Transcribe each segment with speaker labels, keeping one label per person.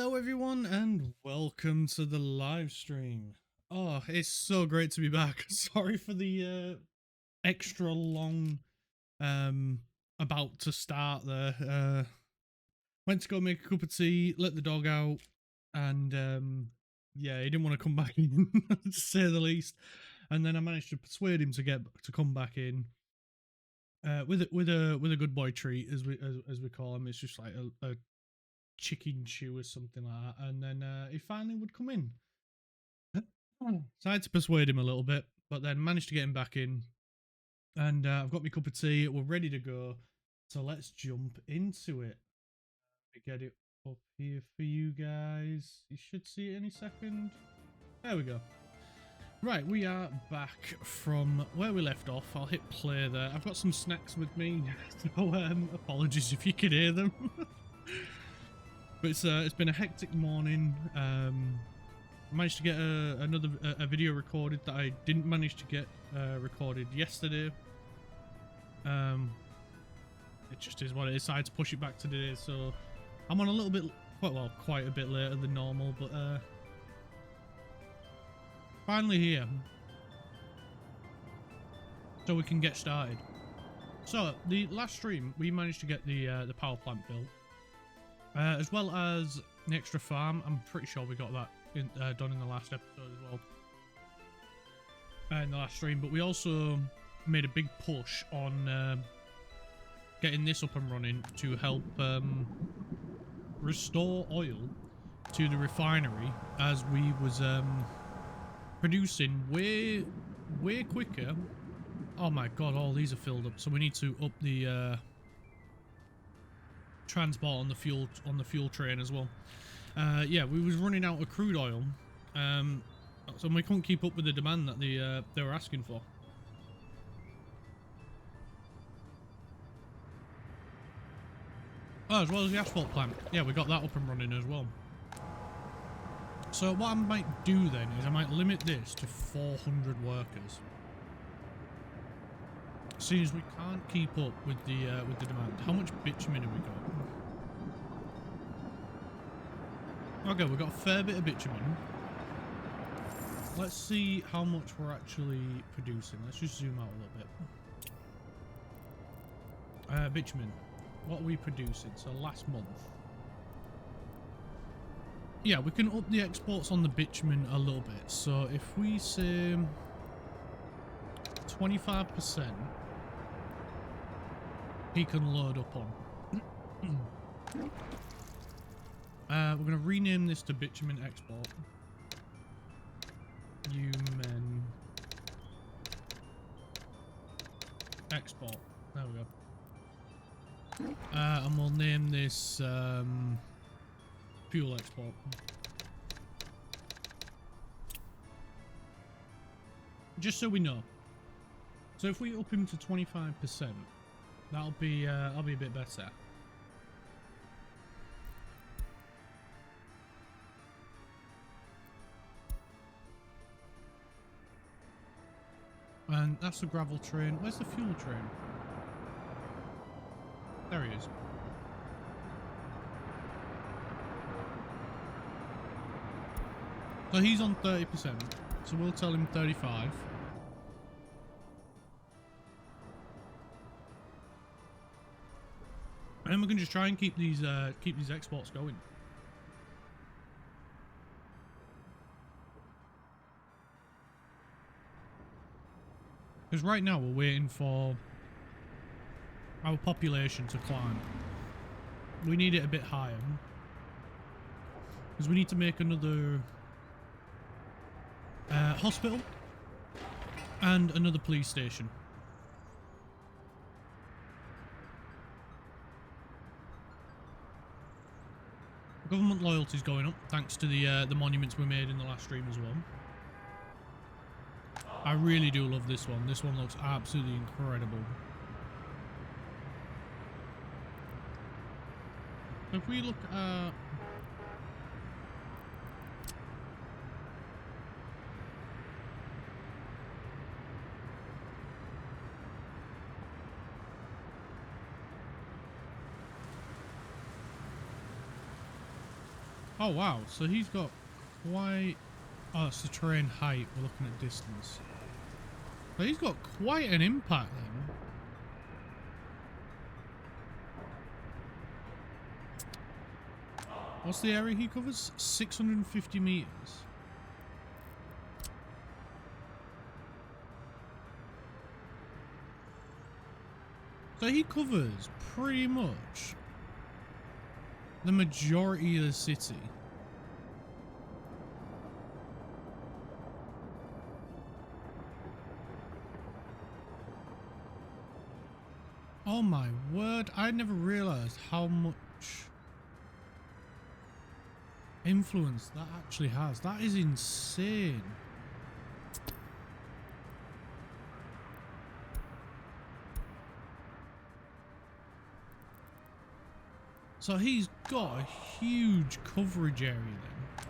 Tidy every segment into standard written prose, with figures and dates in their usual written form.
Speaker 1: Hello everyone and welcome to the live stream. Oh, it's so great to be back. Sorry for the extra long about to start there. Went to go make a cup of tea, let the dog out, and yeah, he didn't want to come back in to say the least. And then I managed to persuade him to come back in. With a good boy treat as we call him. It's just like a chicken chew or something like that, and then he finally would come in. So I had to persuade him a little bit, but then managed to get him back in, and I've got my cup of tea. We're ready to go, so let's jump into it. Get it up here for you guys. You should see it any second. There we go. Right, we are back from where we left off. I'll hit play there. I've got some snacks with me, so apologies if you could hear them. But it's been a hectic morning. Managed to get a video recorded that I didn't manage to get recorded yesterday. It just is what it is. So I had to push it back to today, so I'm on a little bit, quite a bit later than normal, but finally here, so we can get started. So the last stream we managed to get the power plant built. As well as an extra farm. I'm pretty sure we got that done in the last episode as well. In the last stream. But we also made a big push on getting this up and running to help restore oil to the refinery, as we was producing way quicker. Oh my god, all these are filled up. So we need to up the transport on the fuel train as well. Yeah, we was running out of crude oil, so we couldn't keep up with the demand that they were asking for. Oh, as well as the asphalt plant. Yeah, we got that up and running as well. So what I might do then is I might limit this to 400 workers. Seeing as we can't keep up with the demand. How much bitumen have we got? Okay, we've got a fair bit of bitumen. Let's see how much we're actually producing. Let's just zoom out a little bit. Bitumen. What are we producing? So last month. Yeah, we can up the exports on the bitumen a little bit. So if we say 25%, he can load up on. We're going to rename this to bitumen export. Human export. There we go. And we'll name this fuel export. Just so we know. So if we up him to 25%, that'll be a bit better. And that's the gravel train. Where's the fuel train? There he is. So he's on 30%. So we'll tell him 35. And then we can just try and keep these exports going. Because right now we're waiting for our population to climb. We need it a bit higher. Because we need to make another hospital and another police station. Government loyalty is going up thanks to the monuments we made in the last stream as well. I really do love this one. This one looks absolutely incredible. If we look at... Oh wow, so he's got quite... Oh, it's the terrain height, we're looking at distance. So he's got quite an impact then. What's the area he covers? 650 meters. So he covers pretty much the majority of the city. Oh my word, I never realized how much influence that actually has. That is insane. So he's got a huge coverage area then.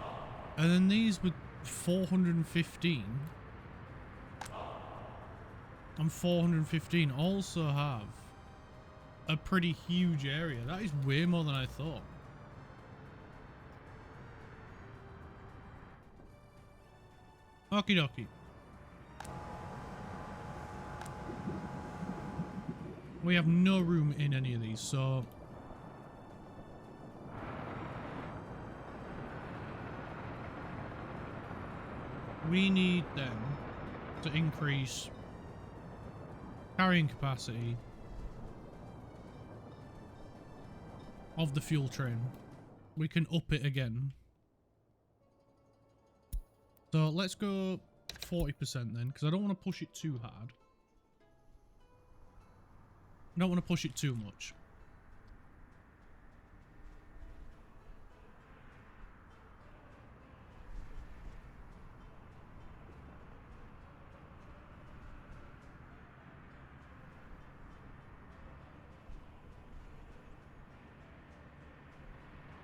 Speaker 1: And then these with 415 and 415 also have a pretty huge area. That is way more than I thought. Okie dokie. We have no room in any of these, so we need them to increase carrying capacity of the fuel train. We can up it again. So let's go 40% then, because I don't want to push it too hard. I don't want to push it too much.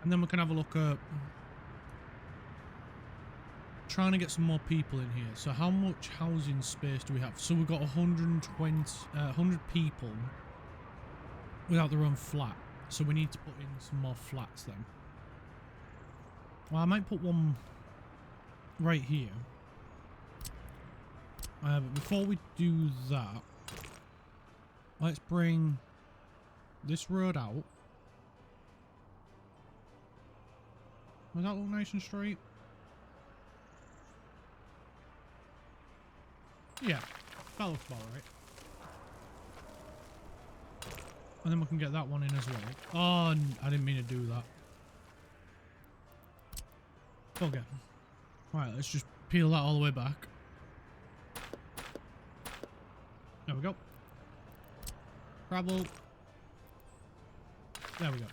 Speaker 1: And then we can have a look at trying to get some more people in here. So how much housing space do we have? So we've got 100 people without their own flat. So we need to put in some more flats then. Well, I might put one right here. But before we do that, let's bring this road out. Does that look nice and straight? Yeah, that looks about right. And then we can get that one in as well. Oh, I didn't mean to do that. Okay. Right, let's just peel that all the way back. There we go. Travel. There we go.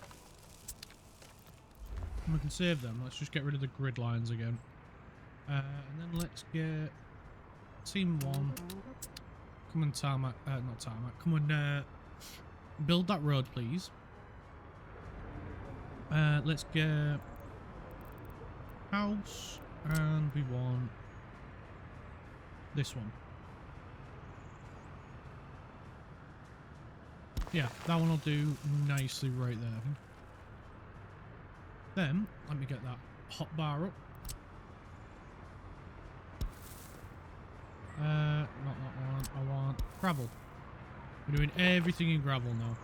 Speaker 1: And we can save them. Let's just get rid of the grid lines again. And then let's get team 1. Come and tarmac. Not tarmac. Come and build that road, please. Let's get house. And we want this one. Yeah, that one will do nicely right there. Then, let me get that hot bar up. Not that one. I want gravel. We're doing everything in gravel now.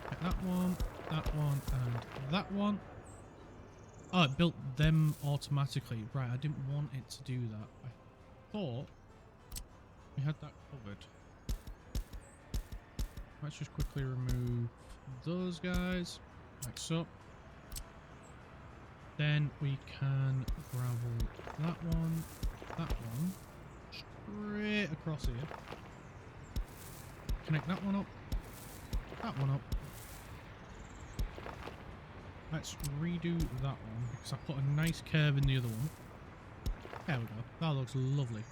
Speaker 1: Get that one, and that one. Oh, it built them automatically. Right, I didn't want it to do that. I thought we had that covered. Let's just quickly remove those guys, like so. Then we can gravel that one, straight across here. Connect that one up, that one up. Let's redo that one because I put a nice curve in the other one. There we go. That looks lovely.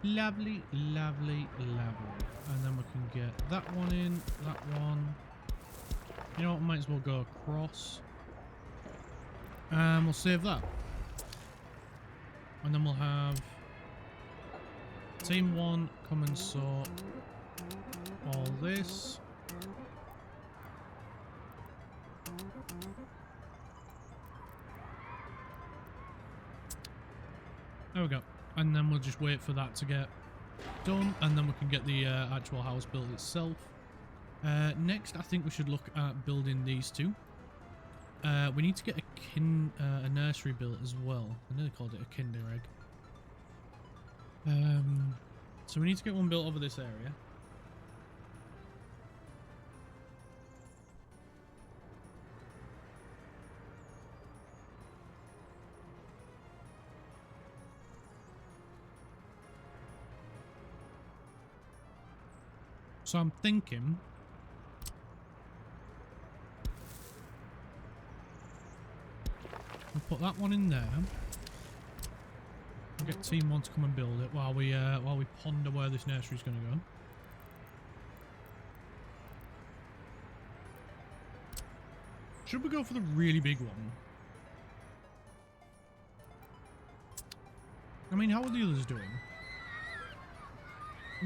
Speaker 1: Lovely, lovely, lovely. And then we can get that one in, that one. You know what, might as well go across. And we'll save that. And then we'll have team 1 come and sort all this. There we go. And then we'll just wait for that to get done, and then we can get the actual house built itself. Next, I think we should look at building these two. We need to get a nursery built as well. I nearly called it a kinder egg. So we need to get one built over this area. So I'm thinking we'll put that one in there. We'll get team one to come and build it while we ponder where this nursery's going to go. Should we go for the really big one? I mean, how are the others doing?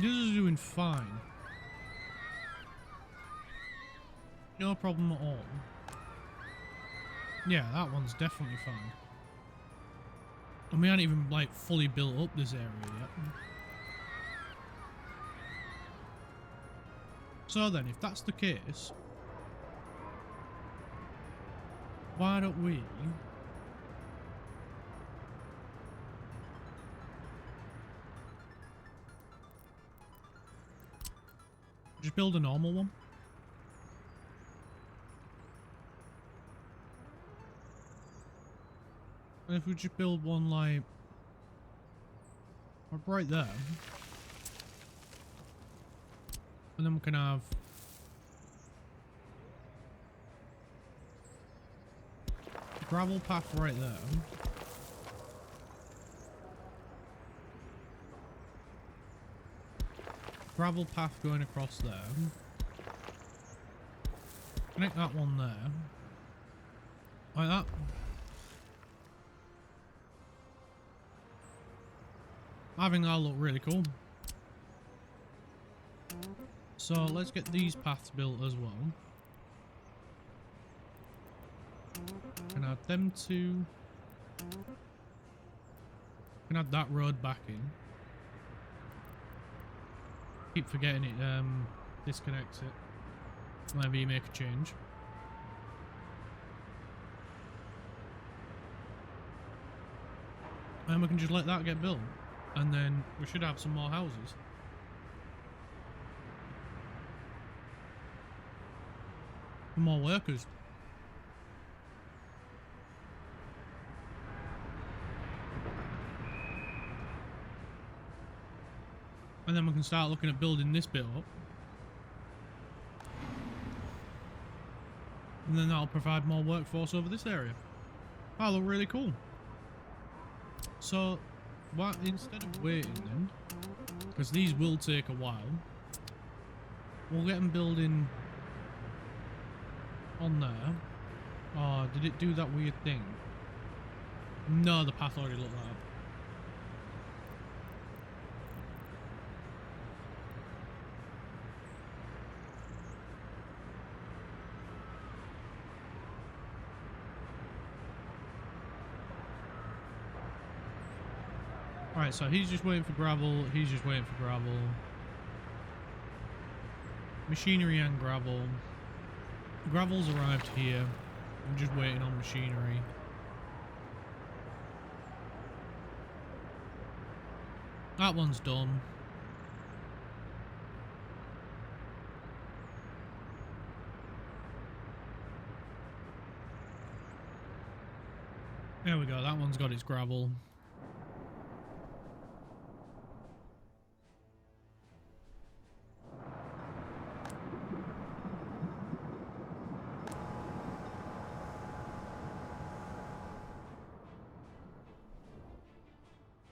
Speaker 1: The others are doing fine. No problem at all. Yeah, that one's definitely fine. And we haven't even, like, fully built up this area yet. So then, if that's the case, why don't we just build a normal one? And if we just build one like right there, and then we can have a gravel path right there. Gravel path going across there. Connect that one there. Like that. I think that'll look really cool. So let's get these paths built as well. Can add them two. Can add that road back in. Keep forgetting it disconnects it whenever you make a change. And we can just let that get built. And then we should have some more houses. For more workers. And then we can start looking at building this bit up. And then that'll provide more workforce over this area. That'll look really cool. So, what, instead of waiting then, because these will take a while, we'll get them building on there. Oh, did it do that weird thing? No, the path already looked that up. Alright, so he's just waiting for gravel, he's just waiting for gravel. Machinery and gravel. Gravel's arrived here. I'm just waiting on machinery. That one's done. There we go, that one's got its gravel.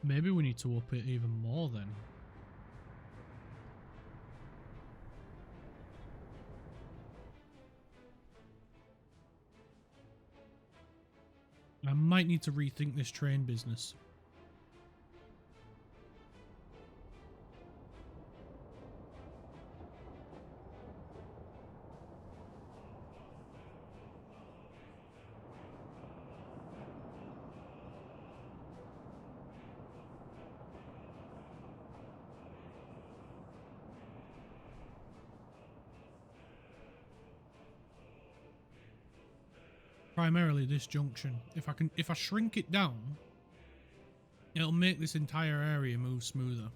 Speaker 1: Maybe we need to up it even more then. I might need to rethink this train business. Primarily this junction. If I shrink it down, it'll make this entire area move smoother.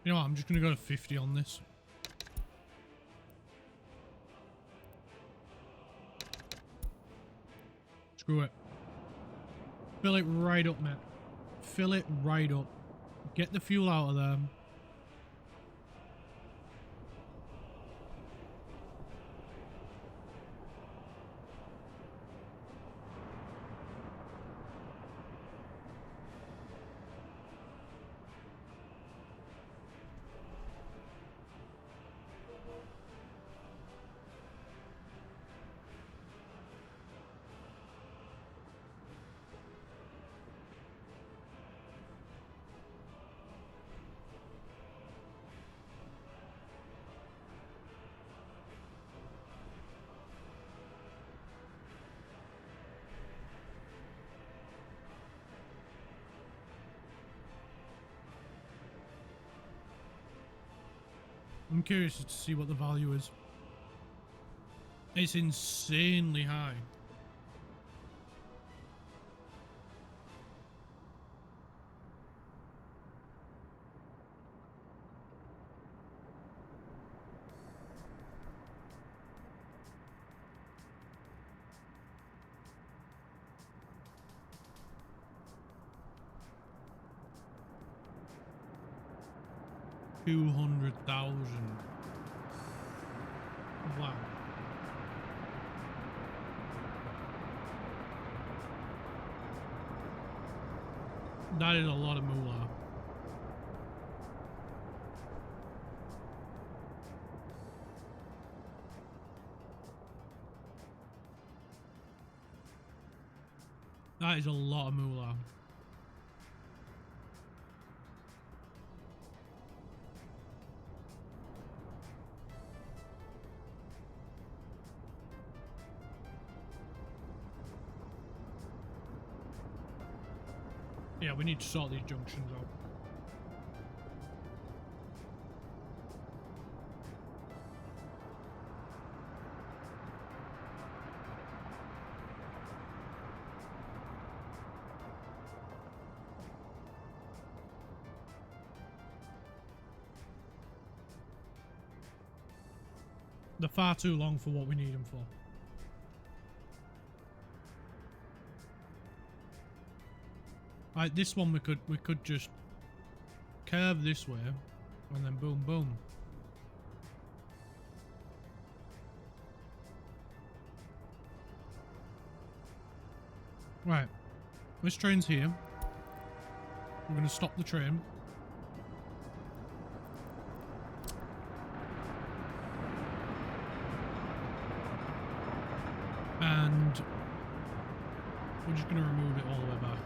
Speaker 1: You know what, I'm just gonna go to 50 on this. Screw it. Fill it right up, mate. Fill it right up. Get the fuel out of there. I'm curious to see what the value is. It's insanely high. $200,000. Wow. That is a lot of moolah. That is a lot of moolah. Yeah, we need to sort these junctions out. They're far too long for what we need them for. Like this one, we could just curve this way, and then boom, boom. Right, this train's here. We're gonna stop the train. And we're just gonna remove it all the way back.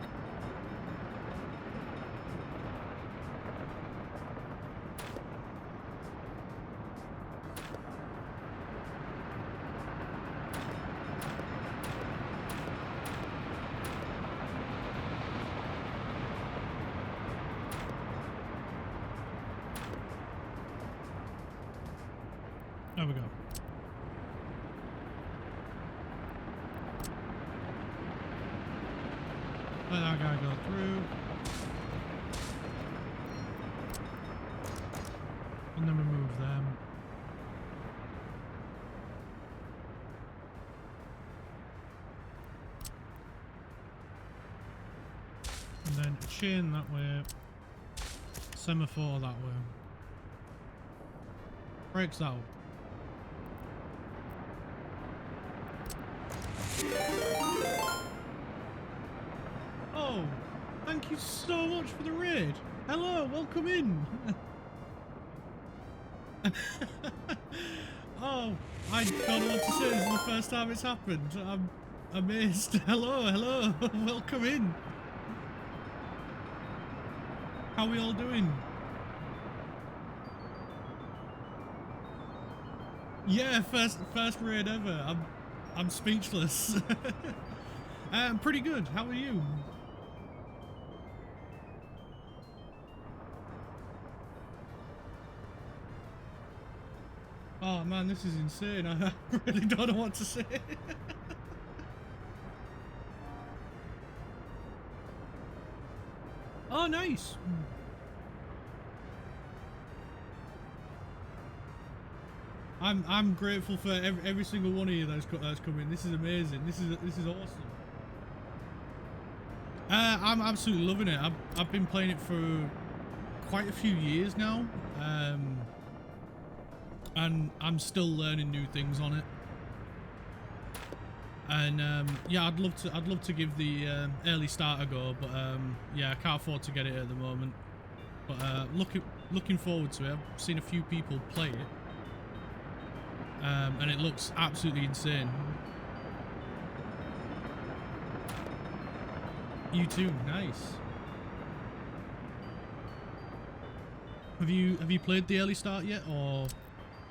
Speaker 1: There we go. Let that guy go through. And then remove them. And then a chain that way. Semaphore that way. Brakes out. Oh, thank you so much for the raid. Hello, welcome in. Oh, I don't know what to say. This is the first time it's happened. I'm amazed. Hello, hello, welcome in. How are we all doing? Yeah, first raid ever. I'm speechless. I'm pretty good. How are you? Oh man, this is insane. I really don't know what to say. Oh, nice. I'm grateful for every single one of you that's come in. This is amazing. This is awesome. I'm absolutely loving it. I've been playing it for quite a few years now, and I'm still learning new things on it. And yeah, I'd love to give the early start a go, but yeah, I can't afford to get it at the moment. But looking forward to it. I've seen a few people play it, and it looks absolutely insane. You too, nice. Have you played the early start yet, or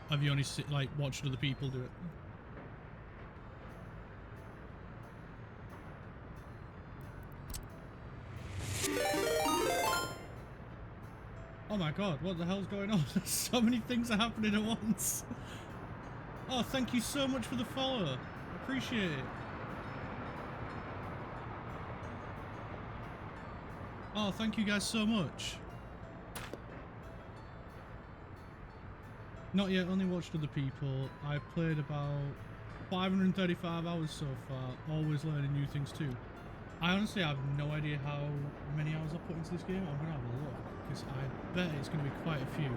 Speaker 1: have you only like watched other people do it? Oh my god, what the hell's going on? So many things are happening at once. Oh, thank you so much for the follow. Appreciate it. Oh, thank you guys so much. Not yet, only watched other people. I've played about 535 hours so far, always learning new things too. I honestly have no idea how many hours I've put into this game. I'm going to have a look, because I bet it's going to be quite a few.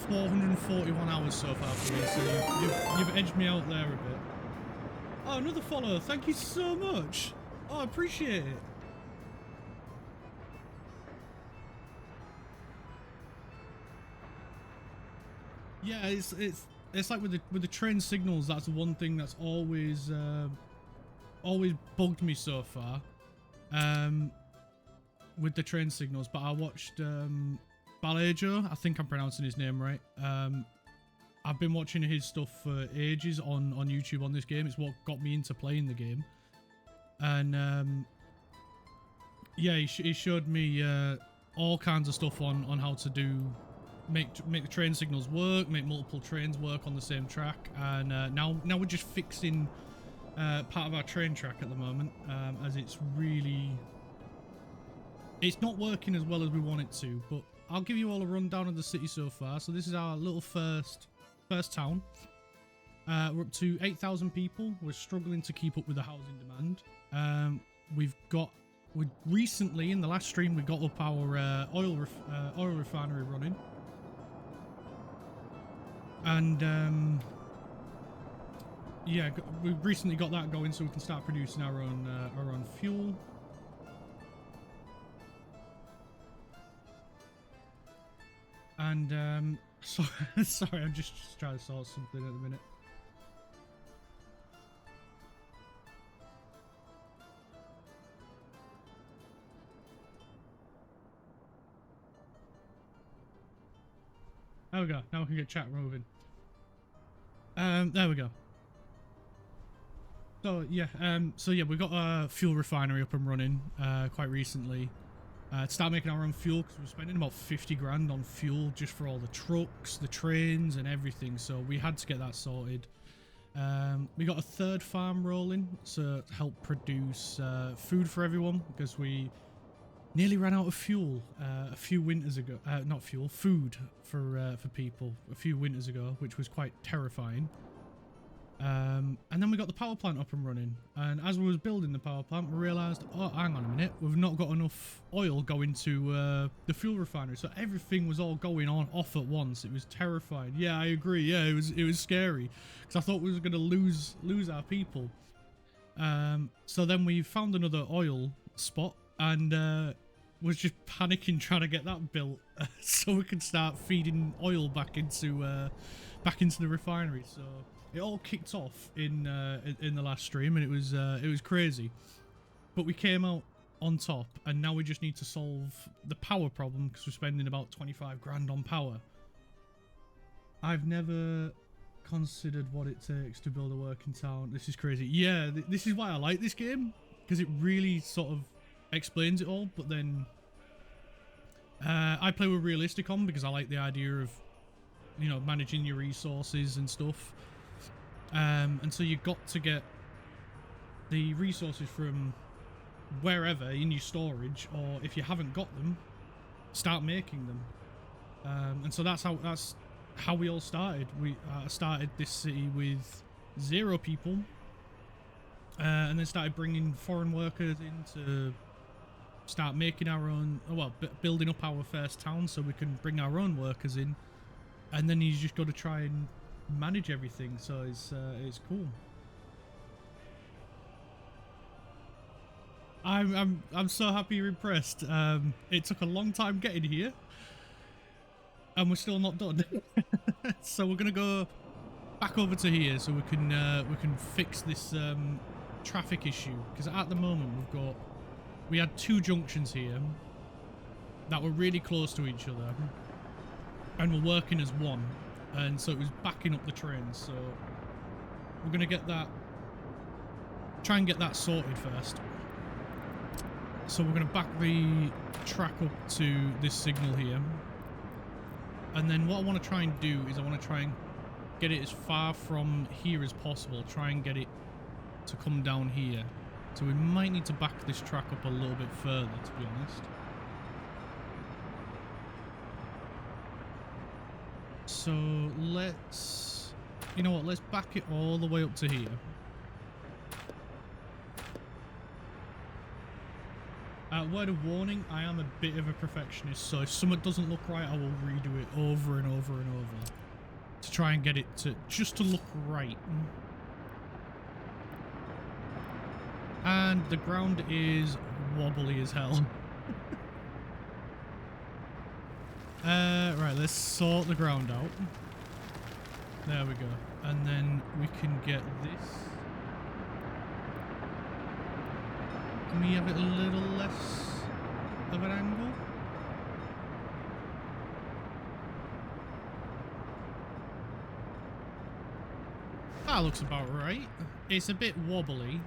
Speaker 1: 441 hours so far for me, so you've edged me out there a bit. Oh, another follow. Thank you so much. Oh, I appreciate it. Yeah, it's like with the train signals. That's one thing that's always bugged me so far. With the train signals. But I watched Balajo. I think I'm pronouncing his name right. I've been watching his stuff for ages on YouTube on this game. It's what got me into playing the game. And yeah, he showed me all kinds of stuff on how to make the train signals work, make multiple trains work on the same track. And now we're just fixing part of our train track at the moment, as it's not working as well as we want it to. But I'll give you all a rundown of the city so far. So this is our little first town. We're up to 8,000 people. We're struggling to keep up with the housing demand. We recently, in the last stream, we got up our oil refinery running. And yeah, we recently got that going, so we can start producing our own fuel. And sorry, I'm just trying to sort something at the minute. There we go. Now we can get chat moving. There we go. So yeah, we got a fuel refinery up and running quite recently. To start making our own fuel, because we're spending about 50 grand on fuel just for all the trucks, the trains, and everything. So we had to get that sorted. We got a third farm rolling to help produce food for everyone, because we nearly ran out of fuel a few winters ago. Not fuel, food for people a few winters ago, which was quite terrifying. And then we got the power plant up and running, and as we was building the power plant, we realized, oh, hang on a minute, we've not got enough oil going to the fuel refinery. So everything was all going off at once. It was terrifying. Yeah, I agree. Yeah, it was scary, because I thought we were going to lose our people. So then we found another oil spot, and was just panicking trying to get that built so we could start feeding oil back into the refinery. So it all kicked off in the last stream, and it was crazy. But we came out on top, and now we just need to solve the power problem because we're spending about 25 grand on power. I've never considered what it takes to build a working town. This is crazy. Yeah, this is why I like this game, because it really sort of explains it all. But then I play with realistic on because I like the idea of, you know, managing your resources and stuff. And so you've got to get the resources from wherever in your storage, or if you haven't got them, start making them. And so that's how we all started. We started this city with 0 people, and then started bringing foreign workers in to start making our own, well, building up our first town so we can bring our own workers in, and then you just got to try and manage everything. So it's cool. I'm so happy you're impressed. It took a long time getting here, and we're still not done. So we're gonna go back over to here so we can fix this traffic issue, because at the moment we had 2 junctions here that were really close to each other and were working as one, and so it was backing up the trains. So we're gonna try and get that sorted first. So we're gonna back the track up to this signal here. And then what I want to try and do is I want to try and get it as far from here as possible. Try and get it to come down here. So we might need to back this track up a little bit further, to be honest. So let's... You know what? Let's back it all the way up to here. Word of warning, I am a bit of a perfectionist, so if something doesn't look right, I will redo it over and over and over to try and get it to just to look right. And the ground is wobbly as hell. Right, let's sort the ground out. There we go. And then we can get this. Can we have it a little less of an angle? That looks about right. It's a bit wobbly.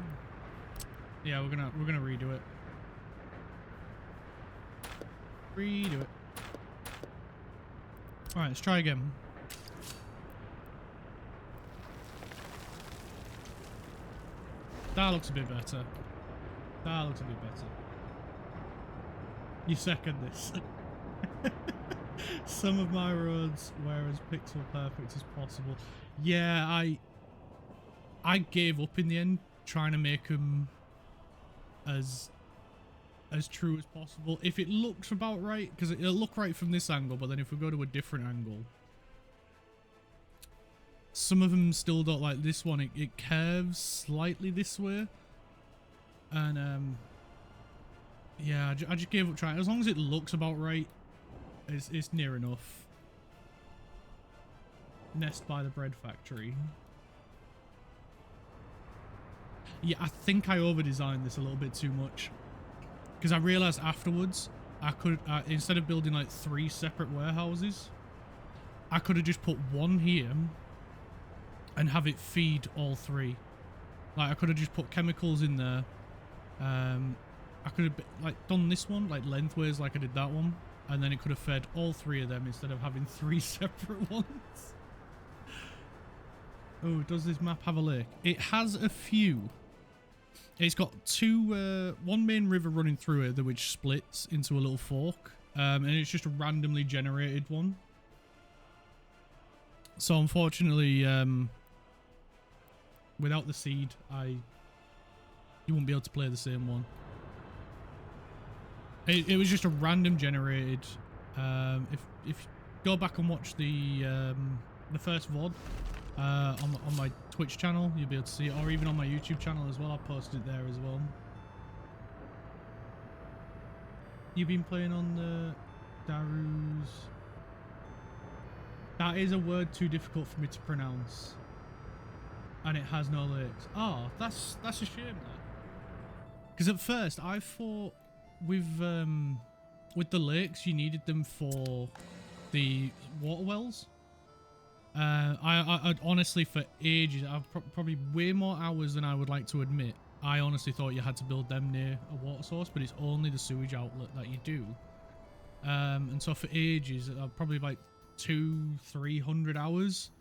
Speaker 1: Yeah, we're gonna redo it. Redo it. Alright, let's try again. That looks a bit better. That looks a bit better. You second this. Some of my roads were as pixel perfect as possible. Yeah, I gave up in the end trying to make them as true as possible. If it looks about right, because it'll look right from this angle, but then if we go to a different angle, some of them still don't, like this one, it curves slightly this way. And yeah, I just gave up trying. As long as it looks about right, it's near enough. Nest by the bread factory. Yeah, I think I over-designed this a little bit too much, because I realized afterwards I could, instead of building like 3 separate warehouses, I could have just put one here and have it feed all 3. Like I could have just put chemicals in there. I could have like done this one like lengthways like I did that one, and then it could have fed all 3 of them instead of having 3 separate ones. Oh, does this map have a lake? It has a few. It's got 2, one main river running through it which splits into a little fork, and it's just a randomly generated one. So unfortunately, without the seed, you won't be able to play the same one. It was just a random generated. If you go back and watch the first VOD on my Twitch channel, you'll be able to see it, or even on my YouTube channel as well. I posted it there as well. You've been playing on the Darus. That is a word too difficult for me to pronounce, and it has no lakes. Oh, that's a shame, that. Because at first I thought with the lakes, you needed them for the water wells. I honestly, for ages, I've probably way more hours than I would like to admit. I honestly thought you had to build them near a water source, but it's only the sewage outlet that you do. And so for ages, probably like 200-300 hours,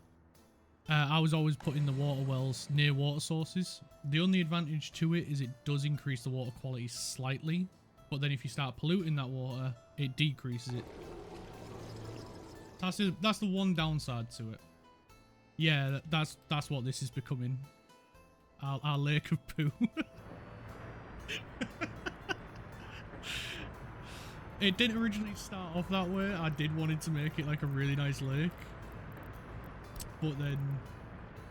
Speaker 1: I was always putting the water wells near water sources. The only advantage to it is it does increase the water quality slightly, but then if you start polluting that water, it decreases it. That's the one downside to it. Yeah, that's what this is becoming. Our lake of poo. It didn't originally start off that way. I did wanted to make it like a really nice lake, but then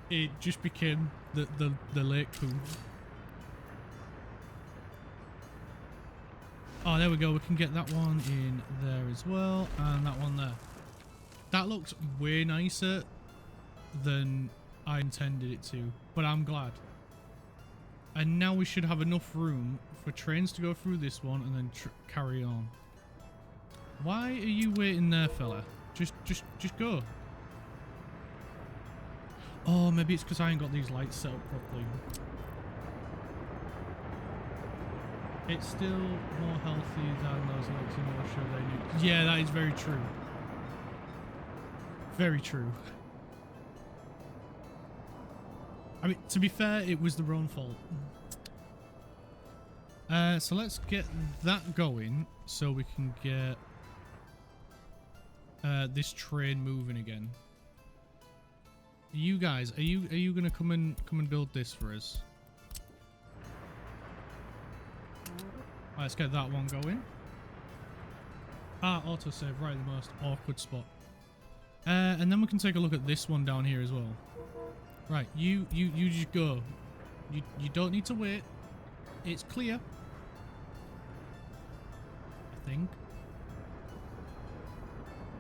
Speaker 1: it just became the lake poo. Oh, there we go. We can get that one in there as well, and that one there. That looks way nicer than I intended it to, but I'm glad. And now we should have enough room for trains to go through this one and then carry on. Why are you waiting there, fella? Just go. Oh, maybe it's because I ain't got these lights set up properly. It's still more healthy than those lights in your show they need. Yeah, that is very true. Very true. I mean, to be fair, it was their own fault. So let's get that going so we can get this train moving again. You guys, are you gonna come and build this for us? Right, let's get that one going. Ah, autosave, right in the most awkward spot. And then we can take a look at this one down here as well. Right, you just go. You don't need to wait. It's clear. I think.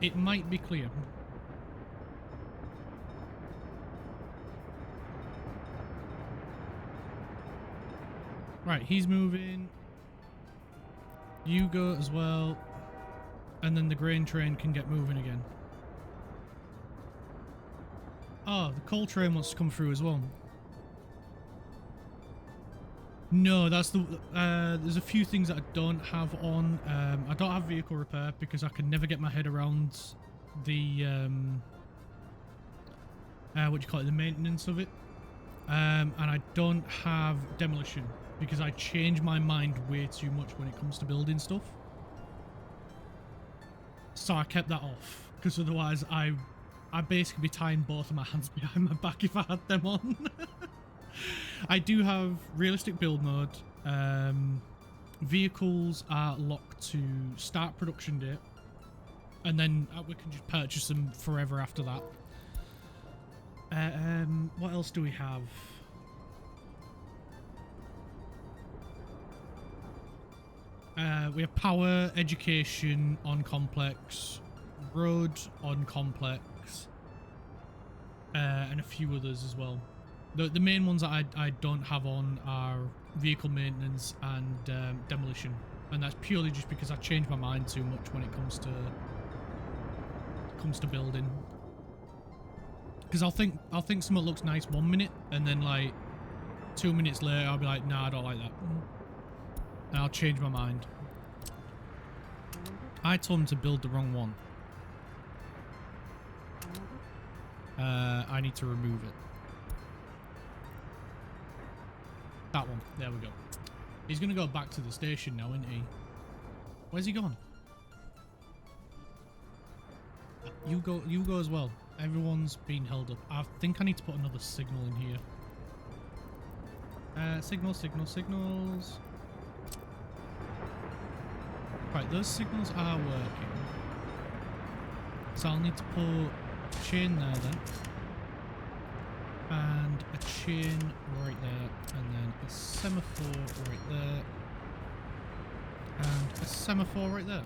Speaker 1: It might be clear. Right, he's moving. You go as well. And then the grain train can get moving again. Oh, the coal train wants to come through as well. No, that's the... there's a few things that I don't have on. I don't have vehicle repair because I can never get my head around the... what do you call it? The maintenance of it. And I don't have demolition because I change my mind way too much when it comes to building stuff. So I kept that off because otherwise I'd basically be tying both of my hands behind my back if I had them on. I do have realistic build mode. Vehicles are locked to start production date, and then we can just purchase them forever after that. What else do we have? We have power, education on complex, road on complex, and a few others as well. The main ones that I don't have on are vehicle maintenance and demolition, and that's purely just because I change my mind too much when it comes to building. Because I'll think something looks nice 1 minute, and then like 2 minutes later I'll be like, nah, I don't like that, and I'll change my mind. I told him to build the wrong one. I need to remove it. That one. There we go. He's going to go back to the station now, isn't he? Where's he gone? You go as well. Everyone's been held up. I think I need to put another signal in here. Signals. Right, those signals are working. So I'll need to put a chain there then. And a chain right there, and then a semaphore right there, and a semaphore right there.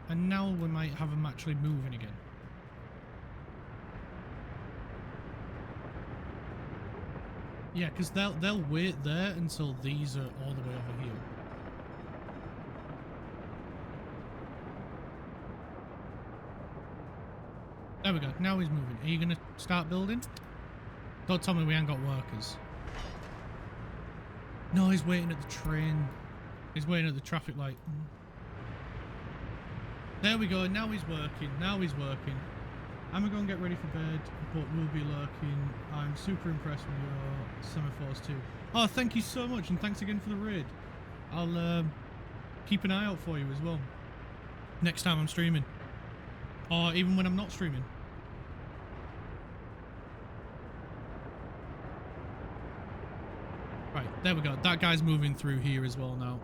Speaker 1: And now we might have them actually moving again. Yeah, because they'll wait there until these are all the way over here. There we go. Now he's moving. Are you going to start building? Don't tell me we ain't got workers. No, he's waiting at the train. He's waiting at the traffic light. There we go. Now he's working. Now he's working. I'm going to go and get ready for bed, but we'll be lurking. I'm super impressed with your semaphores too. Oh, thank you so much, and thanks again for the raid. I'll keep an eye out for you as well. Next time I'm streaming. Or even when I'm not streaming. Right, there we go. That guy's moving through here as well now.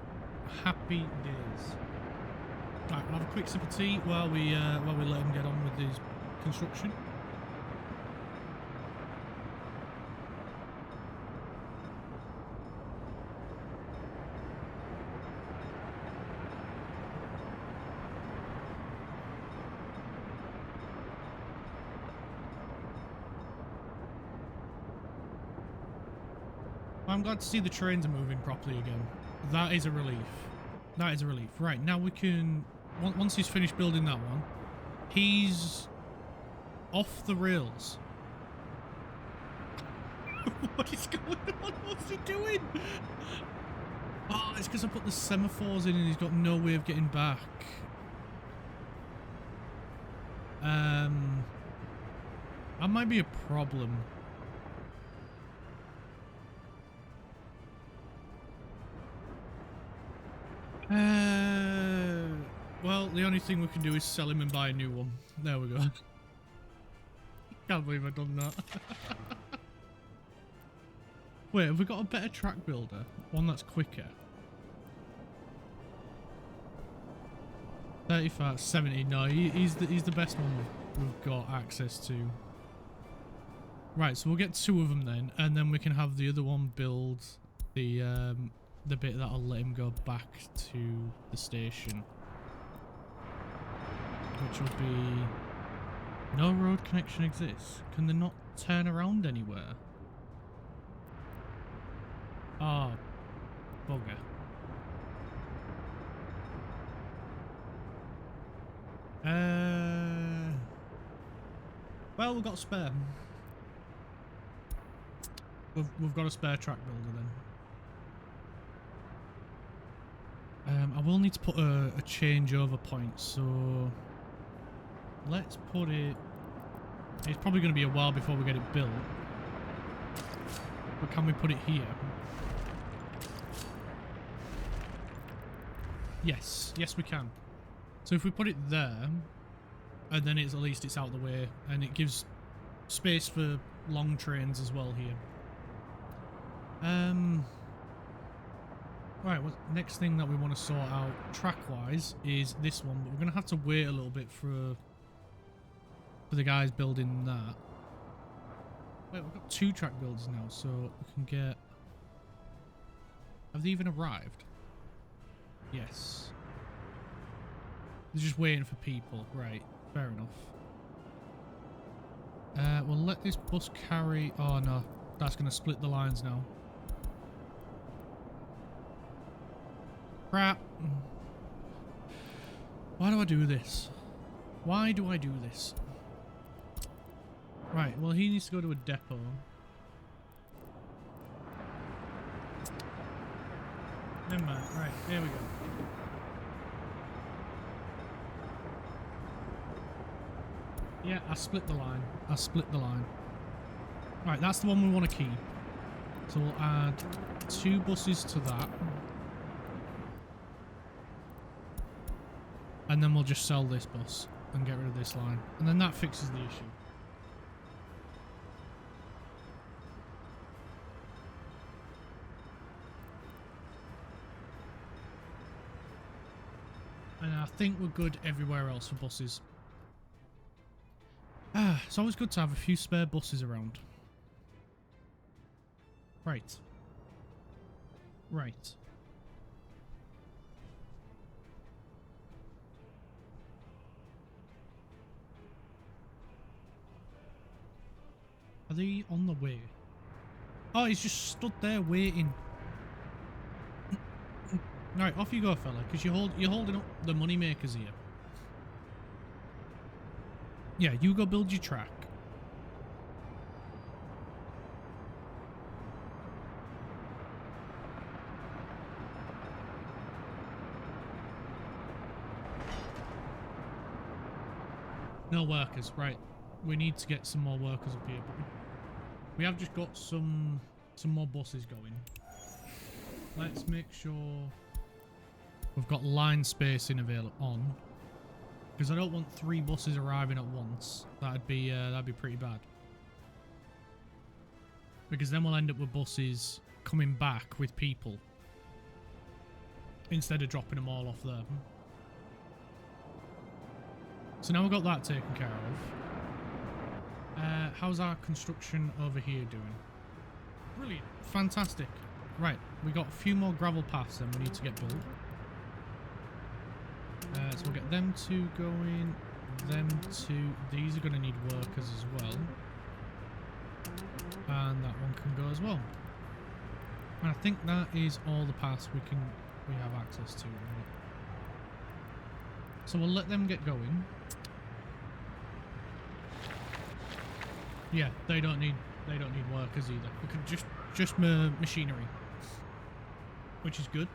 Speaker 1: Happy days. Right, we'll have a quick sip of tea while we let him get on with his construction. I'm glad to see the trains are moving properly again. That is a relief. That is a relief. Right, now we can... Once he's finished building that one, he's off the rails. What is going on? What's he doing? Oh, it's because I put the semaphores in and he's got no way of getting back. That might be a problem. Well, the only thing we can do is sell him and buy a new one. There we go. Can't believe I've done that. Wait, have we got a better track builder? One that's quicker? 35, 70. No, he's the best one we've got access to. Right, so we'll get two of them then, and then we can have the other one build the bit that'll let him go back to the station. Which will be... No road connection exists. Can they not turn around anywhere? Oh, bugger. Well, we've got a spare. We've got a spare track builder then. I will need to put a changeover point, so let's put it... It's probably going to be a while before we get it built. But can we put it here? Yes. Yes, we can. So if we put it there, and then it's at least it's out of the way, and it gives space for long trains as well here. Right, well, next thing that we want to sort out track-wise is this one, but we're going to have to wait a little bit for the guys building that. Wait, we've got two track builders now, so we can get... Have they even arrived? Yes. They're just waiting for people. Right, fair enough. We'll let this bus carry... Oh, no. That's going to split the lines now. Crap. Why do I do this? Why do I do this? Right, well, he needs to go to a depot. Never mind. Right, there we go. Yeah, I split the line. I split the line. Right, that's the one we want to keep. So we'll add 2 buses to that. And then we'll just sell this bus and get rid of this line. And then that fixes the issue. And I think we're good everywhere else for buses. It's always good to have a few spare buses around. Right. Right. Are they on the way? Oh, he's just stood there waiting. Right, off you go, fella, because you're holding up the money makers here. Yeah, you go build your track. No workers, right. We need to get some more workers up here. But we have just got some more buses going. Let's make sure we've got line spacing available on. Because I don't want 3 buses arriving at once. That'd be pretty bad. Because then we'll end up with buses coming back with people. Instead of dropping them all off there. So now we've got that taken care of. How's our construction over here doing? Brilliant. Fantastic. Right, we got a few more gravel paths then we need to get built. So we'll get them 2 going. Them 2. These are going to need workers as well. And that one can go as well. And I think that is all the paths we have access to. So we'll let them get going. Yeah, they don't need workers either. We could just machinery, which is good.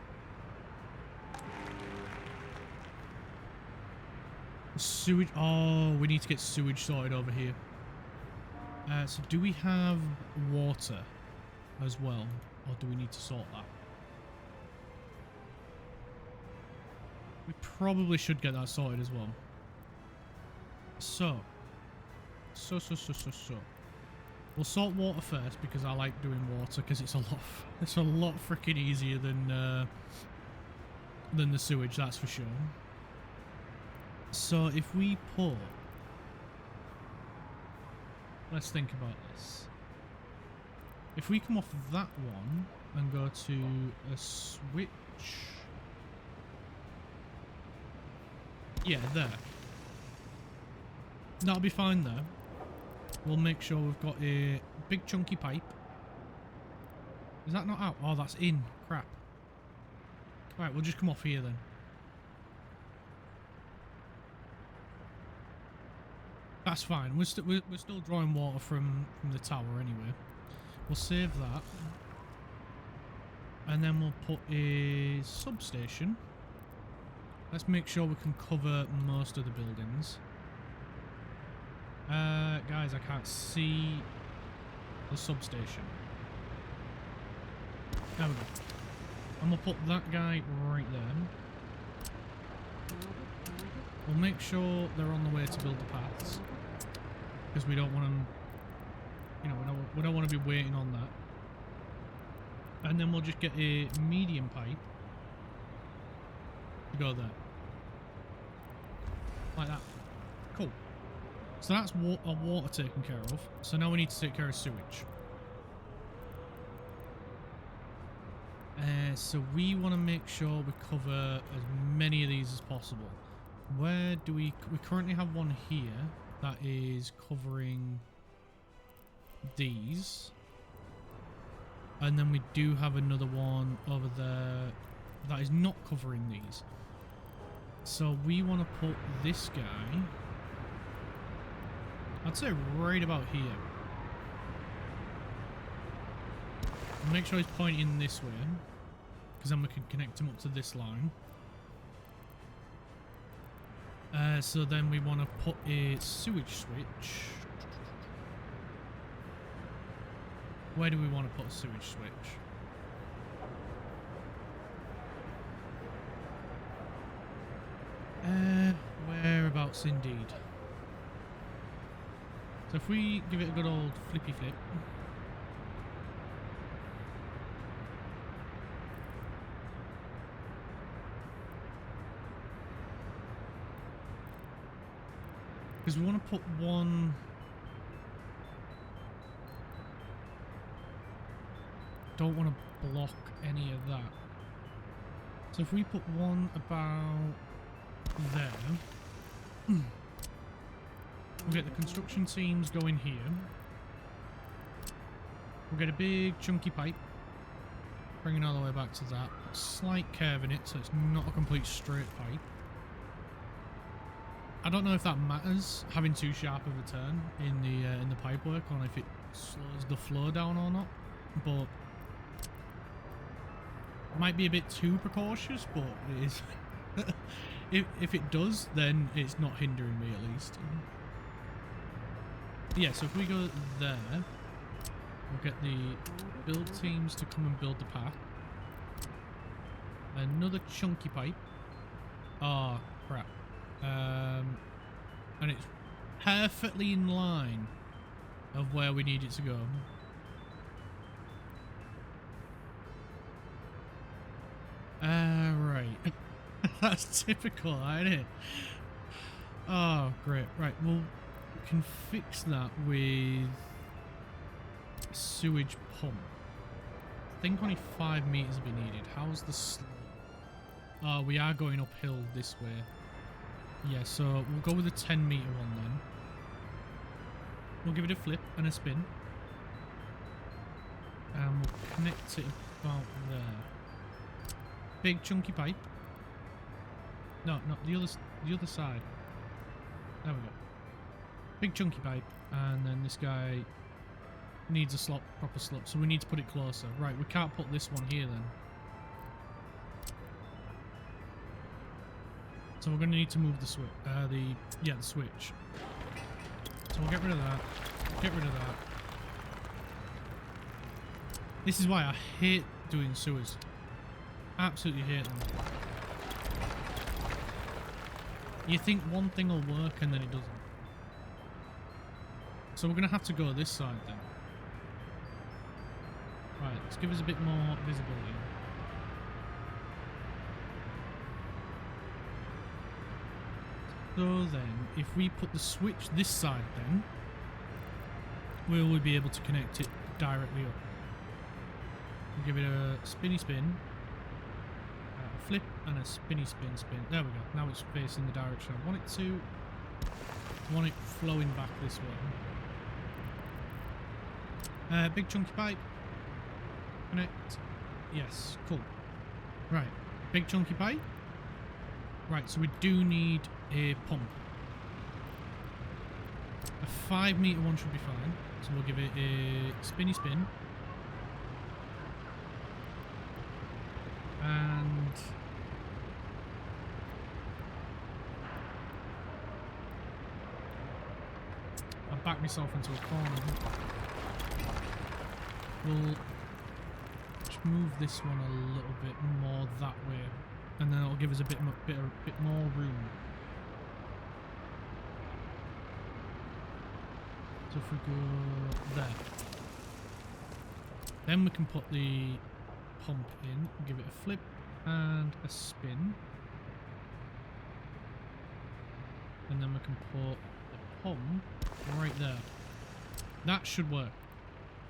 Speaker 1: Sewage. Oh, we need to get sewage sorted over here. So do we have water as well, or do we need to sort that? We probably should get that sorted as well. So. We'll sort water first because I like doing water because it's a lot freaking easier than the sewage, that's for sure. So if we put, let's think about this. If we come off that one and go to a switch, yeah, there. That'll be fine there. We'll make sure we've got a big chunky pipe. Is that not out? Oh, that's in. Crap. Alright, we'll just come off here then. That's fine. We're still drawing water from the tower anyway. We'll save that. And then we'll put a substation. Let's make sure we can cover most of the buildings. Guys, I can't see the substation. There we go. I'm gonna put that guy right there. We'll make sure they're on the way to build the paths, because we don't want them, you know, we don't want to be waiting on that. And then we'll just get a medium pipe to go there, like that. Cool. So that's our water taken care of. So now we need to take care of sewage. So we want to make sure we cover as many of these as possible. Where do we currently have one here that is covering these. And then we do have another one over there that is not covering these. So we want to put this guy, I'd say right about here. Make sure he's pointing this way, because then we can connect him up to this line. So then we want to put a sewage switch. Where do we want to put a sewage switch? Whereabouts indeed. So if we give it a good old flippy flip. Because we want to put one. Don't want to block any of that. So if we put one about there, we'll get the construction seams going here. We'll get a big chunky pipe, bringing all the way back to that. Slight curve in it, so it's not a complete straight pipe. I don't know if that matters, having too sharp of a turn in the pipework, or if it slows the flow down or not. But might be a bit too precautious, but it is. if it does, then it's not hindering me at least. Yeah, so if we go there, we'll get the build teams to come and build the path. Another chunky pipe. Oh, crap. And it's perfectly in line of where we need it to go. Right. That's typical, isn't it? Oh, great. Right, well, we can fix that with sewage pump. I think only 5 meters will be needed. How's the slope? Oh, we are going uphill this way. Yeah, so we'll go with a 10-meter one then. We'll give it a flip and a spin. And we'll connect it about there. Big chunky pipe. No, the other side. There we go. Big chunky pipe, and then this guy needs a slot, proper slot, so we need to put it closer. Right, we can't put this one here then. So we're going to need to move the switch. The switch. So we'll get rid of that. Get rid of that. This is why I hate doing sewers. Absolutely hate them. You think one thing will work and then it doesn't. So we're going to have to go this side then. Right, let's give us a bit more visibility. So then, if we put the switch this side then, we'll be able to connect it directly up. We'll give it a spinny spin, a flip, and a spinny spin. There we go. Now it's facing the direction I want it to. I want it flowing back this way. Big chunky pipe. Connect. Yes, cool. Right, big chunky pipe. Right, so we do need a pump. A 5 meter one should be fine. So we'll give it a spinny spin. And I'll back myself into a corner. We'll just move this one a little bit more that way. And then it'll give us a bit more room. So if we go there, then we can put the pump in, give it a flip and a spin, and then we can put the pump right there. That should work.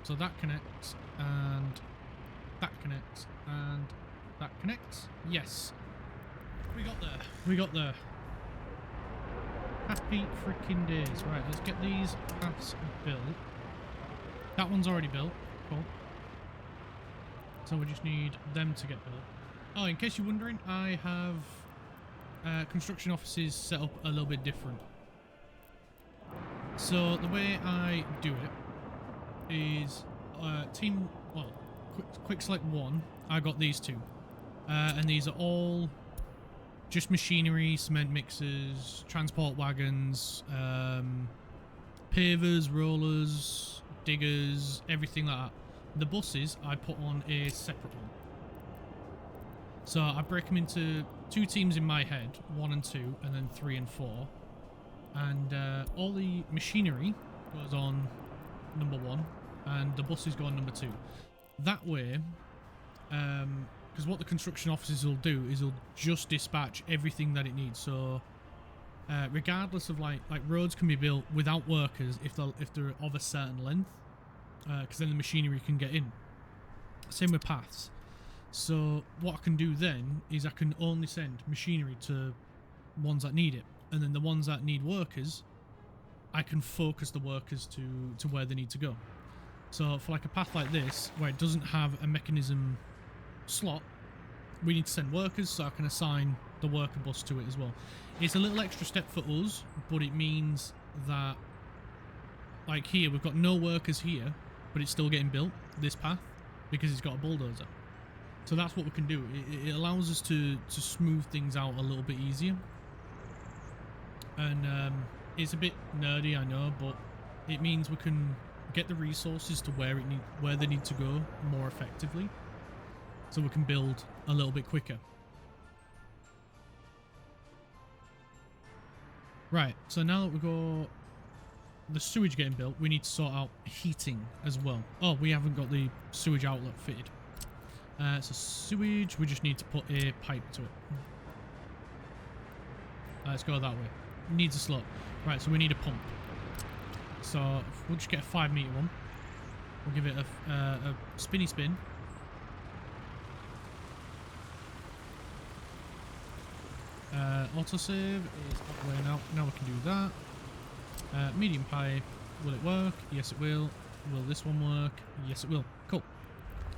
Speaker 1: So that connects, and that connects, and that connects. Yes. We got there. We got there. Happy freaking days. Right, let's get these paths built. That one's already built. Cool. So we just need them to get built. Oh, in case you're wondering, I have construction offices set up a little bit different. So the way I do it is quick select one. I got these two. And these are all just machinery, cement mixers, transport wagons, pavers, rollers, diggers, everything like that. The buses I put on a separate one. So I break them into 2 teams in my head, 1 and 2, and then 3 and 4. And all the machinery goes on number 1, and the buses go on number 2. That way, because what the construction officers will do is they'll just dispatch everything that it needs. So regardless of like roads can be built without workers if they're of a certain length, because then the machinery can get in. Same with paths. So what I can do then is I can only send machinery to ones that need it, and then the ones that need workers, I can focus the workers to where they need to go. So for like a path like this, where it doesn't have a mechanism slot, we need to send workers, so I can assign the worker bus to it as well. It's a little extra step for us, but it means that, like here, we've got no workers here, but it's still getting built, this path, because it's got a bulldozer. So that's what we can do. It allows us to smooth things out a little bit easier. And it's a bit nerdy, I know, but it means we can get the resources to where they need to go more effectively, so we can build a little bit quicker. Right, so now that we got the sewage getting built, we need to sort out heating as well. Oh, we haven't got the sewage outlet fitted. So sewage, we just need to put a pipe to it. Let's go that way. Needs a slope. Right, so we need a pump. So we'll just get a 5-meter one. We'll give it a spinny spin. Autosave is out the way now. Now we can do that. Medium pipe. Will it work? Yes, it will. Will this one work? Yes, it will. Cool.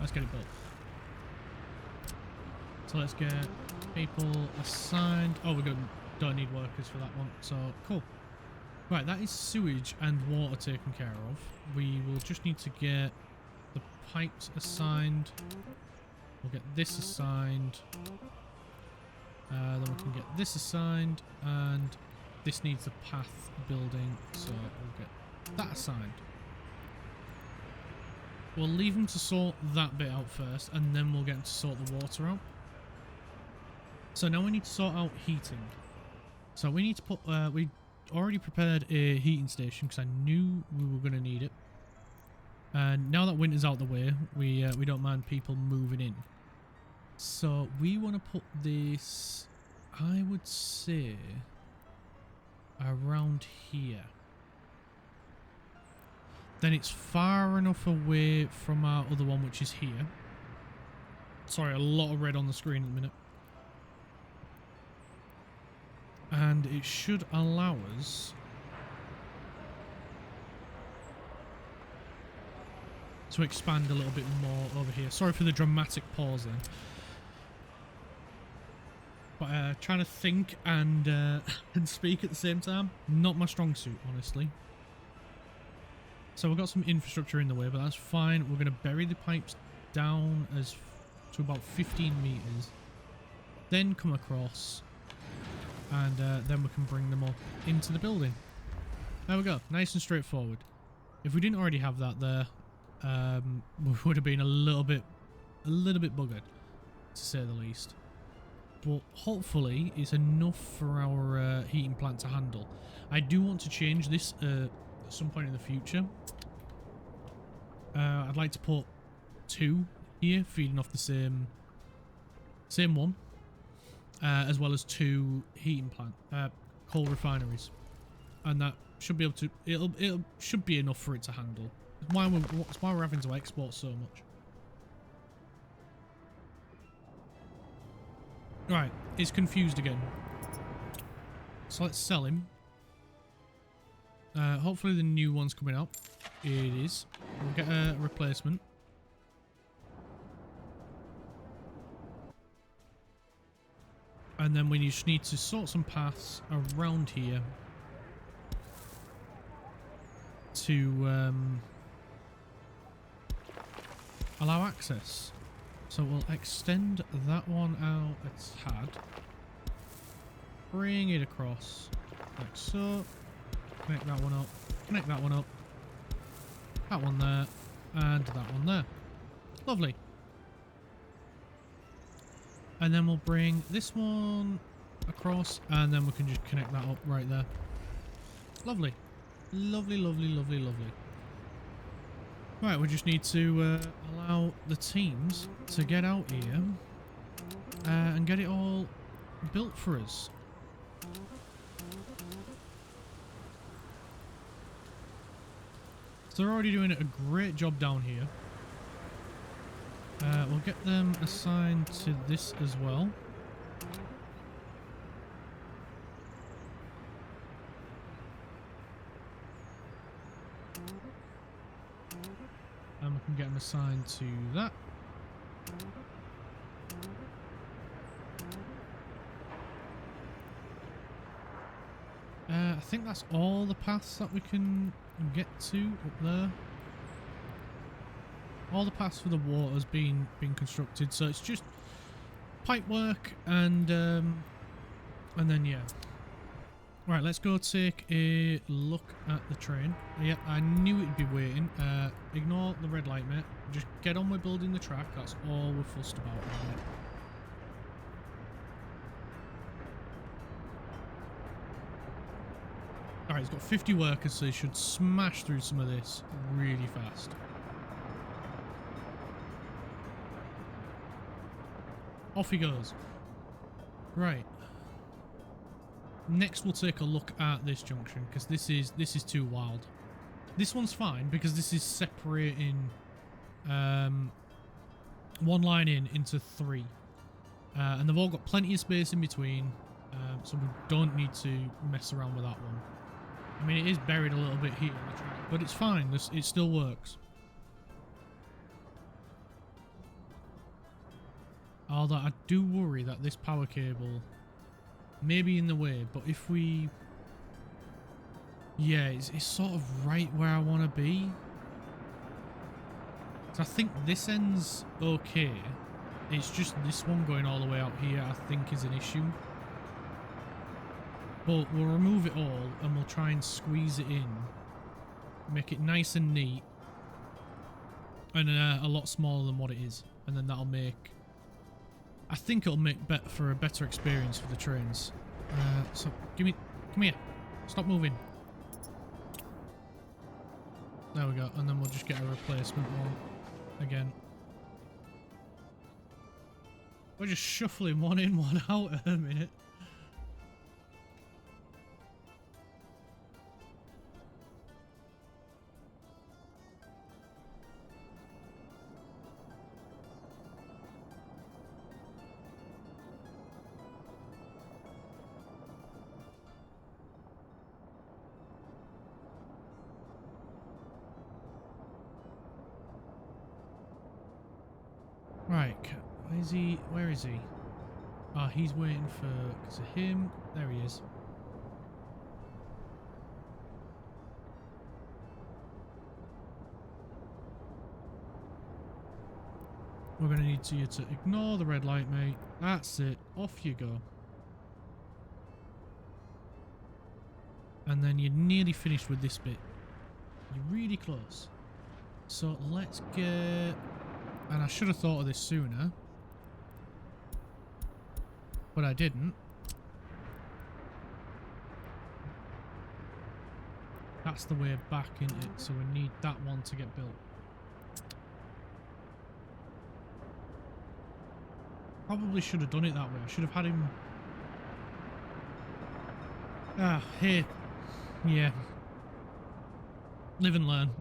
Speaker 1: Let's get it built. So let's get people assigned. Oh, we don't need workers for that one. So cool. Right, that is sewage and water taken care of. We will just need to get the pipes assigned. We'll get this assigned. Then we can get this assigned, and this needs a path building, so we'll get that assigned. We'll leave them to sort that bit out first, and then we'll get them to sort the water out. So now we need to sort out heating. So we need to put, we already prepared a heating station because I knew we were going to need it. And now that winter's out the way, we don't mind people moving in. So we want to put this, I would say, around here. Then it's far enough away from our other one, which is here. Sorry, a lot of red on the screen at the minute. And it should allow us to expand a little bit more over here. Sorry for the dramatic pause then. But trying to think and and speak at the same time, not my strong suit, honestly. So we've got some infrastructure in the way, but that's fine. We're going to bury the pipes down as to about 15 meters, then come across, and then we can bring them up into the building. There we go, nice and straightforward. If we didn't already have that there, we would have been a little bit buggered, to say the least. But hopefully it's enough for our heating plant to handle. I do want to change this at some point in the future. I'd like to put 2 here, feeding off the same one, as well as 2 heating plant coal refineries, and that should be able to. It should be enough for it to handle. It's why we're having to export so much. Right, he's confused again. So let's sell him. Hopefully the new one's coming up. It is. We'll get a replacement. And then we just need to sort some paths around here to allow access. So we'll extend that one out a tad. Bring it across like so. Connect that one up. Connect that one up. That one there. And that one there. Lovely. And then we'll bring this one across, and then we can just connect that up right there. Lovely. Lovely, lovely, lovely, lovely. Right, we just need to allow the teams to get out here and get it all built for us. So they're already doing a great job down here. We'll get them assigned to this as well. And we can get them assigned to that. I think that's all the paths that we can get to up there. All the paths for the water's been constructed, so it's just pipe work and then yeah. Right, let's go take a look at the train. Yeah, I knew it'd be waiting. Ignore the red light, mate. Just get on with building the track. That's all we're fussed about, mate. Alright, he's got 50 workers, so he should smash through some of this really fast. Off he goes. Right. Next we'll take a look at this junction, because this is too wild. This one's fine because this is separating one line into three. And they've all got plenty of space in between, so we don't need to mess around with that one. I mean, it is buried a little bit here on the track, but it's fine. It still works. Although I do worry that this power cable may be in the way, but if we... Yeah, it's sort of right where I want to be. So I think this end's okay. It's just this one going all the way out here I think is an issue. But we'll remove it all and we'll try and squeeze it in. Make it nice and neat. And a lot smaller than what it is. And then that'll make... I think it'll make for a better experience for the trains. So, come here. Stop moving. There we go. And then we'll just get a replacement one again. We're just shuffling one in, one out at a minute. Right, where is he? Ah, he's waiting for him. There he is. We're going to need you to ignore the red light, mate. That's it. Off you go. And then you're nearly finished with this bit. You're really close. So let's get... And I should have thought of this sooner. But I didn't. That's the way back, isn't it? So we need that one to get built. Probably should have done it that way. I should have had him... Ah, here. Yeah. Live and learn.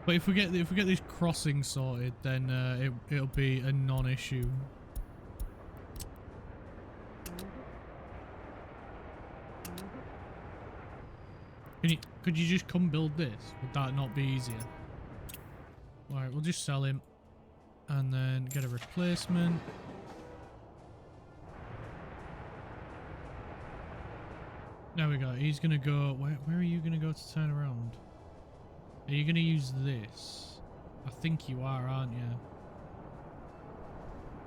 Speaker 1: But if we get this crossing sorted, then it'll be a non-issue. Could you just come build this? Would that not be easier? Alright, we'll just sell him and then get a replacement. There we go. He's gonna go. Where are you gonna go to turn around? Are you going to use this? I think you are, aren't you?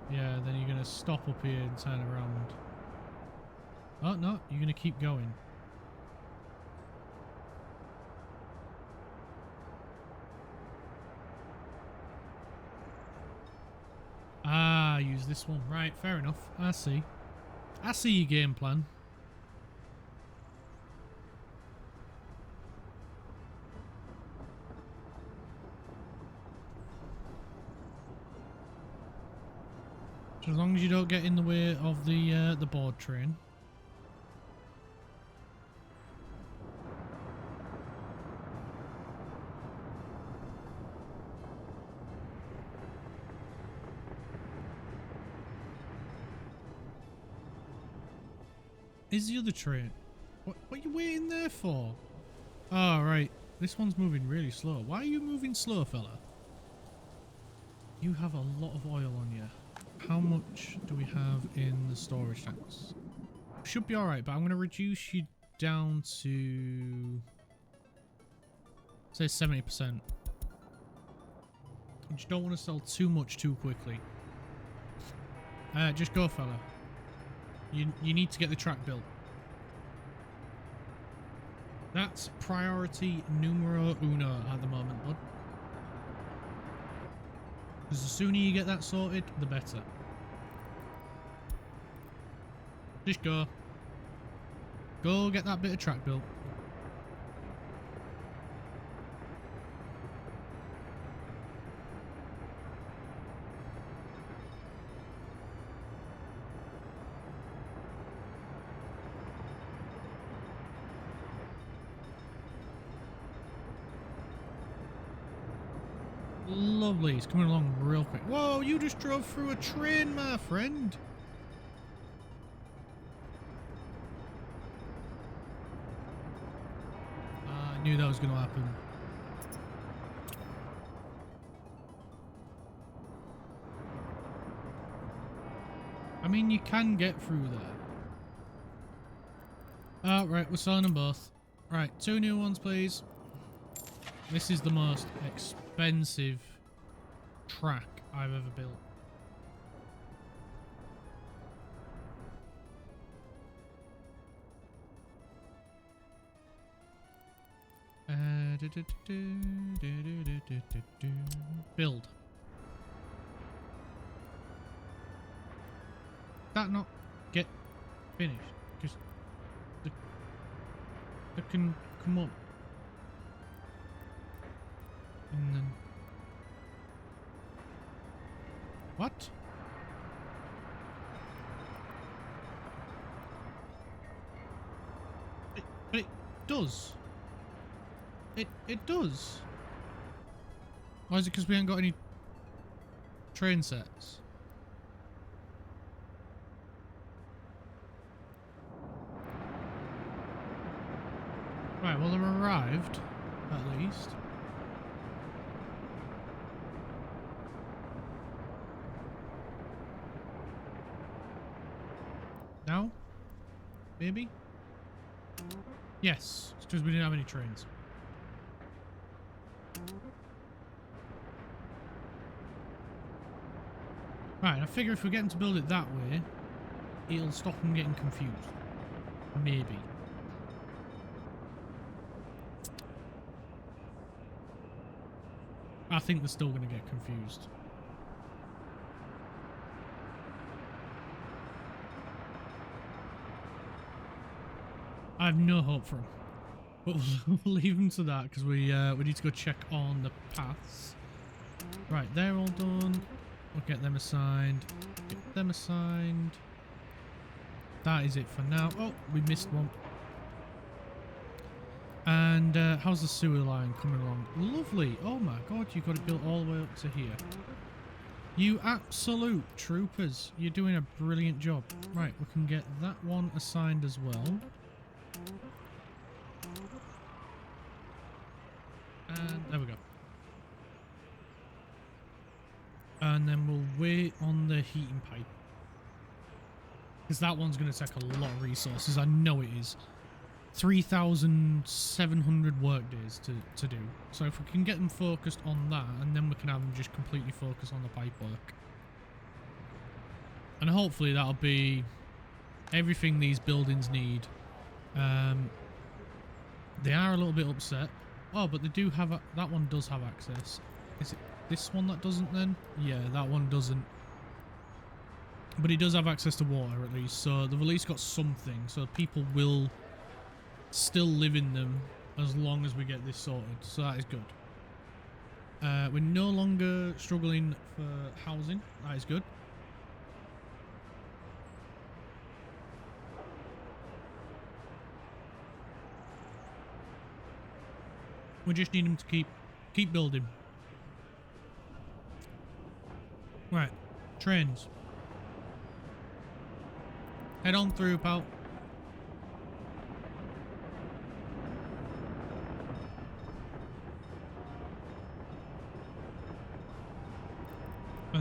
Speaker 1: Yeah, then you're going to stop up here and turn around. Oh, no, you're going to keep going. Ah, use this one. Right, fair enough. I see. I see your game plan. As long as you don't get in the way of the board train. Is the other train? What are you waiting there for? Oh, right. This one's moving really slow. Why are you moving slow, fella? You have a lot of oil on you. how much do we have in the storage tanks? Should be alright, but I'm going to reduce you down to, say, 70%. You just don't want to sell too much too quickly. Just go, fella. You need to get the track built. That's priority numero uno at the moment, bud. Because the sooner you get that sorted, the better. Just go. Go get that bit of track built. Lovely, it's coming along real quick. Whoa, you just drove through a train, my friend. I knew that was going to happen. I mean, you can get through there. Right, we're selling them both. Right, 2 new ones, please. This is the most expensive track I've ever built. Build. That not get finished? Just that can come up. And then what? But it does. It does. Why is it because we ain't got any train sets? Right, well, they're arrived, at least. Now? Maybe? Yes, it's because we didn't have any trains. Right, I figure if we get them to build it that way, it'll stop them getting confused. Maybe. I think they're still going to get confused. I have no hope for them. But we'll leave them to that because we need to go check on the paths. Right, they're all done. We'll get them assigned. Get them assigned. That is it for now. Oh, we missed one. And how's the sewer line coming along? Lovely. Oh my god, you got it built all the way up to here. You absolute troopers. You're doing a brilliant job. Right, we can get that one assigned as well. And there we go. And then we'll wait on the heating pipe. Because that one's going to take a lot of resources. I know it is. 3,700 work days to do. So if we can get them focused on that, and then we can have them just completely focus on the pipe work. And hopefully that'll be everything these buildings need. They are a little bit upset. Oh, but they do have that one does have access. Is it this one that doesn't then? Yeah, that one doesn't. But he does have access to water at least, so they've at least got something, so people will still live in them as long as we get this sorted, so that is good. We're no longer struggling for housing, that is good. We just need them to keep building. Right, trains. Head on through, pal.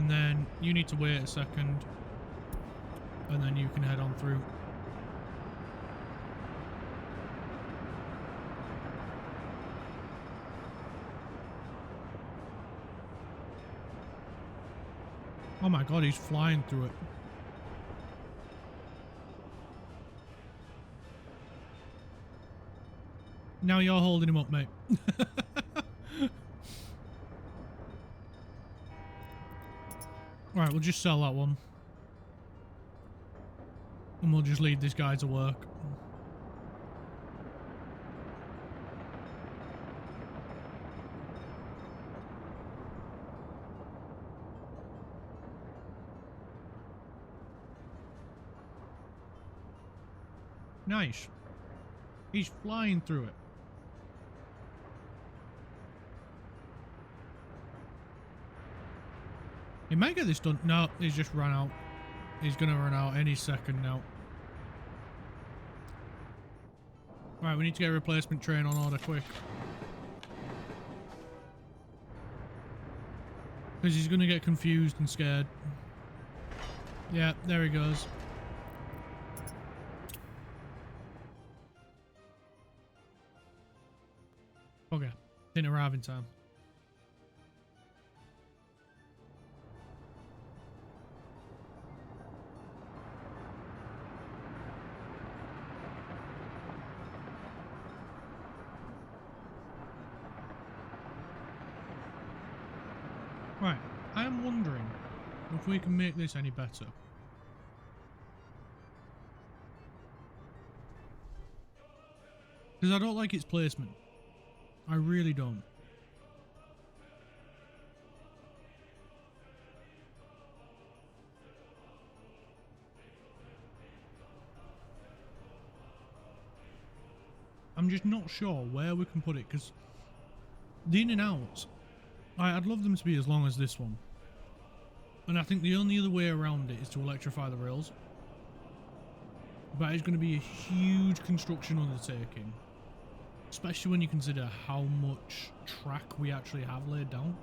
Speaker 1: And then you need to wait a second. And then you can head on through. Oh my god, he's flying through it. Now you're holding him up, mate. Right, we'll just sell that one. And we'll just leave this guy to work. Nice. He's flying through it. He might get this done. No, he's just run out. He's gonna run out any second now. Right, we need to get a replacement train on order quick. Because he's gonna get confused and scared. Yeah, there he goes. Okay, didn't arrive in time. Right, I am wondering if we can make this any better. Because I don't like its placement. I really don't. I'm just not sure where we can put it, because the in and outs, I'd love them to be as long as this one. And I think the only other way around it is to electrify the rails. But it's going to be a huge construction undertaking. Especially when you consider how much track we actually have laid down.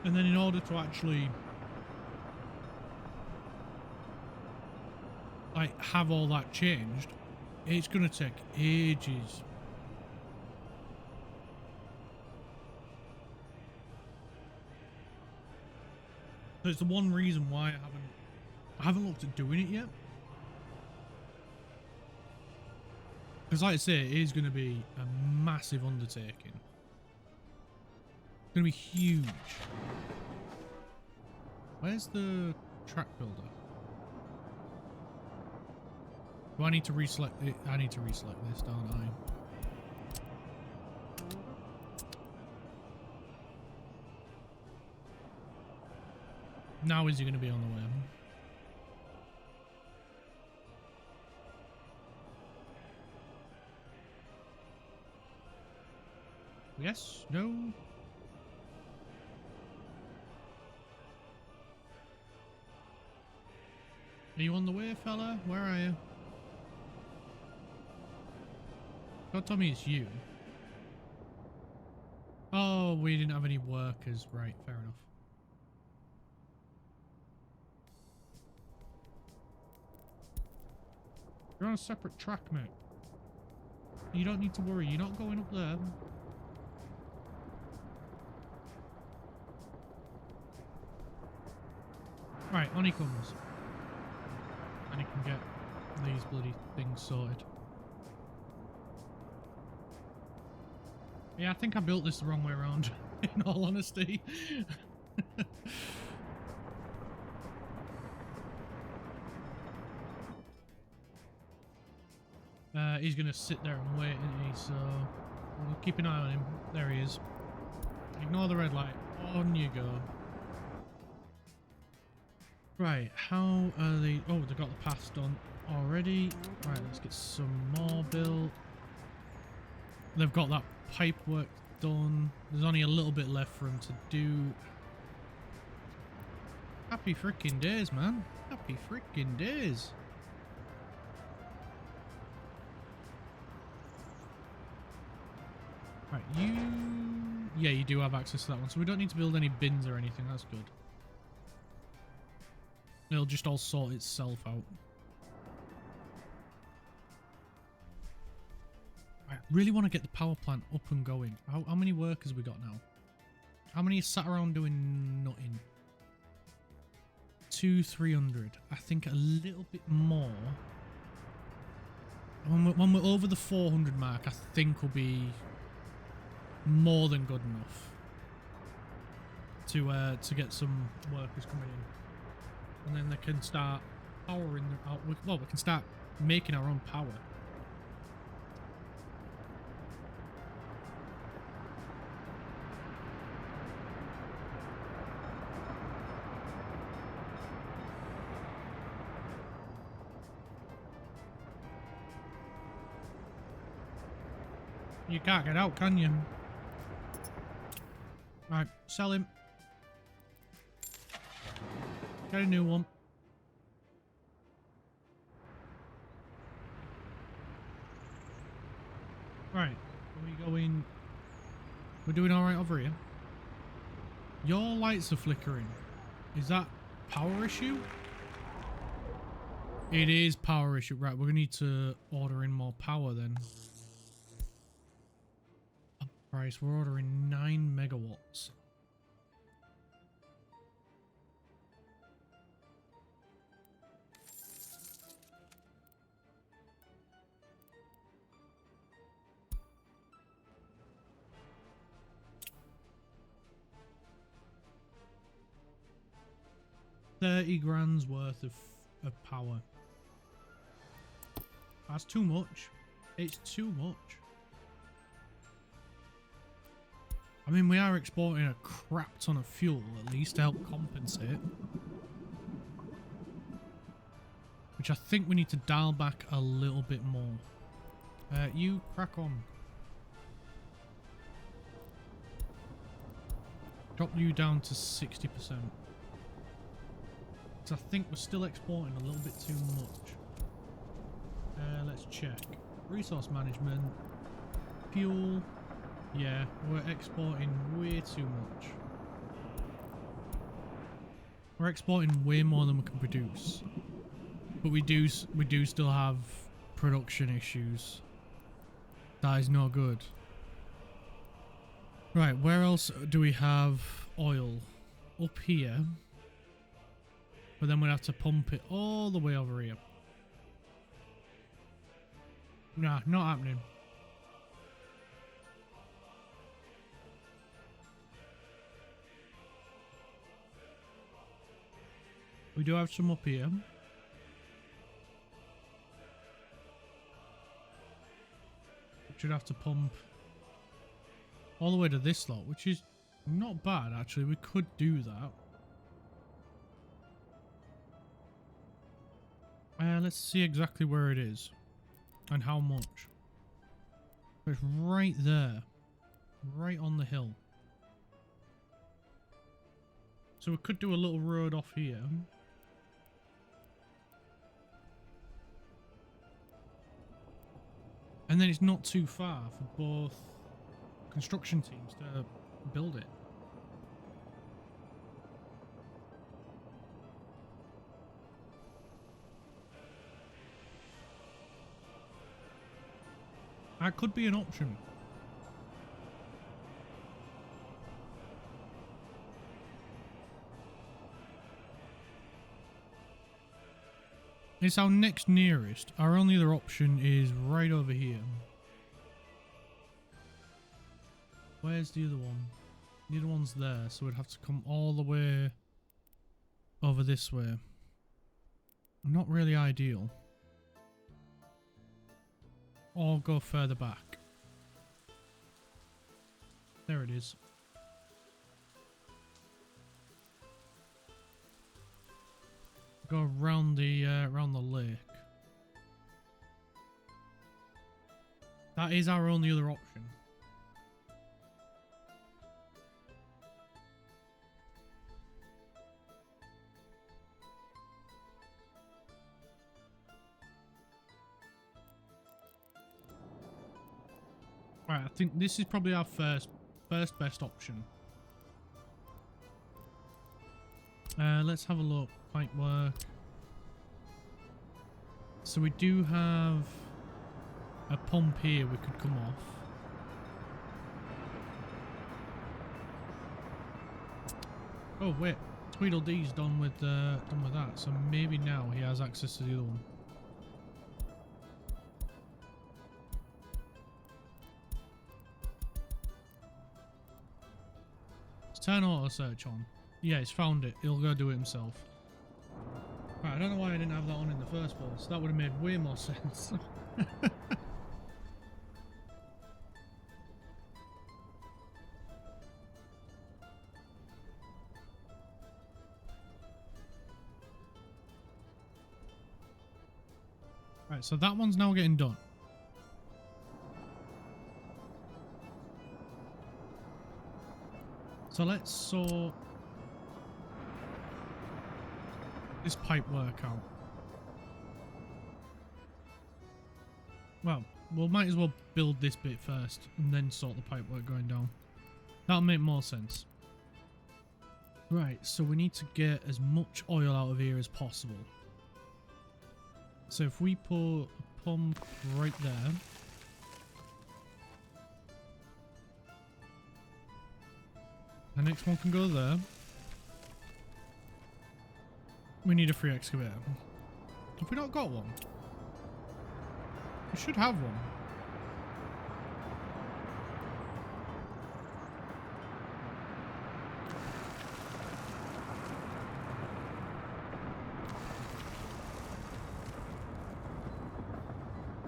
Speaker 1: And then in order to actually like have all that changed, it's going to take ages. So it's the one reason why I haven't looked at doing it yet. Because like I say, it is going to be a massive undertaking. It's going to be huge. Where's the track builder? Do I need to reselect it? I need to reselect this, don't I? Now is he going to be on the way? Yes? No? Are you on the way, fella? Where are you? Don't tell me it's you. Oh, we didn't have any workers. Right, fair enough. You're on a separate track, mate. You don't need to worry. You're not going up there. Right, on he comes. And he can get these bloody things sorted. Yeah, I think I built this the wrong way around, in all honesty. He's going to sit there and wait, isn't he? So we'll keep an eye on him. There he is. Ignore the red light. On you go. Right, how are they... Oh, they got the pass done already. Right, let's get some more built. They've got that pipe work done. There's only a little bit left for them to do. Happy freaking days, man. Happy freaking days. Right, you... Yeah, you do have access to that one, so we don't need to build any bins or anything. That's good. It'll just all sort itself out. I really want to get the power plant up and going. How many workers we got now? How many sat around doing nothing? 300. I think a little bit more. When we're over the 400 mark, I think will be more than good enough to get some workers coming in, and then they can start powering out. Well, we can start making our own power. You can't get out, can you? Right, sell him. Get a new one. Right, are we going... We're doing alright over here. Your lights are flickering. Is that power issue? It is power issue. Right, we're going to need to order in more power then. Price, we're ordering 9 megawatts. $30,000's worth of power. That's too much. It's too much. I mean, we are exporting a crap ton of fuel, at least, to help compensate. Which I think we need to dial back a little bit more. You crack on. Drop you down to 60%. Because I think we're still exporting a little bit too much. Let's check. Resource management. Fuel. Yeah, we're exporting way too much. We're exporting way more than we can produce. But we do still have production issues. That is not good. Right, where else do we have oil? Up here. But then we'd have to pump it all the way over here. Nah, not happening. We do have some up here. Should have to pump all the way to this lot, which is not bad actually. We could do that. Let's see exactly where it is and how much. It's right there, right on the hill. So we could do a little road off here. And then it's not too far for both construction teams to build it. That could be an option. It's our next nearest. Our only other option is right over here. Where's the other one? The other one's there, so we'd have to come all the way over this way. Not really ideal. Or go further back. There it is. Go around the lake. That is our only other option. Alright, I think this is probably our first best option. Let's have a look. Pipe work. So we do have a pump here we could come off. Oh wait, Tweedledee's done with that, so maybe now he has access to the other one. Let's turn auto search on. Yeah, he's found it. He'll go do it himself. Right, I don't know why I didn't have that on in the first place. That would have made way more sense. Right, so that one's now getting done. So let's sort this pipe work out. Well, we might as well build this bit first and then sort the pipe work going down. That'll make more sense. Right, so we need to get as much oil out of here as possible. So if we put a pump right there. The next one can go there. We need a free excavator. Have we not got one? We should have one.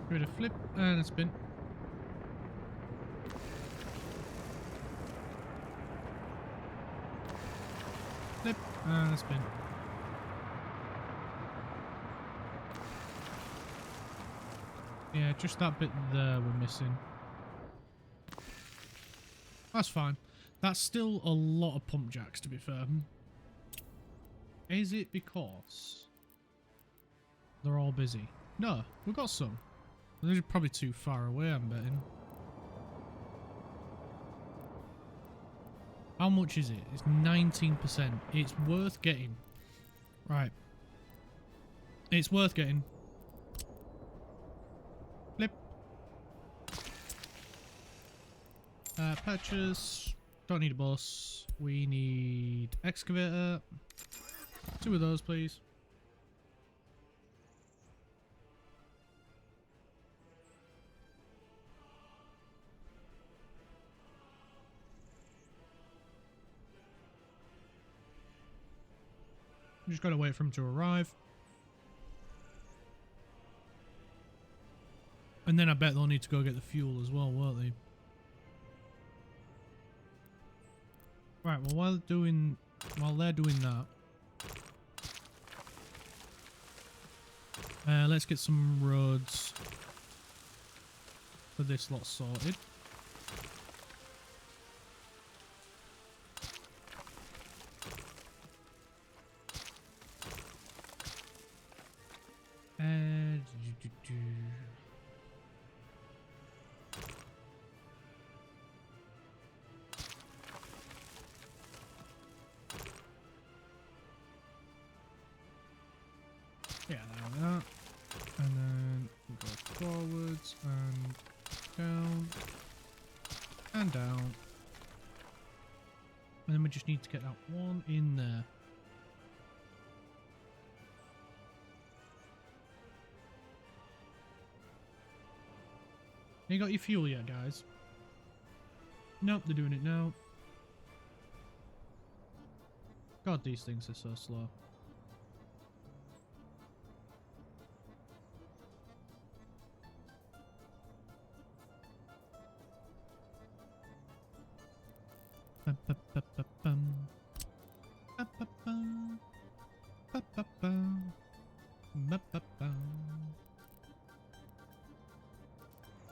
Speaker 1: Give it a flip and a spin. Flip and a spin. Yeah, just that bit there we're missing. That's fine. That's still a lot of pump jacks, to be fair. Is it because they're all busy? No, we've got some. They're probably too far away, I'm betting. How much is it? It's 19%. It's worth getting. Right. It's worth getting. Flip. Purchase. Don't need a bus. We need excavator. 2 of those, please. Just gotta wait for him to arrive. And then I bet they'll need to go get the fuel as well, won't they? Right, well while they're doing that, let's get some roads for this lot sorted. Yeah, like that. And then we'll go forwards and down and down. And then we just need to get that one in there. You got your fuel yet, guys? Nope, they're doing it now. God, these things are so slow.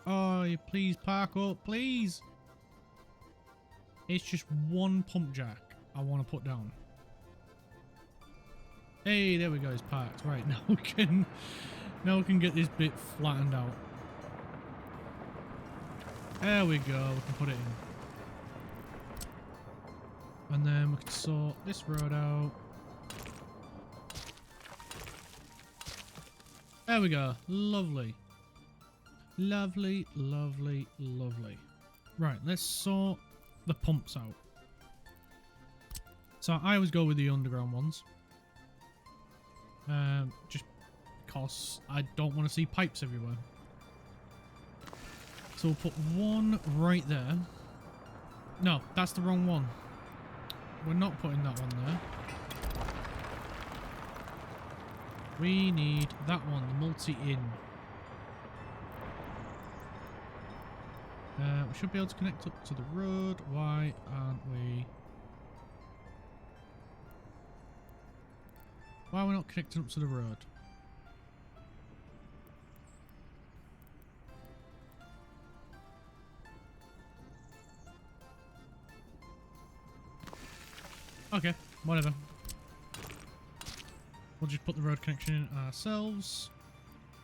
Speaker 1: Oh, you please park up, please. It's just one pump jack I want to put down. Hey, there we go. It's parked. Right, now we can get this bit flattened out. There we go, we can put it in. And then we can sort this road out. There we go, lovely. Lovely, lovely, lovely. Right, let's sort the pumps out. So I always go with the underground ones. Just because I don't want to see pipes everywhere. So we'll put one right there. No, that's the wrong one. We're not putting that one there. We need that one, the multi-in. We should be able to connect up to the road. Why aren't we? Why are we not connecting up to the road? Okay, whatever. We'll just put the road connection in ourselves.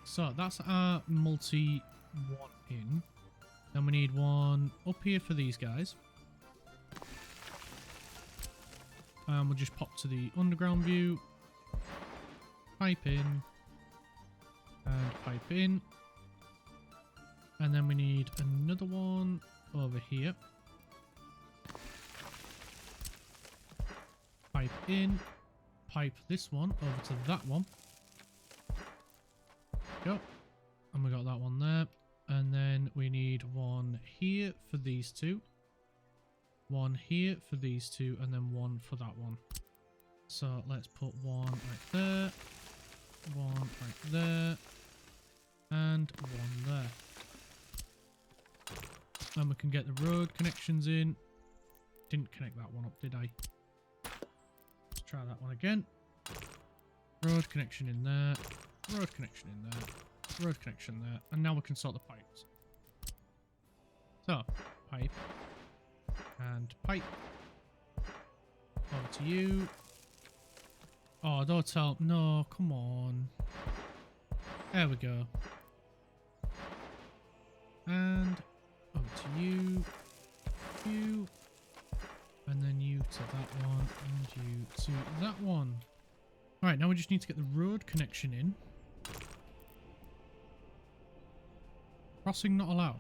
Speaker 1: So that's our multi one in. Then we need one up here for these guys. And we'll just pop to the underground view. Pipe in. And pipe in. And then we need another one over here. Pipe in. Pipe this one over to that one. Go. And we got that one there. And then we need one here for these two. One here for these two. And then one for that one. So let's put one right there. One right there. And one there. And we can get the road connections in. Didn't connect that one up, did I? Let's try that one again. Road connection in there. Road connection in there. Road connection there. And now we can sort the pipes. So, pipe. And pipe. Over to you. Oh, don't tell. No, come on. There we go. And over to you. You. And then you to that one. And you to that one. Alright, now we just need to get the road connection in. Crossing not allowed.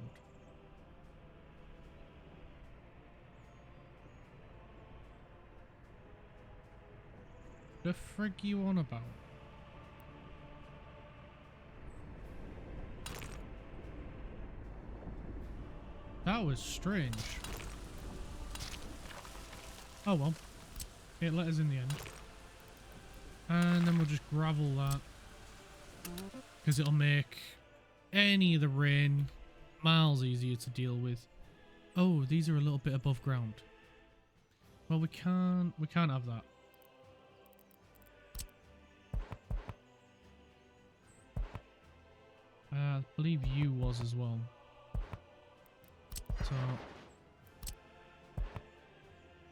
Speaker 1: The frig you on about? That was strange. Oh well. It let us in the end. And then we'll just gravel that. Because it'll make any of the rain miles easier to deal with. Oh, these are a little bit above ground. Well, we can't have that. I believe you was as well. So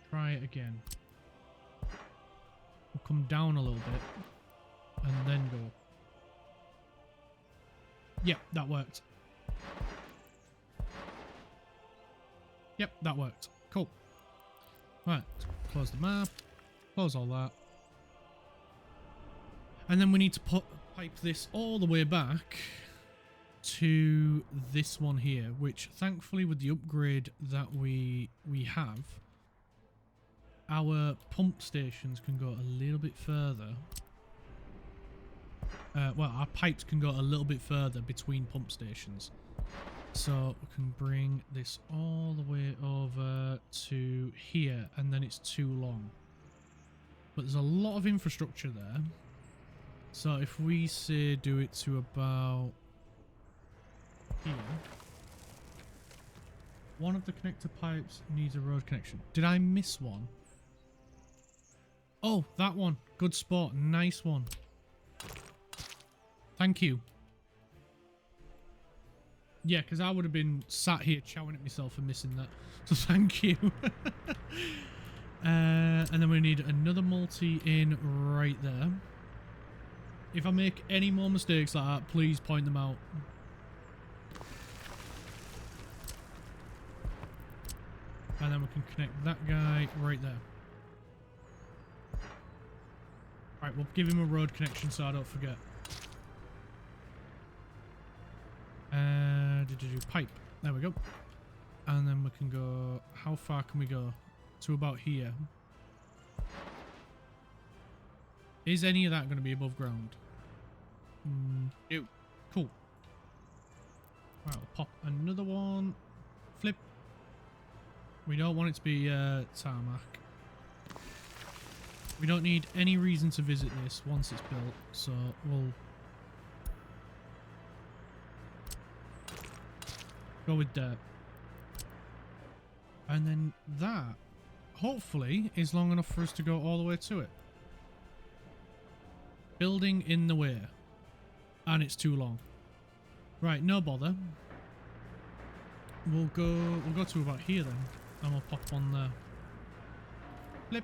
Speaker 1: try it again. We'll come down a little bit and then go. Yep, that worked. Yep, that worked. Cool. Right, close the map. Close all that. And then we need to pipe this all the way back to this one here, which thankfully with the upgrade that we have, our pump stations can go a little bit further. Well, our pipes can go a little bit further between pump stations. So we can bring this all the way over to here, and then it's too long. But there's a lot of infrastructure there. So if we say do it to about here. One of the connector pipes needs a road connection. Did I miss one? Oh, that one. Good spot. Nice one. Thank you. Yeah, because I would have been sat here chowing at myself for missing that. So thank you. And then we need another multi in right there. If I make any more mistakes like that, please point them out. And then we can connect that guy right there. Right, we'll give him a road connection so I don't forget. Pipe. There we go. And then we can go... How far can we go? To about here. Is any of that going to be above ground? No. Cool. Right, we'll pop another one. Flip. We don't want it to be tarmac. We don't need any reason to visit this once it's built, so we'll go with dirt. And then that, hopefully, is long enough for us to go all the way to it. Building in the way. And it's too long. Right, no bother. We'll go to about here then. And we'll pop on there. Flip.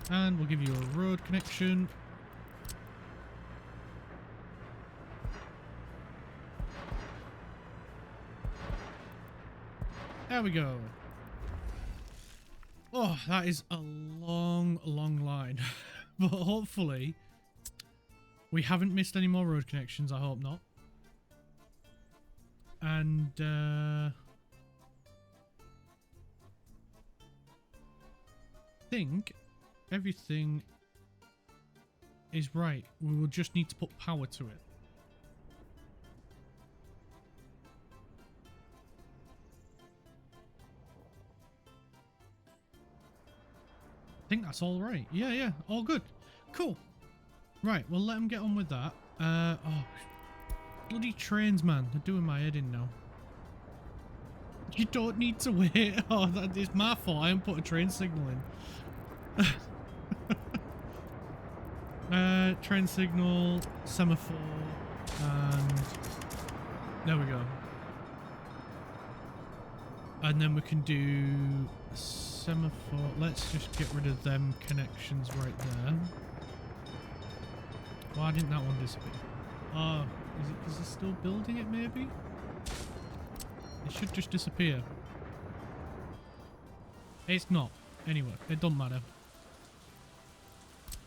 Speaker 1: And we'll give you a road connection. There we go. Oh, that is a long, long line. But hopefully, we haven't missed any more road connections. I hope not. And, I think everything is right. We will just need to put power to it. I think that's all right. Yeah, all good. Cool. Right, we'll let him get on with that. Oh, bloody trains, man. They're doing my head in now. You don't need to wait. Oh, that is my fault. I haven't put a train signal in. Train signal, semaphore, and there we go. And then we can do semaphore. Let's just get rid of them connections right there. Why didn't that one disappear? Oh, is it because they're still building it maybe? It should just disappear. It's not. Anyway, it doesn't matter.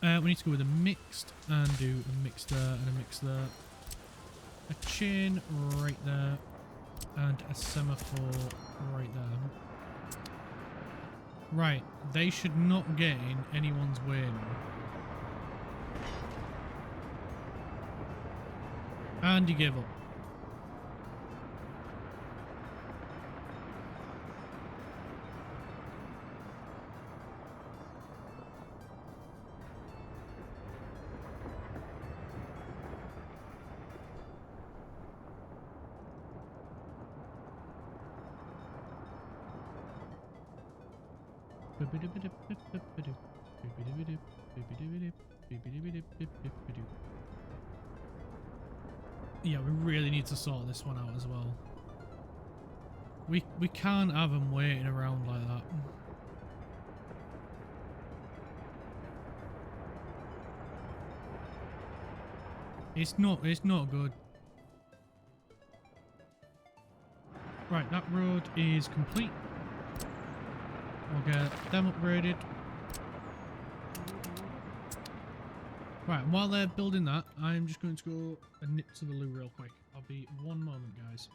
Speaker 1: We need to go with a mixed and do a mix there and a mix there. A chain right there. And a semaphore right there. Right, they should not get in anyone's way now. And he gave up. Yeah, we really need to sort this one out as well. We can't have them waiting around like that. It's not good. Right, that road is complete. We'll get them upgraded. Right, while they're building that, I'm just going to go and nip to the loo real quick. I'll be one moment, guys.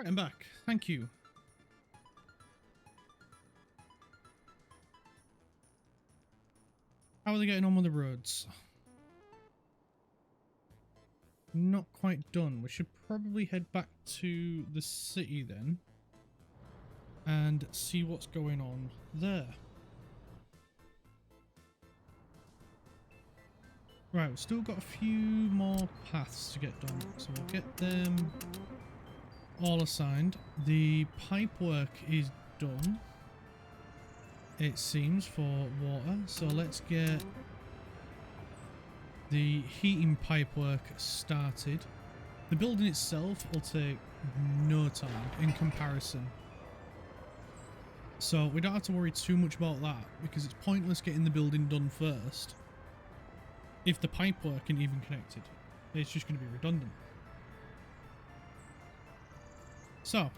Speaker 1: Right, I'm back. Thank you. How are they getting on with the roads? Not quite done. We should probably head back to the city then and see what's going on there. Right, we've still got a few more paths to get done, so we'll get them all assigned. The pipe work is done, it seems, for water, so let's get the heating pipe work started. The building itself will take no time in comparison, so we don't have to worry too much about that, because it's pointless getting the building done first if the pipe work isn't even connected. It's just going to be redundant. So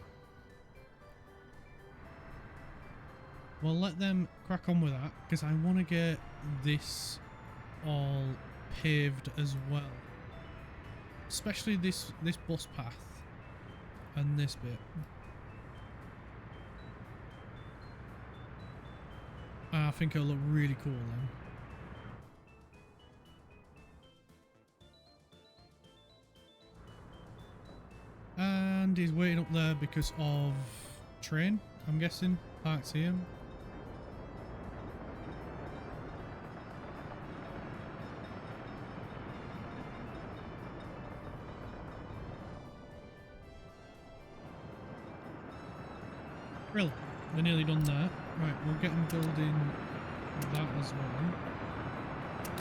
Speaker 1: we'll let them crack on with that, because I want to get this all paved as well, especially this bus path and this bit. I think it'll look really cool then. And he's waiting up there because of train, I'm guessing, parked here. Really? They're nearly done there. Right, we'll get them building that as well.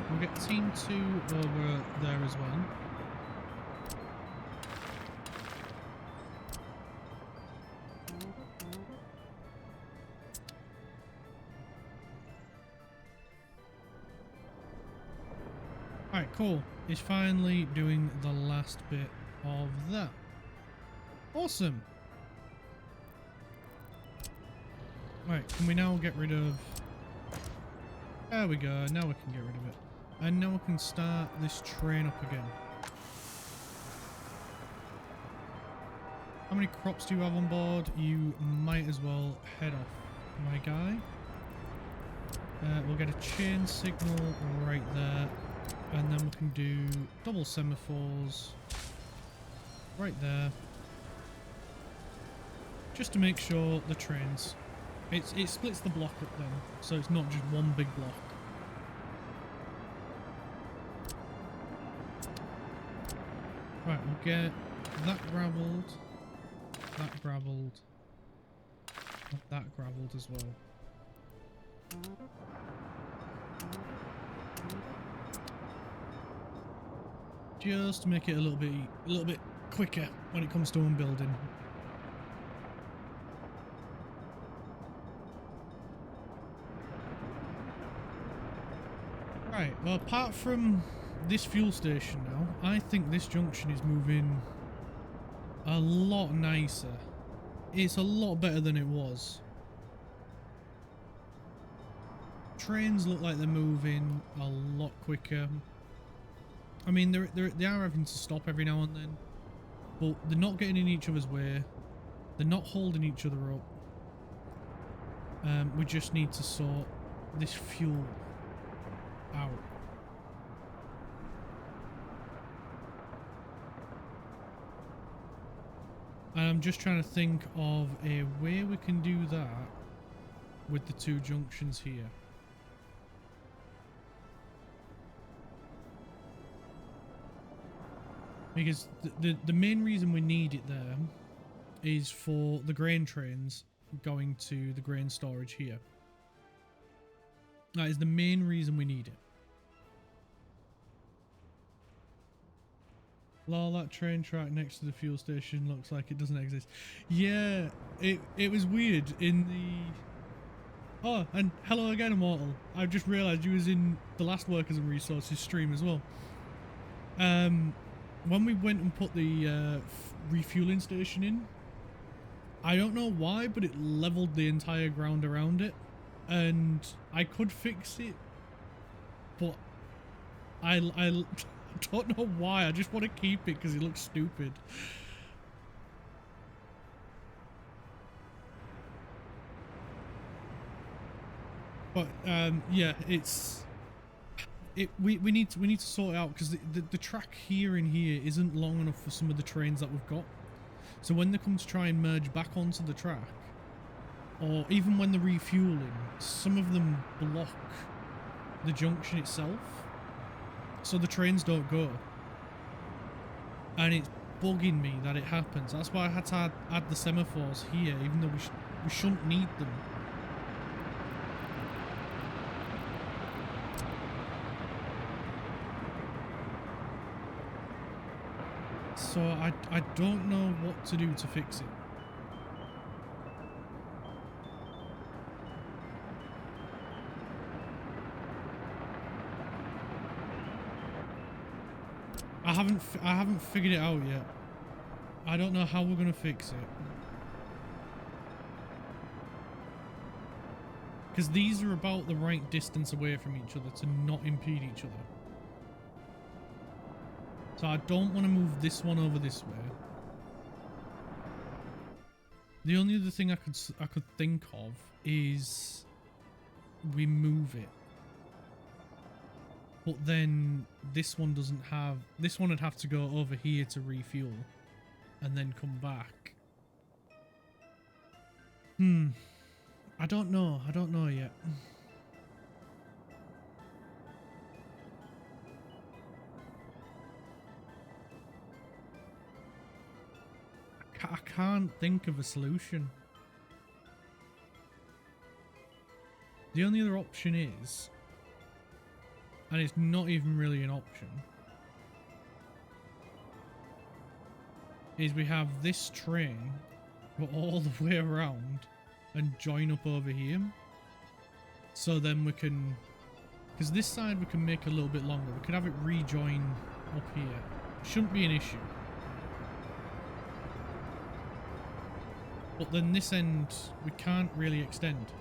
Speaker 1: We'll get team 2 over there as well. Alright, cool. He's finally doing the last bit of that. Awesome. Right, can we now get rid of... There we go, now we can get rid of it. And now we can start this train up again. How many crops do you have on board? You might as well head off, my guy. We'll get a chain signal right there. And then we can do double semaphores right there. Just to make sure the trains... It splits the block up then, so it's not just one big block. Right, we'll get that gravelled, that gravelled, that gravelled as well. Just to make it a little bit quicker when it comes to unbuilding. Right, well, apart from this fuel station now, I think this junction is moving a lot nicer. It's a lot better than it was. Trains look like they're moving a lot quicker. I mean, they are having to stop every now and then, but they're not getting in each other's way. They're not holding each other up. We just need to sort this fuel out. And I'm just trying to think of a way we can do that with the two junctions here. Because the main reason we need it there is for the grain trains going to the grain storage here. That is the main reason we need it. Lol, that train track next to the fuel station looks like it doesn't exist. Yeah, it was weird in the... Oh, and hello again, Immortal. I've just realised you was in the last Workers and Resources stream as well. When we went and put the refueling station in, I don't know why, but it leveled the entire ground around it. And I could fix it, but I don't know why. I just want to keep it because it looks stupid. But yeah, we need to sort it out because the track here and here isn't long enough for some of the trains that we've got. So when they come to try and merge back onto the track, or even when they're refueling, some of them block the junction itself, so the trains don't go. And it's bugging me that it happens. That's why I had to add the semaphores here, even though we shouldn't need them. So I don't know what to do to fix it. I haven't figured it out yet. I don't know how we're gonna fix it. Because these are about the right distance away from each other to not impede each other. So I don't want to move this one over this way. The only other thing I could think of is we move it. But then this one doesn't have... This one would have to go over here to refuel. And then come back. I don't know. I don't know yet. I can't think of a solution. The only other option is... And it's not even really an option. Is we have this train go all the way around and join up over here. So then we can... Because this side we can make a little bit longer. We could have it rejoin up here. Shouldn't be an issue. But then this end we can't really extend.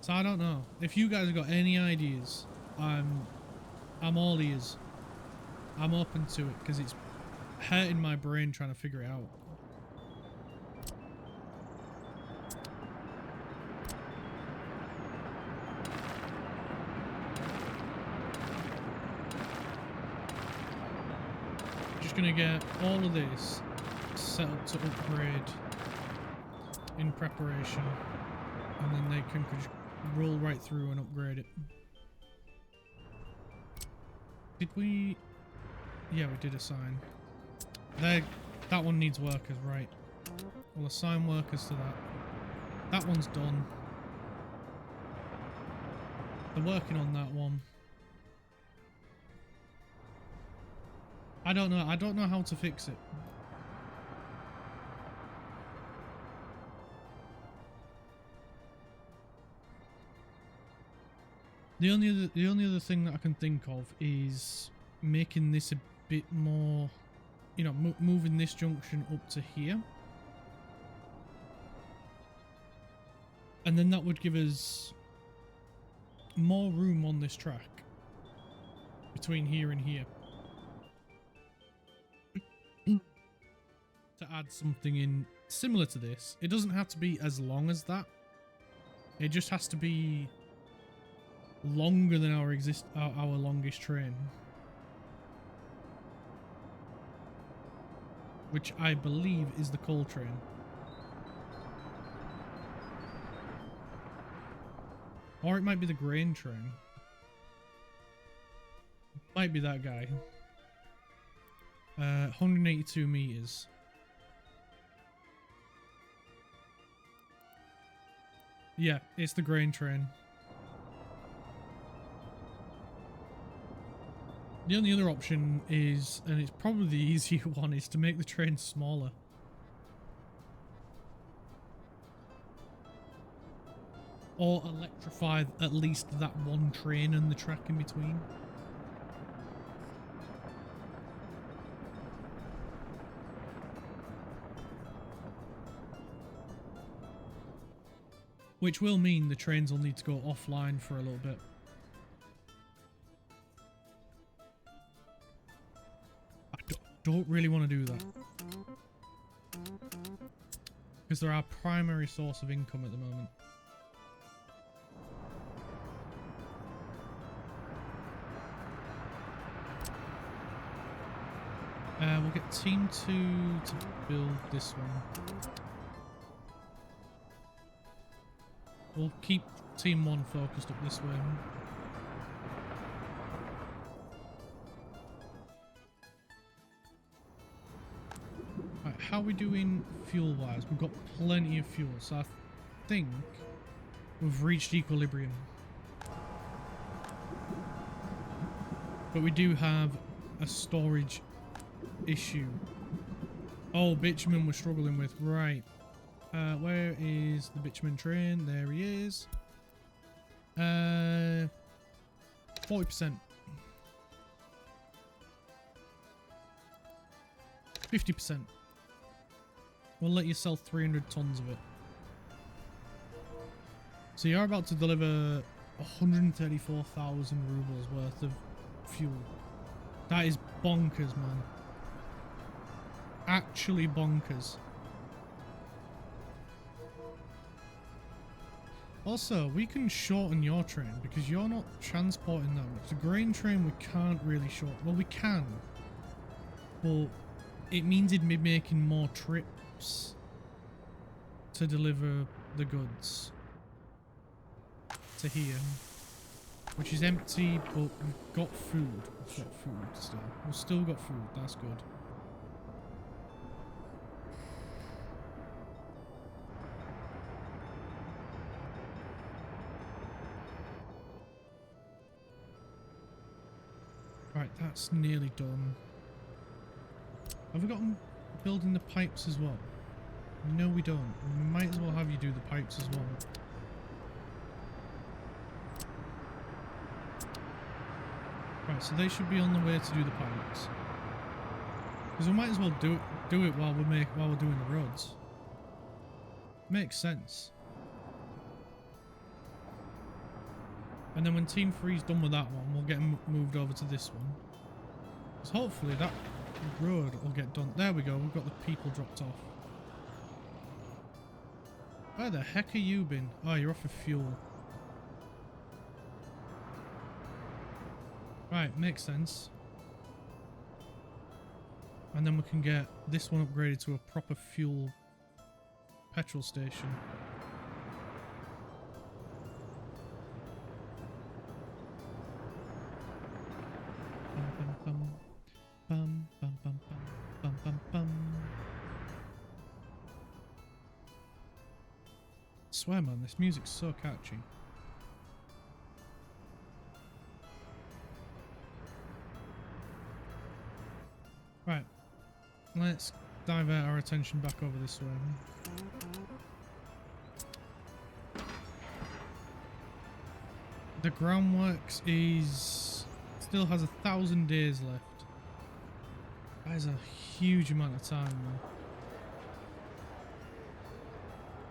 Speaker 1: So I don't know. If you guys have got any ideas, I'm all ears. I'm open to it because it's hurting my brain trying to figure it out. Just gonna get all of this set up to upgrade in preparation, and then they can just roll right through and upgrade it. Did we... Yeah, we did assign. That one needs workers, right. We'll assign workers to that. That one's done. They're working on that one. I don't know how to fix it. The only other thing that I can think of is making this a bit more, you know, moving this junction up to here. And then that would give us more room on this track between here and here. To add something in similar to this. It doesn't have to be as long as that. It just has to be longer than our longest train, which I believe is the coal train. Or it might be the grain train. Might be that guy. 182 meters. Yeah, it's the grain train. The only other option is, and it's probably the easier one, is to make the train smaller. Or electrify at least that one train and the track in between. Which will mean the trains will need to go offline for a little bit. Don't really want to do that because they're our primary source of income at the moment. We'll get team 2 to build this one. We'll keep team 1 focused up this way. Right, how are we doing fuel-wise? We've got plenty of fuel, so I think we've reached equilibrium. But we do have a storage issue. Oh, bitumen we're struggling with. Right. Where is the bitumen train? There he is. 40%. 50%. We'll let you sell 300 tons of it. So you're about to deliver 134,000 rubles worth of fuel. That is bonkers, man. Actually bonkers. Also, we can shorten your train because you're not transporting that much. The grain train we can't really shorten. Well, we can. But it means it'd be making more trips to deliver the goods to here. Which is empty, but we've got food. We've got food still. We've still got food. That's good. Right, that's nearly done. Have we got them building the pipes as well? No, we don't. We might as well have you do the pipes as well. Right, so they should be on the way to do the pipes. Because we might as well do it while we're doing the roads. Makes sense. And then when Team 3's done with that one, we'll get them moved over to this one. Because hopefully that road will get done. There we go, we've got the people dropped off. Where the heck have you been? Oh, you're off of fuel. Right, makes sense. And then we can get this one upgraded to a proper fuel petrol station. Bum, bum, bum, bum, bum, bum, bum. I swear, man, this music's so catchy. Right, let's divert our attention back over this way. The groundworks still has 1,000 days left. That is a huge amount of time, man.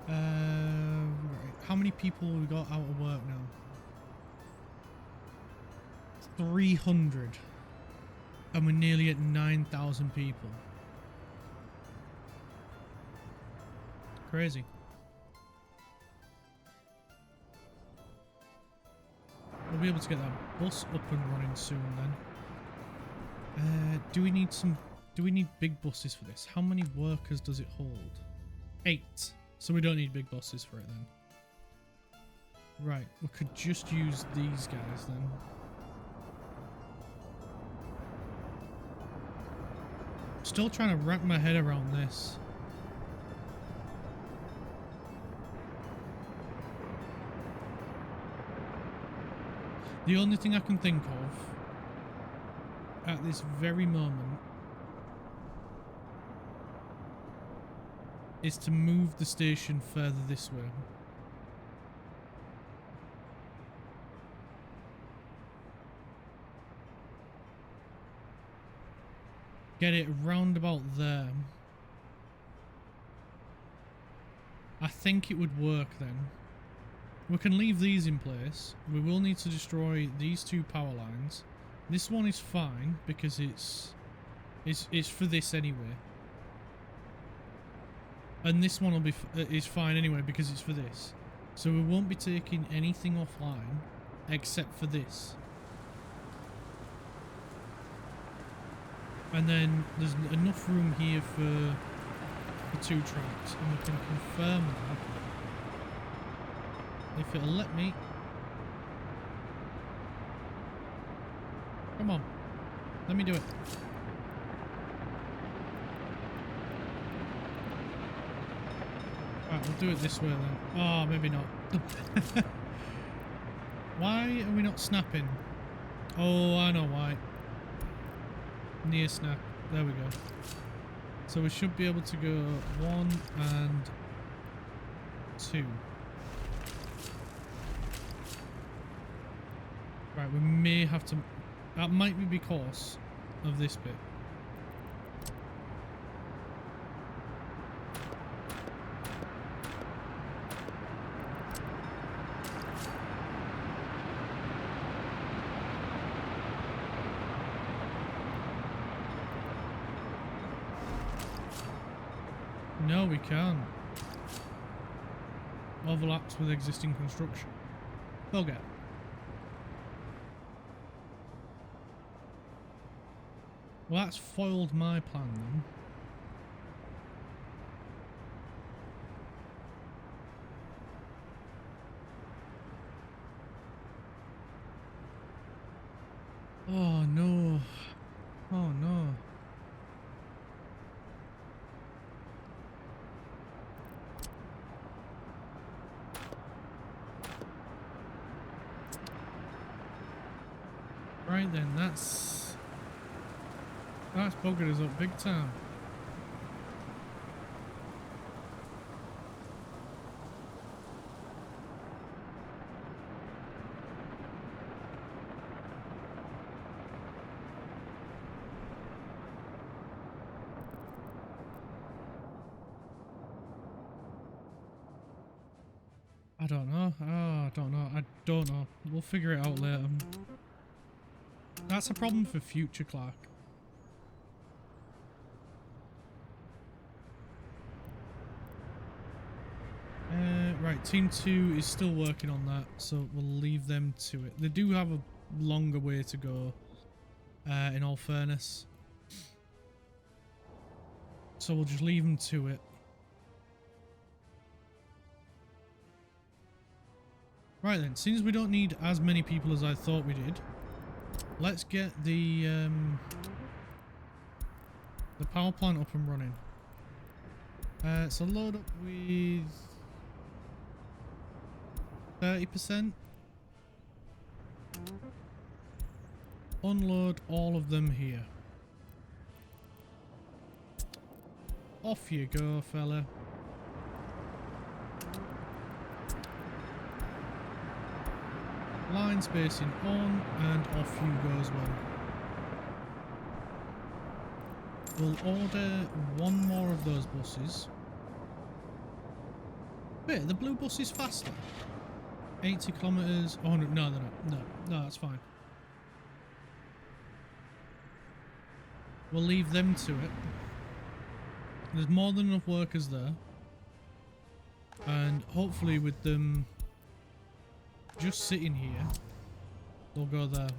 Speaker 1: Right. How many people have we got out of work now? 300. And we're nearly at 9,000 people. Crazy. We'll be able to get that bus up and running soon then. Do we need big buses for this? How many workers does it hold? 8. So we don't need big buses for it then. Right, we could just use these guys then. Still trying to wrap my head around this. The only thing I can think of at this very moment is to move the station further this way. Get it round about there. I think it would work then. We can leave these in place. We will need to destroy these 2 power lines. This one is fine because it's for this anyway. And this one will be is fine anyway because it's for this. So we won't be taking anything offline except for this. And then there's enough room here for 2 tracks, and we can confirm that if it'll let me. Come on, let me do it. Right, we'll do it this way then. Oh, maybe not. Why are we not snapping? Oh, I know why. Near snap. There we go. So we should be able to go 1 and 2. Right, we may have to... That might be because of this bit. No, we can't. Overlaps with existing construction. Bugger. Well, that's foiled my plan then. Oh no. Oh no. Right then, that's buggered us up big time. I don't know. Oh, I don't know. I don't know. We'll figure it out later. That's a problem for future Clark. Right, Team 2 is still working on that, so we'll leave them to it. They do have a longer way to go, in all fairness. So we'll just leave them to it. Right then, since we don't need as many people as I thought we did, let's get the power plant up and running. So load up with 30%. Unload all of them here. Off you go, fella. Line spacing on, and off you go as well. We'll order 1 more of those buses. Wait, the blue bus is faster. 80 kilometers. Oh no, no, they're not. No, that's fine. We'll leave them to it. There's more than enough workers there. And hopefully with them just sitting here, they'll go there.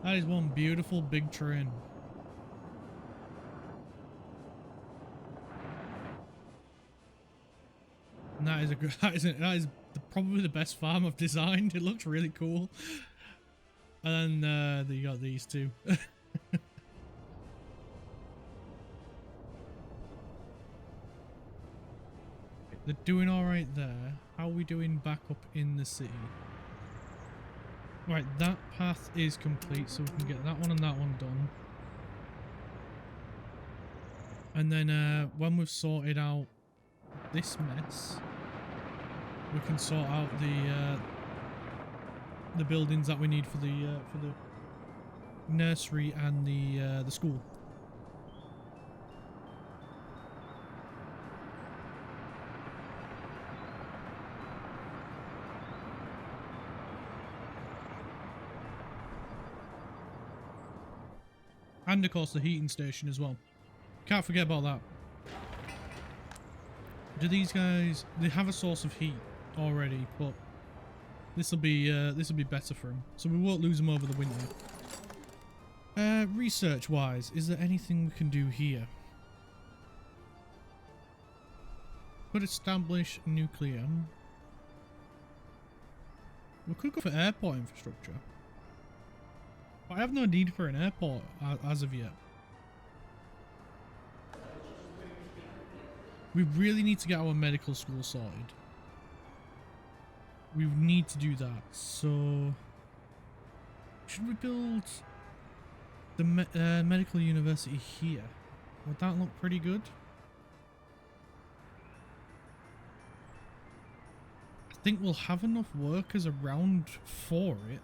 Speaker 1: That is one beautiful big train. And that is a good. That is probably the best farm I've designed. It looks really cool. And then you got these two. They're doing all right there. How are we doing back up in the city? Right, that path is complete, so we can get that one and that one done. And then when we've sorted out this mess, we can sort out the buildings that we need for the nursery and the school. And of course the heating station as well. Can't forget about that. Do these guys, they have a source of heat already, but this will be better for them, so we won't lose them over the winter. Research wise, is there anything we can do here? Could establish nuclear. We could go for airport infrastructure, but I have no need for an airport as of yet. We really need to get our medical school sorted. We need to do that. So, should we build the medical university here? Would that look pretty good? I think we'll have enough workers around for it.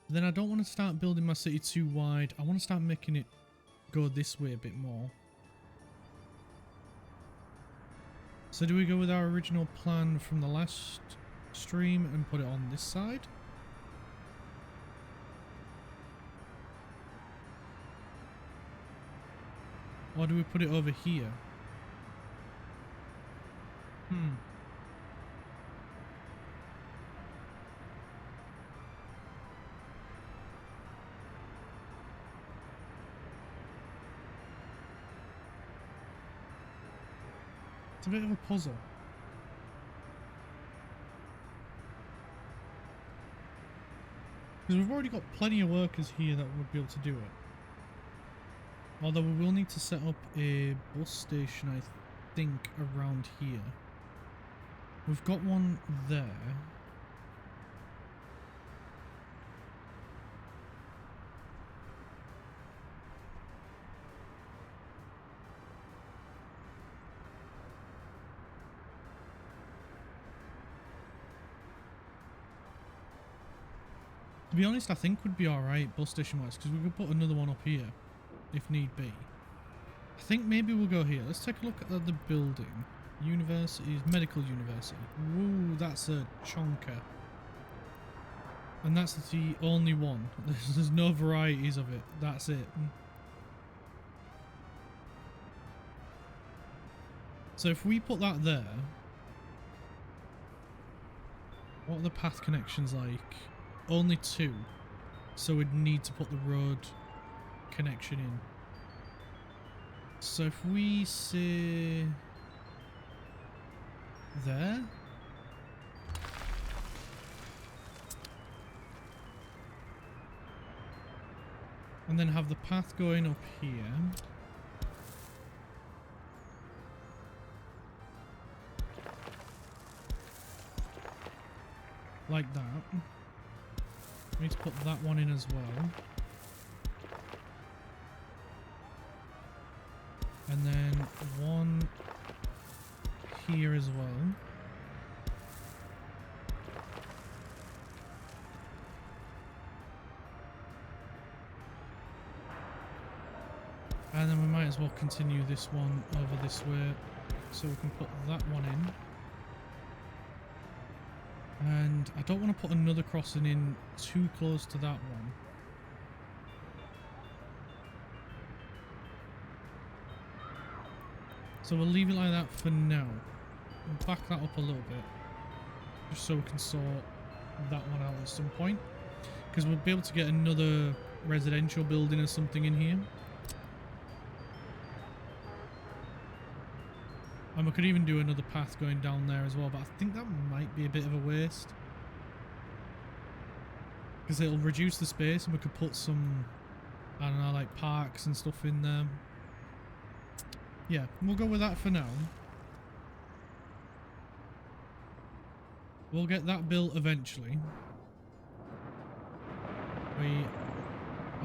Speaker 1: Then I don't want to start building my city too wide. I want to start making it go this way a bit more. So do we go with our original plan from the last stream and put it on this side? Or do we put it over here? It's a bit of a puzzle. Because we've already got plenty of workers here that would be able to do it. Although we will need to set up a bus station, I think, around here. We've got one there. To be honest, I think we'd be alright bus station wise, because we could put another one up here if need be. I think maybe we'll go here. Let's take a look at the building. Universities, medical university. Woo, that's a chonker. And that's the only one. There's no varieties of it. That's it. So if we put that there, what are the path connections like? Only 2. So we'd need to put the road connection in. So if we say there, and then have the path going up here, like that. We need to put that one in as well. And then one here as well. And then we might as well continue this one over this way, so we can put that one in. And I don't want to put another crossing in too close to that one. So we'll leave it like that for now. We'll back that up a little bit, just so we can sort that one out at some point. Because we'll be able to get another residential building or something in here. And we could even do another path going down there as well, but I think that might be a bit of a waste. Because it'll reduce the space and we could put some, I don't know, like parks and stuff in there. Yeah, we'll go with that for now. We'll get that built eventually. We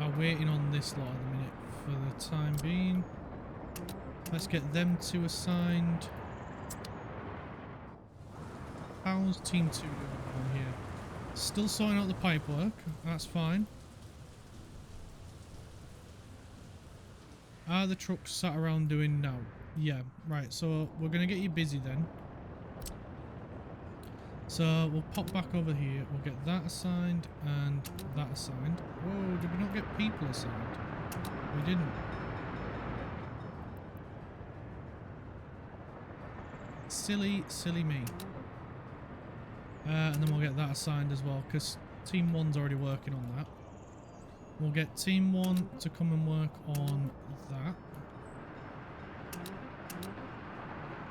Speaker 1: are waiting on this lot at the minute for the time being. Let's get them 2 assigned. How's Team 2 going on here? Still sorting out the pipe work. That's fine. Are the trucks sat around doing now? Yeah, right. So we're going to get you busy then. So we'll pop back over here. We'll get that assigned and that assigned. Whoa, did we not get people assigned? We didn't. Silly, silly me. And then we'll get that assigned as well, because Team 1's already working on that. We'll get Team 1 to come and work on that.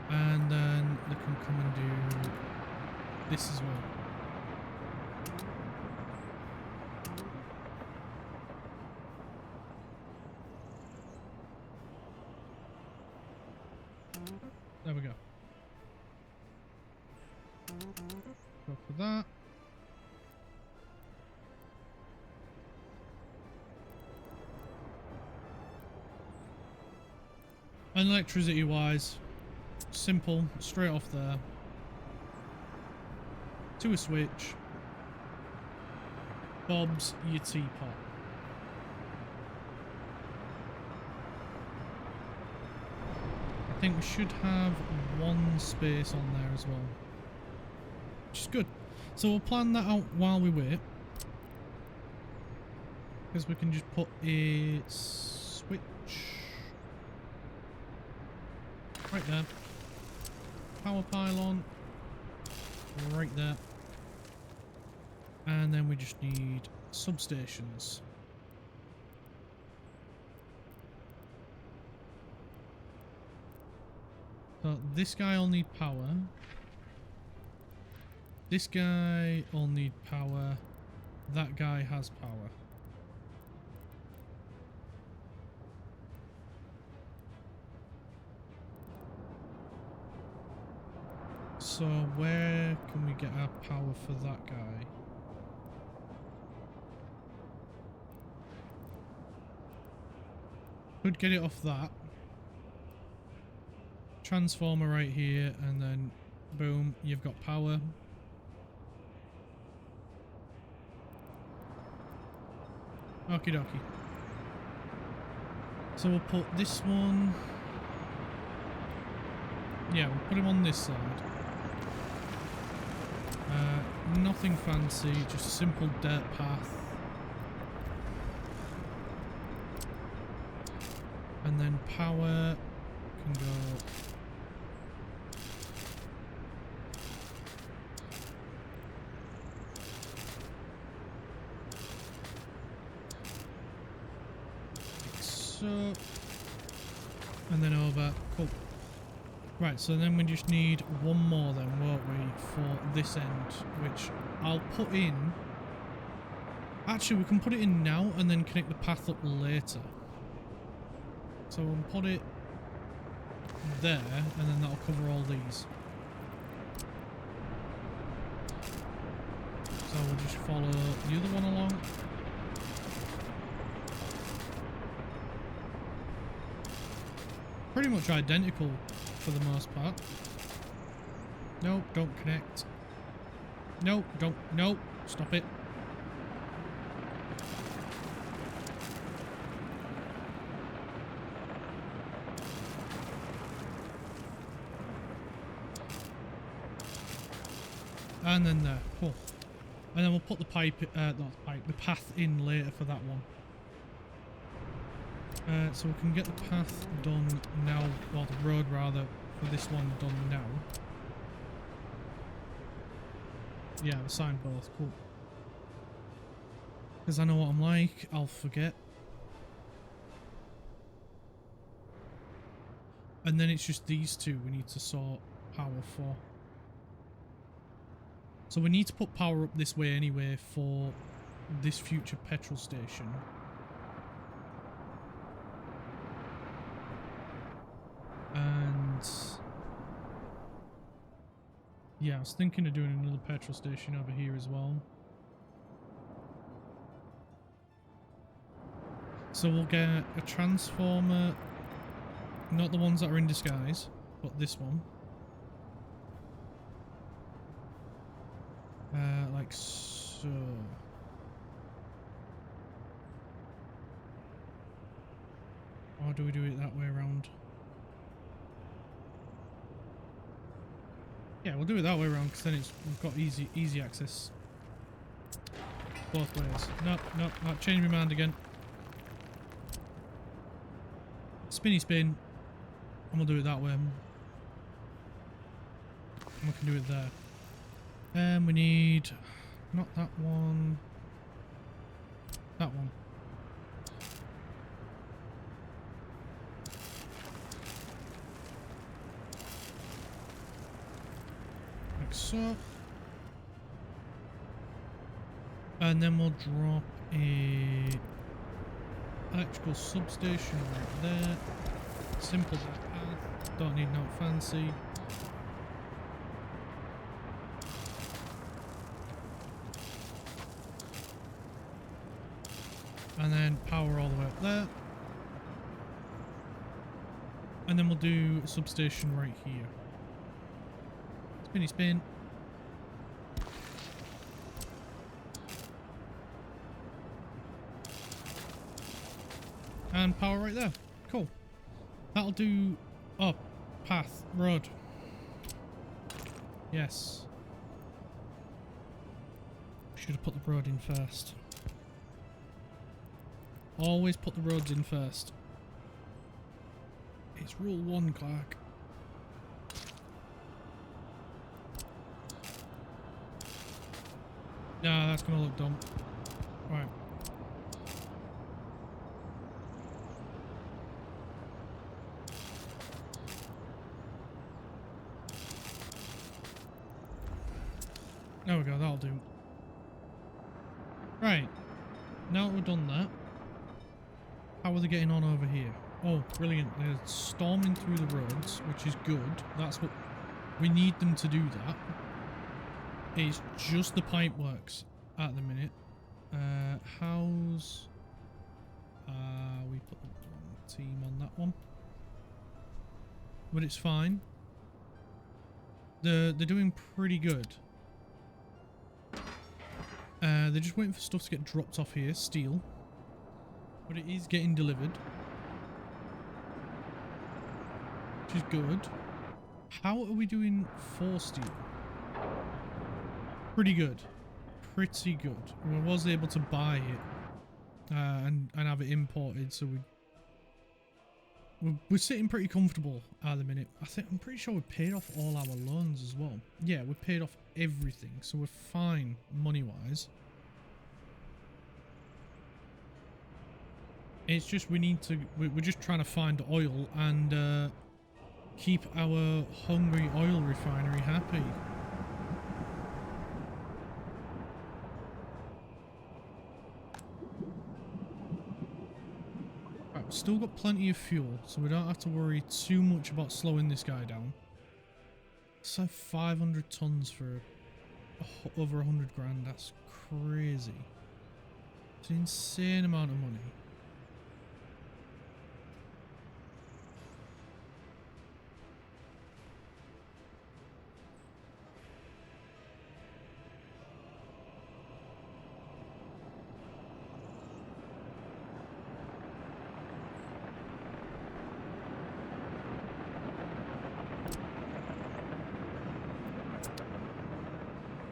Speaker 1: And then they can come and do this as well. There we go. Go for that. And electricity wise, simple, straight off there. To a switch. Bob's your teapot. I think we should have one space on there as well. Which is good. So we'll plan that out while we wait. Because we can just put a switch right there. Power pylon right there. And then we just need substations. So this guy will need power. This guy will need power. That guy has power. So where can we get our power for that guy? Could get it off that. Transformer right here, and then boom, you've got power. Okie dokie. So we'll put this one. Yeah, we'll put him on this side. Nothing fancy, just a simple dirt path. And then power can go. Like so. And then over. Cool. Right, so then we just need one more then, won't we, for this end, which I'll put in. Actually, we can put it in now and then connect the path up later. So we'll put it there, and then that'll cover all these. So we'll just follow the other one along. Pretty much identical for the most part. Nope, don't connect. Nope, don't. Nope, stop it. And then there, cool. And then we'll put the pipe, not the pipe, the path in later for that one. So we can get the path done now, or the road rather, for this one done now. Yeah, assign both, cool. Because I know what I'm like, I'll forget. And then it's just these two we need to sort power for. So we need to put power up this way anyway for this future petrol station. And yeah, I was thinking of doing another petrol station over here as well. So we'll get a transformer, not the ones that are in disguise, but this one. Like so. Or do we do it that way around? Yeah, we'll do it that way around because then we've got easy access both ways. No, I've changed my mind again. Spinny spin, and we'll do it that way. We can do it there. And we need not that one. That one. Like so. And then we'll drop a electrical substation right there. Simple path. Don't need no fancy. And then power all the way up there. And then we'll do a substation right here. Spinny spin. And power right there. Cool. That'll do... Oh, path, road. Yes. Should have put the road in first. Always put the roads in first. It's rule 1, Clark. Nah, that's gonna look dumb. Right. There we go, that'll do. Right. Now that we've done that, how are they getting on over here? Oh, brilliant. They're storming through the roads, which is good. That's what we need them to do that. It's just the pipe works at the minute. How's... we put the wrong team on that one. But it's fine. They're doing pretty good. They're just waiting for stuff to get dropped off here. Steel. But it is getting delivered. Which is good. How are we doing for steel? Pretty good. Pretty good. We was able to buy it. And have it imported, so we're sitting pretty comfortable at the minute. I'm pretty sure we paid off all our loans as well. Yeah, we paid off everything, so we're fine money-wise. It's just we need to... We're just trying to find oil and keep our hungry oil refinery happy. Right, we've still got plenty of fuel, so we don't have to worry too much about slowing this guy down. So 500 tons for over 100 grand, that's crazy. It's an insane amount of money.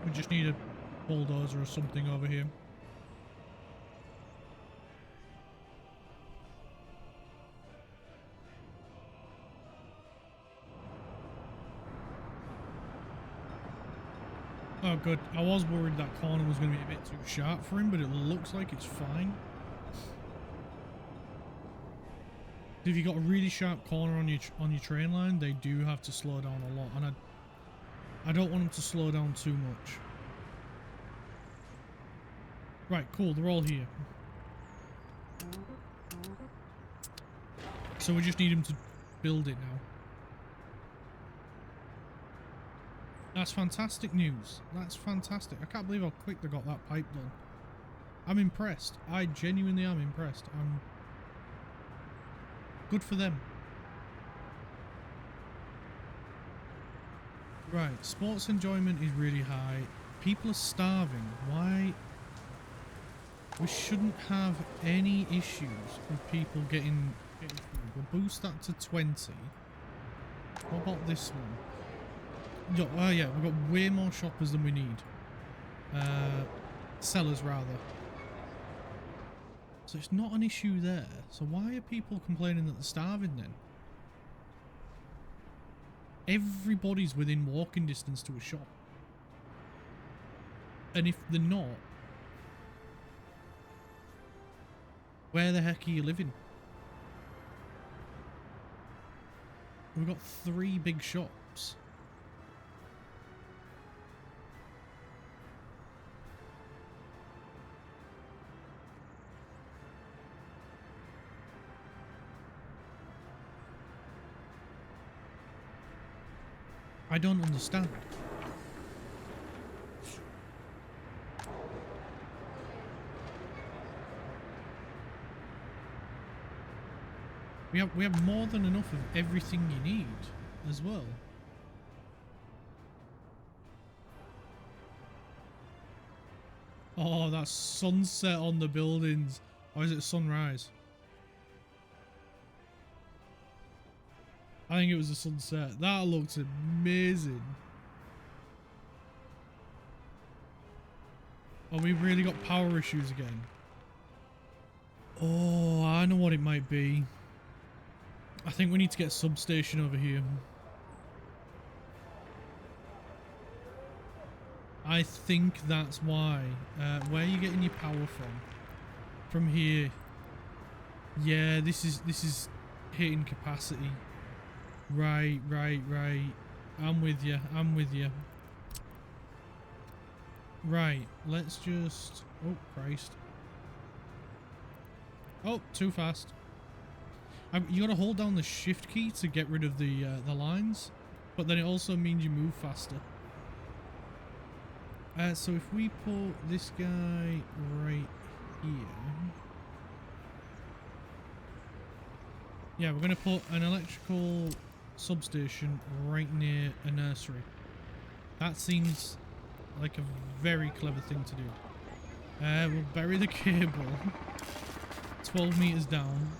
Speaker 1: We just need a bulldozer or something over here. Oh good, I was worried that corner was going to be a bit too sharp for him, but it looks like it's fine. If you got a really sharp corner on your train line, they do have to slow down a lot, and I don't want them to slow down too much. Right, cool, they're all here. So we just need them to build it now. That's fantastic news. That's fantastic. I can't believe how quick they got that pipe done. I'm impressed. I genuinely am impressed. I'm good for them. Right, sports enjoyment is really high. People are starving. Why? We shouldn't have any issues with people getting food. We'll boost that to 20. What about this one? Oh yeah, we've got way more shoppers than we need. Sellers rather. So it's not an issue there. So why are people complaining that they're starving then? Everybody's within walking distance to a shop. And if they're not, where the heck are you living? We've got 3 big shops. I don't understand. We have more than enough of everything you need as well. Oh, that sunset on the buildings. Or is it sunrise? I think it was a sunset. That looks amazing. Oh, we've really got power issues again. Oh, I know what it might be. I think we need to get a substation over here. I think that's why. Where are you getting your power from? From here. Yeah, this is hitting capacity. Right. I'm with you. Right, let's just... Oh, Christ. Oh, too fast. You gotta hold down the shift key to get rid of the lines, but then it also means you move faster. So if we put this guy right here... Yeah, we're gonna put an electrical substation right near a nursery. That seems like a very clever thing to do. We'll bury the cable 12 meters down.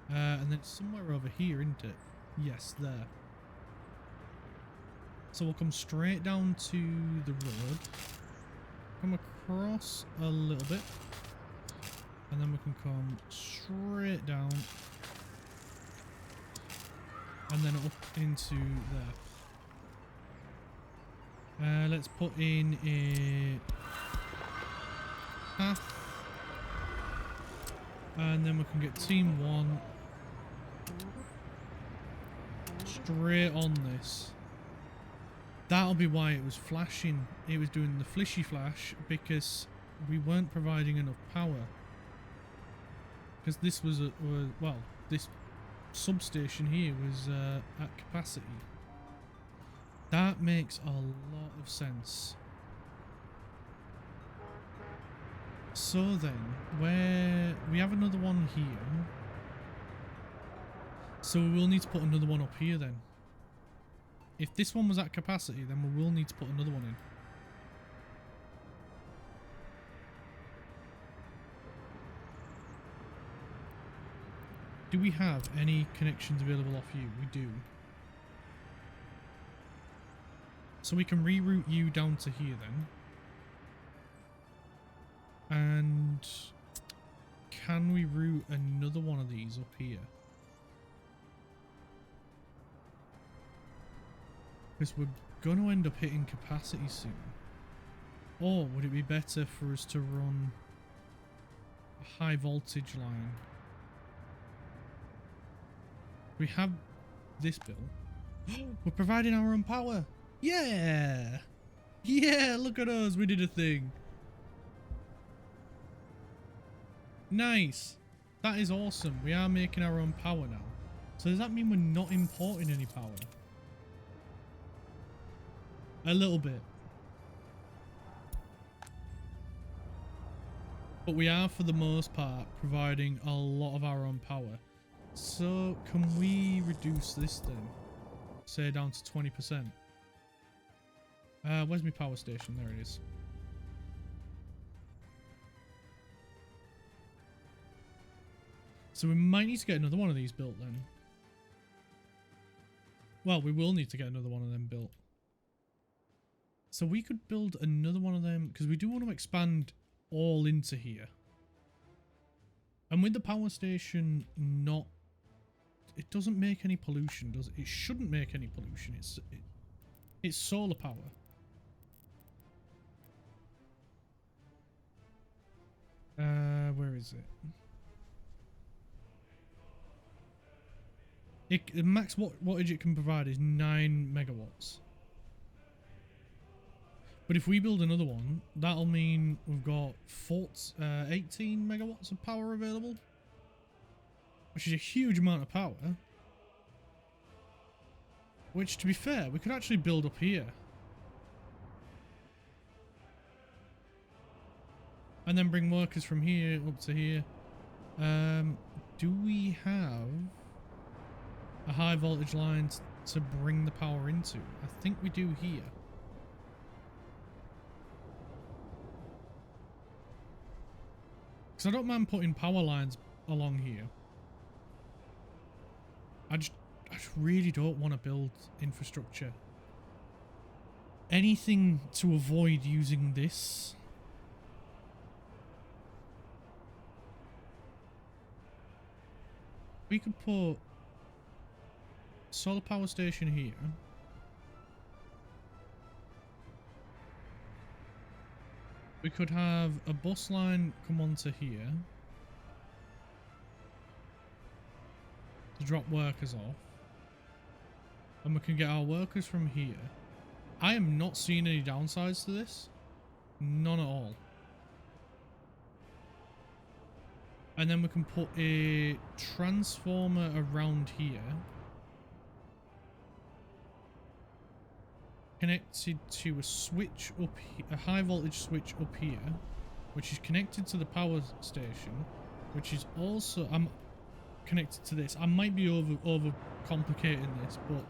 Speaker 1: And then somewhere over here, isn't it? Yes, there. So we'll come straight down to the road. Come across a little bit. And then we can come straight down. And then up into there. Let's put in a path. And then we can get team 1 straight on this. That'll be why it was flashing. It was doing the flishy flash because we weren't providing enough power. Because this was well, this substation here was at capacity. That makes a lot of sense. So then, where we have another one here, so we will need to put another one up here then. If this one was at capacity, then we will need to put another one in. Do we have any connections available off you? We do. So we can reroute you down to here then. And can we route another one of these up here? Because we're going to end up hitting capacity soon. Or would it be better for us to run a high voltage line? We have this bill. We're providing our own power. Yeah! Yeah, look at us. We did a thing. Nice. That is awesome. We are making our own power now. So does that mean we're not importing any power? A little bit. But we are, for the most part, providing a lot of our own power. So can we reduce this then? Say down to 20%. Where's my power station? There it is. So we might need to get another one of these built then. Well, we will need to get another one of them built. So we could build another one of them because we do want to expand all into here. And with the power station not it doesn't make any pollution, does it? It shouldn't make any pollution. It's solar power. Where is it? The max wattage it can provide is 9 megawatts. But if we build another one, that'll mean we've got 18 megawatts of power available, which is a huge amount of power. Which, to be fair, we could actually build up here. And then bring workers from here up to here. Do we have a high voltage line to bring the power into? I think we do here. Because I don't mind putting power lines along here. I just really don't want to build infrastructure. Anything to avoid using this. We could put solar power station here. We could have a bus line come onto here to drop workers off. And we can get our workers from here. I am not seeing any downsides to this. None at all. And then we can put a transformer around here. Connected to a switch up here, a high voltage switch up here, which is connected to the power station, which is also connected to this. I might be over complicating this, but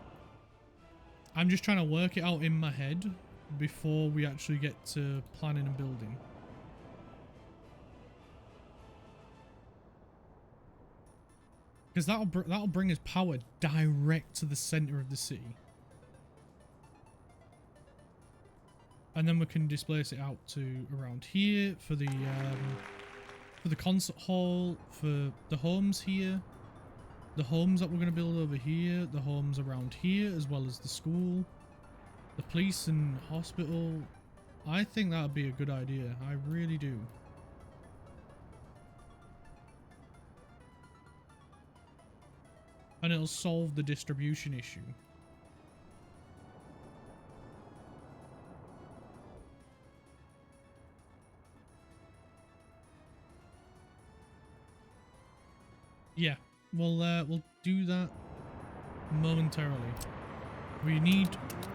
Speaker 1: I'm just trying to work it out in my head before we actually get to planning and building. Because that'll bring us power direct to the center of the city. And then we can displace it out to around here for the concert hall, for the homes here, the homes that we're going to build over here, the homes around here, as well as the school, the police and hospital. I think that would be a good idea. I really do. And it'll solve the distribution issue. Yeah, we'll do that momentarily. We need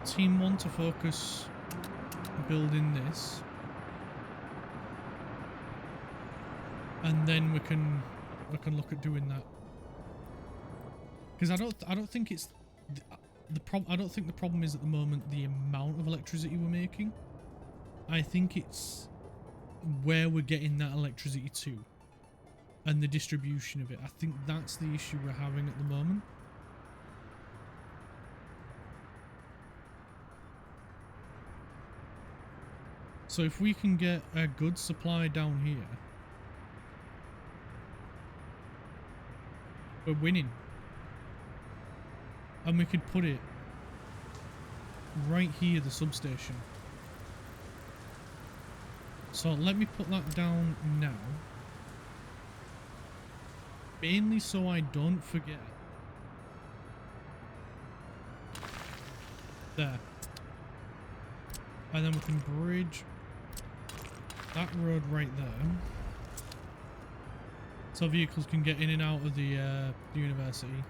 Speaker 1: Team 1 to focus building this. And then we can look at doing that. Because I don't think it's I don't think the problem is at the moment the amount of electricity we're making. I think it's where we're getting that electricity to and the distribution of it. I think that's the issue we're having at the moment. So if we can get a good supply down here, we're winning. And we could put it right here, the substation. So let me put that down now. Mainly so I don't forget. There. And then we can bridge that road right there. So vehicles can get in and out of the university.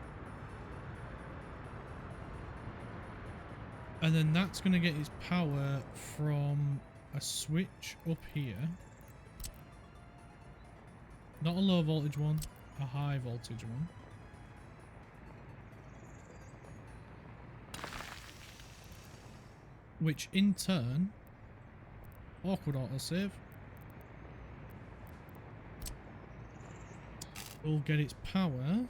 Speaker 1: And then that's going to get its power from a switch up here. Not a low voltage one, a high voltage one. Which in turn, awkward autosave, will get its power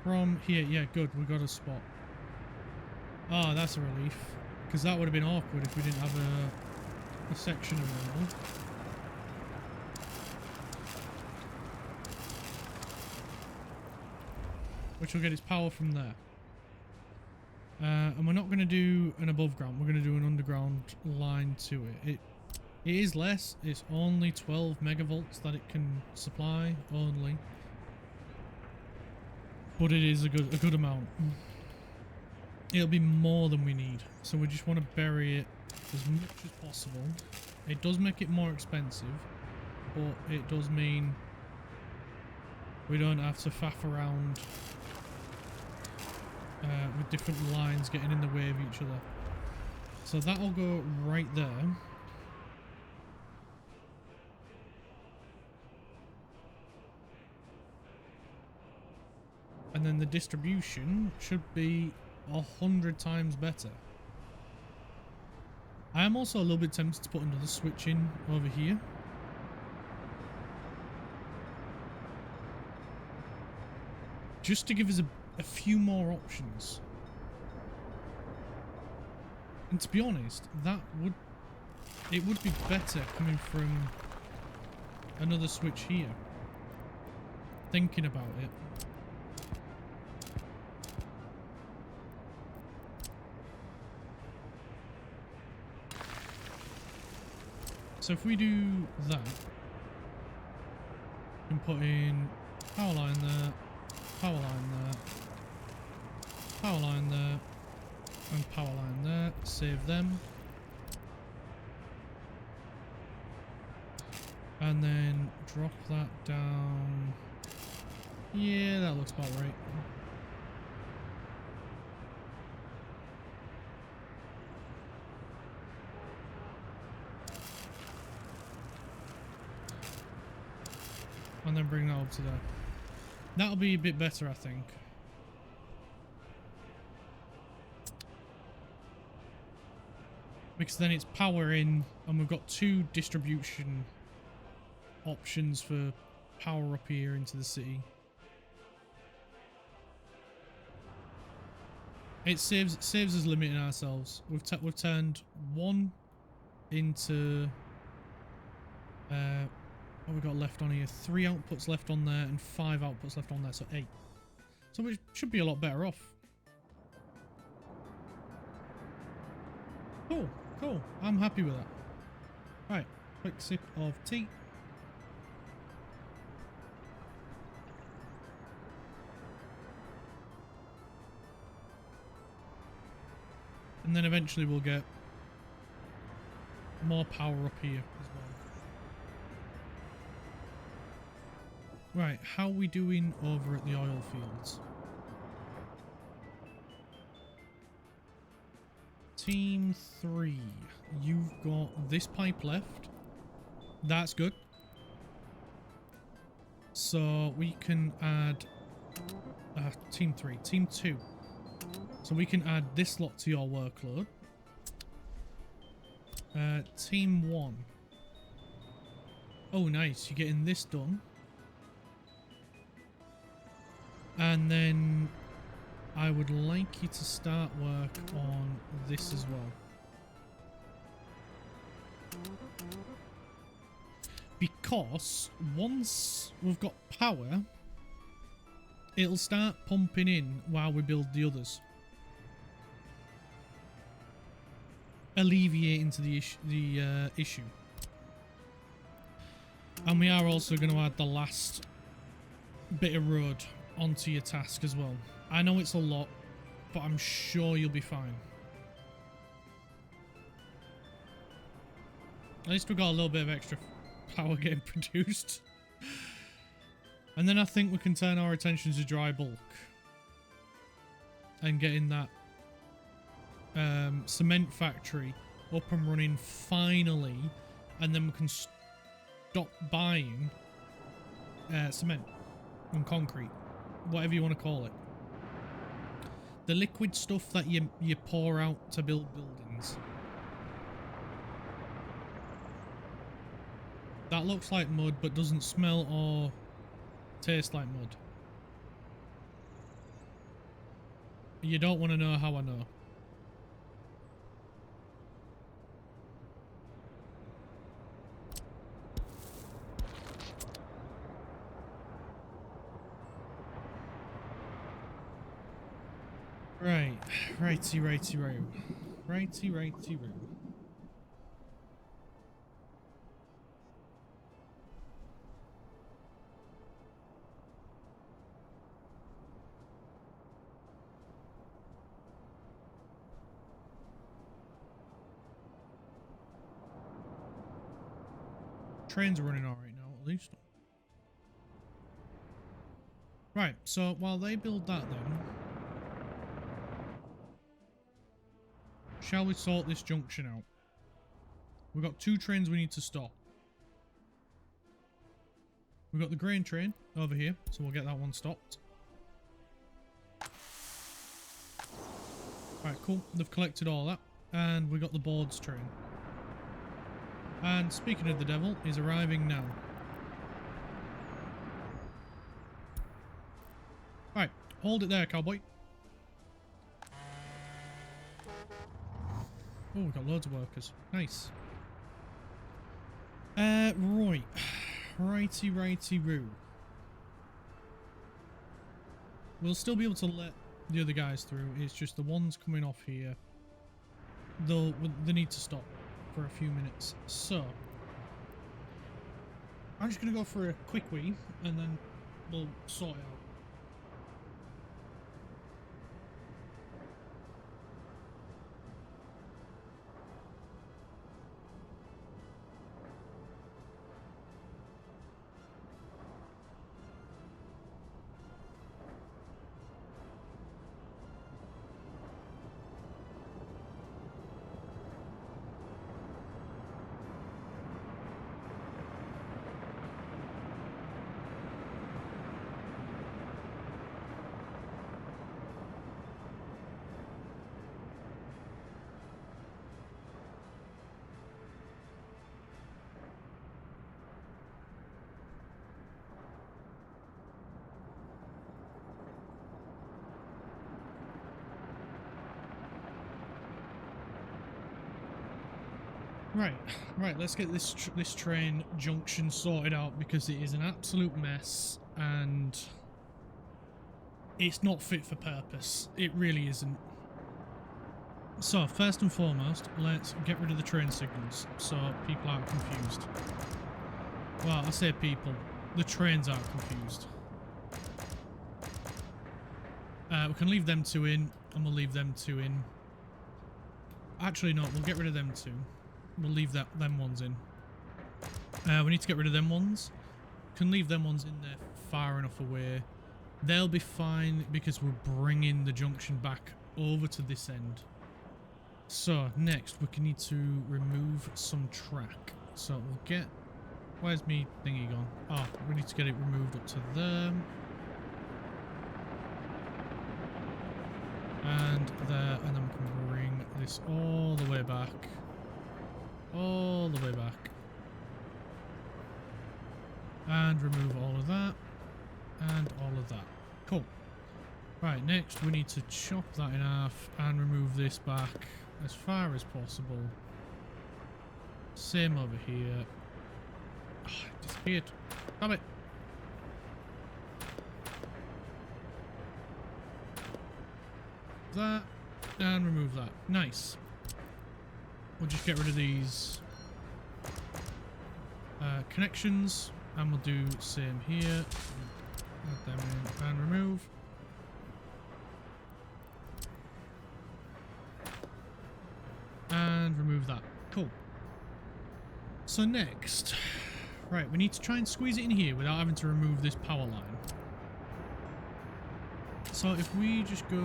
Speaker 1: From here, yeah, good, we got a spot. Ah, that's a relief. Because that would have been awkward if we didn't have a section of the road. Which will get its power from there. And we're not going to do an above ground, we're going to do an underground line to it. It is less, it's only 12 megavolts that it can supply, only. But it is a good amount. It'll be more than we need, so we just want to bury it as much as possible. It does make it more expensive, but it does mean we don't have to faff around with different lines getting in the way of each other. So that'll go right there. And then the distribution should be 100 times better. I am also a little bit tempted to put another switch in over here. Just to give us a few more options. And to be honest, it would be better coming from another switch here. Thinking about it. So if we do that, we can put in power line there, power line there, power line there, and power line there. Save them. And then drop that down. Yeah, that looks about right. And then bring that up to there. That'll be a bit better, I think. Because then it's power in, and we've got two distribution options for power up here into the city. It saves us limiting ourselves. We've turned one into what we got left on here? 3 outputs left on there and 5 outputs left on there, so 8. So we should be a lot better off. Cool, cool. I'm happy with that. Right, quick sip of tea. And then eventually we'll get more power up here as well. Right, how are we doing over at the oil fields? Team 3, you've got this pipe left. That's good. So we can add Team 3, Team 2. So we can add this lot to your workload. Team 1. Oh, nice. You're getting this done. And then I would like you to start work on this as well. Because once we've got power, it'll start pumping in while we build the others. Alleviating to the issue. And we are also going to add the last bit of road onto your task as well. I know it's a lot, but I'm sure you'll be fine. At least we got a little bit of extra power getting produced. And then I think we can turn our attention to dry bulk. And getting that cement factory up and running finally. And then we can stop buying cement and concrete. Whatever you want to call it. The liquid stuff that you pour out to build buildings. That looks like mud but doesn't smell or taste like mud. You don't want to know how I know. Right, righty, ro. Righty, ro. Trains are running alright now, at least. Right, so while they build that then, shall we sort this junction out? We've got 2 trains we need to stop. We've got the grain train over here, so we'll get that one stopped. Right, cool. They've collected all that. And we got the boards train. And speaking of the devil, he's arriving now. Right, hold it there, cowboy. Oh, we've got loads of workers. Nice. Right. Righty-roo. We'll still be able to let the other guys through. It's just the ones coming off here. They need to stop for a few minutes. So, I'm just going to go for a quick wee and then we'll sort it out. Right, let's get this train junction sorted out because it is an absolute mess and it's not fit for purpose. It really isn't. So, first and foremost, let's get rid of the train signals so people aren't confused. Well, I say people, the trains aren't confused. We can leave them 2 in and we'll leave them 2 in. Actually, no, we'll get rid of them 2. We'll leave them ones in. We need to get rid of them ones. Can leave them ones in there far enough away. They'll be fine because we're bringing the junction back over to this end. So next we can need to remove some track. So we'll get... Where's me thingy gone? Oh, we need to get it removed up to there. And there, and then we can bring this all the way back. All the way back. And remove all of that. And all of that. Cool. Right, next we need to chop that in half and remove this back as far as possible. Same over here. Oh, it disappeared. Damn it. That. And remove that. Nice. We'll just get rid of these connections and we'll do same here. Add them in and remove. And remove that. Cool. So next, right, we need to try and squeeze it in here without having to remove this power line. So if we just go...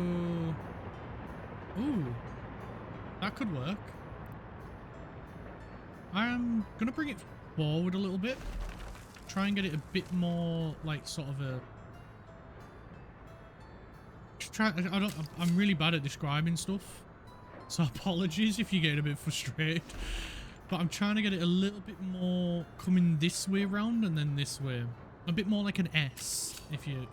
Speaker 1: Ooh, that could work. I'm gonna bring it forward a little bit. Try and get it a bit more like sort of a... I'm really bad at describing stuff. So apologies if you get a bit frustrated. But I'm trying to get it a little bit more coming this way round and then this way. A bit more like an S. If you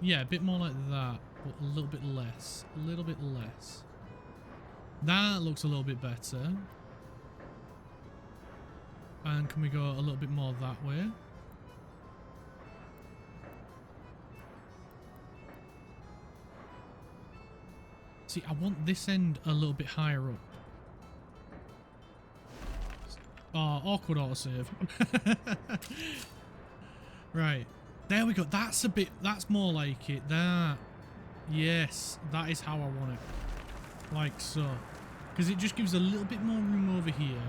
Speaker 1: yeah, a bit more like that. but a little bit less. A little bit less. That looks a little bit better. And can we go a little bit more that way? See, I want this end a little bit higher up. Oh, awkward autosave. Right. There we go. That's a bit... That's more like it. That. Yes. That is how I want it. Like so. Because it just gives a little bit more room over here.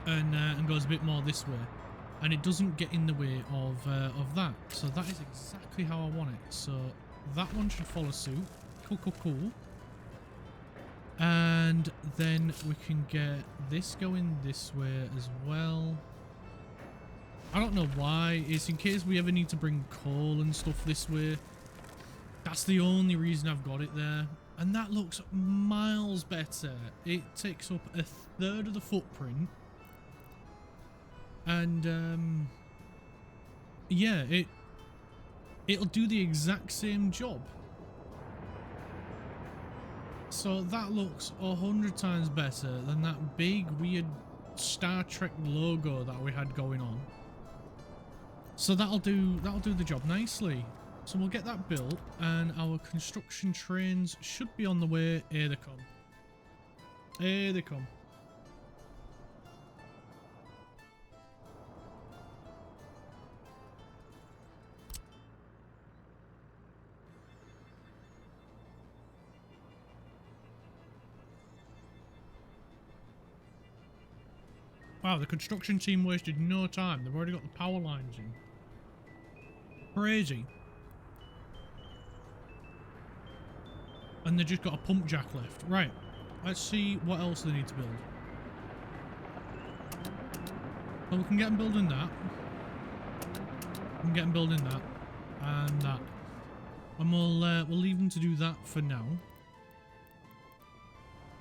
Speaker 1: And goes a bit more this way. And it doesn't get in the way of that. So that is exactly how I want it. So that one should follow suit. Cool, cool, cool. And then we can get this going this way as well. I don't know why. It's in case we ever need to bring coal and stuff this way. That's the only reason I've got it there. And that looks miles better. It takes up a third of the footprint. And yeah, it'll do the exact same job. So that looks 100 times better than that big weird Star Trek logo that we had going on. So that'll do the job nicely. So we'll get that built, and our construction trains should be on the way. Here they come. Here they come. Wow, the construction team wasted no time. They've already got the power lines in. Crazy. And they've just got a pump jack left. Right. Let's see what else they need to build. Well, we can get them building that. We can get them building that. And that. And we'll leave them to do that for now.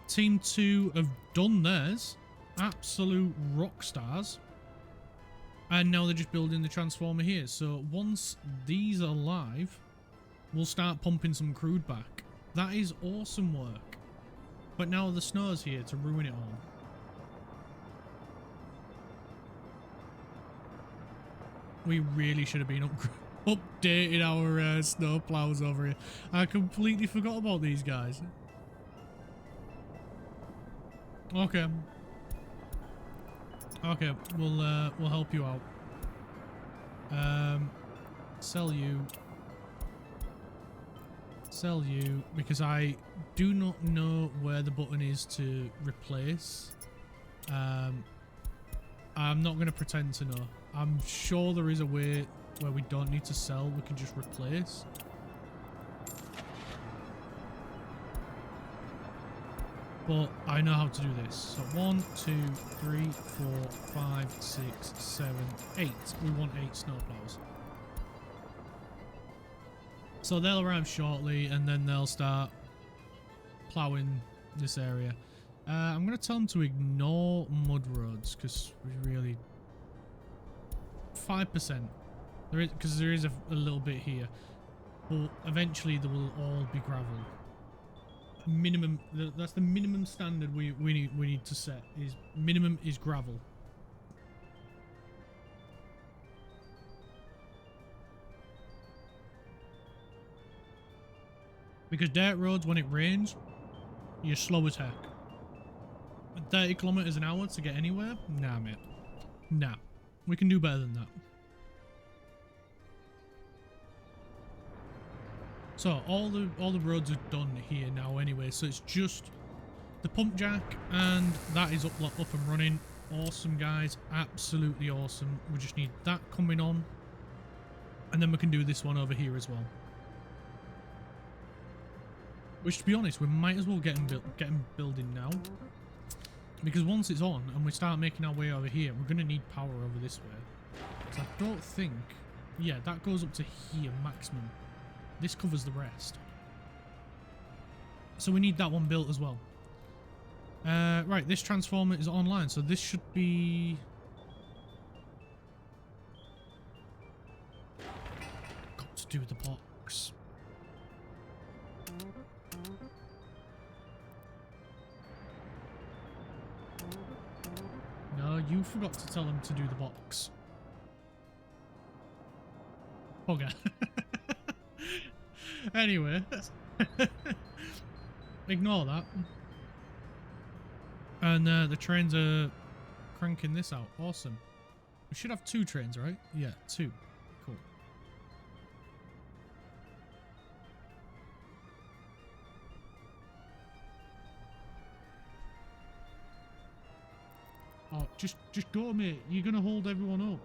Speaker 1: Team 2 have done theirs. Absolute rock stars. And now they're just building the transformer here. So once these are live, we'll start pumping some crude back. That is awesome work. But now the snow's here to ruin it all. We really should have been updated our snow plows over here. I completely forgot about these guys. Okay. Okay, we'll help you out. Sell you. Sell you, because I do not know where the button is to replace. I'm not going to pretend to know. I'm sure there is a way where we don't need to sell, we can just replace. But I know how to do this. So 1, 2, 3, 4, 5, 6, 7, 8. We want 8 snowplows. So they'll arrive shortly, and then they'll start ploughing this area. I'm going to tell them to ignore mud roads, because we really... 5%. Because there is a little bit here. But eventually they will all be gravel. Minimum, that's the minimum standard we need to set. Is minimum is gravel. Because dirt roads, when it rains, you're slow as heck. And 30 kilometers an hour to get anywhere? Nah, mate. Nah. We can do better than that. So all the roads are done here now anyway, so it's just the pump jack, and that is up and running. Awesome, guys, absolutely awesome. We just need that coming on, and then we can do this one over here as well. Which, to be honest, we might as well get them building now, because once it's on and we start making our way over here, we're gonna need power over this way. So I don't think, yeah, that goes up to here maximum. This covers the rest. So we need that one built as well. Right, this transformer is online, so this should be... Got to do with the box. No, you forgot to tell him to do the box. Okay. Anyway, ignore that. And the trains are cranking this out. Awesome. We should have 2 trains, right? Yeah, 2. Cool. Oh, just go, mate. You're gonna hold everyone up.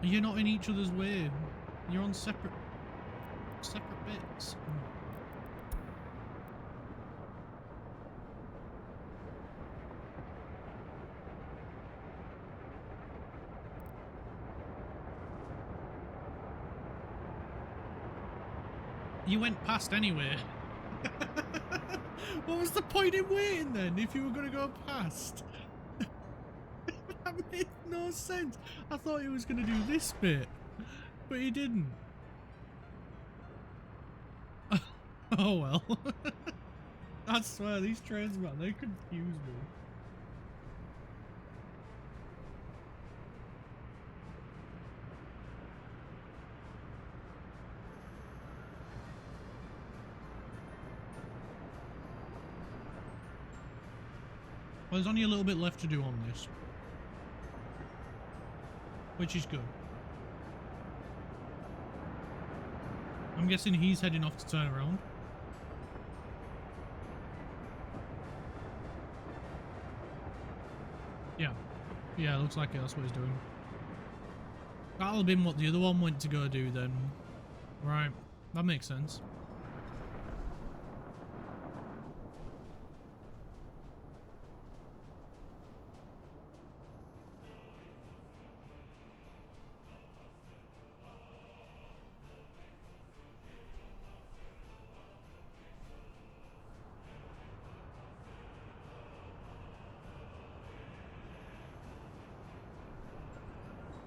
Speaker 1: You're not in each other's way. You're on separate bits. You went past anyway. What was the point in waiting then if you were going to go past? That made no sense. I thought he was going to do this bit, but he didn't. Oh well. I swear, these trains, man, they confuse me. Well, there's only a little bit left to do on this, which is good. I'm guessing he's heading off to turn around. Yeah, looks like that's what he's doing. That'll have been what the other one went to go do then. Right, that makes sense.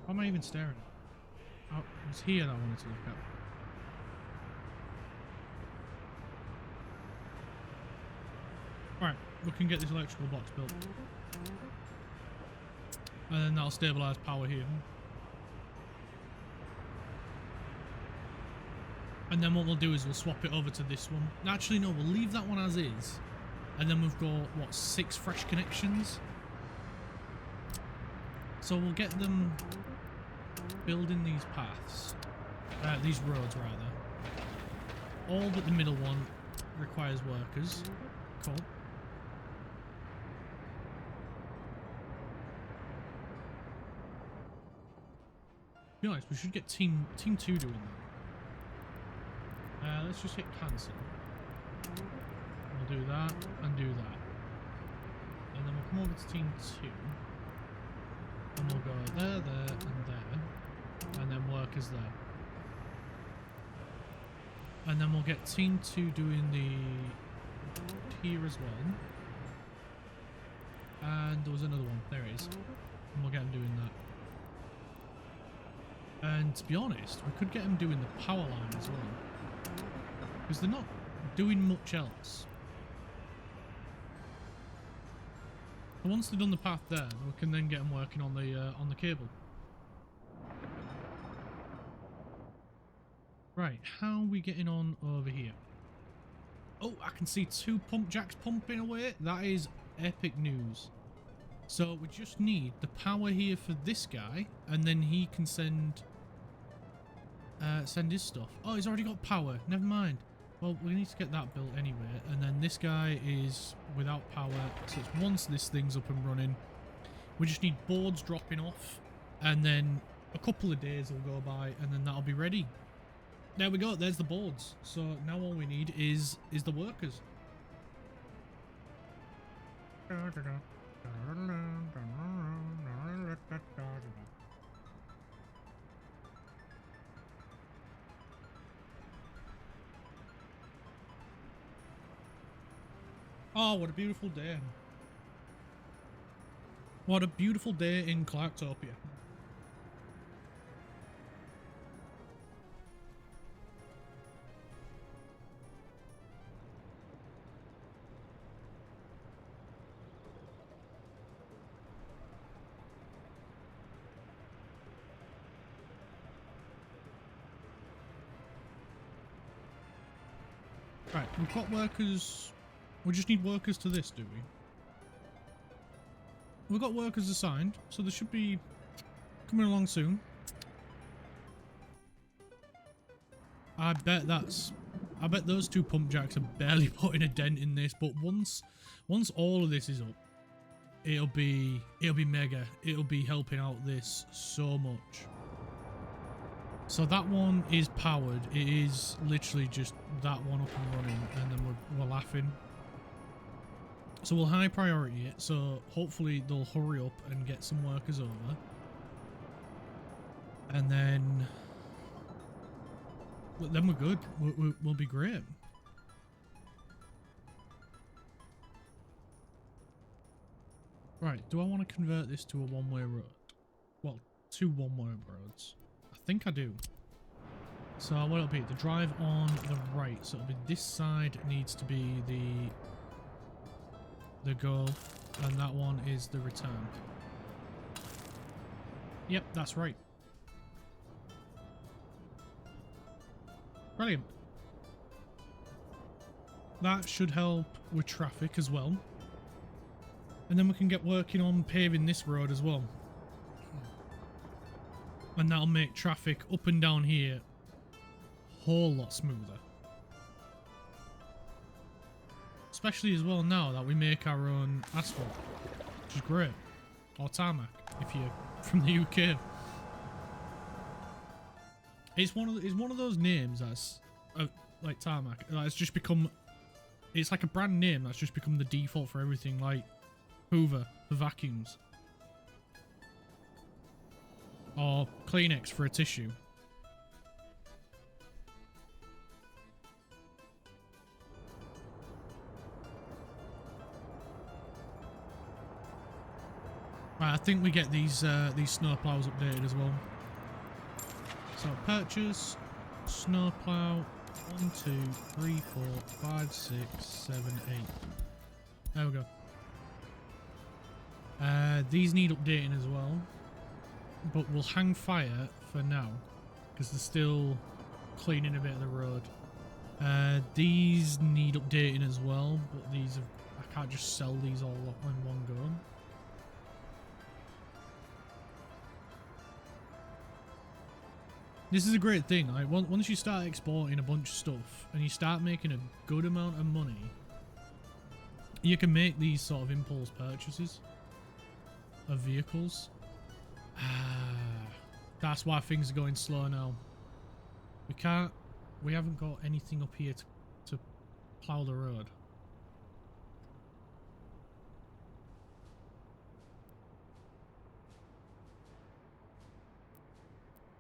Speaker 1: Why am I even staring at? Oh, it was here that I wanted to look at. Alright, we can get this electrical box built. And then that'll stabilise power here. And then what we'll do is we'll swap it over to this one. Actually, no, we'll leave that one as is. And then we've got, what, 6 fresh connections? So we'll get them building these paths. These roads, rather. All but the middle one requires workers. Cool. To be honest, we should get team 2 doing that. Let's just hit cancel. We'll do that and do that. And then we'll come over to team 2. And we'll go there, and there. And then workers there. And then we'll get team 2 doing the here as well. And there was another one. There it is. And we'll get them doing that. And to be honest, we could get them doing the power line as well. Because they're not doing much else. So once they've done the path there, we can then get them working on the cable. Right, how are we getting on over here? Oh, I can see 2 pump jacks pumping away. That is epic news. So we just need the power here for this guy, and then he can send his stuff. Oh, he's already got power. Never mind. Well, we need to get that built anyway, and then this guy is without power, so it's once this thing's up and running, we just need boards dropping off, and then a couple of days will go by, and then that'll be ready. There we go, there's the boards. So now all we need is the workers. Oh, what a beautiful day. What a beautiful day in Clarktopia. Right, we've got workers. We just need workers to this, do we? We've got workers assigned, so they should be coming along soon. I bet those two pump jacks are barely putting a dent in this, but once all of this is up, it'll be mega. It'll be helping out this so much. So that one is powered. It is literally just that one up and running, and then we're laughing. So we'll high priority it, so hopefully they'll hurry up and get some workers over. And then we're good. We'll be great. Right, do I want to convert this to a one-way road? Well, two one-way roads. I think I do. So what it'll be, the drive on the right. So it'll be this side needs to be the goal, and that one is the return. Yep, that's right. Brilliant. That should help with traffic as well. And then we can get working on paving this road as well. And that'll make traffic up and down here a whole lot smoother. Especially as well now that we make our own asphalt, which is great. Or tarmac, if you're from the UK. It's one of those names that's like tarmac. It's just become. It's like a brand name that's just become the default for everything, like Hoover for vacuums, or Kleenex for a tissue. Right, I think we get these snowplows updated as well. So purchase snowplow 1, 2, 3, 4, 5, 6, 7, 8. There we go. These need updating as well, but we'll hang fire for now because they're still cleaning a bit of the road. These need updating as well, but these I can't just sell these all in one go. This is a great thing. Like once you start exporting a bunch of stuff and you start making a good amount of money, you can make these sort of impulse purchases of vehicles. That's why things are going slow now. We haven't got anything up here to plough the road.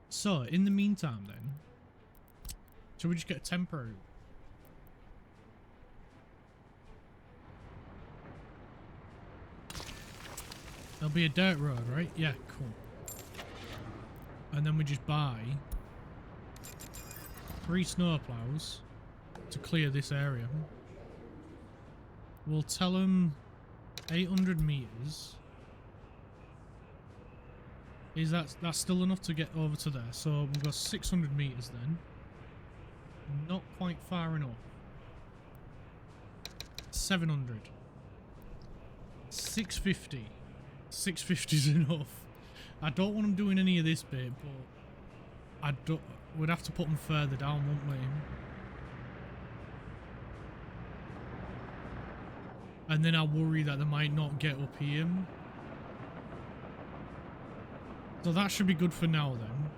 Speaker 1: So, in the meantime then, shall we just get a temporary? There'll be a dirt road, right? Yeah, cool. And then we just buy 3 snowplows to clear this area. We'll tell them 800 meters. Is that's still enough to get over to there? So we've got 600 meters then. Not quite far enough. 700. 650. 650 is enough. I don't want them doing any of this bit, but we'd have to put them further down, wouldn't we? And then I worry that they might not get up here. So that should be good for now then.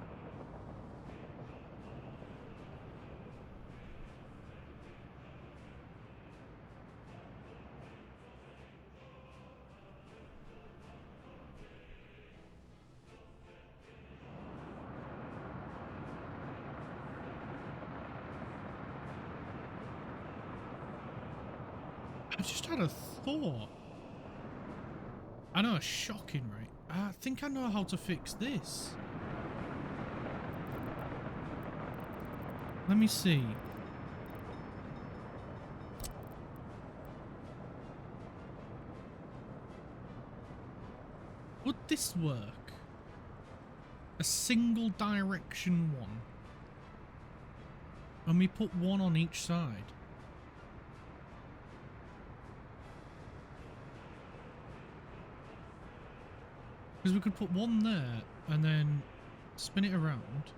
Speaker 1: I just had a thought. I know, it's shocking, right? I think I know how to fix this. Let me see. Would this work? A single direction one. And we put one on each side. Because we could put one there and then spin it around.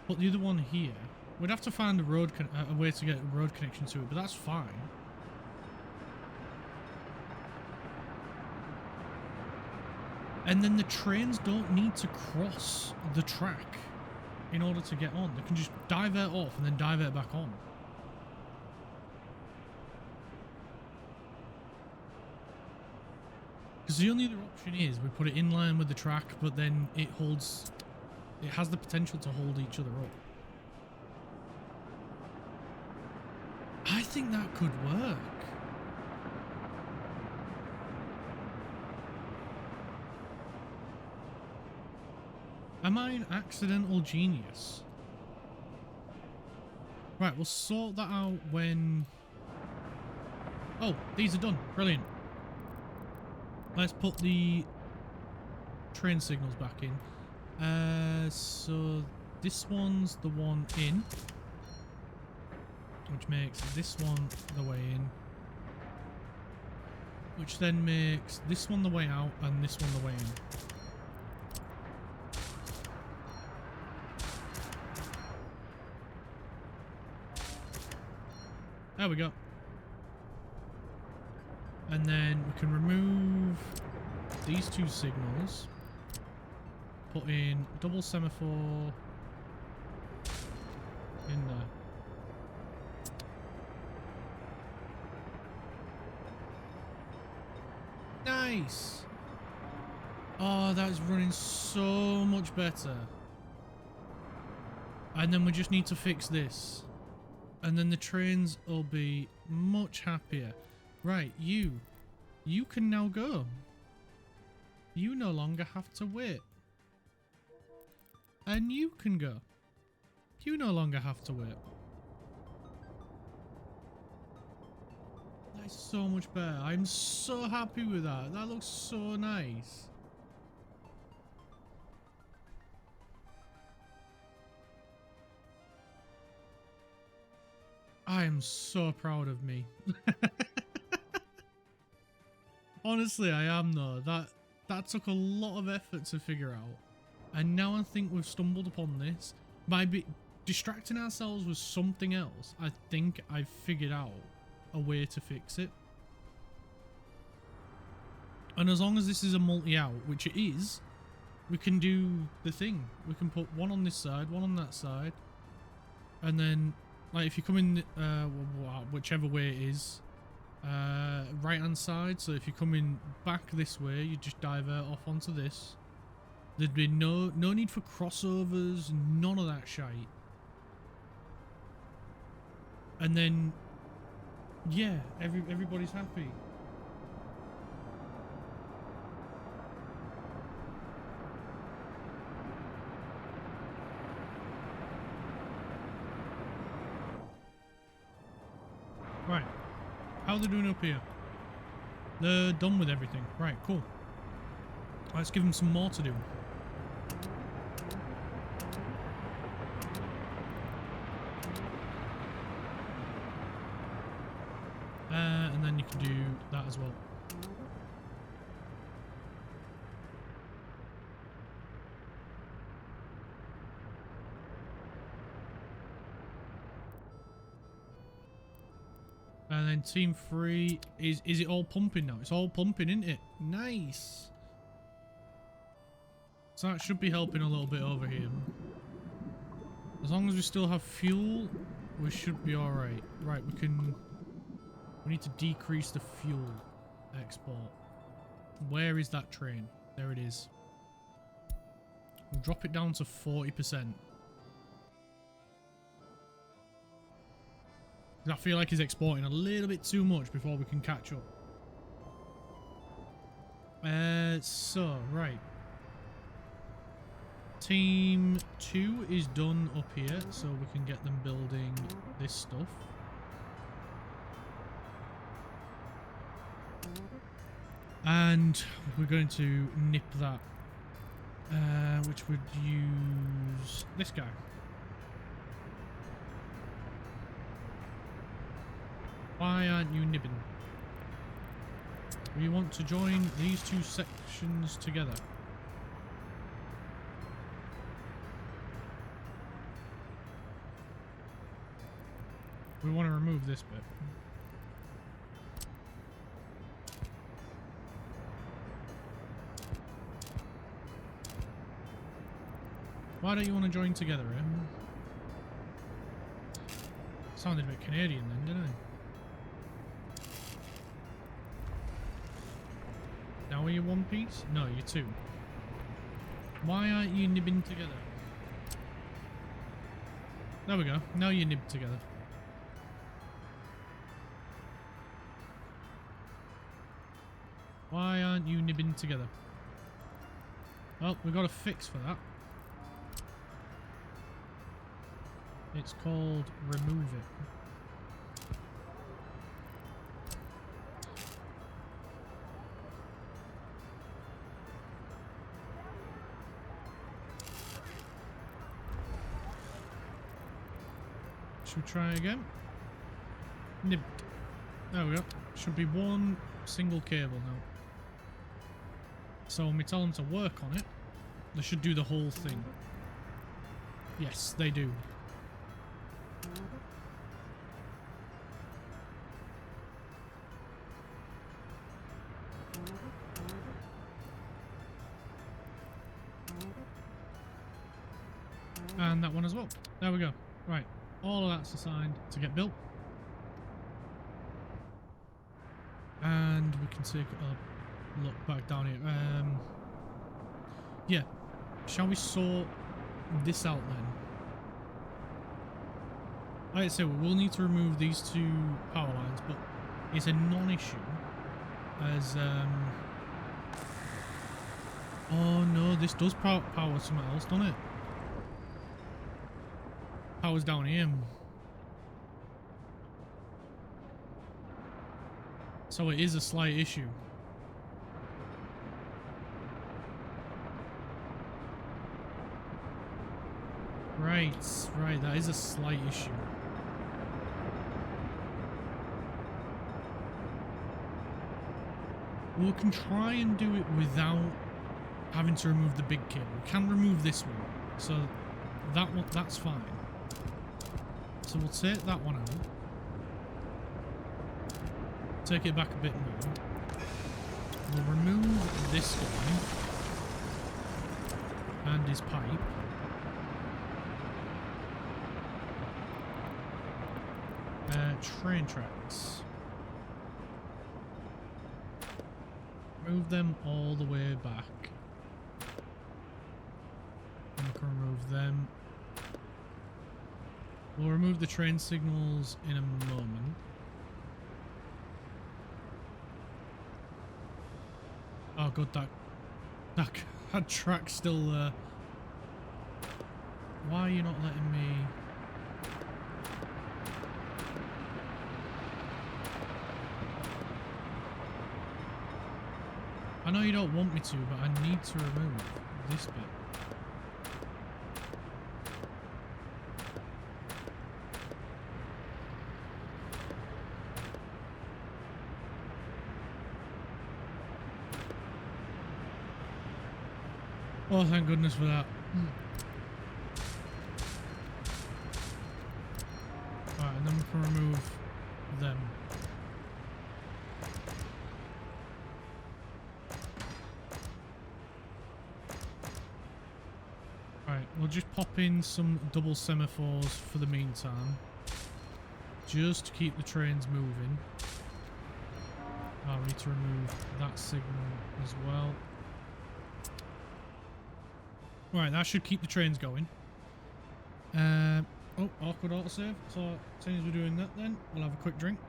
Speaker 1: Put the other one here. We'd have to find a way to get a road connection to it, but that's fine. And then the trains don't need to cross the track in order to get on. They can just divert off and then divert back on. Because the only other option is we put it in line with the track, but then it has the potential to hold each other up. I think that could work. Am I an accidental genius? Right, we'll sort that out when... Oh, these are done. Brilliant. Let's put the train signals back in. So this one's the one in, which makes this one the way in, which then makes this one the way out and this one the way in. There we go. And then we can remove these two signals. Put in double semaphore in there. Nice! Oh, that is running so much better. And then we just need to fix this. And then the trains will be much happier. Right, you can now go. You no longer have to wait. And you can go. You no longer have to wait. That is so much better. I'm so happy with that. That looks so nice. I am so proud of me. Honestly, I am though. That took a lot of effort to figure out. And now I think we've stumbled upon this. By distracting ourselves with something else, I think I've figured out a way to fix it. And as long as this is a multi-out, which it is, we can do the thing. We can put one on this side, one on that side. And then, like, if you come in whichever way it is, right hand side, so if you're coming back this way, you just divert off onto this. There'd be no need for crossovers, none of that shite. And then, yeah, everybody's happy. Right, how are they doing up here? They're done with everything. Right, cool. Let's give them some more to do. And then you can do that as well. And then team 3 is it all pumping now? It's all pumping, isn't it? Nice. So that should be helping a little bit over here. As long as we still have fuel, we should be alright. Right, we need to decrease the fuel export. Where is that train? There it is. We'll drop it down to 40%. I feel like he's exporting a little bit too much before we can catch up. So, right. Team 2 is done up here, so we can get them building this stuff. And we're going to nip that, which would use this guy. Why aren't you nibbing? We want to join these two sections together. We want to remove this bit. Why don't you want to join together, eh? Sounded a bit Canadian then, didn't it? Now are you one piece? No, you're two. Why aren't you nibbing together? There we go. Now you nib together. Why aren't you nibbing together? Well, we've got a fix for that. It's called remove it. Should we try again? Nibbed. There we go. Should be one single cable now. So when we tell them to work on it, they should do the whole thing. Yes, they do. And that one as well. There we go. Right. All of that's assigned to get built. And we can take a look back down here. Yeah. Shall we sort this out then? Like I say, we will need to remove these two power lines, but it's a non-issue as oh no, this does power something else, doesn't it? Power's down here. So it is a slight issue. Right, that is a slight issue. We can try and do it without having to remove the big cable. We can remove this one, so that one, that's fine. So we'll take that one out. Take it back a bit more. We'll remove this guy and his pipe. Train tracks. Move them all the way back. And we can remove them. We'll remove the train signals in a moment. Oh god, that track's still there. Why are you not letting me? I know you don't want me to, but I need to remove this bit. Oh, thank goodness for that. Alright, and then we can remove them. Alright, we'll just pop in some double semaphores for the meantime. Just to keep the trains moving. I need to remove that signal as well. Right, that should keep the trains going. Oh, awkward autosave. So, as soon as we're doing that then, we'll have a quick drink.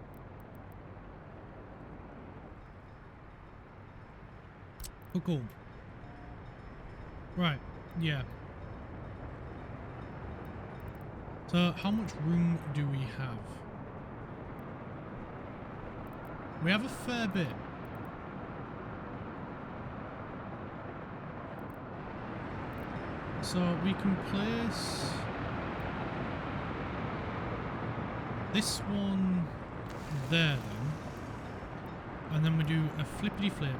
Speaker 1: Oh, cool. Right, yeah. So, how much room do we have? We have a fair bit. So we can place this one there then, and then we do a flippity flip.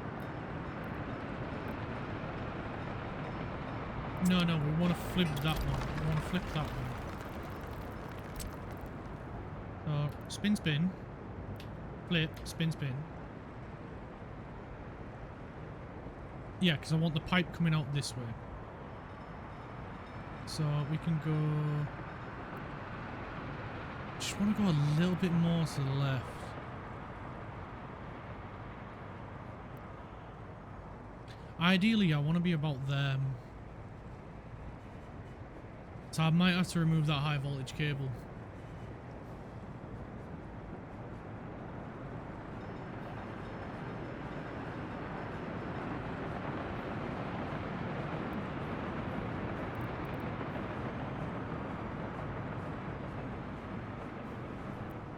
Speaker 1: No, we want to flip that one. We want to flip that one. So, spin, spin. Flip, spin, spin. Yeah, because I want the pipe coming out this way. So we can go... Just want to go a little bit more to the left. Ideally, I want to be about them. So I might have to remove that high voltage cable.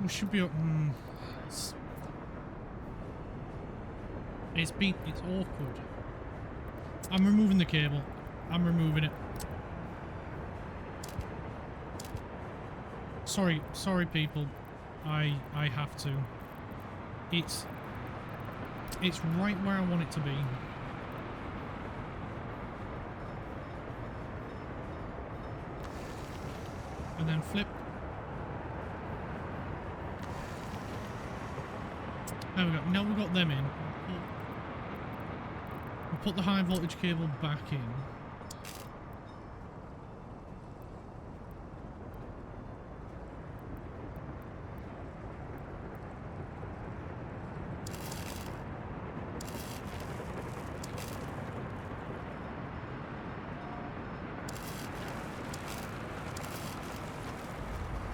Speaker 1: We should be... it's awkward. I'm removing the cable. I'm removing it. Sorry people. I have to. It's right where I want it to be. And then flip. There we go. Now we've got them in. We'll put the high voltage cable back in.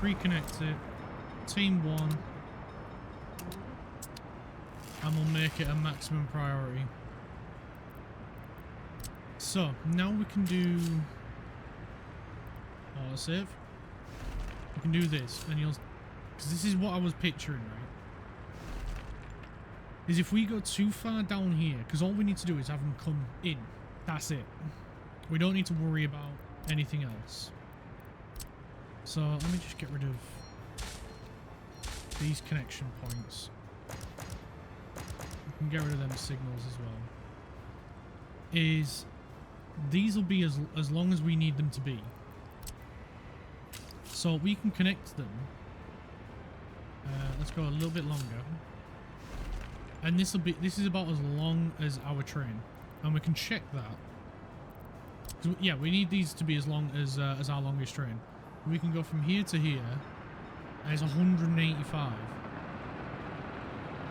Speaker 1: Reconnect it. Team 1. And we'll make it a maximum priority. So, now we can do... autosave. We can do this, and you'll... because this is what I was picturing, right? Is if we go too far down here, because all we need to do is have them come in. That's it. We don't need to worry about anything else. So, let me just get rid of these connection points. We can get rid of them signals as well. Is these will be as long as we need them to be. So we can connect them. Let's go a little bit longer. And this is about as long as our train. And we can check that. Yeah, we need these to be as long as our longest train. We can go from here to here. And it's 185.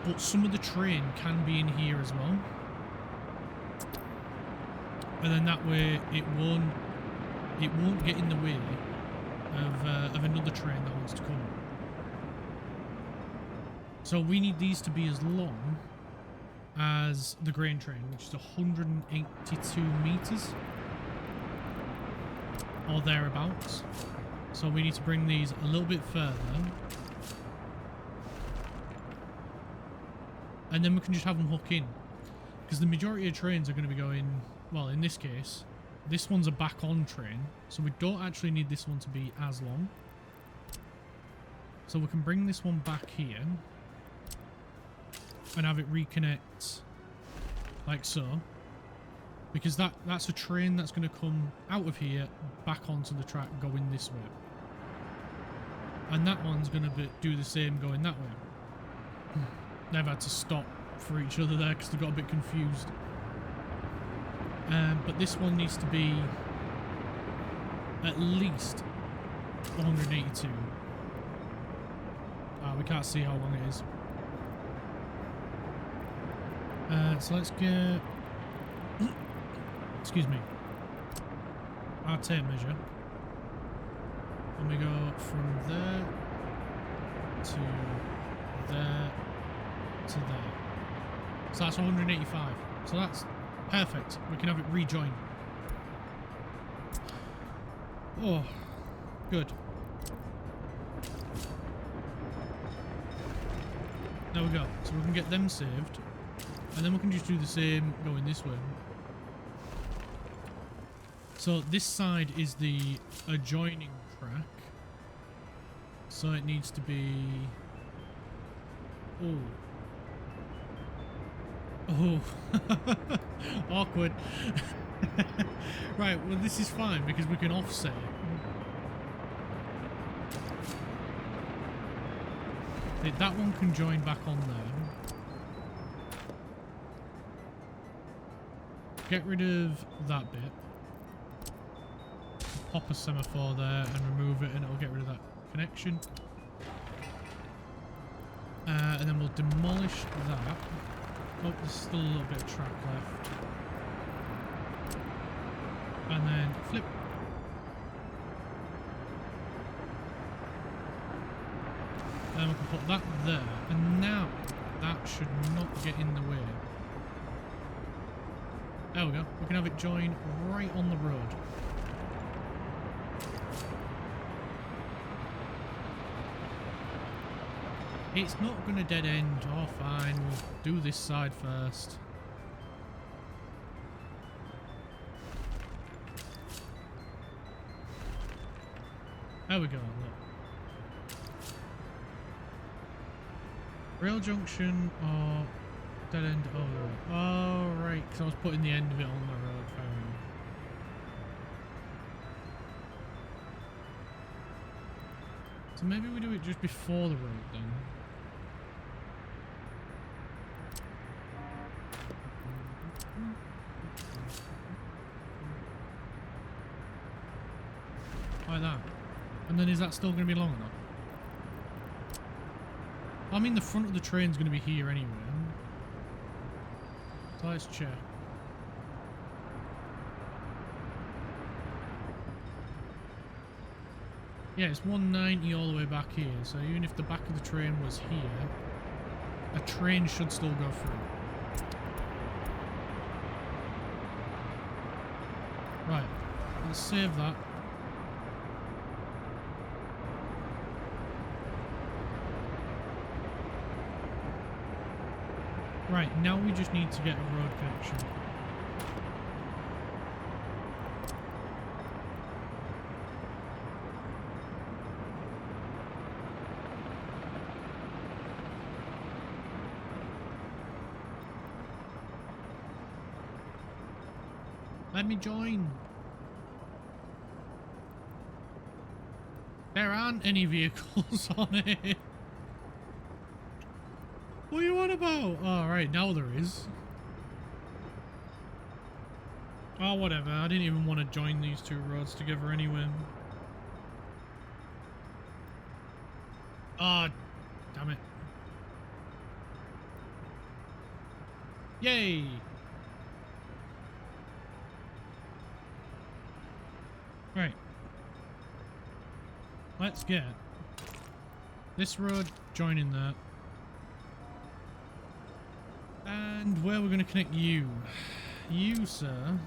Speaker 1: But some of the train can be in here as well. And then that way it won't get in the way of another train that wants to come. So we need these to be as long as the grain train, which is 182 meters or thereabouts. So we need to bring these a little bit further. And then we can just have them hook in. Because the majority of trains are going to be going... well, in this case, this one's a back-on train. So we don't actually need this one to be as long. So we can bring this one back here. And have it reconnect like so. Because that's a train that's going to come out of here, back onto the track, going this way. And that one's going to do the same going that way. They've had to stop for each other there because they got a bit confused. But this one needs to be at least 182. We can't see how long it is. So let's get... excuse me. Our tape measure. And we go from there to there to there. So that's 185. So that's perfect. We can have it rejoin. Oh, good. There we go. So we can get them saved. And then we can just do the same going this way. So this side is the adjoining track. So it needs to be... oh. Oh. Awkward. Right, well this is fine because we can offset it. That one can join back on there. Get rid of that bit. Pop a semaphore there and remove it, and it'll get rid of that connection. And then we'll demolish that. Oh, there's still a little bit of track left. And then flip. And we can put that there. And now that should not get in the way. There we go. We can have it join right on the road. It's not going to dead end. Oh, fine. We'll do this side first. There we go. Look. Rail junction or dead end. Oh, right. Because I was putting the end of it on the road. Fair enough. So maybe we do it just before the road then. Like that. And then is that still going to be long enough? I mean, the front of the train's going to be here anyway. So let's check. Yeah, it's 190 all the way back here. So even if the back of the train was here, a train should still go through. Right. Let's save that. Right, now we just need to get a road connection. Let me join. There aren't any vehicles on it. What are you on about? Oh, right, now there is. Oh, whatever. I didn't even want to join these two roads together anyway. Ah, oh, damn it. Yay! Right. Let's get this road joining that. And where we're going to connect you. You, sir.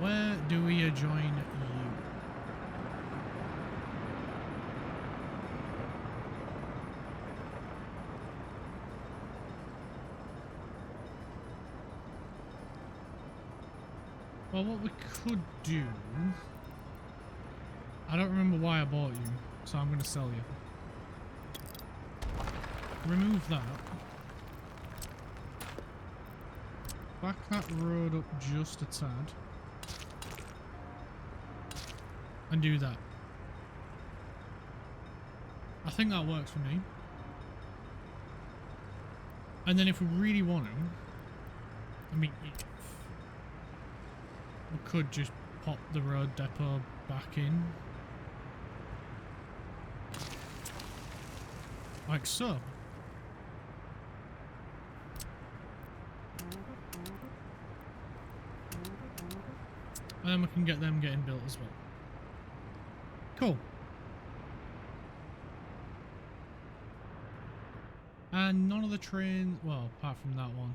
Speaker 1: Where do we join you? Well, what we could do... I don't remember why I bought you, so I'm going to sell you. Remove that. Back that road up just a tad. And do that. I think that works for me. And then if we really want to, I mean, we could just pop the road depot back in. Like so. And then we can get them getting built as well. Cool. And none of the trains, well, apart from that one.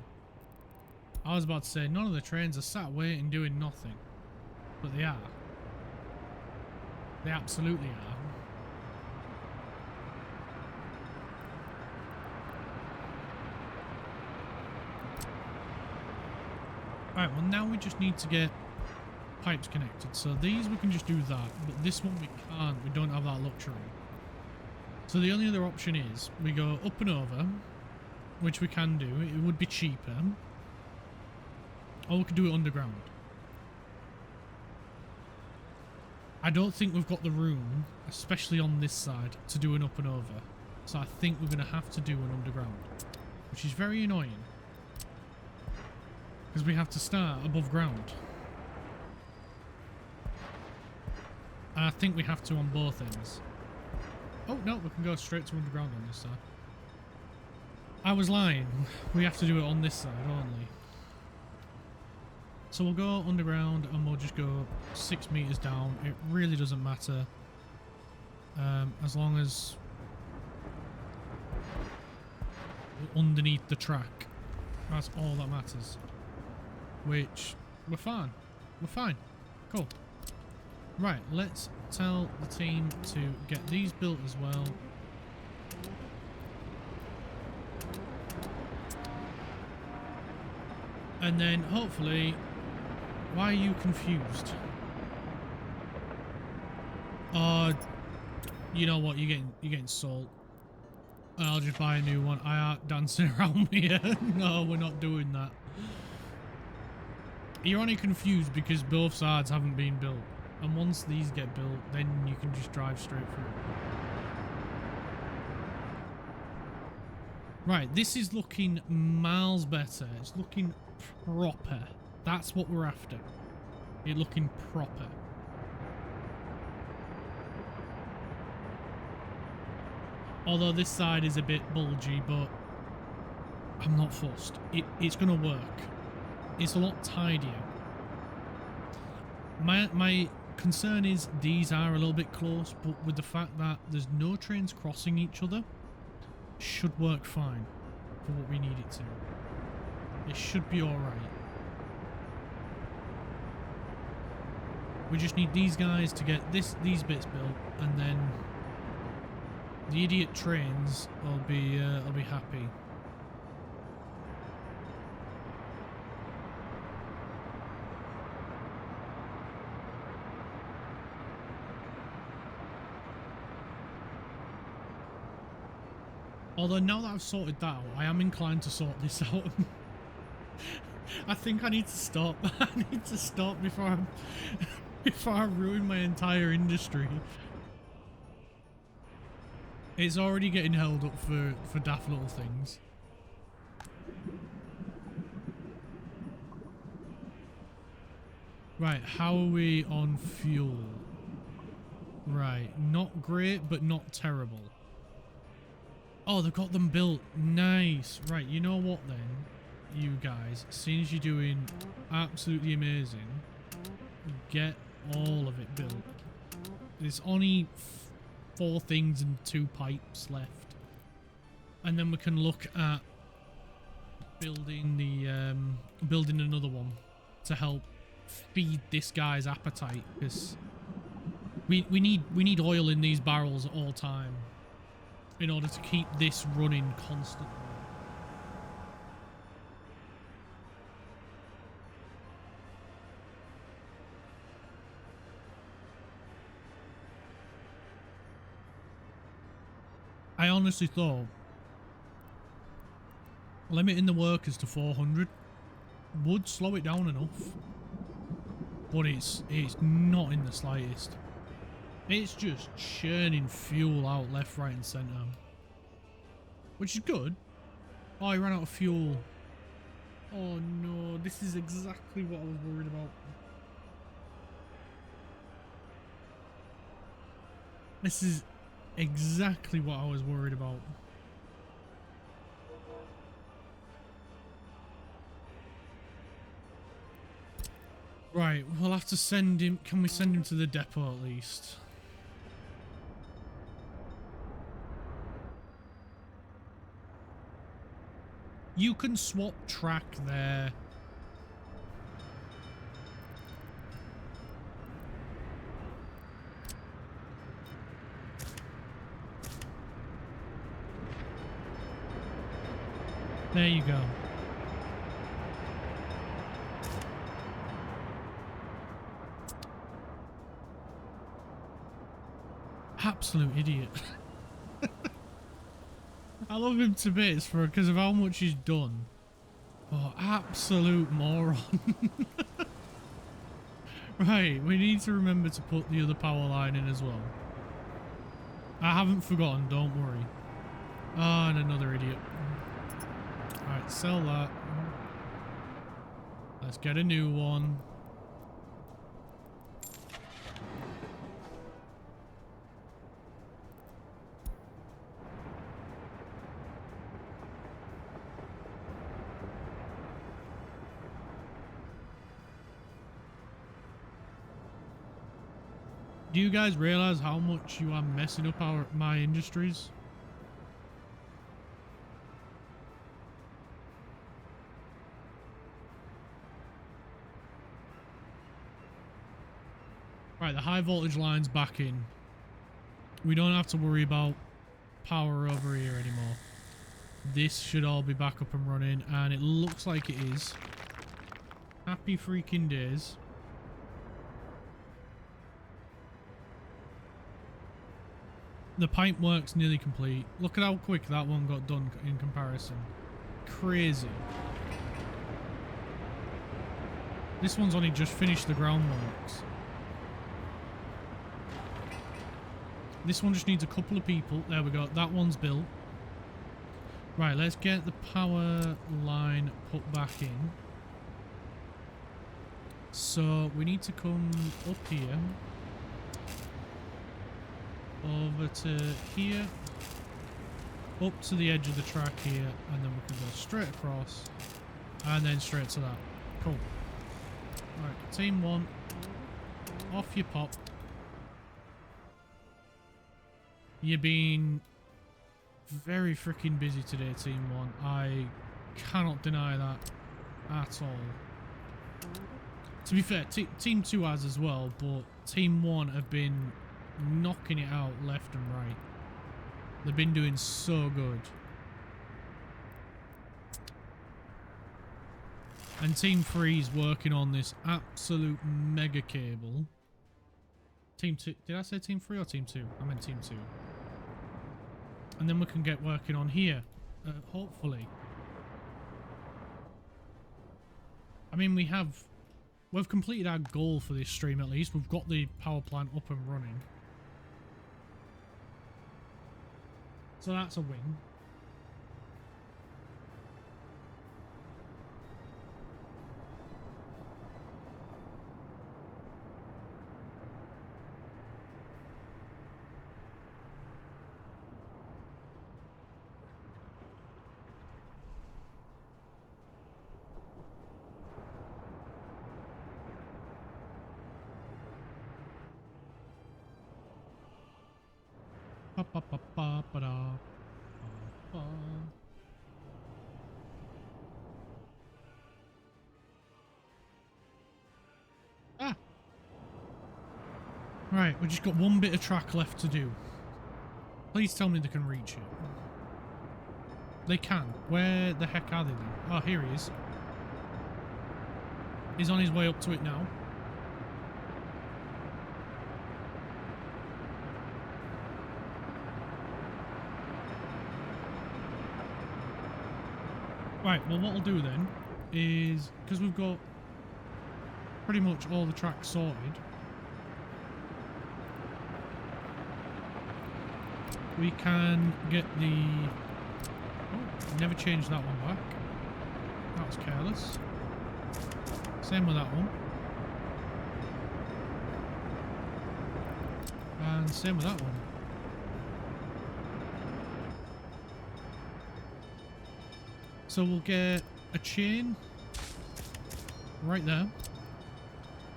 Speaker 1: I was about to say, none of the trains are sat waiting doing nothing. But they are. They absolutely are. Right, well now we just need to get pipes connected. So these we can just do that, but this one we can't. We don't have that luxury. So the only other option is we go up and over, which we can do. It would be cheaper. Or we could do it underground. I don't think we've got the room, especially on this side, to do an up and over. So I think we're going to have to do an underground, which is very annoying. Because we have to start above ground. And I think we have to on both ends. Oh, no, we can go straight to underground on this side. I was lying. We have to do it on this side only. So we'll go underground and we'll just go 6 meters down. It really doesn't matter. As long as we're underneath the track. That's all that matters. Which, we're fine. We're fine. Cool. Right, let's tell the team to get these built as well. And then hopefully, why are you confused? You know what? You're getting salt. And I'll just buy a new one. I aren't dancing around here. No, we're not doing that. You're only confused because both sides haven't been built. And once these get built, then you can just drive straight through. Right, this is looking miles better. It's looking proper. That's what we're after. It looking proper. Although this side is a bit bulgy, but I'm not fussed. It's going to work. It's a lot tidier. My concern is these are a little bit close, but with the fact that there's no trains crossing each other, should work fine for what we need it to. It should be alright. We just need these guys to get these bits built, and then the idiot trains will be happy. Although now that I've sorted that out, I am inclined to sort this out. I think I need to stop. I need to stop before I ruin my entire industry. It's already getting held up for daft little things. Right, how are we on fuel? Right, not great, but not terrible. Oh, they've got them built. Nice. Right, you know what then, you guys, seeing as you're doing absolutely amazing, get all of it built. There's only 4 things and 2 pipes left. And then we can look at building the building another one to help feed this guy's appetite, because we need oil in these barrels at all time in order to keep this running constantly. I honestly thought limiting the workers to 400 would slow it down enough, but it's not in the slightest. It's just churning fuel out left, right and centre, which is good. Oh, I ran out of fuel. Oh no, this is exactly what I was worried about. This is exactly what I was worried about. Right, we'll have to send him. Can we send him to the depot at least? You can swap track there. There you go. Absolute idiot. I love him to bits because of how much he's done. Oh, absolute moron. Right, we need to remember to put the other power line in as well. I haven't forgotten, don't worry. Ah, and another idiot. Alright, sell that. Let's get a new one. Do you guys realize how much you are messing up my industries? Right, the high voltage line's back in. We don't have to worry about power over here anymore. This should all be back up and running, and it looks like it is. Happy freaking days. The pipe work's nearly complete. Look at how quick that one got done in comparison. Crazy. This one's only just finished the groundworks. This one just needs a couple of people. There we go. That one's built. Right, let's get the power line put back in. So we need to come up here. Over to here. Up to the edge of the track here. And then we can go straight across. And then straight to that. Cool. Right, team one. Off you pop. You've been very freaking busy today, Team 1. I cannot deny that at all. To be fair, Team 2 has as well, but Team 1 have been knocking it out left and right. They've been doing so good. And Team 3 is working on this absolute mega cable. Team 2, did I say Team 3 or Team 2? I meant Team 2. And then we can get working on here, hopefully. I mean, we've completed our goal for this stream at least. We've got the power plant up and running. So that's a win. Ah! Right, we've just got one bit of track left to do. Please tell me they can reach it. They can. Where the heck are they then? Oh, here he is. He's on his way up to it now. Right, well what I'll do then is, because we've got pretty much all the tracks sorted, we can get the... Oh, never changed that one back. That was careless. Same with that one. And same with that one. So we'll get a chain right there,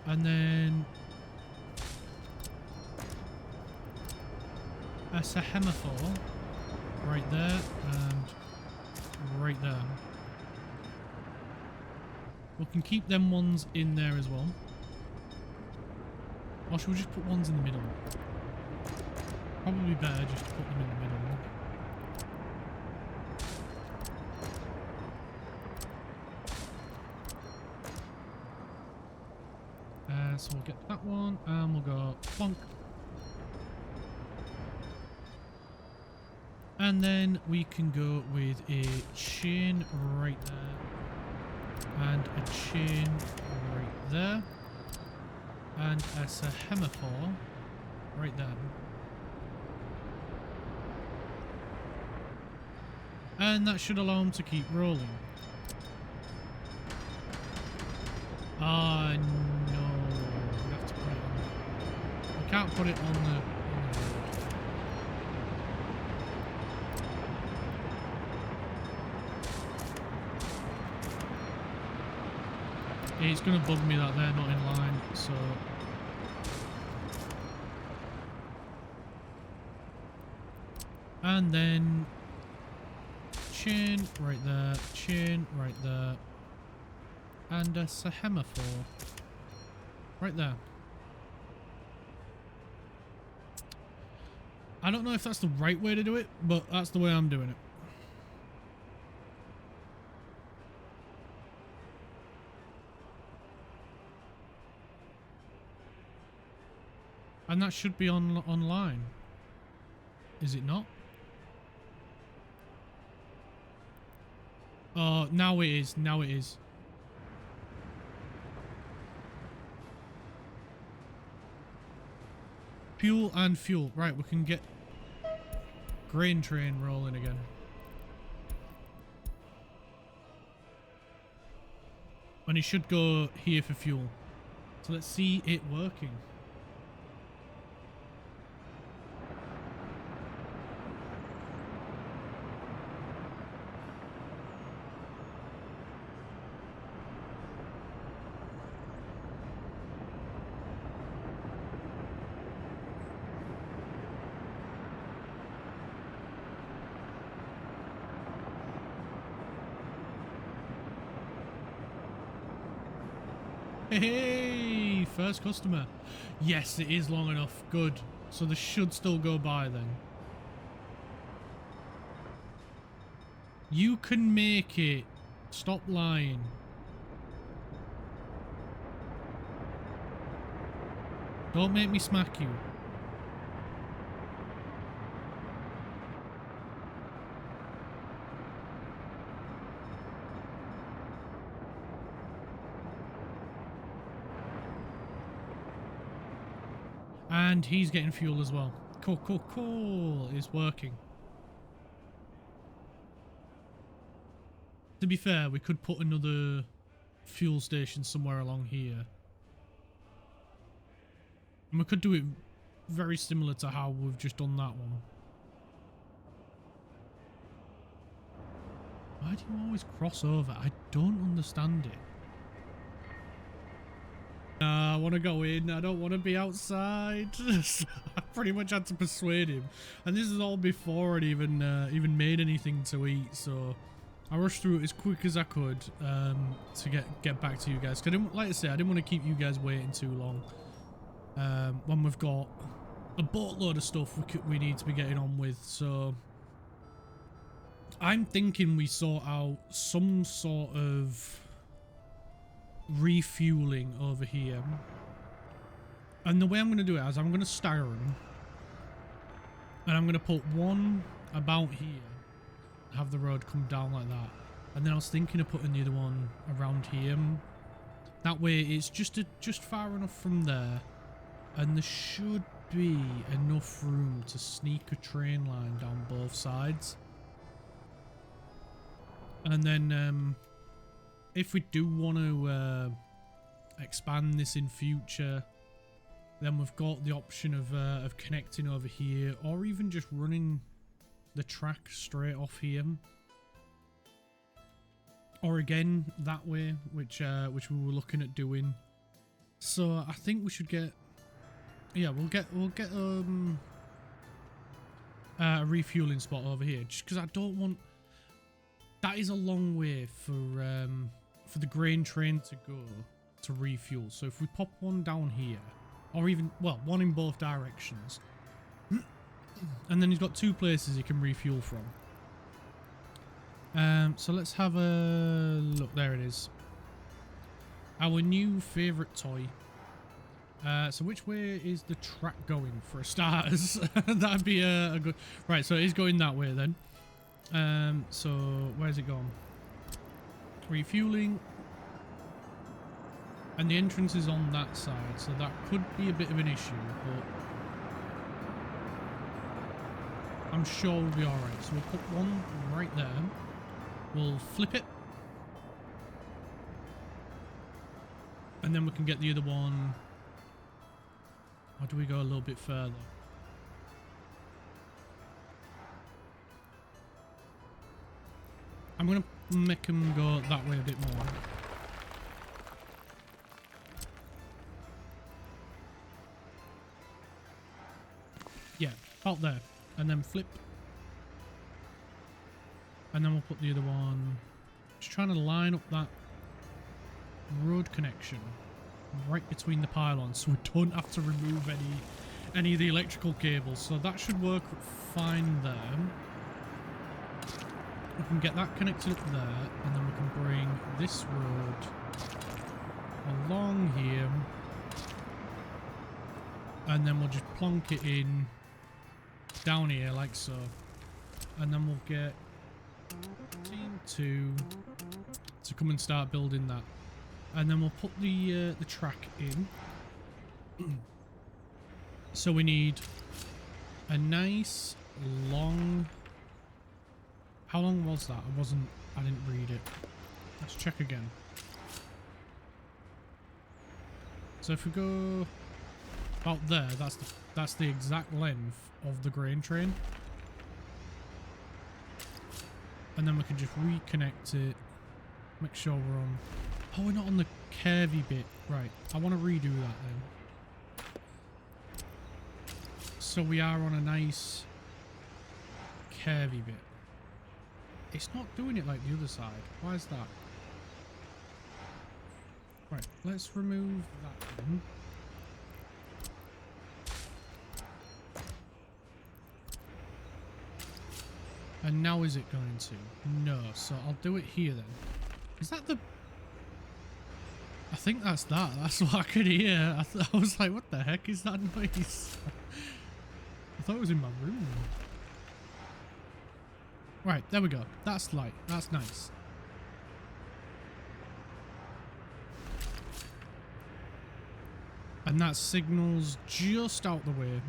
Speaker 1: and then a semaphore right there and right there. We can keep them ones in there as well. Or should we just put ones in the middle? Probably better just to put them in the middle. So we'll get that one, and we'll go plonk. And then we can go with a chain right there, and a chain right there. and a semaphore right there. And that should allow him to keep rolling. Ah, no. We have to put it on. We can't put it on the road. It's going to bug me that they're not in line, so... And then... chain right there, chain right there. And a semaphore right there. I don't know if that's the right way to do it, but that's the way I'm doing it. And that should be online. Is it not? Oh, now it is. Now it is. Fuel and fuel. Right, we can get grain train rolling again. And it should go here for fuel. So let's see it working. Hey, first customer. Yes, it is long enough. Good. So this should still go by then. You can make it. Stop lying. Don't make me smack you. And he's getting fuel as well. Cool, cool, cool. It's working. To be fair, we could put another fuel station somewhere along here. And we could do it very similar to how we've just done that one. Why do you always cross over? I don't understand it. I want to go in. I don't want to be outside. I pretty much had to persuade him, and this is all before I'd even made anything to eat. So I rushed through it as quick as I could to get back to you guys. Cause I didn't, like I said, I didn't want to keep you guys waiting too long. When we've got a boatload of stuff we need to be getting on with. So I'm thinking we sort out some sort of refueling over here, and the way I'm going to do it is I'm going to stagger them, and I'm going to put one about here, have the road come down like that, and then I was thinking of putting the other one around here. That way it's just far enough from there, and there should be enough room to sneak a train line down both sides. And then if we do want to expand this in future, then we've got the option of connecting over here, or even just running the track straight off here, or again that way, which we were looking at doing. So I think we should get, yeah, we'll get a refueling spot over here, just because I don't want. That is a long way for the grain train to go to refuel. So if we pop one down here, or even, well, one in both directions, and then he's got two places he can refuel from. So let's have a look. There it is. Our new favourite toy. So which way is the track going for starters? That'd be a good... Right, so it's going that way then. So where's it gone? Refueling. And the entrance is on that side, so that could be a bit of an issue, but I'm sure we'll be alright. So we'll put one right there. We'll flip it. And then we can get the other one. Or do we go a little bit further? I'm going to make them go that way a bit more. Yeah, about there. And then flip. And then we'll put the other one. Just trying to line up that road connection right between the pylons so we don't have to remove any of the electrical cables. So that should work fine there. We can get that connected up there, and then we can bring this road along here. And then we'll just plonk it in down here like so. And then we'll get team 2 to come and start building that. And then we'll put the track in. So we need a nice long... How long was that? I didn't read it. Let's check again. So if we go about there, that's the exact length of the grain train. And then we can just reconnect it. Make sure we're on... Oh, we're not on the curvy bit. Right. I want to redo that then. So we are on a nice curvy bit. It's not doing it like the other side. Why is that? Right. Let's remove that one. And now is it going to? No. So I'll do it here then. Is that the... I think that's that. That's what I could hear. I was like, what the heck is that noise? I thought it was in my room. Right, there we go. That's light. That's nice. And that signals just out the way.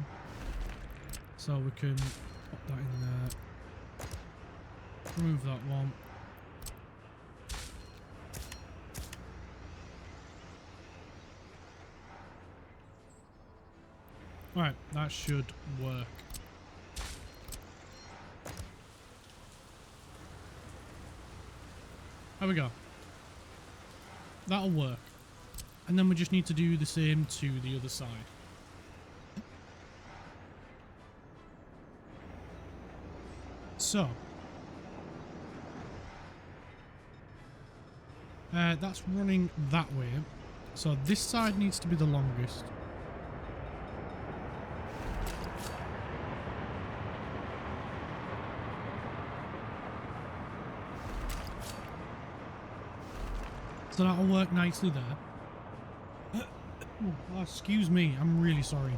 Speaker 1: So we can put that in there. Remove that one. Alright, that should work. There we go. That'll work. And then we just need to do the same to the other side. So. That's running that way. So this side needs to be the longest. So that'll work nicely there. Oh, excuse me, I'm really sorry.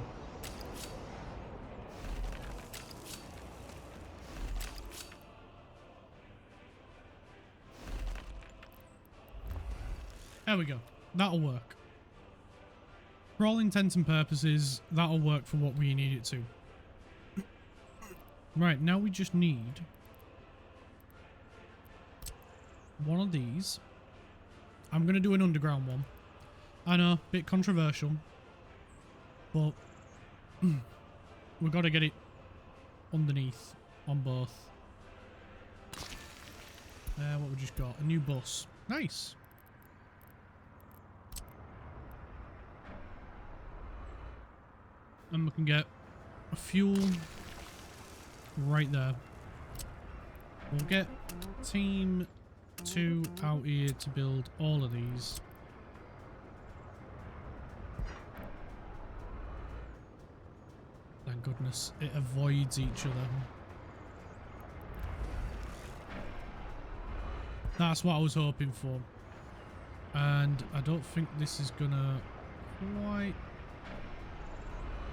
Speaker 1: There we go. That'll work. For all intents and purposes, that'll work for what we need it to. Right, now we just need one of these. I'm going to do an underground one. I know, bit controversial. But we've got to get it underneath on both. What we just got? A new bus. Nice. And we can get a fuel right there. We'll get team 2 out here to build all of these. Thank goodness it avoids each other. That's what I was hoping for. And I don't think this is gonna quite...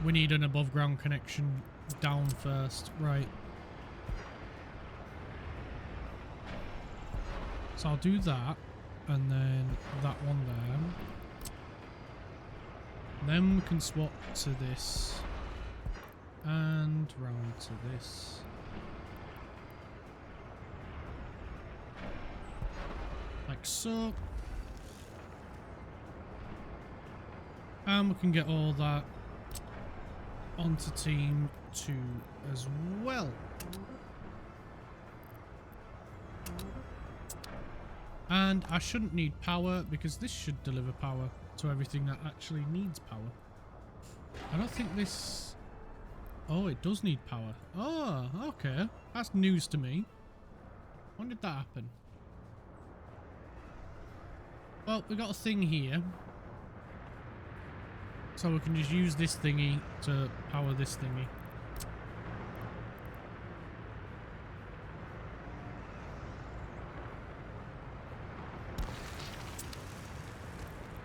Speaker 1: We need an above ground connection down first. Right. So I'll do that, and then that one there. Then we can swap to this. And round to this. Like so. And we can get all that onto team 2 as well. And I shouldn't need power because this should deliver power to everything that actually needs power. I don't think this... Oh, it does need power. Oh, okay. That's news to me. When did that happen? Well, we got a thing here. So we can just use this thingy to power this thingy.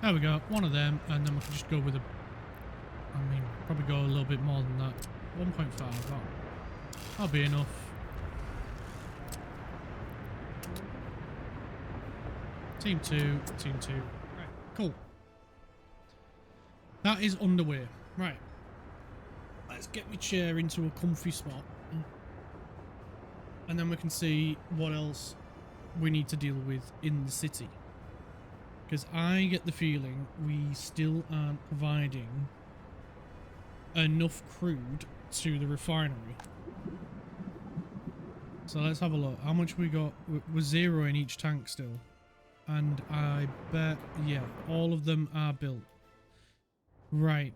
Speaker 1: There we go, one of them, and then we can just go with a... I mean, probably go a little bit more than that. 1.5, that'll be enough. Team 2, Team 2. Right, cool. That is underway. Right. Let's get my chair into a comfy spot. And then we can see what else we need to deal with in the city. Because I get the feeling we still aren't providing enough crude to the refinery. So let's have a look. How much we got? We're 0 in each tank still. And I bet, yeah, all of them are built. Right.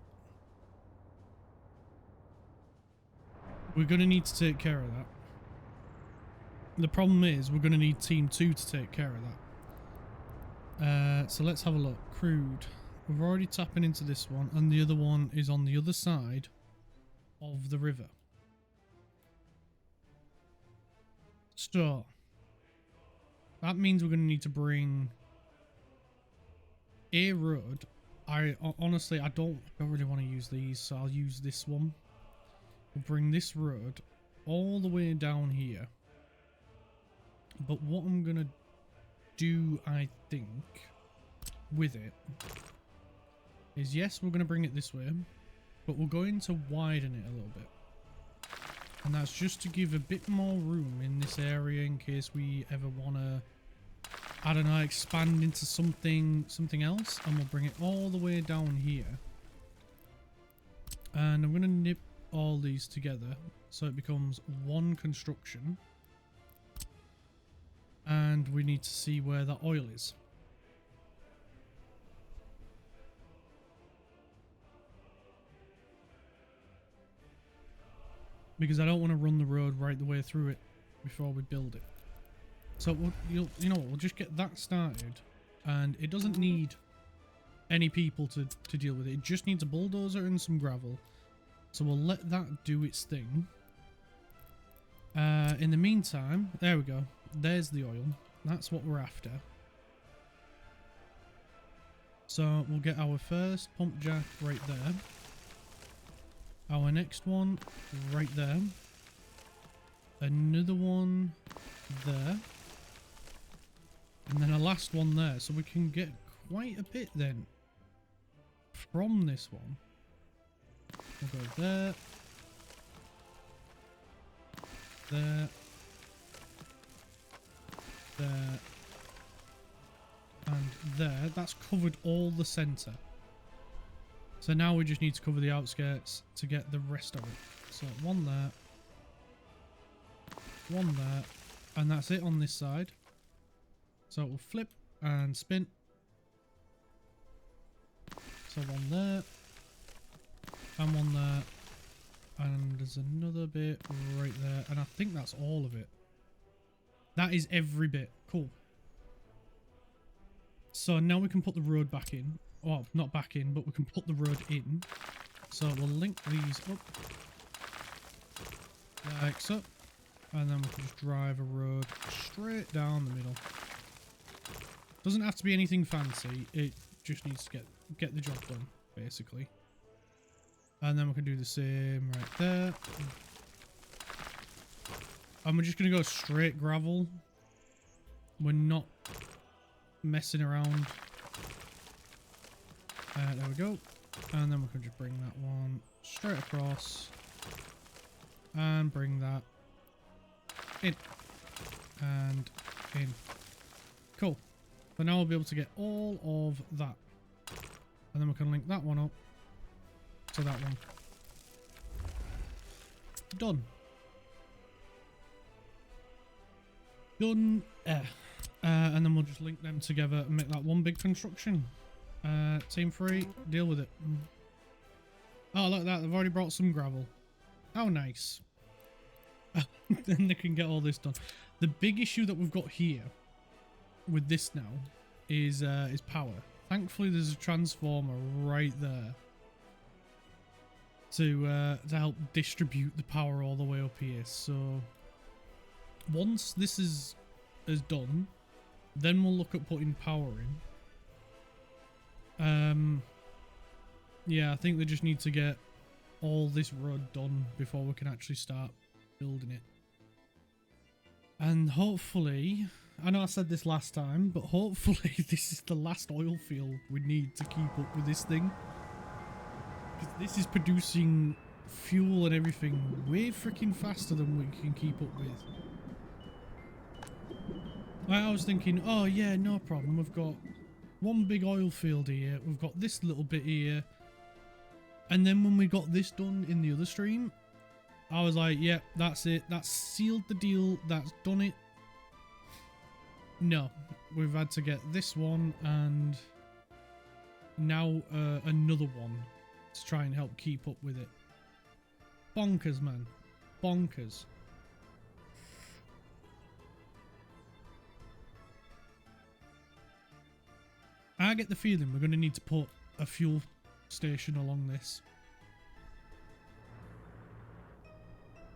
Speaker 1: We're going to need to take care of that. The problem is we're going to need Team 2 to take care of that. So let's have a look. Crude. We're already tapping into this one, and the other one is on the other side of the river. So that means we're going to need to bring a road. Honestly, I don't really want to use these, so I'll use this one. We'll bring this road all the way down here. But what I'm going to do, I think, with it is, yes, we're going to bring it this way, but we're going to widen it a little bit. And that's just to give a bit more room in this area in case we ever want to, I don't know, expand into something else. And we'll bring it all the way down here. And I'm going to nip all these together so it becomes one construction. And we need to see where the oil is. Because I don't want to run the road right the way through it before we build it. So we'll, you know what, we'll just get that started. And it doesn't need any people to deal with it. It just needs a bulldozer and some gravel. So we'll let that do its thing. In the meantime, there we go. There's the oil. That's what we're after. So we'll get our first pump jack right there. Our next one right there. Another one there. And then a last one there. So we can get quite a bit then from this one. We'll go there. There. There. And there. That's covered all the centre. So now we just need to cover the outskirts to get the rest of it. So one there. One there. And that's it on this side. So it will flip and spin. So one there. And one there. And there's another bit right there. And I think that's all of it. That is every bit. Cool. So now we can put the road back in. Well, not back in, but we can put the road in. So we'll link these up. Like so. And then we can just drive a road straight down the middle. Doesn't have to be anything fancy. It just needs to get the job done, basically. And then we can do the same right there. And we're just going to go straight gravel. We're not messing around. There we go. And then we can just bring that one straight across. And bring that in. And in. Cool. So now we'll be able to get all of that. And then we can link that one up to that one. Done. Done. And then we'll just link them together and make that one big construction. Team 3, deal with it. Oh, look at that. They've already brought some gravel. How nice. Then they can get all this done. The big issue that we've got here with this now is power. Thankfully, there's a transformer right there to help distribute the power all the way up here. So once this is done, then we'll look at putting power in. Yeah, I think they just need to get all this road done before we can actually start building it. And hopefully, I know I said this last time, but hopefully this is the last oil field we need to keep up with this thing. Because this is producing fuel and everything way freaking faster than we can keep up with. I was thinking, oh yeah, no problem. We've got one big oil field here. We've got this little bit here. And then when we got this done in the other stream, I was like, yeah, that's it. That's sealed the deal. That's done it. No, we've had to get this one and now another one to try and help keep up with it. Bonkers, man. Bonkers. I get the feeling we're going to need to put a fuel station along this.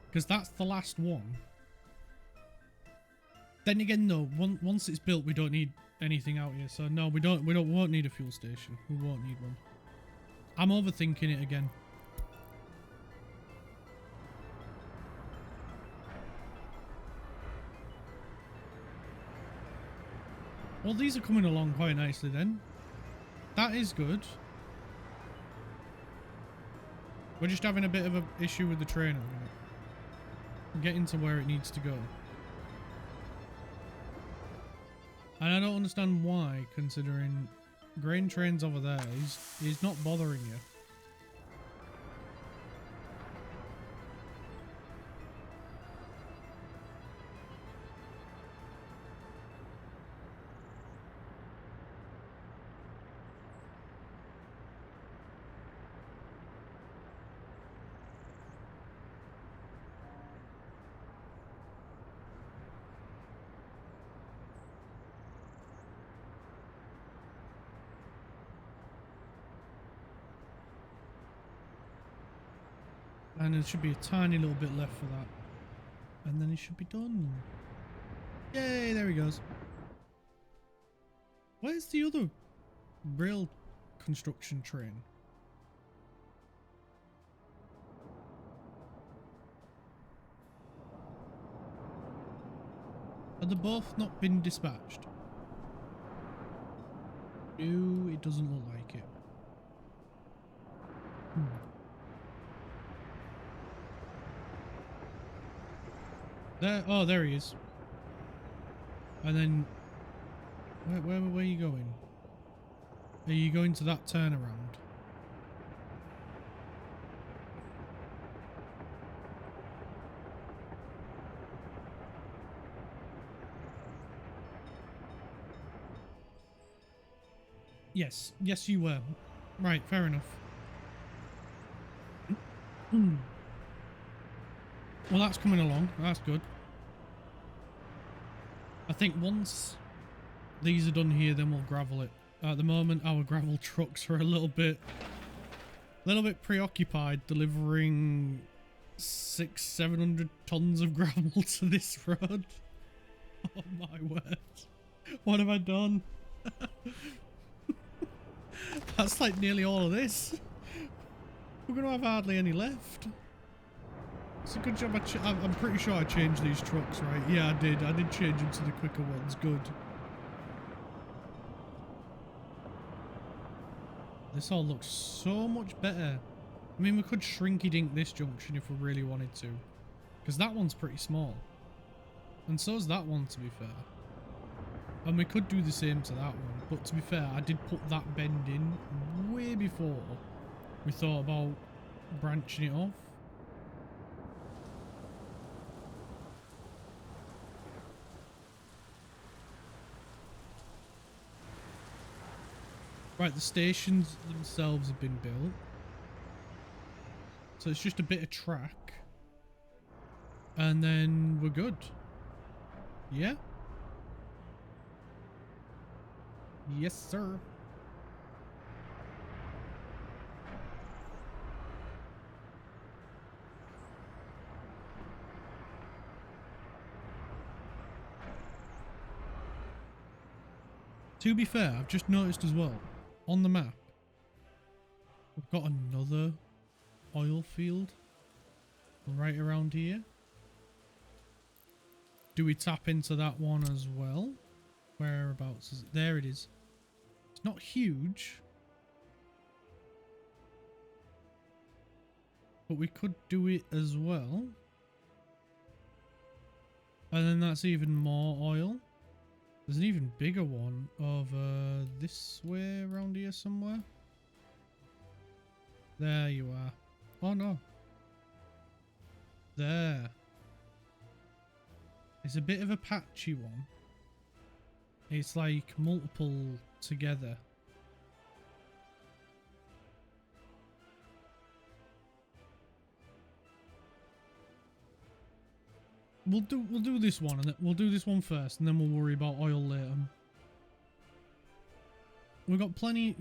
Speaker 1: Because that's the last one. Then again, though, once it's built, we don't need anything out here. So no, we won't need a fuel station. We won't need one. I'm overthinking it again. Well, these are coming along quite nicely then. That is good. We're just having a bit of an issue with the train at the minute. Getting to where it needs to go. And I don't understand why, considering grain trains over there is not bothering you. And there should be a tiny little bit left for that. And then it should be done. Yay, there he goes. Where's the other rail construction train? Have they both not been dispatched? No, it doesn't look like it. There, oh, there he is. And then, where are you going? Are you going to that turnaround? Yes, yes you were. Right, fair enough. Well, that's coming along. That's good. I think once these are done here, then we'll gravel it. At the moment, our gravel trucks are a little bit preoccupied delivering 600-700 tons of gravel to this road. Oh my word! What have I done? That's like nearly all of this. We're gonna have hardly any left. It's a good job. I'm pretty sure I changed these trucks, right? Yeah, I did. I did change them to the quicker ones. Good. This all looks so much better. I mean, we could shrinky-dink this junction if we really wanted to. Because that one's pretty small. And so's that one, to be fair. And we could do the same to that one. But to be fair, I did put that bend in way before we thought about branching it off. Right, the stations themselves have been built. So it's just a bit of track. And then we're good. Yeah? Yes, sir. To be fair, I've just noticed as well, on the map, we've got another oil field right around here. Do we tap into that one as well? Whereabouts is it? There it is. It's not huge, but we could do it as well. And then that's even more oil. There's an even bigger one over this way around here somewhere. There you are. Oh no. There. It's a bit of a patchy one. It's like multiple together. We'll do this one, and we'll do this one first, and then we'll worry about oil later. We've got plenty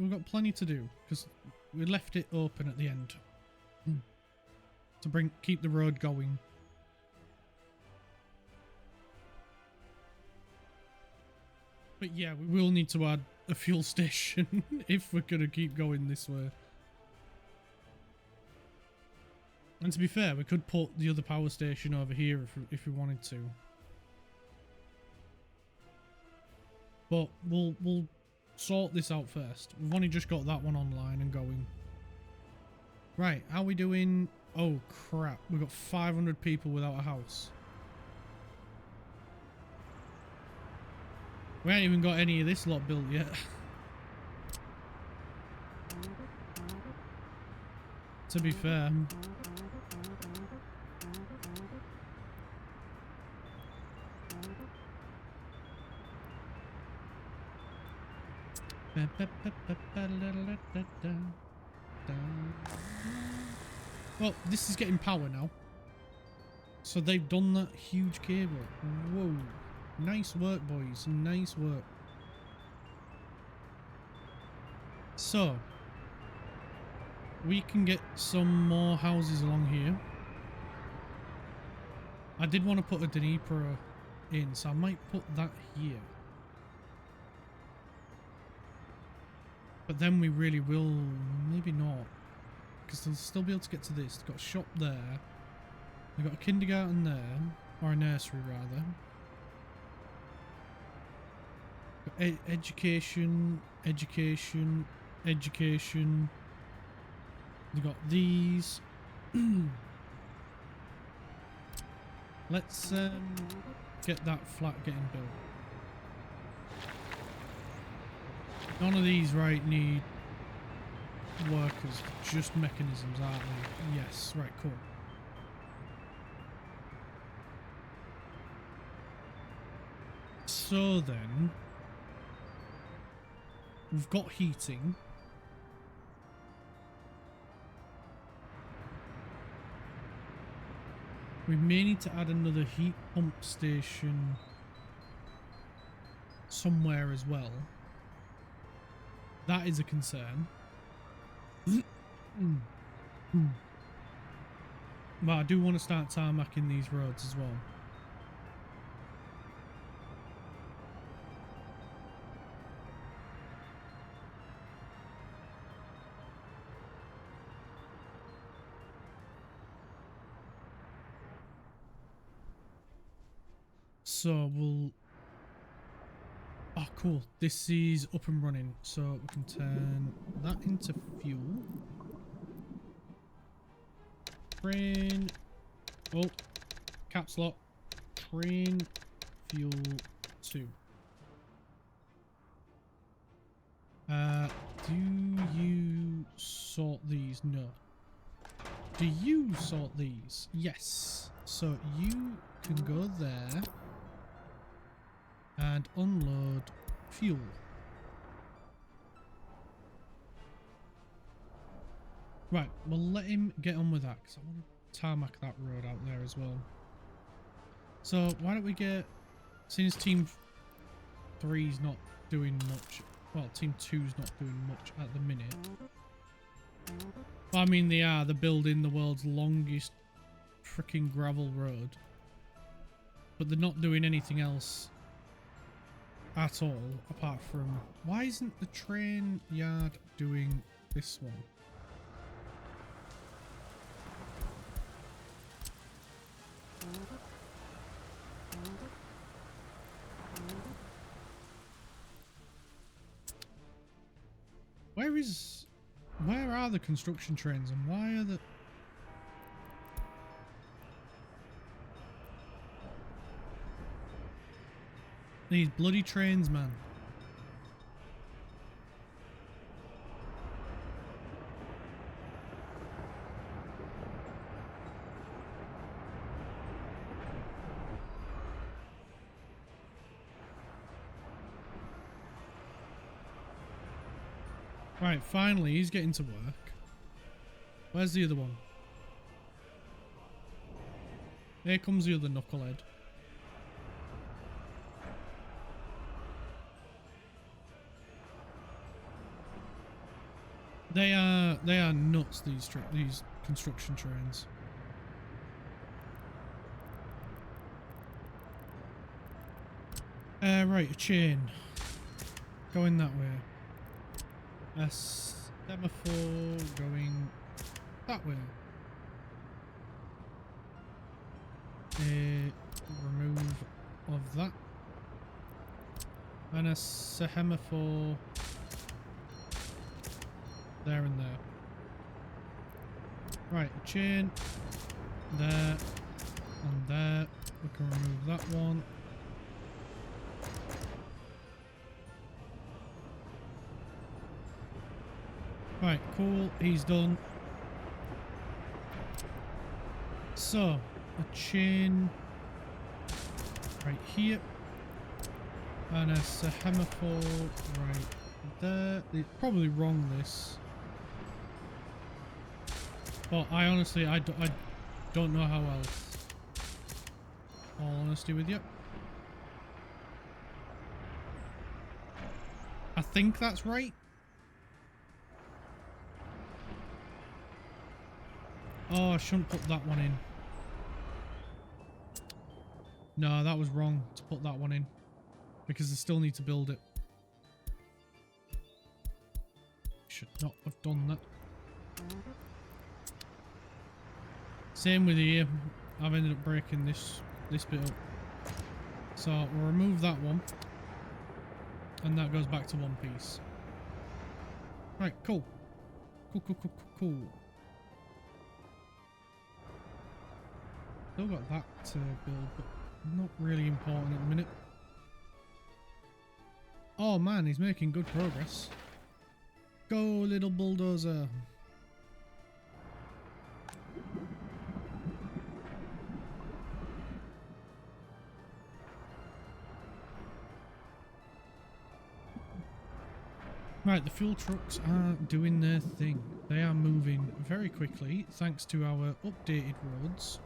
Speaker 1: to do because we left it open at the end to keep the road going. But yeah, we will need to add a fuel station if we're gonna keep going this way. And to be fair, we could put the other power station over here if we wanted to. But we'll sort this out first. We've only just got that one online and going. Right, how are we doing? Oh crap, we've got 500 people without a house. We ain't even got any of this lot built yet. To be fair. Well, this is getting power now. So they've done that huge cable. Whoa. Nice work, boys. Nice work. So, we can get some more houses along here. I did want to put a Dnipro in, so I might put that here. But then we really will, maybe not. Because they'll still be able to get to this. They've got a shop there. They've got a kindergarten there. Or a nursery, rather. Education, education, education. They've got these. Let's get that flat getting built. None of these need workers, just mechanisms, aren't they? Yes, right, cool. So then, we've got heating. We may need to add another heat pump station somewhere as well. That is a concern. But I do want to start tarmacking these roads as well. So we'll... Oh cool. This is up and running, so we can turn that into fuel. Train. Oh, caps lock. Train fuel 2. Do you sort these? No. Do you sort these? Yes. So you can go there and unload fuel. Right, we'll let him get on with that because I want to tarmac that road out there as well. So why don't we get, since Team 3's not doing much, well, Team 2's not doing much at the minute. Well, I mean, they're building the world's longest freaking gravel road. But they're not doing anything else at all, apart from... Why isn't the train yard doing this one? Where are the construction trains and why are the... These bloody trains, man. Right, finally, he's getting to work. Where's the other one? Here comes the other knucklehead. They are nuts, these construction trains. Right, a chain. Going that way. A semaphore going that way. A remove of that. And a semaphore there and there. Right, a chain there and there. We can remove that one. Right, cool, he's done. So, a chain right here. And a semaphore right there. They're probably wrong this. But I honestly, I don't know how else. All honesty with you. I think that's right. Oh, I shouldn't put that one in. No, that was wrong to put that one in. Because I still need to build it. Should not have done that. Same with here. I've ended up breaking this bit up. So we'll remove that one. And that goes back to one piece. Right, cool. Cool. Still got that to build, but not really important at the minute. Oh man, he's making good progress. Go, little bulldozer. Right, the fuel trucks are doing their thing. They are moving very quickly thanks to our updated roads.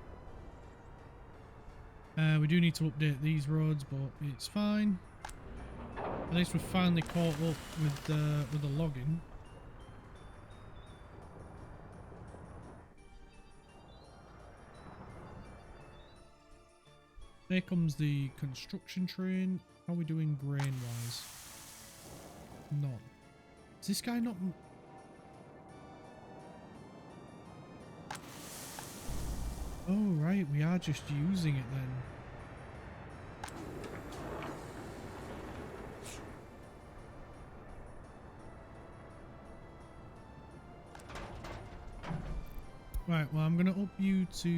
Speaker 1: We do need to update these roads, but it's fine. At least we've finally caught up with the logging. There comes the construction train. How are we doing grain-wise? None. Is this guy not... Oh, right, we are just using it then. Right, well, I'm going to up you to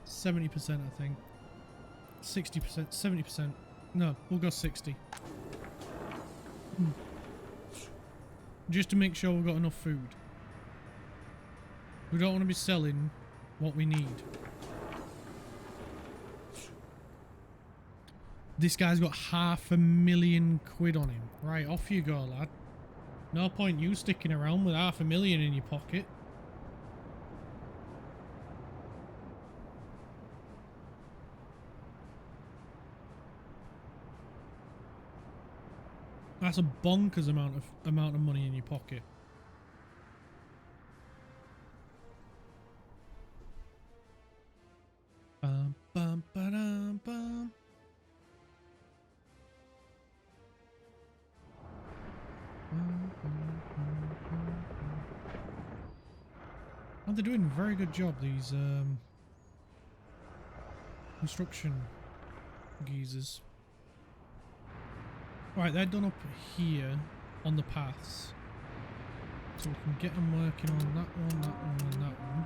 Speaker 1: 70%, I think. 60%, 70%. No, we'll go 60. Just to make sure we've got enough food. We don't want to be selling what we need. This guy's got £500,000 on him. Right, off you go, lad. No point you sticking around with £500,000 in your pocket. That's a bonkers amount of money in your pocket. Bum, bum, ba-dum, bum. And they're doing a very good job, these construction geezers. Right, they're done up here on the paths. So we can get them working on that one, that one, and that one.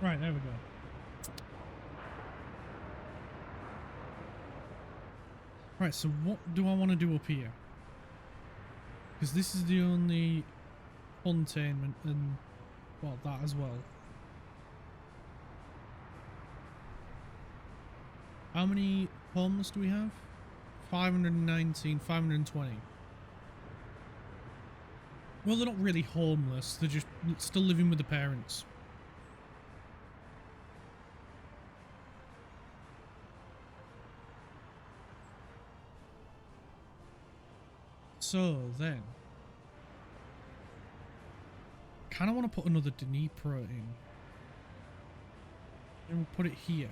Speaker 1: Right, there we go. Right, so what do I want to do up here? Because this is the only containment and, well, that as well. How many homeless do we have? 519, 520. Well, they're not really homeless. They're just still living with the parents. So then, kind of want to put another Dnipro in. And we'll put it here.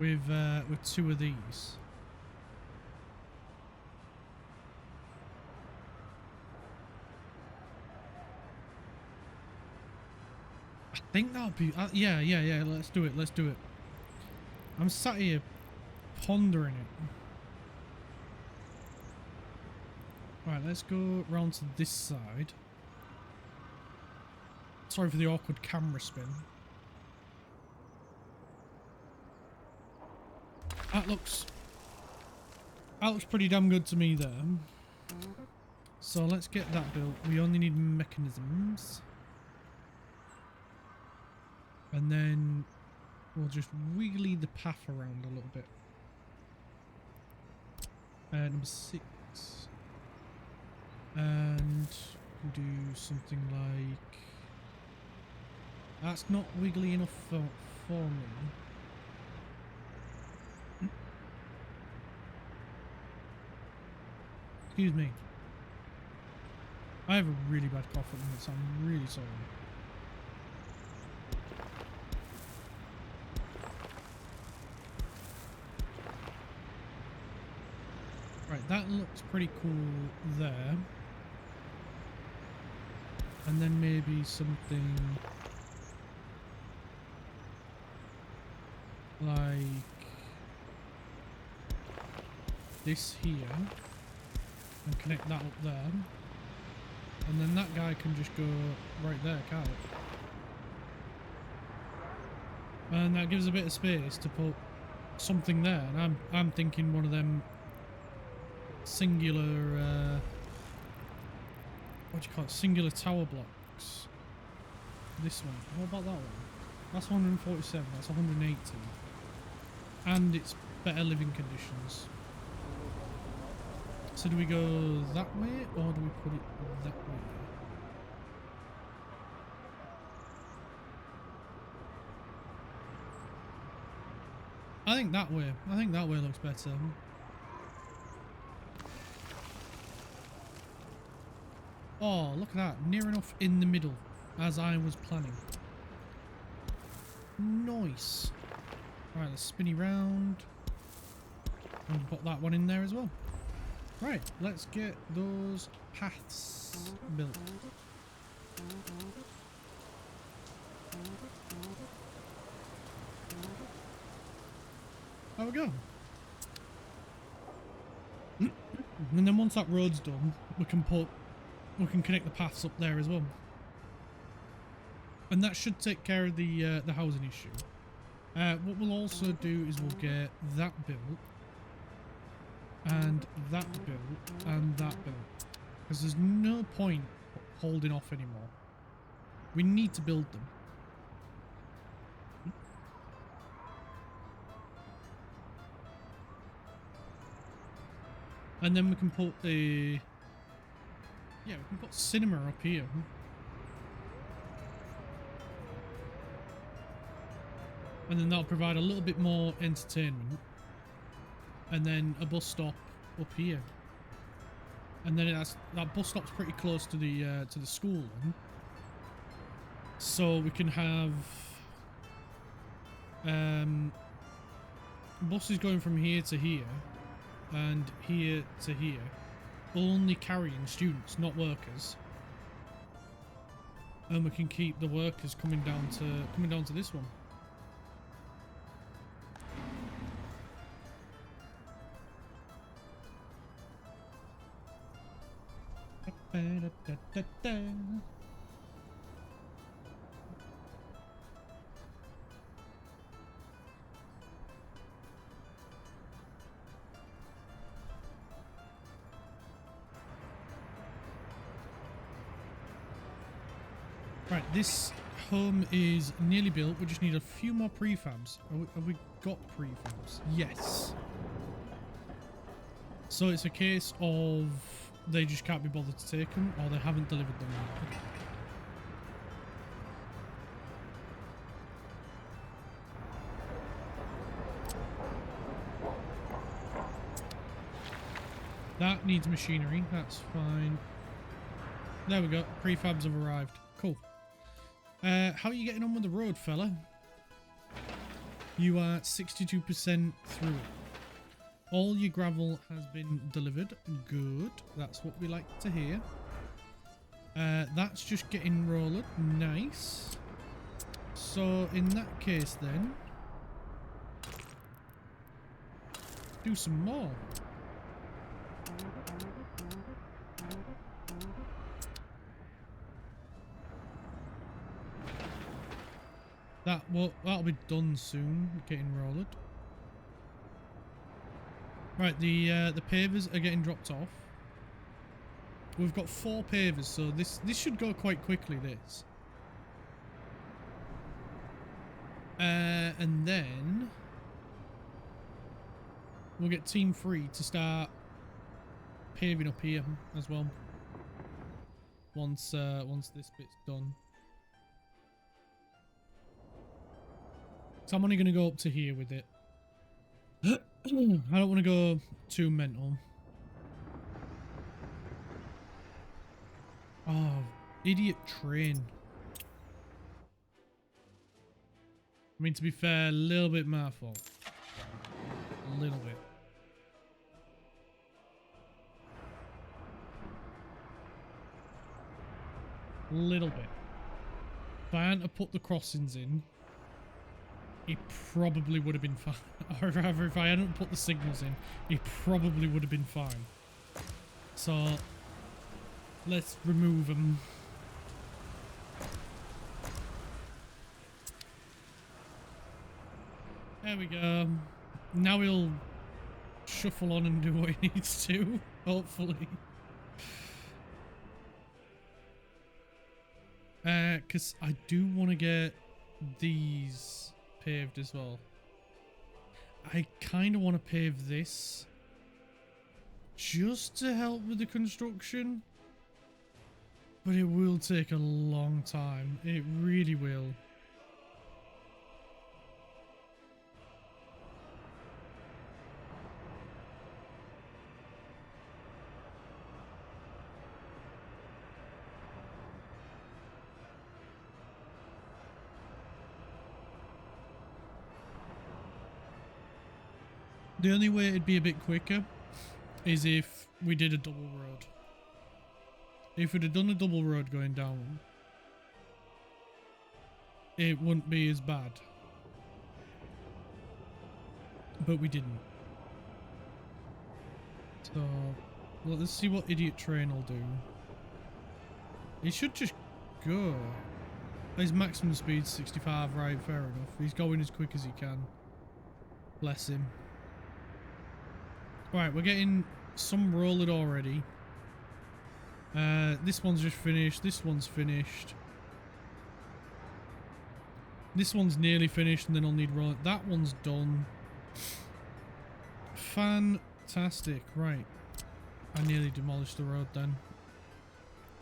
Speaker 1: With two of these. I think that'll be yeah, let's do it, let's do it. I'm sat here pondering it. Right, let's go round to this side. Sorry for the awkward camera spin. That looks pretty damn good to me there. So let's get that built. We only need mechanisms. And then we'll just wiggly the path around a little bit. Number 6. And we'll do something like... That's not wiggly enough for me. Excuse me. I have a really bad cough at the minute, so I'm really sorry. Right, that looks pretty cool there. And then maybe something like this here. And connect that up there. And then that guy can just go right there, can't it? And that gives a bit of space to put something there. And I'm thinking one of them singular what do you call it? Singular tower blocks. This one. What about that one? That's 147, that's 180. And it's better living conditions. So do we go that way, or do we put it that way? I think that way. I think that way looks better. Oh, look at that. Near enough in the middle, as I was planning. Nice. Right, let's spinny round. And put that one in there as well. Right, let's get those paths built. There we go. And then once that road's done, we can connect the paths up there as well. And that should take care of the housing issue. What we'll also do is we'll get that built, and that built, and that built. Because there's no point holding off anymore. We need to build them. And then we can put the... yeah, we can put cinema up here. And then that'll provide a little bit more entertainment. And then a bus stop up here. And then that bus stop's pretty close to the school then. So we can have buses going from here to here and here to here, only carrying students, not workers. And we can keep the workers coming down to this one. Right, this home is nearly built. We just need a few more prefabs. Have we got prefabs? Yes. So it's a case of they just can't be bothered to take them, or they haven't delivered them yet. That needs machinery. That's fine. There we go. Prefabs have arrived. Cool. How are you getting on with the road, fella? You are 62% through it. All your gravel has been delivered. Good. That's what we like to hear. That's just getting rolled. Nice. So in that case then, do some more. That'll be done soon, getting rolled. Right, the pavers are getting dropped off. We've got 4 pavers, so this should go quite quickly, this. And then we'll get team 3 to start paving up here as well. Once this bit's done. So I'm only going to go up to here with it. I don't want to go too mental. Oh, idiot train. I mean, to be fair, a little bit my fault. A little bit. A little bit. If I hadn't put the crossings in, it probably would have been fine. Or rather, if I hadn't put the signals in, it probably would have been fine. So, let's remove them. There we go. Now he'll shuffle on and do what he needs to, hopefully. Because I do want to get these paved as well. I kind of want to pave this just to help with the construction, but it will take a long time. It really will. The only way it'd be a bit quicker is if we did a double road. If we'd have done a double road going down, it wouldn't be as bad. but we didn't. So, well, let's see what idiot train will do. He should just go. His maximum speed's 65, right, fair enough. He's going as quick as he can. Bless him. Right, we're getting some rolling already. This one's just finished. This one's finished. This one's nearly finished, and then I'll need roll. That one's done. Fantastic. Right. I nearly demolished the road then.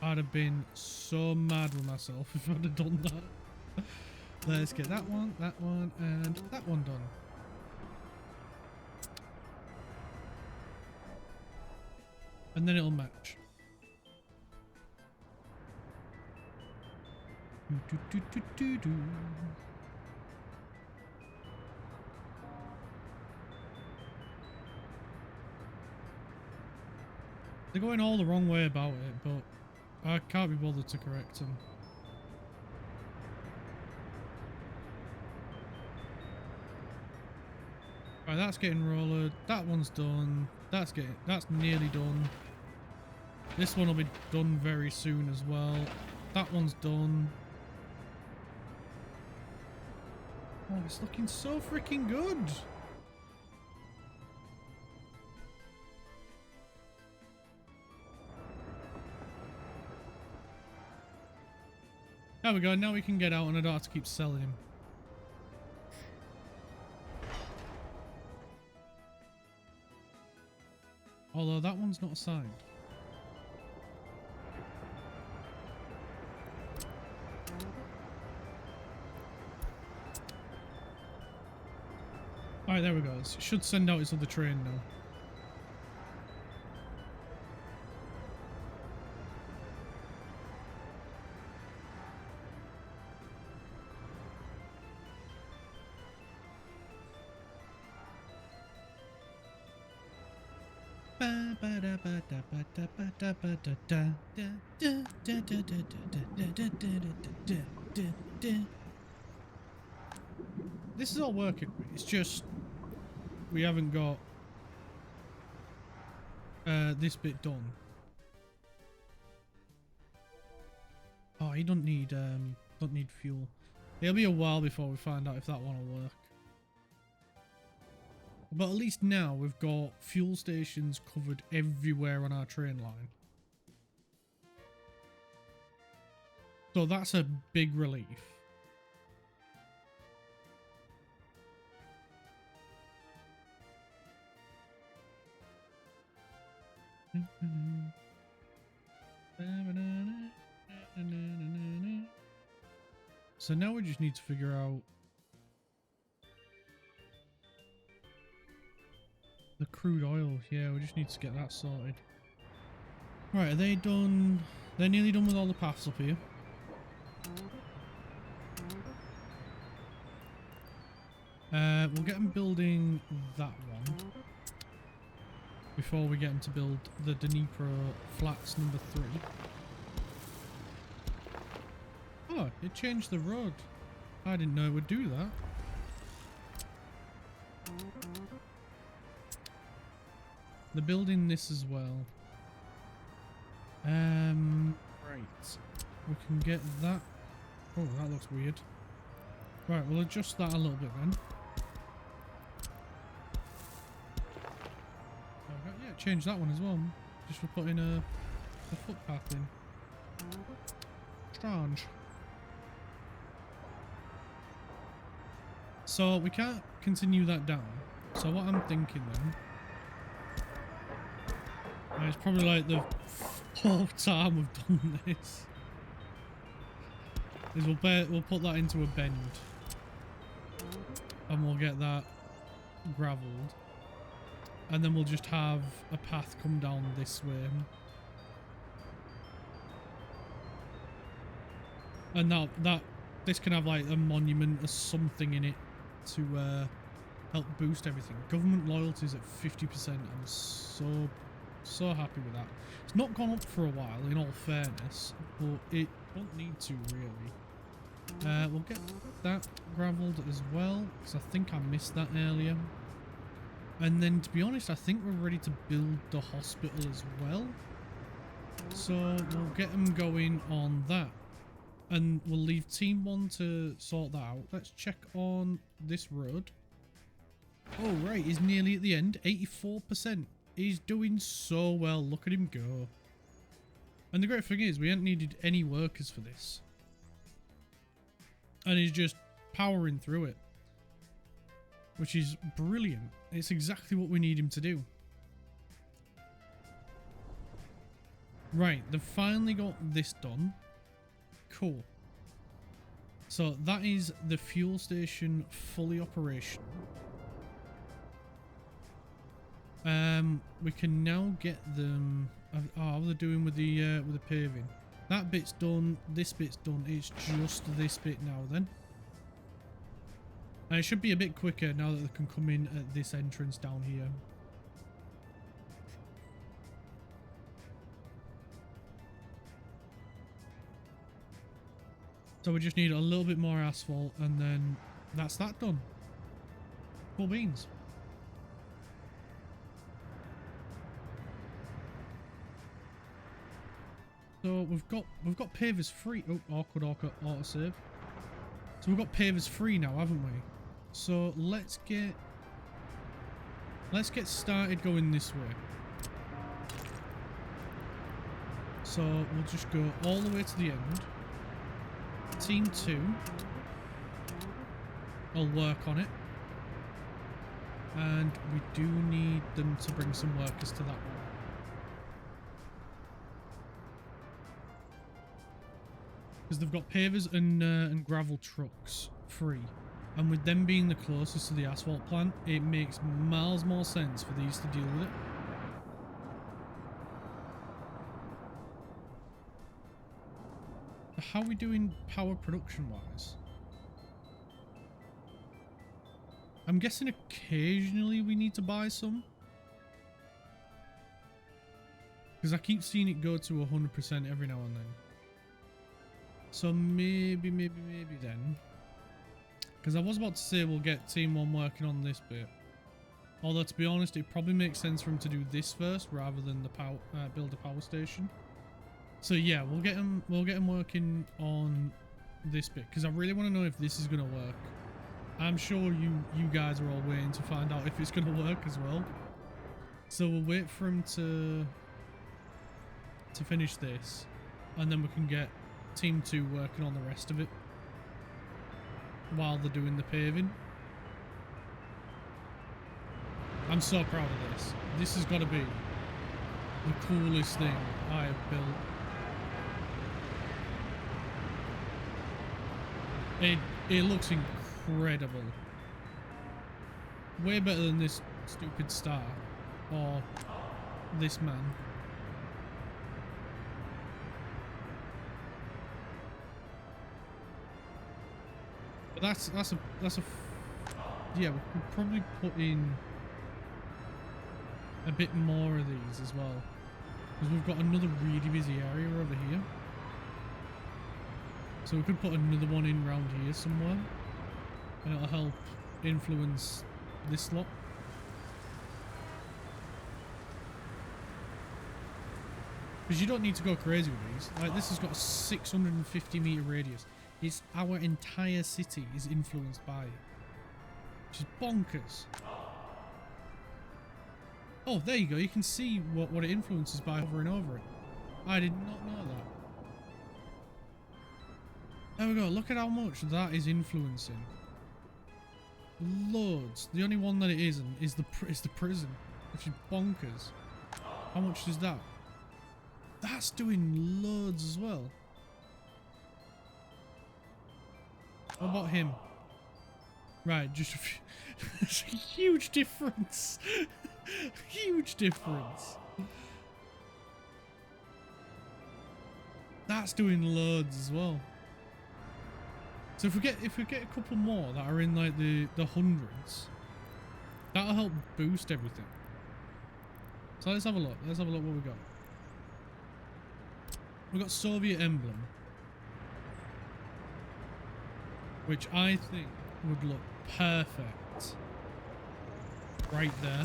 Speaker 1: I'd have been so mad with myself if I'd have done that. Let's get that one, and that one done. And then it'll match. They're going all the wrong way about it, but I can't be bothered to correct them. Right, that's getting rollered. That one's done. That's nearly done. This one will be done very soon as well. That one's done. Oh, it's looking so freaking good. There we go. Now we can get out and I don't have to keep selling him. Although that one's not assigned. Alright, there we go. It should send out its other train now. This is all working. It's just we haven't got this bit done. Oh, he don't need fuel. It'll be a while before we find out if that one will work. But at least now we've got fuel stations covered everywhere on our train line. So that's a big relief. So now we just need to figure out the crude oil. Yeah, we just need to get that sorted. Right, are they done? They're nearly done with all the paths up here. We'll get them building that one before we get them to build the Dnipro flats number 3. Oh, it changed the road. I didn't know it would do that. They're building this as well. Right. We can get that. Oh, that looks weird. Right, we'll adjust that a little bit then. Yeah, change that one as well. Just for putting a footpath in. Strange. So we can't continue that down. So what I'm thinking then, it's probably like the 4th time we've done this, is we'll put that into a bend and we'll get that gravelled, and then we'll just have a path come down this way, and that this can have like a monument or something in it to help boost everything. Government loyalty's at 50%. I'm so happy with that. It's not gone up for a while, in all fairness, but it won't need to really. We'll get that gravelled as well, because I think I missed that earlier. And then, to be honest, I think we're ready to build the hospital as well. So we'll get them going on that. And we'll leave Team 1 to sort that out. Let's check on this road. Oh, right, he's nearly at the end. 84%. He's doing so well. Look at him go. And the great thing is, we haven't needed any workers for this. And he's just powering through it. Which is brilliant. It's exactly what we need him to do. Right, they've finally got this done. Cool. So that is the fuel station fully operational. We can now get them. Oh, how are they doing with the paving? That bit's done. This bit's done. It's just this bit now then. And it should be a bit quicker now that they can come in at this entrance down here. So we just need a little bit more asphalt and then that's that done. Cool beans. So we've got pavers free. Oh, awkward autosave. So we've got pavers free now, haven't we? So let's get started going this way. So we'll just go all the way to the end. Team 2 will work on it. And we do need them to bring some workers to that one. Because they've got pavers and gravel trucks free. And with them being the closest to the asphalt plant, it makes miles more sense for these to deal with it. How are we doing power production wise? I'm guessing occasionally we need to buy some. Because I keep seeing it go to 100% every now and then. So maybe then. Because I was about to say we'll get Team 1 working on this bit. Although to be honest, it probably makes sense for him to do this first rather than the build a power station. So yeah, we'll get him working on this bit because I really want to know if this is going to work. I'm sure you guys are all waiting to find out if it's going to work as well. So we'll wait for him to finish this, and then we can get Team 2 working on the rest of it while they're doing the paving. I'm so proud of this. This has got to be the coolest thing I have built. It looks incredible. Way better than this stupid star or this man. But that's a yeah, we could probably put in a bit more of these as well, because we've got another really busy area over here. So we could put another one in round here somewhere, and it'll help influence this lot. Because you don't need to go crazy with these. Like, this has got a 650-meter radius. It's our entire city is influenced by it, which is bonkers. Oh, there you go. You can see what it influences by over and over it. I did not know that. There we go. Look at how much that is influencing. Loads. The only one that it isn't is the prison, which is bonkers. How much is that? That's doing loads as well. What about him? Right, just a few. There's a huge difference. Huge difference. That's doing loads as well. So if we get a couple more that are in like the hundreds, that'll help boost everything. So let's have a look. Let's have a look what we got. We got Soviet emblem, which I think would look perfect right there.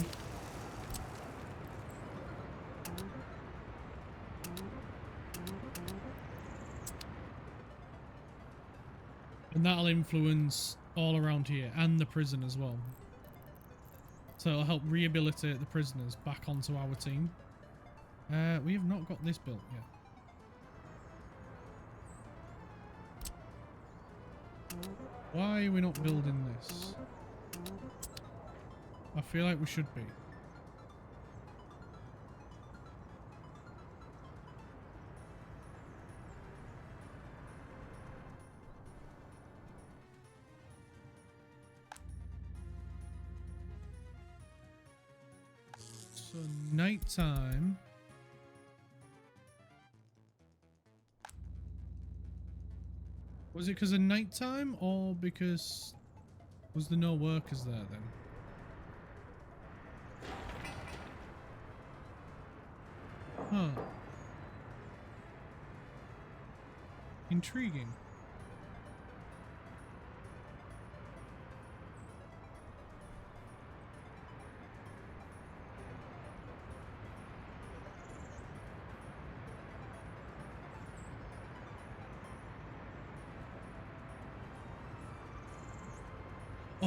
Speaker 1: And that'll influence all around here and the prison as well. So it'll help rehabilitate the prisoners back onto our team. We have not got this built yet. Why are we not building this? I feel like we should be. So nighttime. Was it because of nighttime or because was there no workers there then? Huh. Intriguing.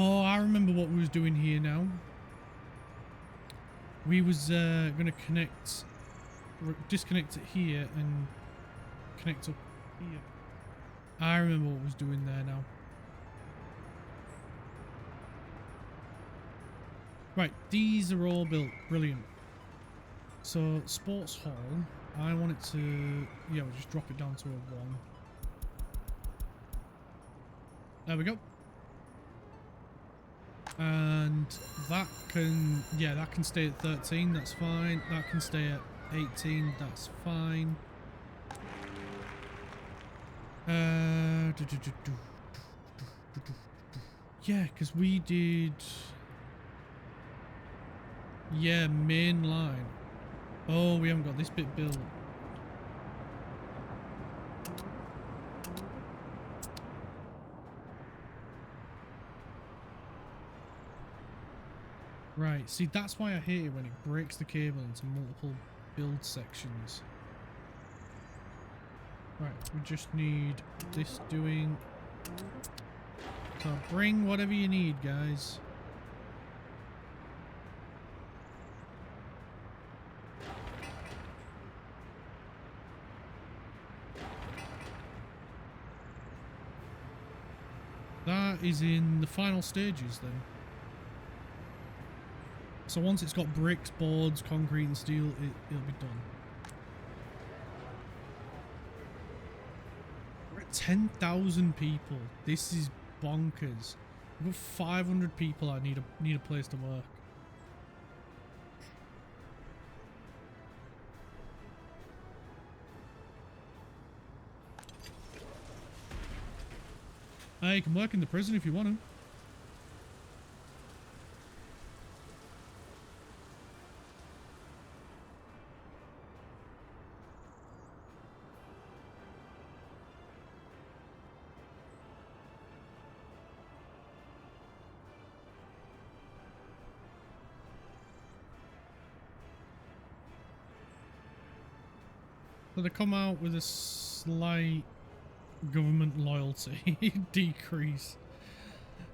Speaker 1: Oh, I remember what we was doing here now. We was gonna disconnect it here and connect up here. I remember what we was doing there now. Right, these are all built. Brilliant. So, sports hall, I want it to, yeah, we'll just drop it down to a 1. There we go. And that can, yeah, that can stay at 13, that's fine. That can stay at 18, that's fine. Yeah, because we did, yeah, main line. Oh, we haven't got this bit built. Right, see, that's why I hate it when it breaks the cable into multiple build sections. Right, we just need this doing. So bring whatever you need, guys. That is in the final stages then. So once it's got bricks, boards, concrete and steel, it'll be done. We're at 10,000 people. This is bonkers. We've got 500 people I need a place to work. Hey, you can work in the prison if you want to. So they come out with a slight government loyalty decrease.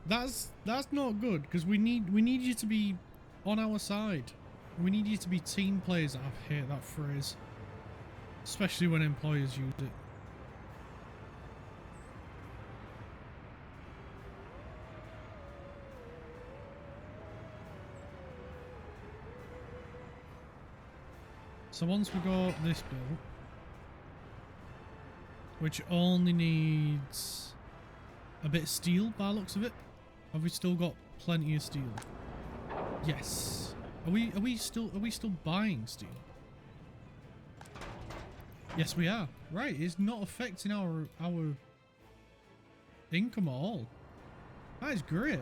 Speaker 1: That's not good because we need you to be on our side. We need you to be team players. I hate that phrase, especially when employers use it. So once we got this built, which only needs a bit of steel by the looks of it. Have we still got plenty of steel? Yes. Are we still buying steel? Yes, we are. Right, it's not affecting our income at all. That is great.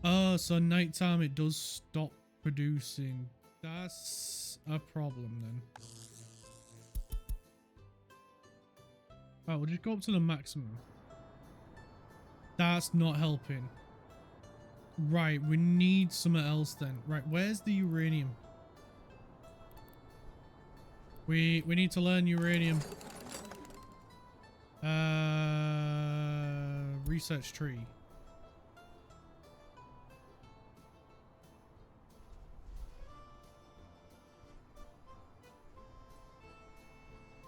Speaker 1: Oh, so nighttime it does stop producing. That's a problem then. Right, we'll just go up to the maximum. That's not helping. Right, we need something else then. Right, where's the uranium? We need to learn uranium. Research tree.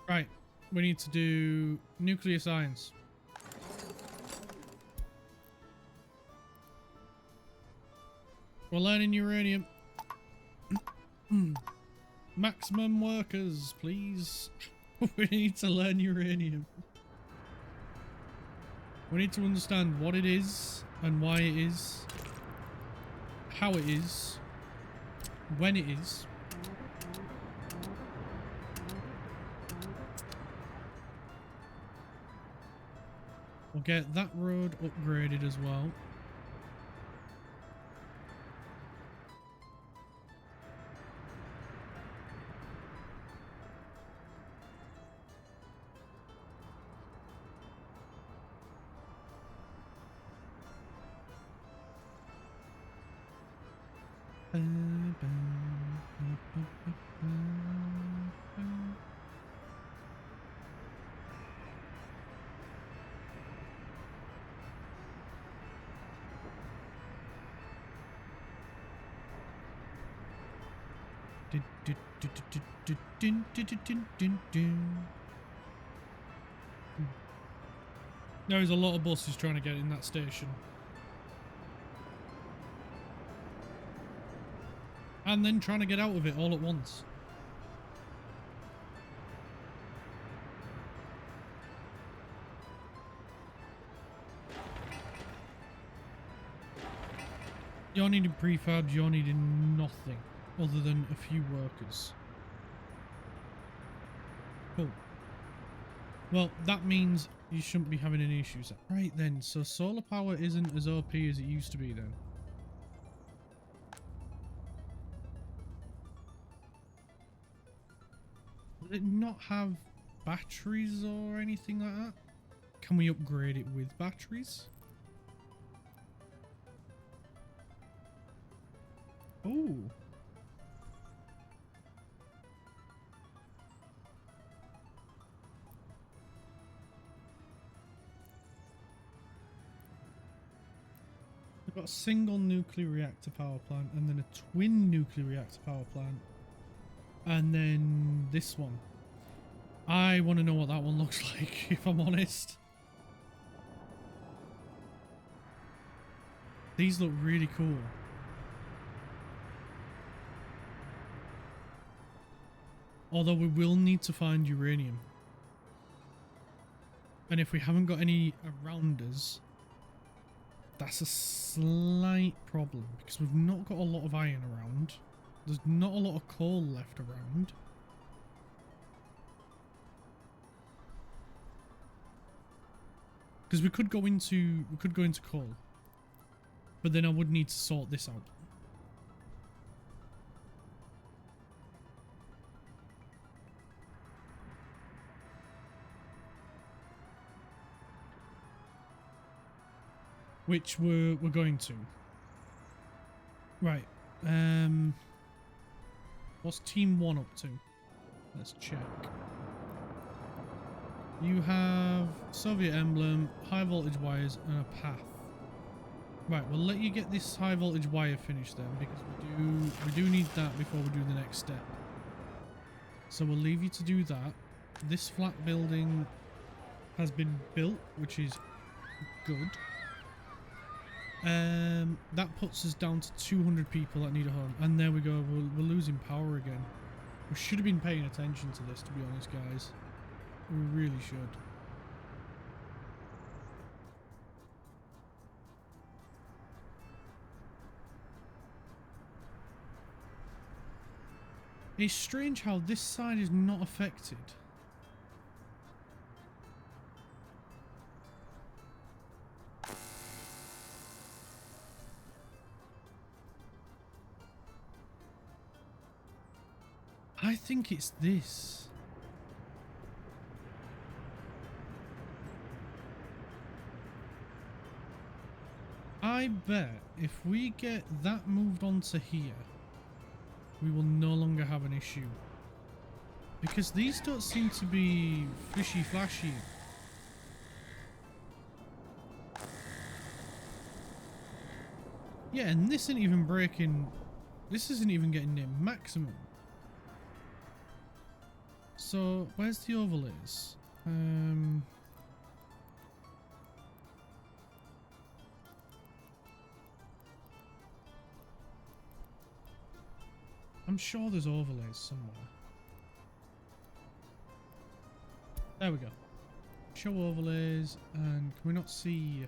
Speaker 1: Right, we need to do nuclear science. We're learning uranium. Maximum workers, please. We need to learn uranium. We need to understand what it is and why it is, how it is, when it is. We'll get that road upgraded as well. There's a lot of buses trying to get in that station. And then trying to get out of it all at once. You're needing prefabs, you're needing nothing other than a few workers. Cool. Well, that means you shouldn't be having any issues. Right then, so solar power isn't as OP as it used to be then. Does it not have batteries or anything like that? Can we upgrade it with batteries? Oh. We've got a single nuclear reactor power plant and then a twin nuclear reactor power plant. And then this one. I want to know what that one looks like, if I'm honest. These look really cool. Although we will need to find uranium. And if we haven't got any around us, that's a slight problem. Because we've not got a lot of iron around. There's not a lot of coal left around. Because we could go into coal. But then I would need to sort this out. Which we're going to. Right. What's Team 1 up to? Let's check. You have Soviet emblem, high voltage wires, and a path. Right, we'll let you get this high voltage wire finished then, because we do need that before we do the next step. So we'll leave you to do that. This flat building has been built, which is good. That puts us down to 200 people that need a home, and there we go. We're losing power again. We should have been paying attention to this, to be honest, guys. We really should. It's strange how this side is not affected. I think it's this. I bet if we get that moved onto here, we will no longer have an issue. Because these don't seem to be fishy flashy. Yeah, and this isn't even breaking. This isn't even getting near maximum. So, where's the overlays? I'm sure there's overlays somewhere. There we go. Show overlays, and can we not see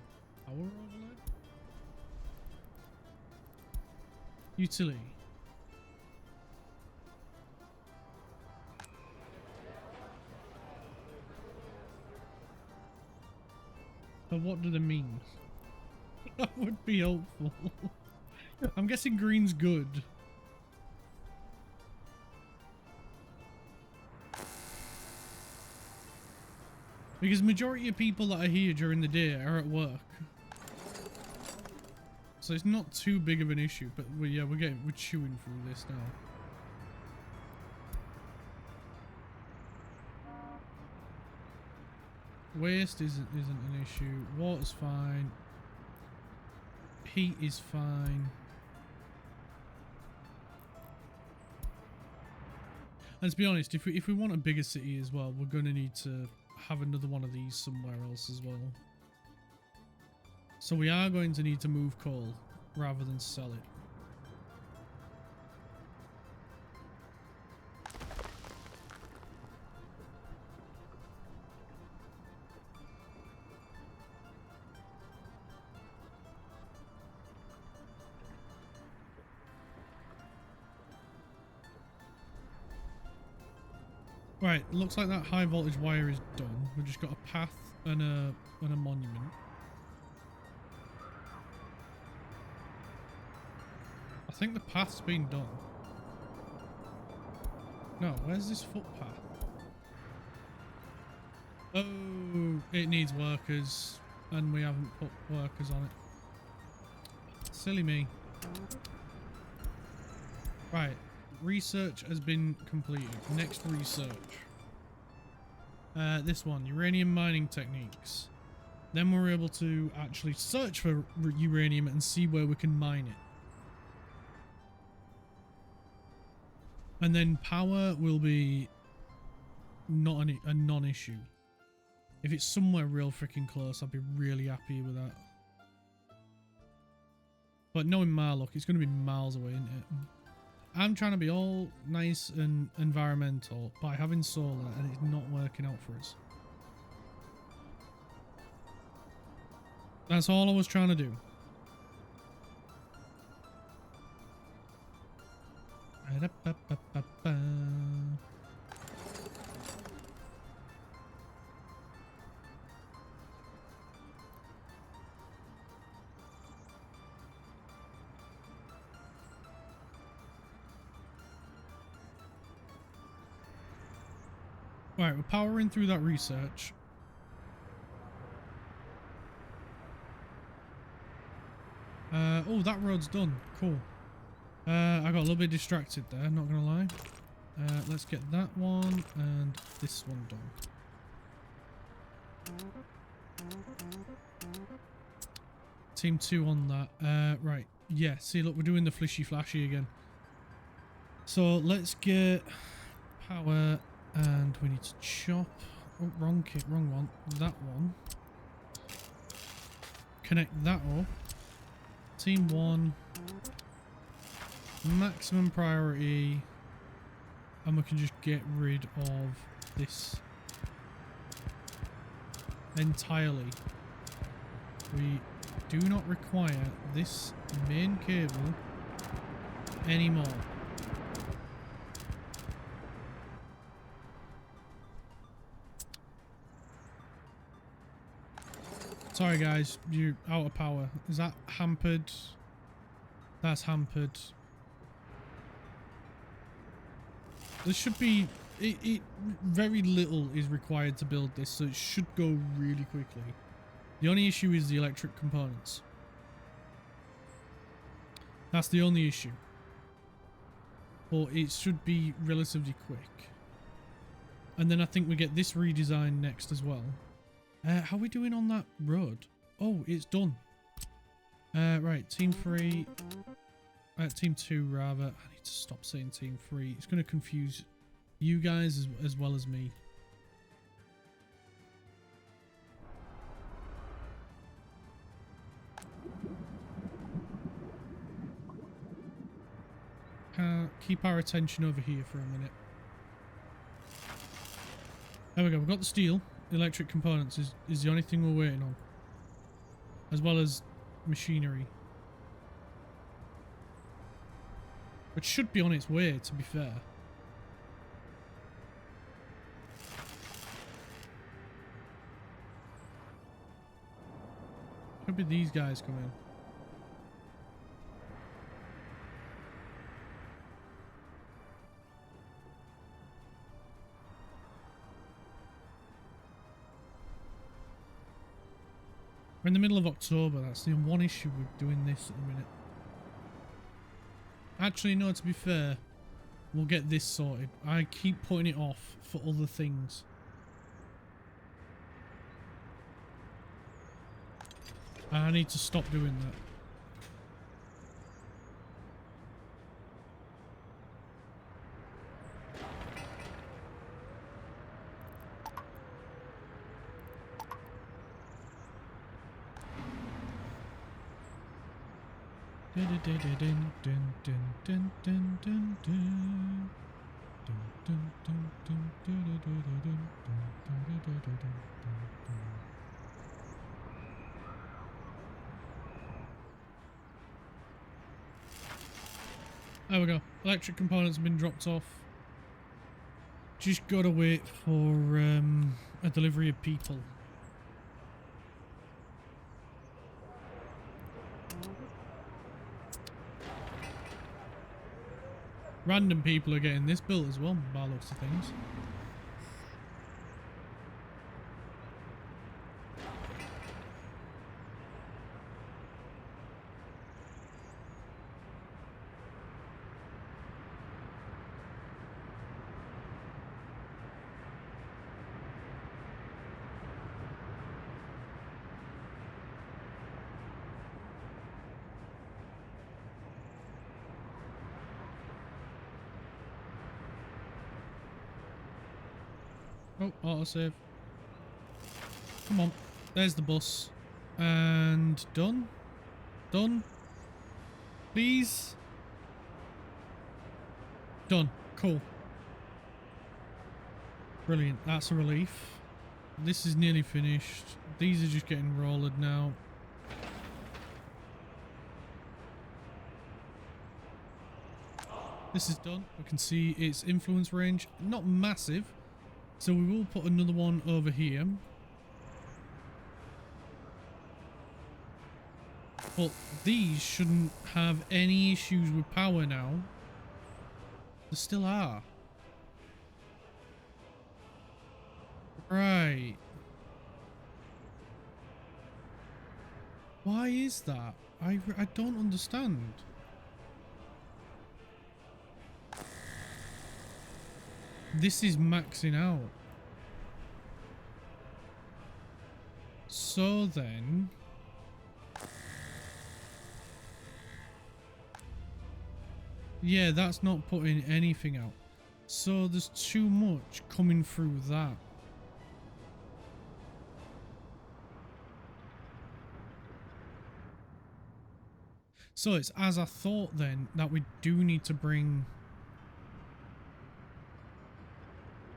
Speaker 1: our overlay? Utility. But what do they mean? That would be helpful. I'm guessing green's good. Because majority of people that are here during the day are at work. So it's not too big of an issue, but we're chewing through this now. Waste isn't an issue. Water's fine. Heat is fine. And to be honest, if we want a bigger city as well, we're going to need to have another one of these somewhere else as well. So we are going to need to move coal rather than sell it. Right, looks like that high voltage wire is done. We've just got a path and a monument. I think the path's been done. No, where's this footpath? Oh, it needs workers, and we haven't put workers on it. Silly me. Right. Research has been completed. Next research. This one, uranium mining techniques. Then we're able to actually search for uranium and see where we can mine it. And then power will be not a non-issue. If it's somewhere real freaking close, I'll be really happy with that. But knowing my luck, it's going to be miles away, isn't it? I'm trying to be all nice and environmental by having solar, and it's not working out for us. That's all I was trying to do. Right, we're powering through that research. Oh, that road's done. Cool. I got a little bit distracted there, not gonna lie. Let's get that one and this one done. Team 2 on that. Right. Yeah, see, look, we're doing the flishy flashy again. So let's get power, and we need to chop. Oh, wrong kit, wrong one. That one. Connect that up. Team 1. Maximum priority. And we can just get rid of this entirely. We do not require this main cable anymore. Sorry guys, you're out of power. Is that hampered? That's hampered. There should be... very little is required to build this, so it should go really quickly. The only issue is the electric components. That's the only issue. But it should be relatively quick. And then I think we get this redesign next as well. How are we doing on that road? Oh, it's done. Right, team 3. Team 2 rather. I need to stop saying team 3. It's going to confuse you guys as well as me. Keep our attention over here for a minute. There we go. We've got the steel. The electric components is the only thing we're waiting on. As well as machinery. Which should be on its way, to be fair. Could be these guys coming. We're in the middle of October. That's the one issue with doing this at the minute. Actually, no, to be fair, we'll get this sorted. I keep putting it off for other things. I need to stop doing that. There we go. Electric components have been dropped off. Just gotta wait for a delivery of people. Random people are getting this built as well, by the looks of things. Oh, autosave. Come on. There's the bus. And done. Done. Please. Done. Cool. Brilliant. That's a relief. This is nearly finished. These are just getting rolled now. This is done. We can see its influence range. Not massive. So we will put another one over here. But these shouldn't have any issues with power now. There still are. Right. Why is that? I don't understand. This is maxing out. So then... yeah, that's not putting anything out. So there's too much coming through that. So it's as I thought then, that we do need to bring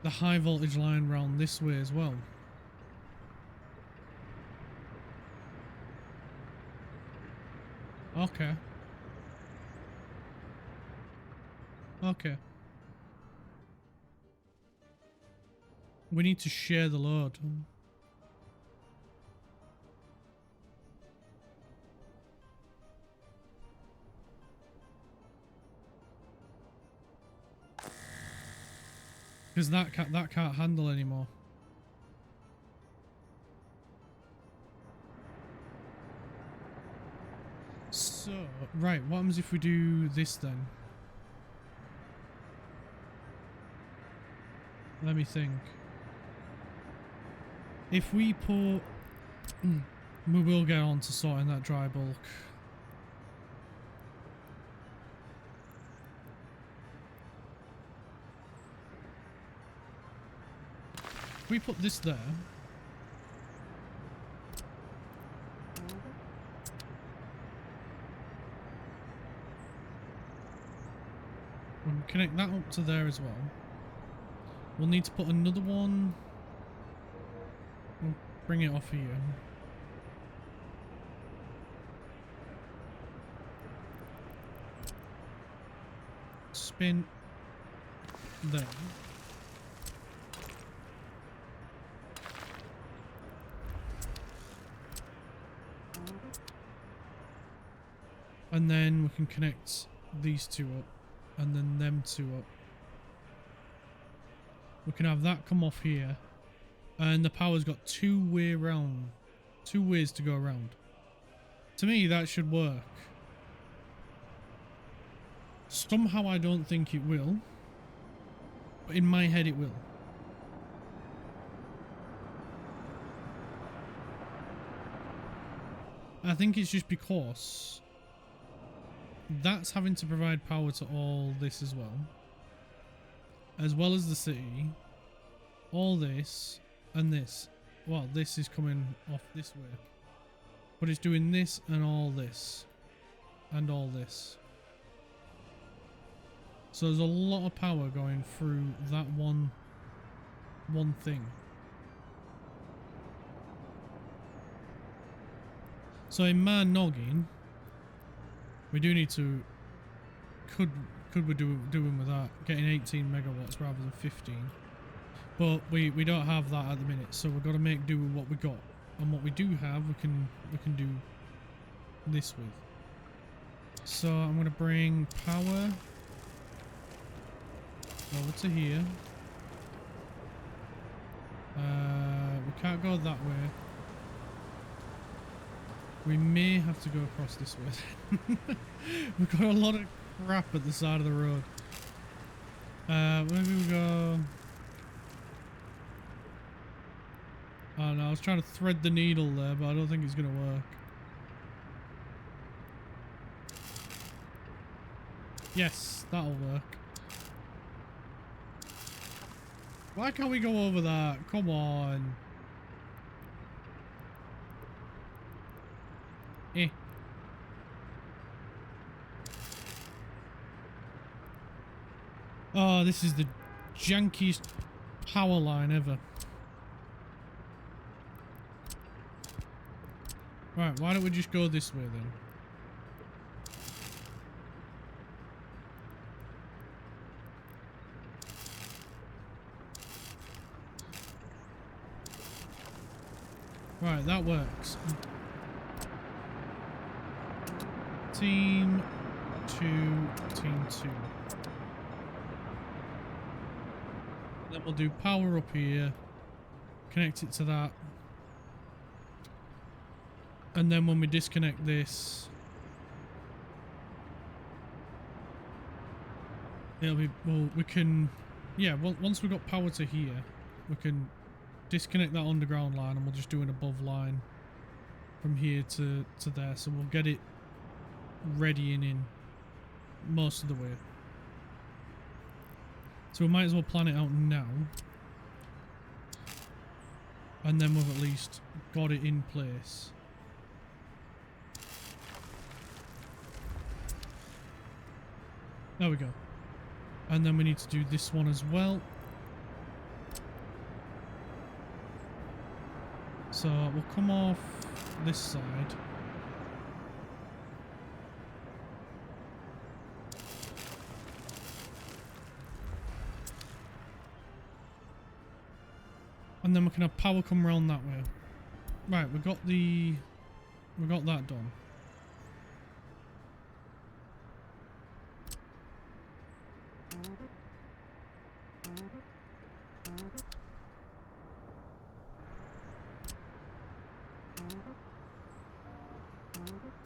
Speaker 1: the high voltage line round this way as well. Okay. Okay. We need to share the load. Because that can't handle anymore. So, right, what happens if we do this then? Let me think. If we put... we will get on to sorting that dry bulk. If we put this there... we'll connect that up to there as well. We'll need to put another one... we'll bring it off here. Spin there. And then we can connect these two up. And then them two up. We can have that come off here. And the power's got two-way round. 2 ways to go around. To me, that should work. Somehow I don't think it will. But in my head it will. I think it's just because that's having to provide power to all this as well as the city, all this and this. Well, this is coming off this way, but it's doing this and all this and all this. So there's a lot of power going through that one thing. So in my noggin, we do need to... Could we doing with that? Getting 18 megawatts rather than 15. But we don't have that at the minute, so we've got to make do with what we got. And what we do have, we can do this with. So I'm going to bring power over to here. We can't go that way. We may have to go across this way. We've got a lot of crap at the side of the road. Maybe we go... Oh no, I was trying to thread the needle there, but I don't think it's going to work. Yes, that'll work. Why can't we go over that? Come on. Eh. Oh, this is the jankiest power line ever. Right, why don't we just go this way then? Right, that works. Team 2, Team 2. Then we'll do power up here. Connect it to that. And then when we disconnect this, it'll be, well, we can, yeah, well, once we've got power to here, we can disconnect that underground line and we'll just do an above line from here to there. So we'll get it ready and in most of the way. So we might as well plan it out now. And then we've at least got it in place. There we go. And then we need to do this one as well. So we'll come off this side. And then we can have power come around that way. Right, we got that done.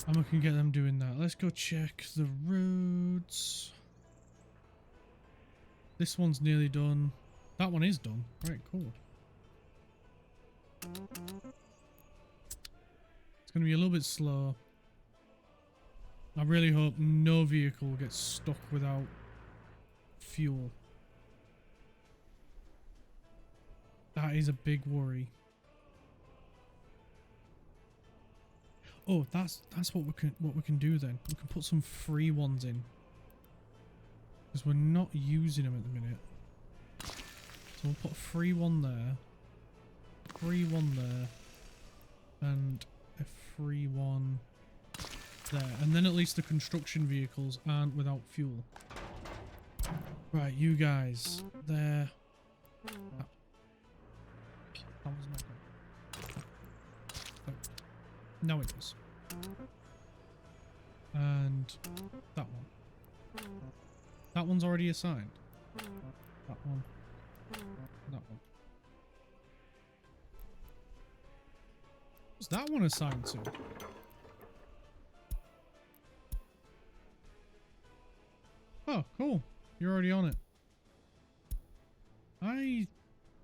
Speaker 1: And we can get them doing that. Let's go check the roads. This one's nearly done. That one is done. Right, cool. It's going to be a little bit slow. I really hope no vehicle gets stuck without fuel. That is a big worry. Oh, that's what we can do then. We can put some free ones in. Because we're not using them at the minute. So we'll put a free one there. Free one there. And a free one there. And then at least the construction vehicles aren't without fuel. Right, you guys. There. That was not good. Oh. Now it is. And that one. That one's already assigned. That one. That one. What's that one assigned to? Oh, cool. You're already on it. I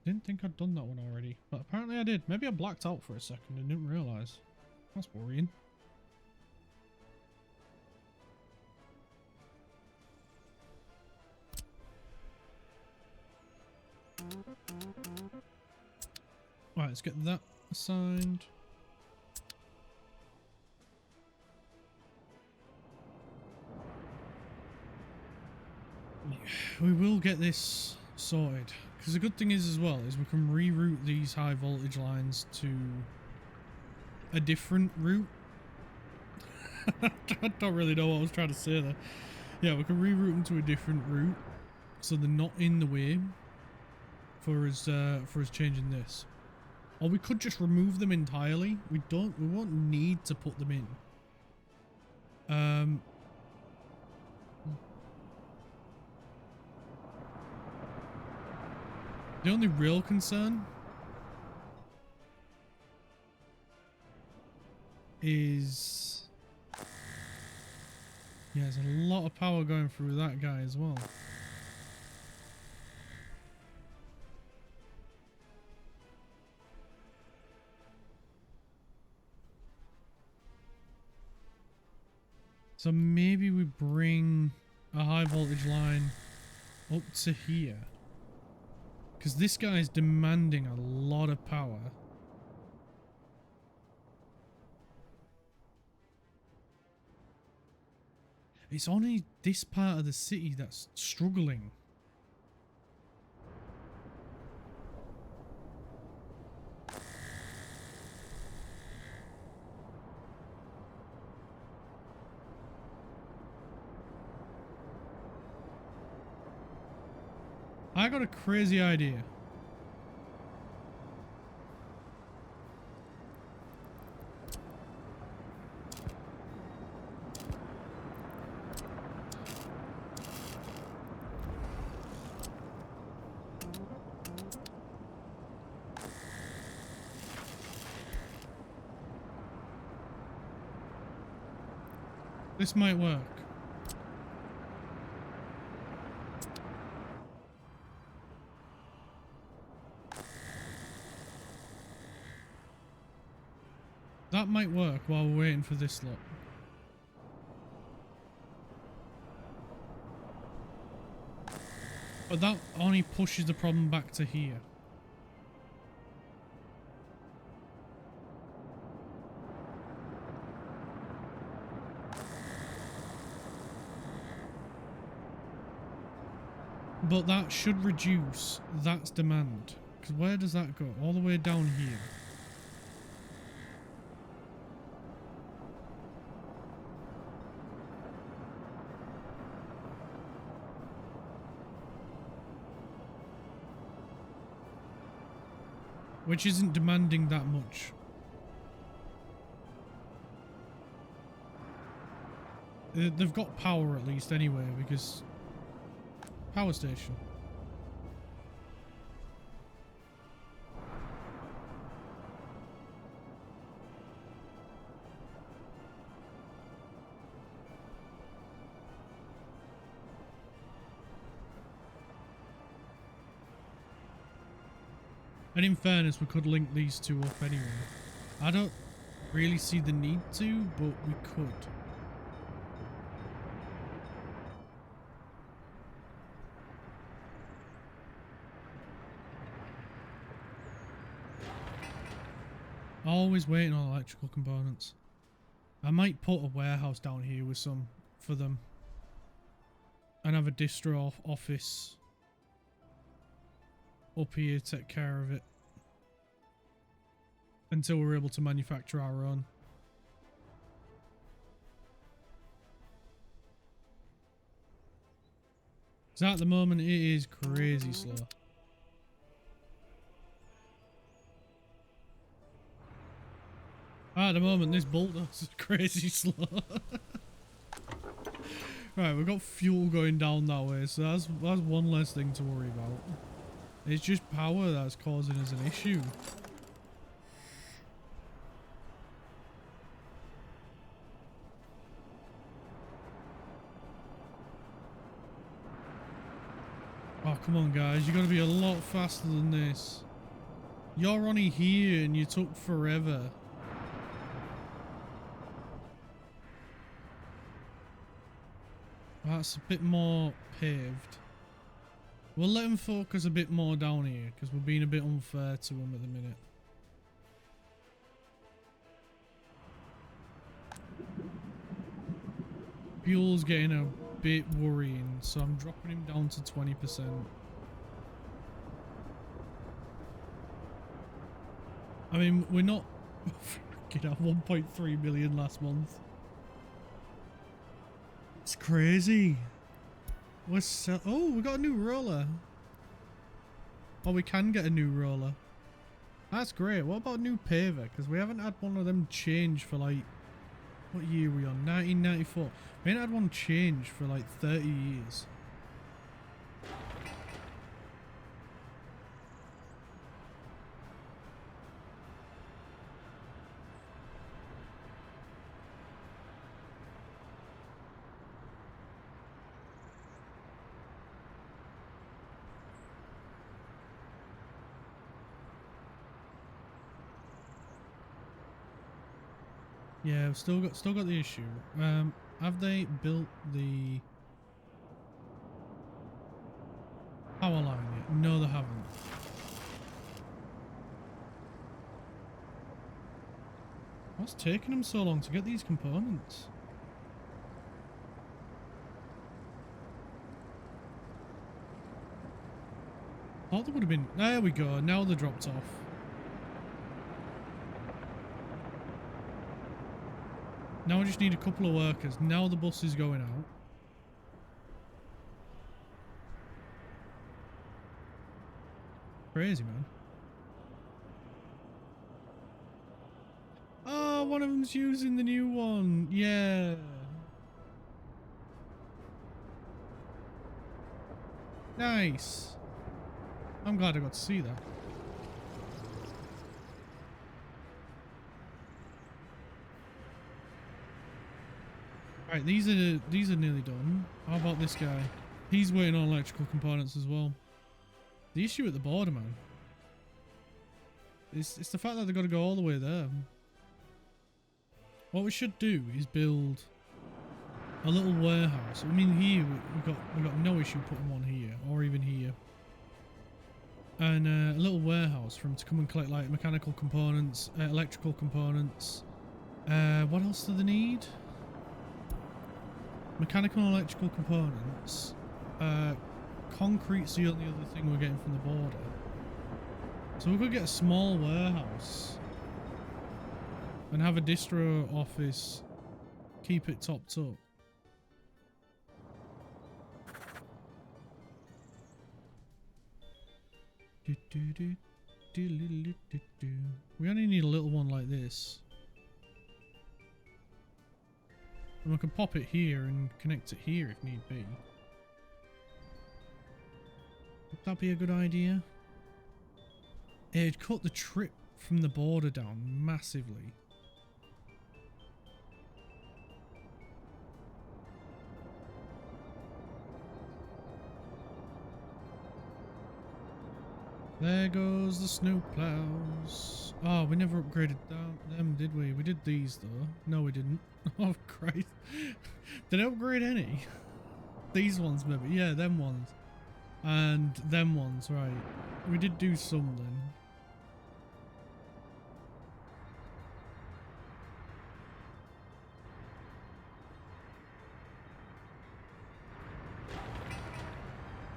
Speaker 1: didn't think I'd done that one already, but apparently I did. Maybe I blacked out for a second and didn't realise. That's worrying. Right, let's get that assigned. We will get this sorted. Because the good thing is as well, is we can reroute these high voltage lines to a different route. I don't really know what I was trying to say there. Yeah, we can reroute them to a different route, so they're not in the way for us changing this. Or we could just remove them entirely. We won't need to put them in. The only real concern is, yeah, there's a lot of power going through that guy as well. So maybe we bring a high voltage line up to here. Because this guy is demanding a lot of power. It's only this part of the city that's struggling. I got a crazy idea. This might work. That might work while we're waiting for this lot. But that only pushes the problem back to here. But that should reduce that's demand. Because where does that go? All the way down here. Which isn't demanding that much. They've got power at least anyway, because power station. And in fairness, we could link these two up anyway. I don't really see the need to, but we could. Always waiting on electrical components. I might put a warehouse down here with some for them. And have a distro office up here to take care of it. Until we're able to manufacture our own. Because at the moment it is crazy slow. At the moment this bulldozer is crazy slow. Right, we've got fuel going down that way, so that's one less thing to worry about. It's just power that's causing us an issue. Oh, come on, guys. You got to be a lot faster than this. You're only here and you took forever. That's a bit more paved. We'll let him focus a bit more down here because we're being a bit unfair to him at the minute. Fuel's getting a bit worrying, so I'm dropping him down to 20%. I mean, we're not freaking at 1.3 million last month. It's crazy. Oh, we got a new roller. Oh, we can get a new roller. That's great. What about a new paver? Because we haven't had one of them change for like... What year are we on? 1994. We ain't had one change for like 30 years. Yeah, we've still got the issue. Have they built the power line yet? No, they haven't. What's taking them so long to get these components? Thought they would have been. There we go. Now they're dropped off. Now I just need a couple of workers. Now the bus is going out. Crazy, man. Oh, one of them's using the new one. Yeah. Nice. I'm glad I got to see that. Right, these are nearly done. How about this guy? He's waiting on electrical components as well. The issue at the border, man. It's the fact that they've got to go all the way there. What we should do is build a little warehouse. I mean, here we've got no issue putting one here or even here. And a little warehouse for them to come and collect like mechanical components, electrical components. What else do they need? Mechanical and electrical components. Concrete's the only other thing we're getting from the border. So we could get a small warehouse and have a distro office. Keep it topped up. We only need a little one like this. And we can pop it here and connect it here if need be. Would that be a good idea? It'd cut the trip from the border down massively. There goes the snow plows. Oh, we never upgraded them, did we? We did these though. No, we didn't. Oh Christ! Did I upgrade any? These ones maybe. Yeah, them ones. And them ones, right. We did do something.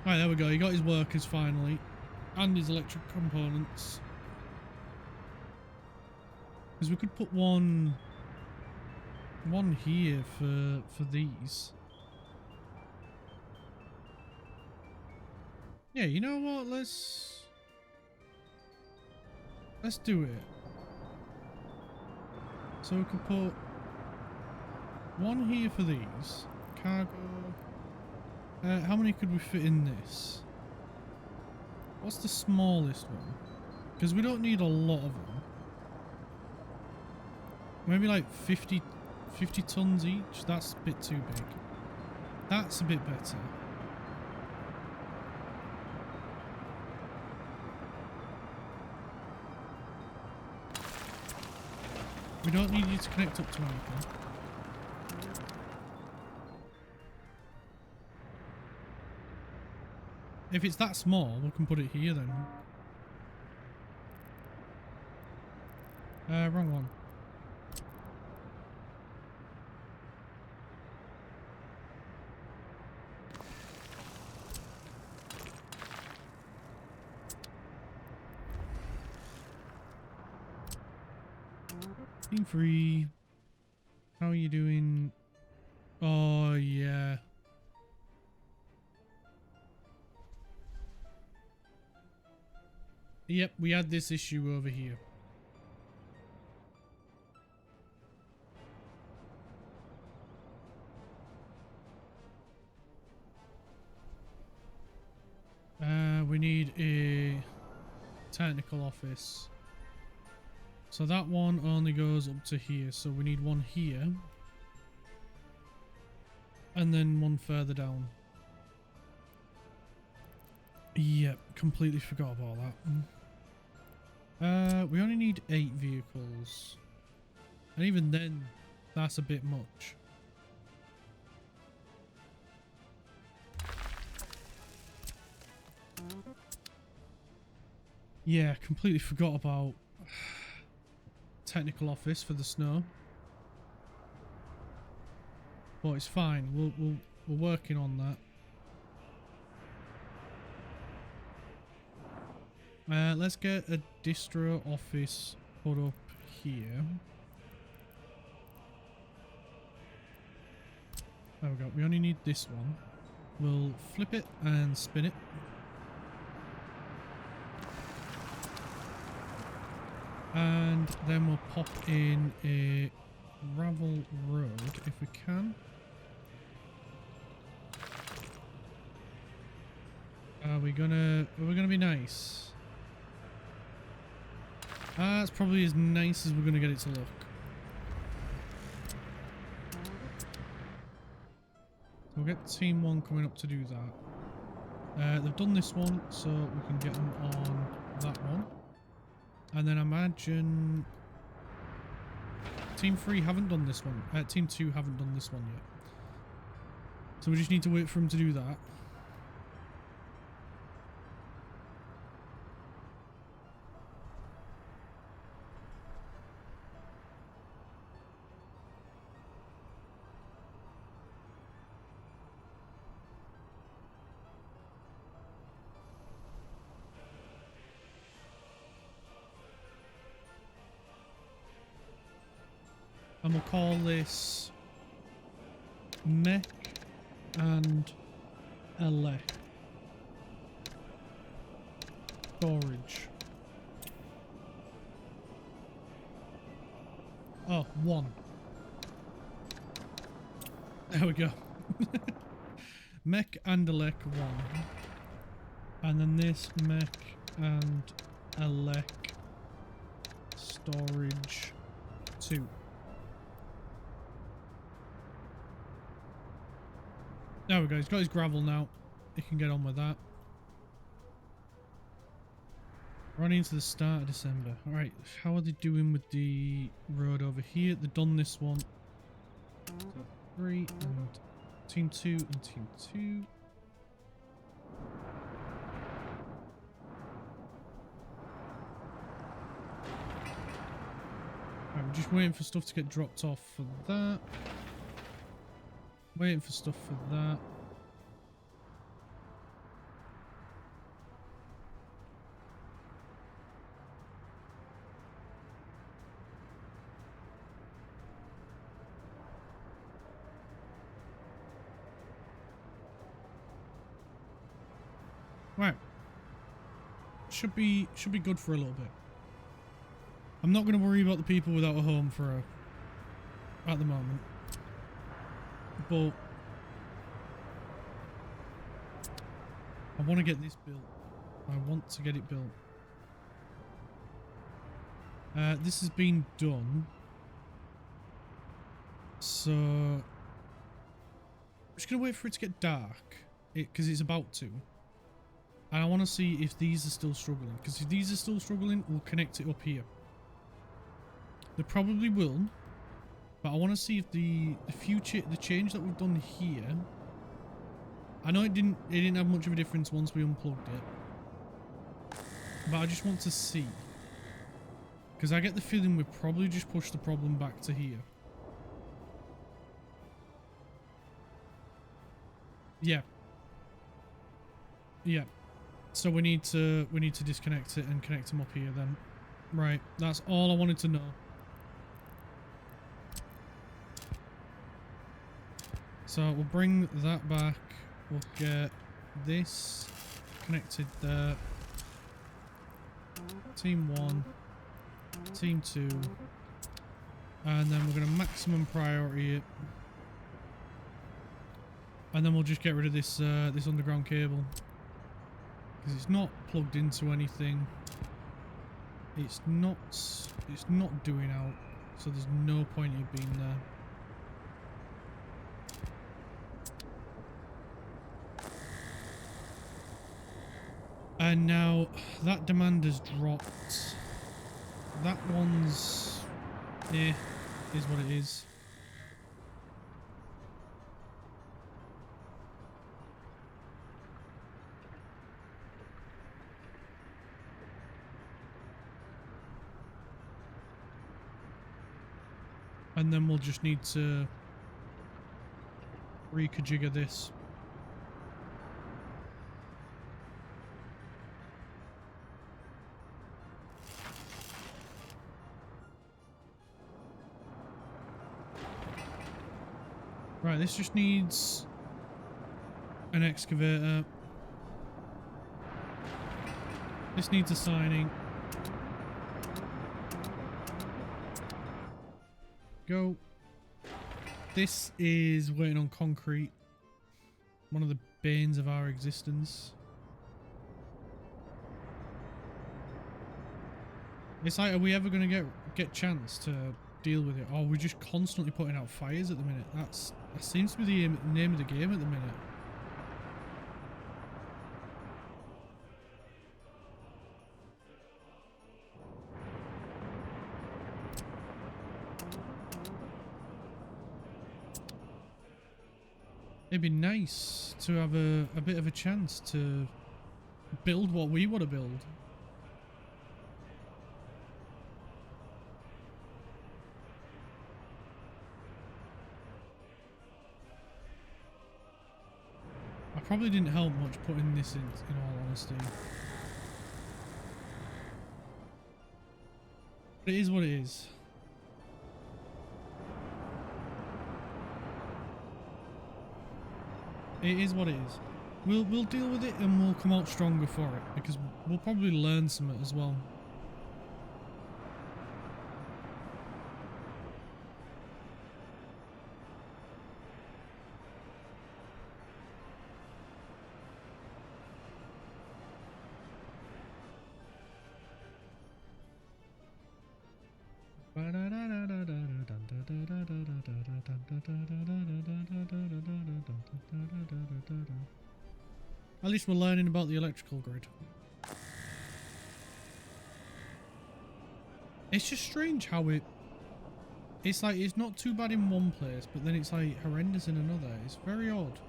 Speaker 1: Right, there we go. He got his workers finally. And his electric components. Because we could put one here for these. Yeah, you know what? Let's do it. So we could put one here for these. Cargo. How many could we fit in this? What's the smallest one? Because we don't need a lot of them. Maybe like 50 tons each? That's a bit too big. That's a bit better. We don't need you to connect up to anything. If it's that small, we can put it here then. Wrong one. Team free. How are you doing? Oh, yeah. Yep, we had this issue over here. We need a technical office. So that one only goes up to here. So we need one here. And then one further down. Yep, completely forgot about that. We only need 8 vehicles. And even then, that's a bit much. Yeah, completely forgot about technical office for the snow. But it's fine. We're working on that. Let's get a distro office put up here. There we go. We only need this one. We'll flip it and spin it. And then we'll pop in a gravel road if we can. Are we gonna be nice? That's probably as nice as we're gonna get it to look. So we'll get team 1 coming up to do that. They've done this one, so we can get them on that one. And then imagine team 3 haven't done this one. Team 2 haven't done this one yet. So we just need to wait for them to do that. And we'll call this mech and elec storage. Oh, 1. There we go. Mech and elec 1. And then this mech and elec storage 2. There we go, he's got his gravel now. He can get on with that. Running into the start of December. Alright, how are they doing with the road over here? They've done this one. So 3 and team 2 and team 2. Right, we're just waiting for stuff to get dropped off for that. Waiting for stuff for that. Right. Should be good for a little bit. I'm not going to worry about the people without a home at the moment. But I want to get this built. I want to get it built. This has been done. So I'm just going to wait for it to get dark. Because it's about to. And I want to see if these are still struggling. Because if these are still struggling, we'll connect it up here. They probably will. But I want to see if the change that we've done here. I know it didn't have much of a difference once we unplugged it. But I just want to see. Because I get the feeling we've probably just pushed the problem back to here. Yeah. Yeah. So we need to disconnect it and connect them up here then. Right, that's all I wanted to know. So we'll bring that back. We'll get this connected there. Team 1, Team 2, and then we're going to maximum priority it. And then we'll just get rid of this this underground cable. Because it's not plugged into anything. It's not doing out, so there's no point in it being there. And now that demand has dropped. That one's is what it is. And then we'll just need to reconfigure this. Right, this just needs an excavator. This needs a signing. Go. This is waiting on concrete. One of the banes of our existence. It's like, are we ever going to get chance to deal with it? Or are we just constantly putting out fires at the minute? That seems to be the name of the game at the minute. It'd be nice to have a bit of a chance to build what we want to build. I probably didn't help much putting this in all honesty. But it is what it is. It is what it is. We'll deal with it and we'll come out stronger for it, because we'll probably learn something as well. At least we're learning about the electrical grid. It's just strange how it's like it's not too bad in one place, but then it's like horrendous in another. It's very odd.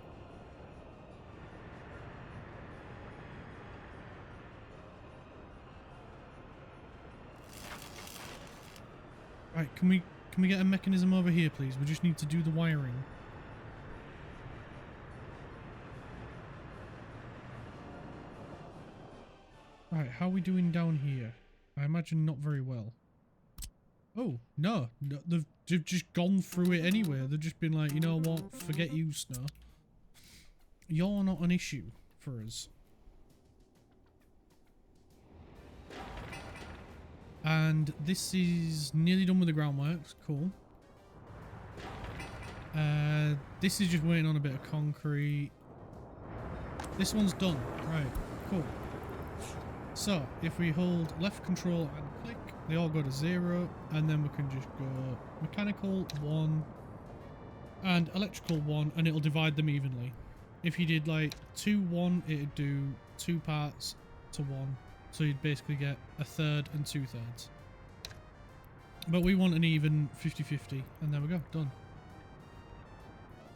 Speaker 1: Right, can we get a mechanism over here, please? We just need to do the wiring. Right, how are we doing down here? I imagine not very well. Oh, no, they've just gone through it anyway. They've just been like, you know what, forget you, Snow. You're not an issue for us. And this is nearly done with the groundworks. Cool. This is just waiting on a bit of concrete. This one's done. Right, cool. So, if we hold left control and click, they all go to 0, and then we can just go mechanical 1 and electrical 1, and it'll divide them evenly. If you did like 2, 1, it'd do 2 parts to 1. So you'd basically get a third and 2/3. But we want an even 50-50, and there we go, done.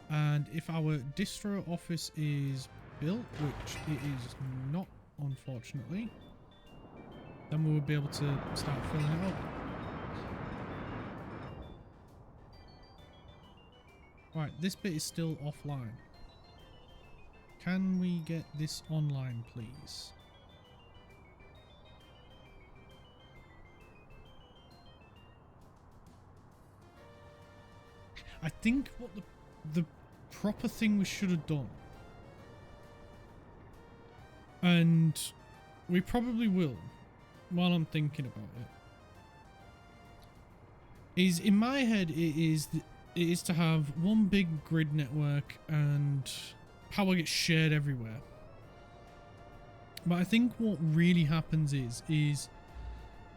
Speaker 1: And if our distro office is built, which it is not, unfortunately, then we will be able to start filling it up. Right, this bit is still offline. Can we get this online, please? I think what the proper thing we should have done, and we probably will while I'm thinking about it, is in my head it is to have one big grid network and power gets shared everywhere. But I think what really happens is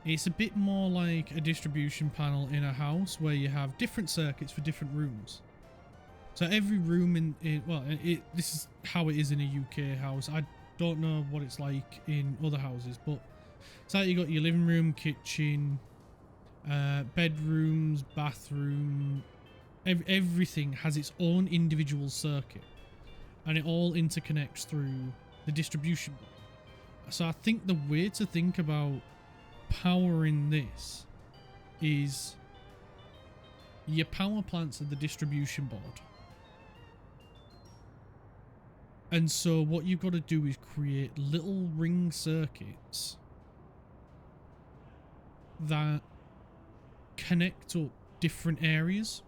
Speaker 1: it's a bit more like a distribution panel in a house where you have different circuits for different rooms. So every room this is how it is in a UK house. I don't know what it's like in other houses, but it's like you got your living room, kitchen, bedrooms, bathroom. Everything has its own individual circuit, and it all interconnects through the distribution board. So I think the way to think about powering this is your power plants are the distribution board, and so what you've got to do is create little ring circuits that connect up different areas.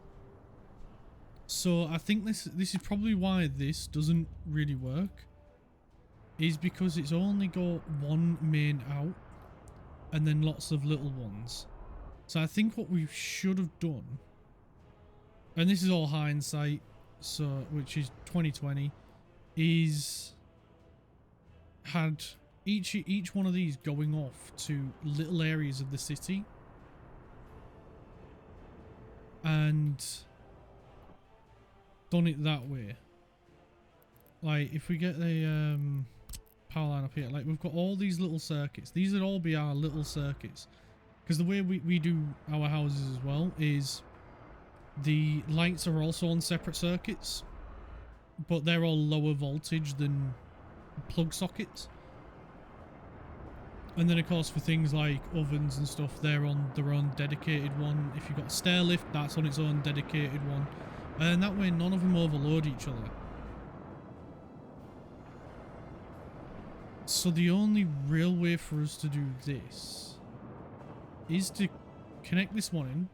Speaker 1: So I think this is probably why this doesn't really work, is because it's only got one main out and then lots of little ones. So I think what we should have done, and this is all hindsight, so which is 2020, is had each one of these going off to little areas of the city, and done it that way. Like if we get the power line up here, like we've got all these little circuits. These would all be our little circuits, because the way we do our houses as well is the lights are also on separate circuits, but they're all lower voltage than plug sockets. And then of course for things like ovens and stuff, they're on their own dedicated one. If you've got a stair lift, that's on its own dedicated one, and that way none of them overload each other. So the only real way for us to do this is to connect this one in,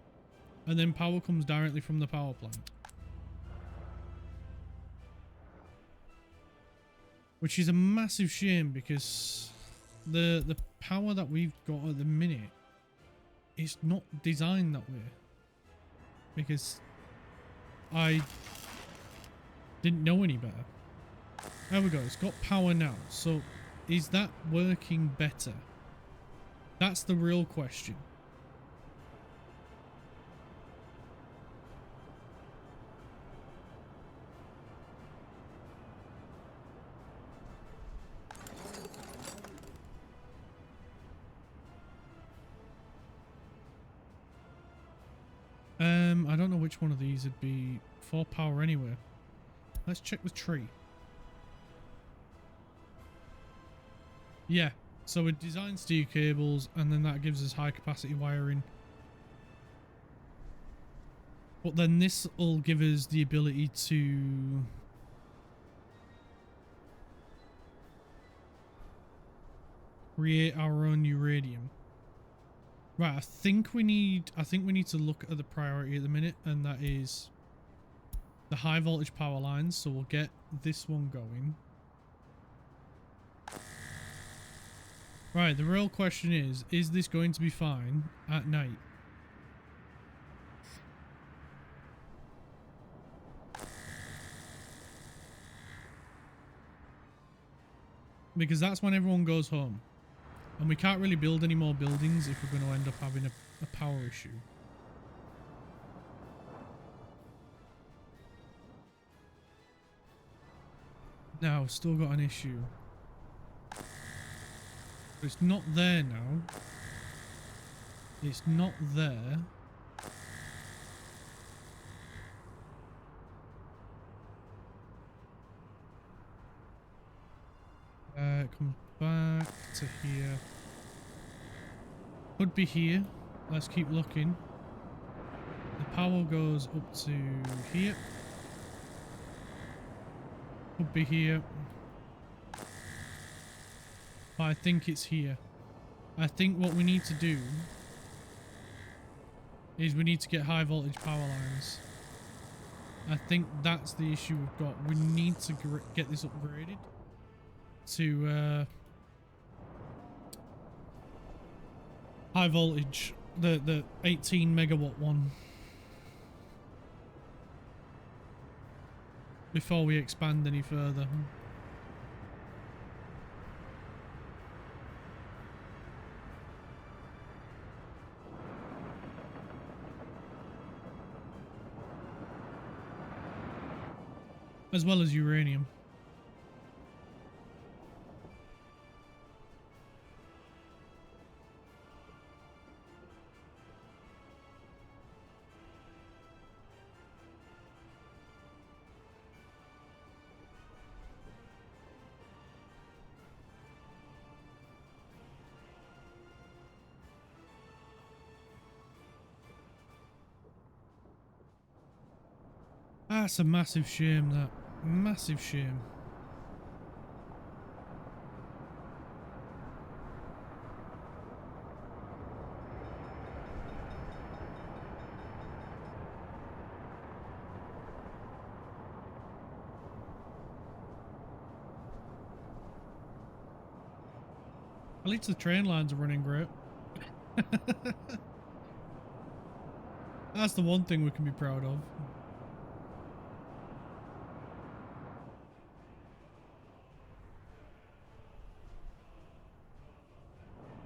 Speaker 1: and then power comes directly from the power plant. Which is a massive shame, because the power that we've got at the minute is not designed that way. Because I didn't know any better. There we go, it's got power now. So is that working better? That's the real question. I don't know which one of these would be for power anyway. Let's check the tree. Yeah, so we design steel cables and then that gives us high capacity wiring. But then this will give us the ability to create our own uranium. Right, I think we need to look at the priority at the minute, and that is the high voltage power lines. So we'll get this one going. Right, the real question is this going to be fine at night? Because that's when everyone goes home. And we can't really build any more buildings if we're going to end up having a power issue. Now, still got an issue. But it's not there now. It's not there. It comes back to here. Could be here. Let's keep looking. The power goes up to here. Could be here. But I think it's here. I think what we need to do is we need to get high voltage power lines. I think that's the issue we've got. We need to get this upgraded to high voltage, the 18 megawatt one, before we expand any further. As well as uranium. That's a massive shame, that. Massive shame. At least the train lines are running great. That's the one thing we can be proud of.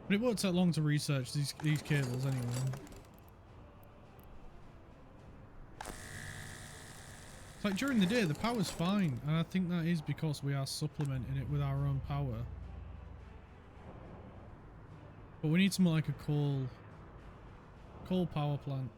Speaker 1: But it won't take long to research these cables anyway. It's like during the day the power's fine, and I think that is because we are supplementing it with our own power. But we need something like a coal power plant.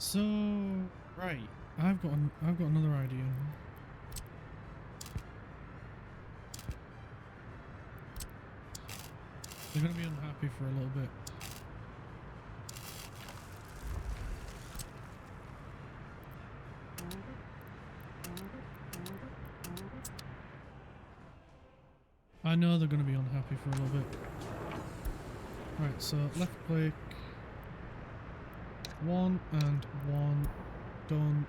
Speaker 1: So, right, I've got another idea. They're gonna be unhappy for a little bit. I know they're gonna be unhappy for a little bit. Right, so left click. 1 and 1 done.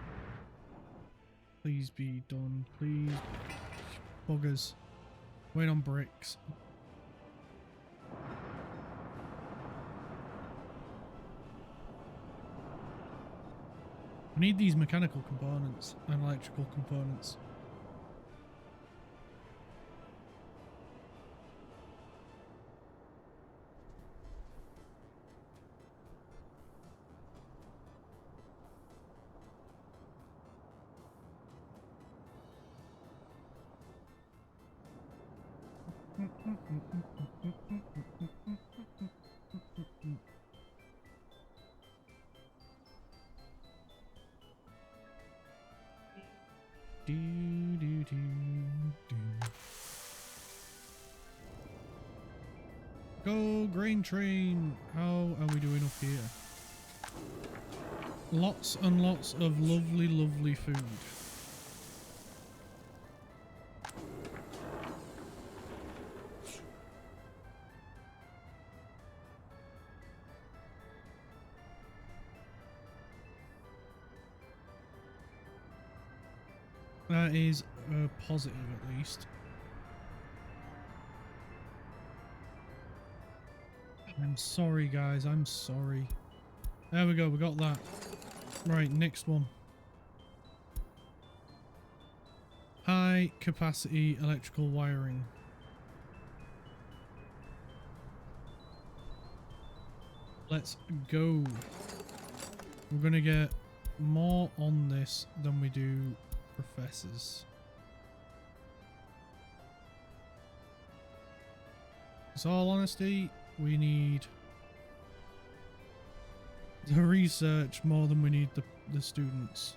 Speaker 1: Please be done, please. Buggers. Wait on bricks. We need these mechanical components and electrical components. Go grain train! How are we doing up here? Lots and lots of lovely, lovely food. That is positive, at least. I'm sorry, guys. I'm sorry. There we go. We got that. Right, next one. High capacity electrical wiring. Let's go. We're going to get more on this than we do professors. In all honesty, we need the research more than we need the students.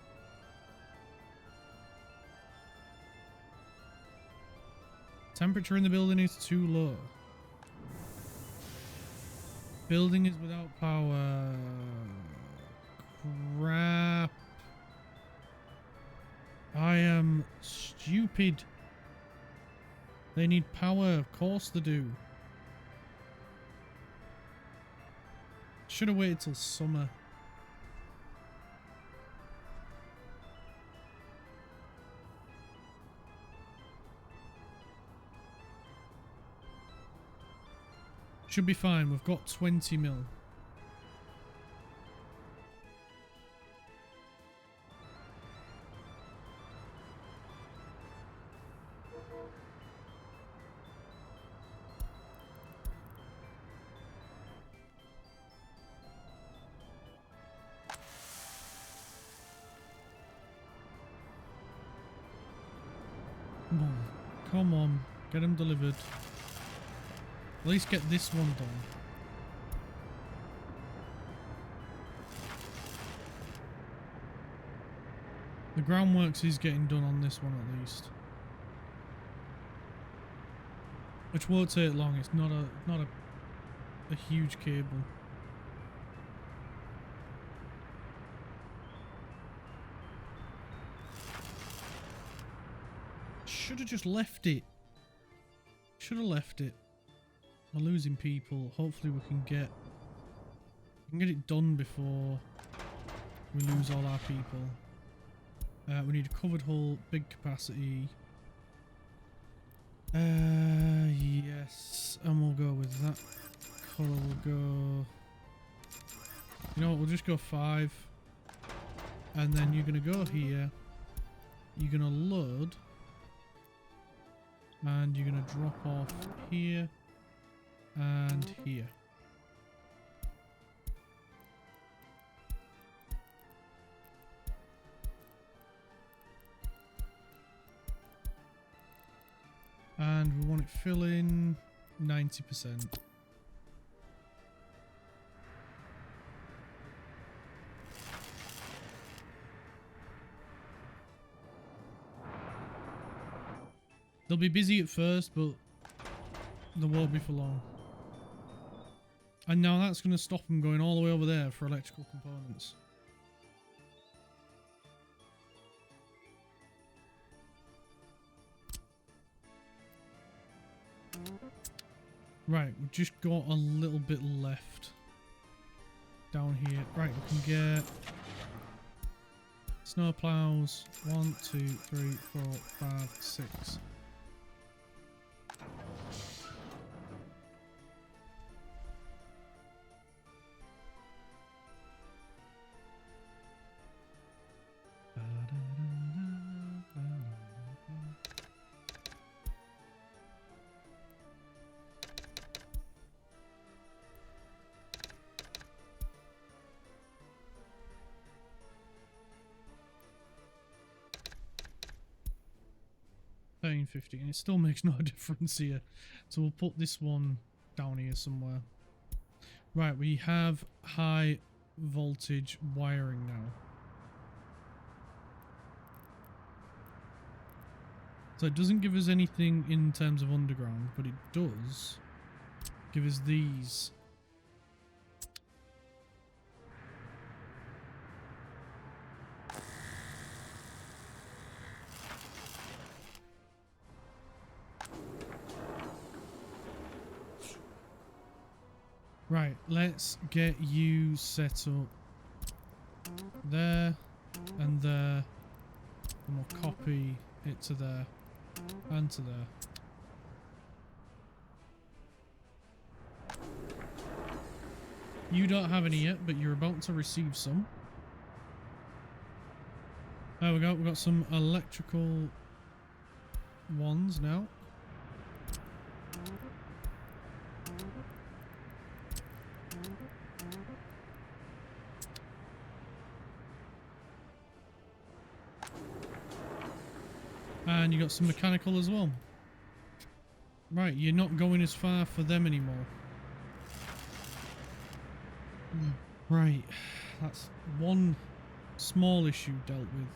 Speaker 1: Temperature in the building is too low. Building is without power. Crap. I am stupid. They need power, of course they do. Should have waited till summer. Should be fine. We've got 20 mil. Come on. Come on. Get them delivered. At least get this one done. The groundworks is getting done on this one at least. Which won't take long. It's not a huge cable. Should have just left it. Should have left it. We're losing people. Hopefully we can get it done before we lose all our people. We need a covered hull, big capacity. Yes, and we'll go with that. Colour will go. You know what? We'll just go 5, and then you're gonna go here. You're gonna load, and you're gonna drop off here. And here. And we want it filling 90%. They'll be busy at first, but they won't be for long. And now that's going to stop them going all the way over there for electrical components. Right, we've just got a little bit left down here. Right, we can get snow plows. 1, 2, 3, 4, 5, 6. paying 50, and it still makes no difference here. So we'll put this one down here somewhere. Right, we have high voltage wiring now. So it doesn't give us anything in terms of underground, but it does give us these. Right, let's get you set up there and there, and we'll copy it to there and to there. You don't have any yet, but you're about to receive some. There we go, we've got some electrical ones now. And you got some mechanical as well. Right, you're not going as far for them anymore. Right, that's one small issue dealt with.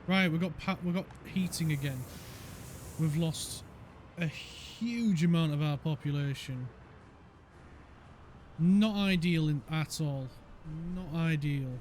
Speaker 1: Right, we've got heating again. We've lost a huge amount of our population. Not ideal at all. Not ideal.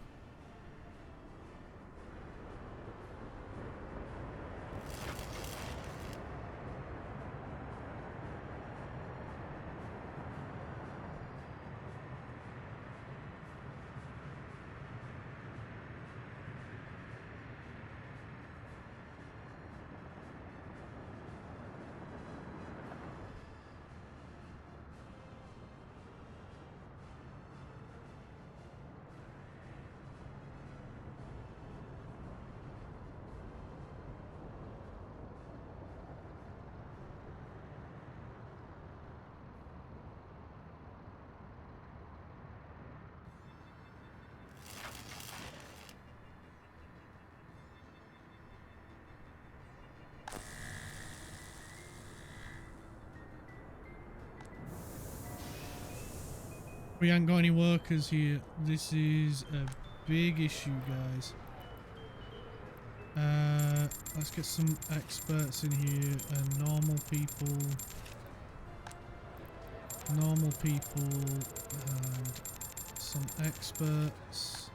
Speaker 1: We ain't got any workers here. This is a big issue, guys. Let's get some experts in here and normal people, and some experts.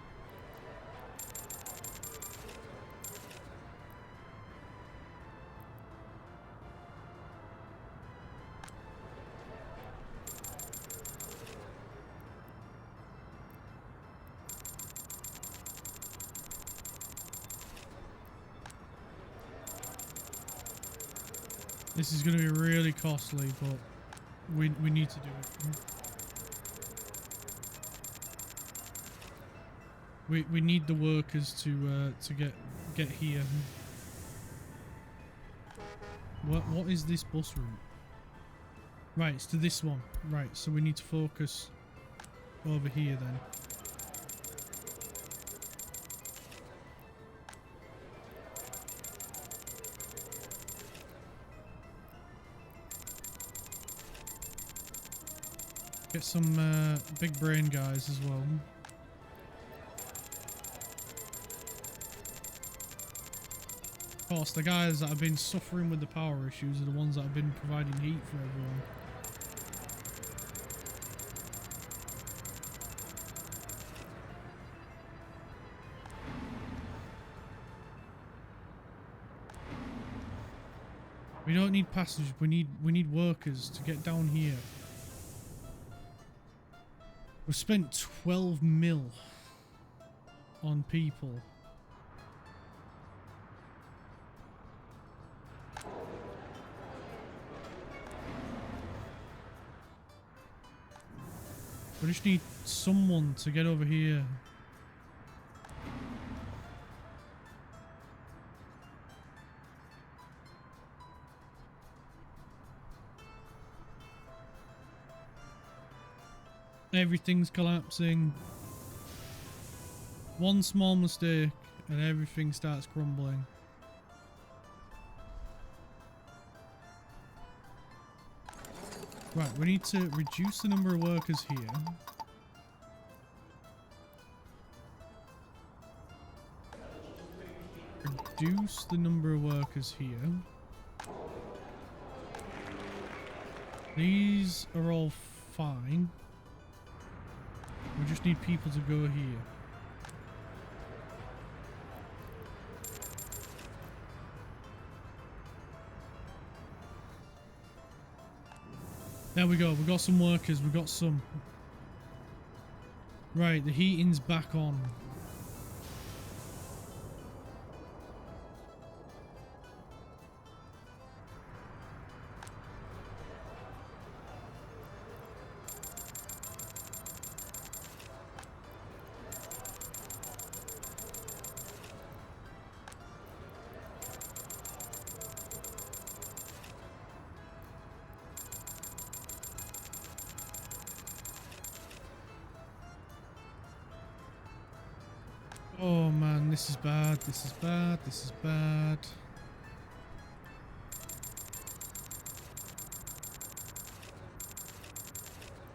Speaker 1: This is going to be really costly, but we need to do it. We need the workers to get here. What is this bus route? Right, it's to this one. Right, so we need to focus over here then. Get some big brain guys as well. Of course, the guys that have been suffering with the power issues are the ones that have been providing heat for everyone. We don't need passengers, we need workers to get down here. We've spent 12 mil on people. We just need someone to get over here. Everything's collapsing. One small mistake and everything starts crumbling. Right, we need to reduce the number of workers here. Reduce the number of workers here. These are all fine. We just need people to go here. There we go. We got some workers. We got some. Right, the heating's back on. Oh man, this is bad, this is bad, this is bad.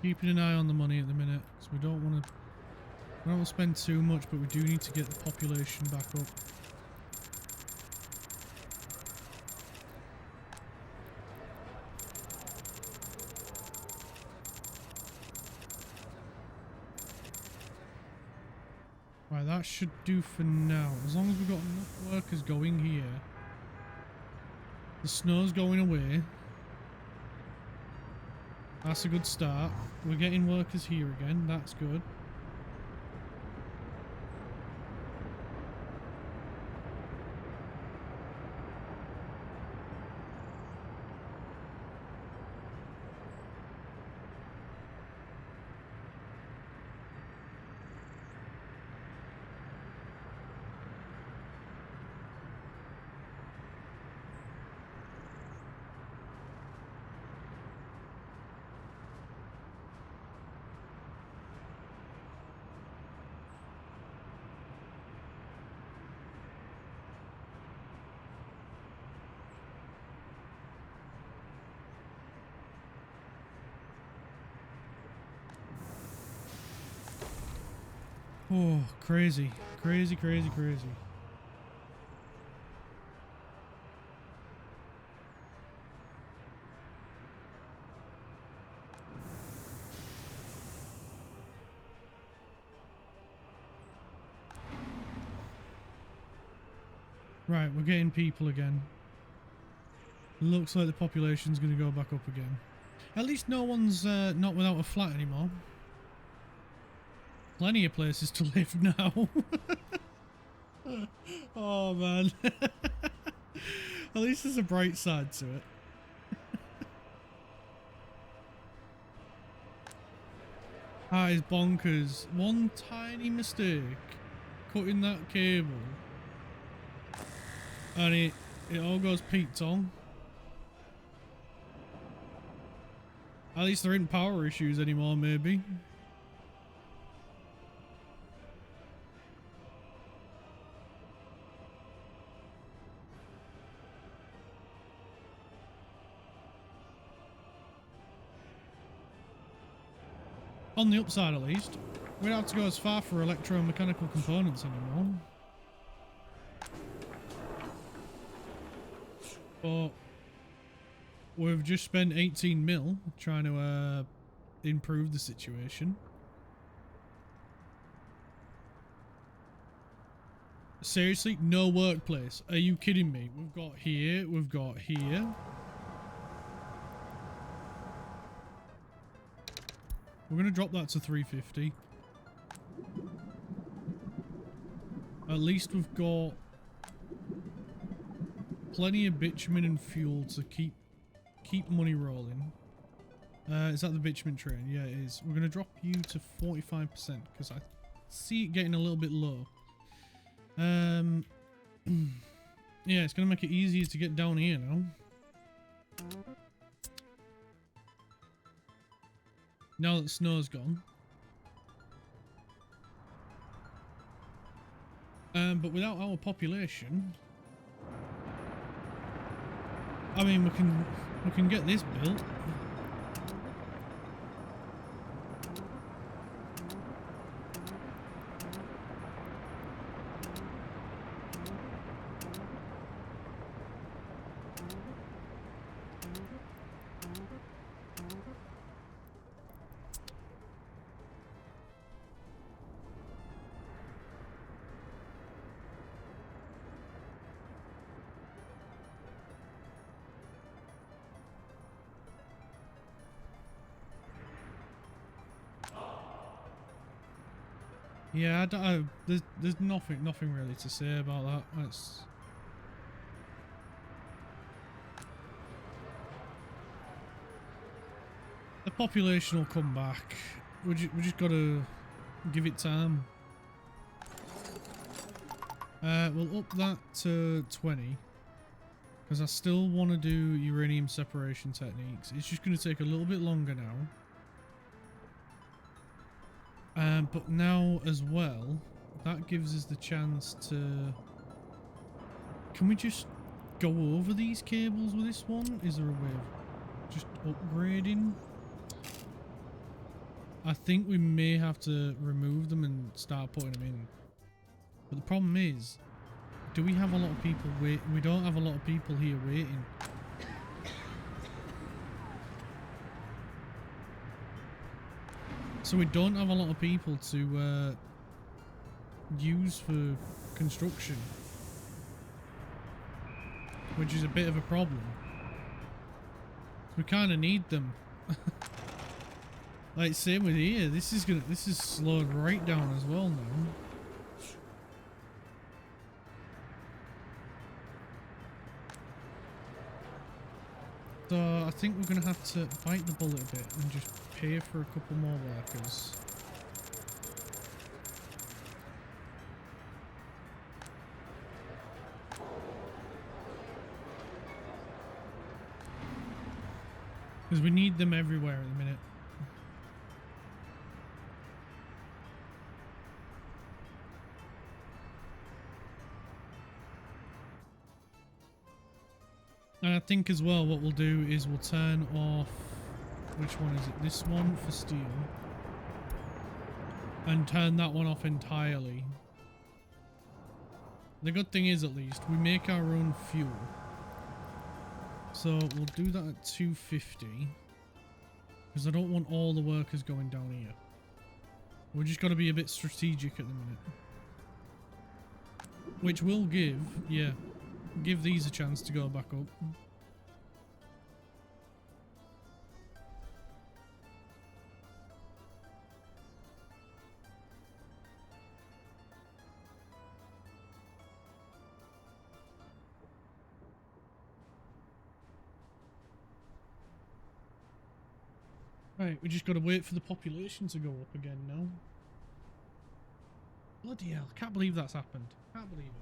Speaker 1: Keeping an eye on the money at the minute, because we don't want to spend too much, but we do need to get the population back up. Right, that should do for now. As long as we've got enough workers going here. The snow's going away. That's a good start. We're getting workers here again. That's good. Oh, crazy. Crazy, crazy, crazy. Right, we're getting people again. Looks like the population's going to go back up again. At least no one's not without a flat anymore. Plenty of places to live now. Oh man. At least there's a bright side to it. That is bonkers. One tiny mistake. Cutting that cable. And it all goes peaked on. At least there ain't power issues anymore, maybe. On the upside, at least, we don't have to go as far for electromechanical components anymore. But we've just spent 18 mil trying to improve the situation. Seriously, no workplace. Are you kidding me? We've got here, we've got here. We're going to drop that to 350. At least we've got plenty of bitumen and fuel to keep money rolling. Is that the bitumen train? Yeah, it is. We're going to drop you to 45% because I see it getting a little bit low. Yeah, it's going to make it easier to get down here now. Now that snow's gone. But without our population, I mean, we can get this built. Yeah, there's nothing really to say about that. That's... The population will come back. We just gotta give it time. We'll up that to 20. Because I still want to do uranium separation techniques. It's just going to take a little bit longer now. But now as well, that gives us the chance to... Can we just go over these cables with this one? Is there a way of just upgrading? I think we may have to remove them and start putting them in. But the problem is, do we have a lot of people wait? We don't have a lot of people here waiting. So we don't have a lot of people to use for construction, which is a bit of a problem. We kind of need them. Like same with here. This is slowed right down as well now. So I think we're gonna have to bite the bullet a bit and just pay for a couple more workers. Because we need them everywhere at the minute. And I think as well what we'll do is we'll turn off, which one is it? This one for steel. And turn that one off entirely. The good thing is at least we make our own fuel. So we'll do that at 250. Because I don't want all the workers going down here. We're just got to be a bit strategic at the minute. Which will give, yeah, give these a chance to go back up. Right, we just got to wait for the population to go up again now. Bloody hell, can't believe that's happened. Can't believe it.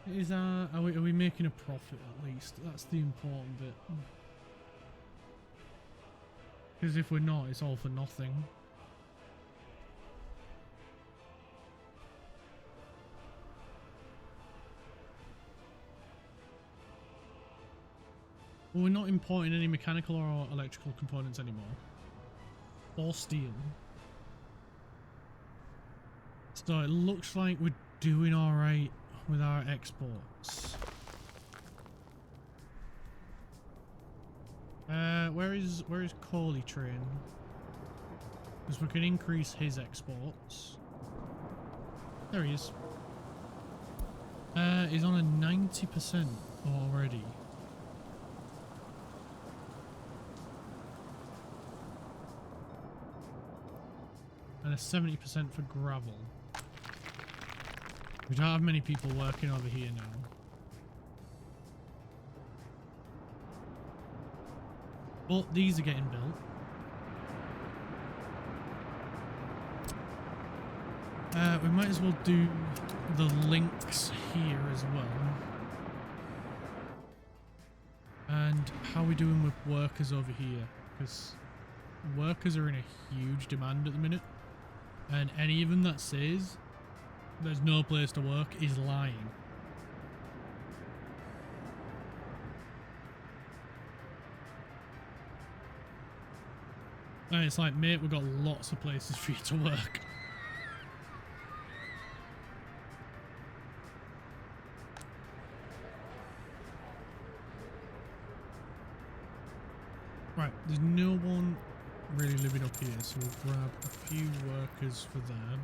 Speaker 1: Are we making a profit at least? That's the important bit. Because if we're not, it's all for nothing. Well, we're not importing any mechanical or electrical components anymore. Or steel. So it looks like we're doing alright with our exports. Where is Coley Train? Because we can increase his exports. There he is. He's on a 90% already. And a 70% for gravel. We don't have many people working over here now. But these are getting built. We might as well do the links here as well. And how are we doing with workers over here? Because workers are in a huge demand at the minute. And any of them that says there's no place to work is lying. And it's like, mate, we've got lots of places for you to work. Right, there's no one really living up here, so we'll grab a few workers for them.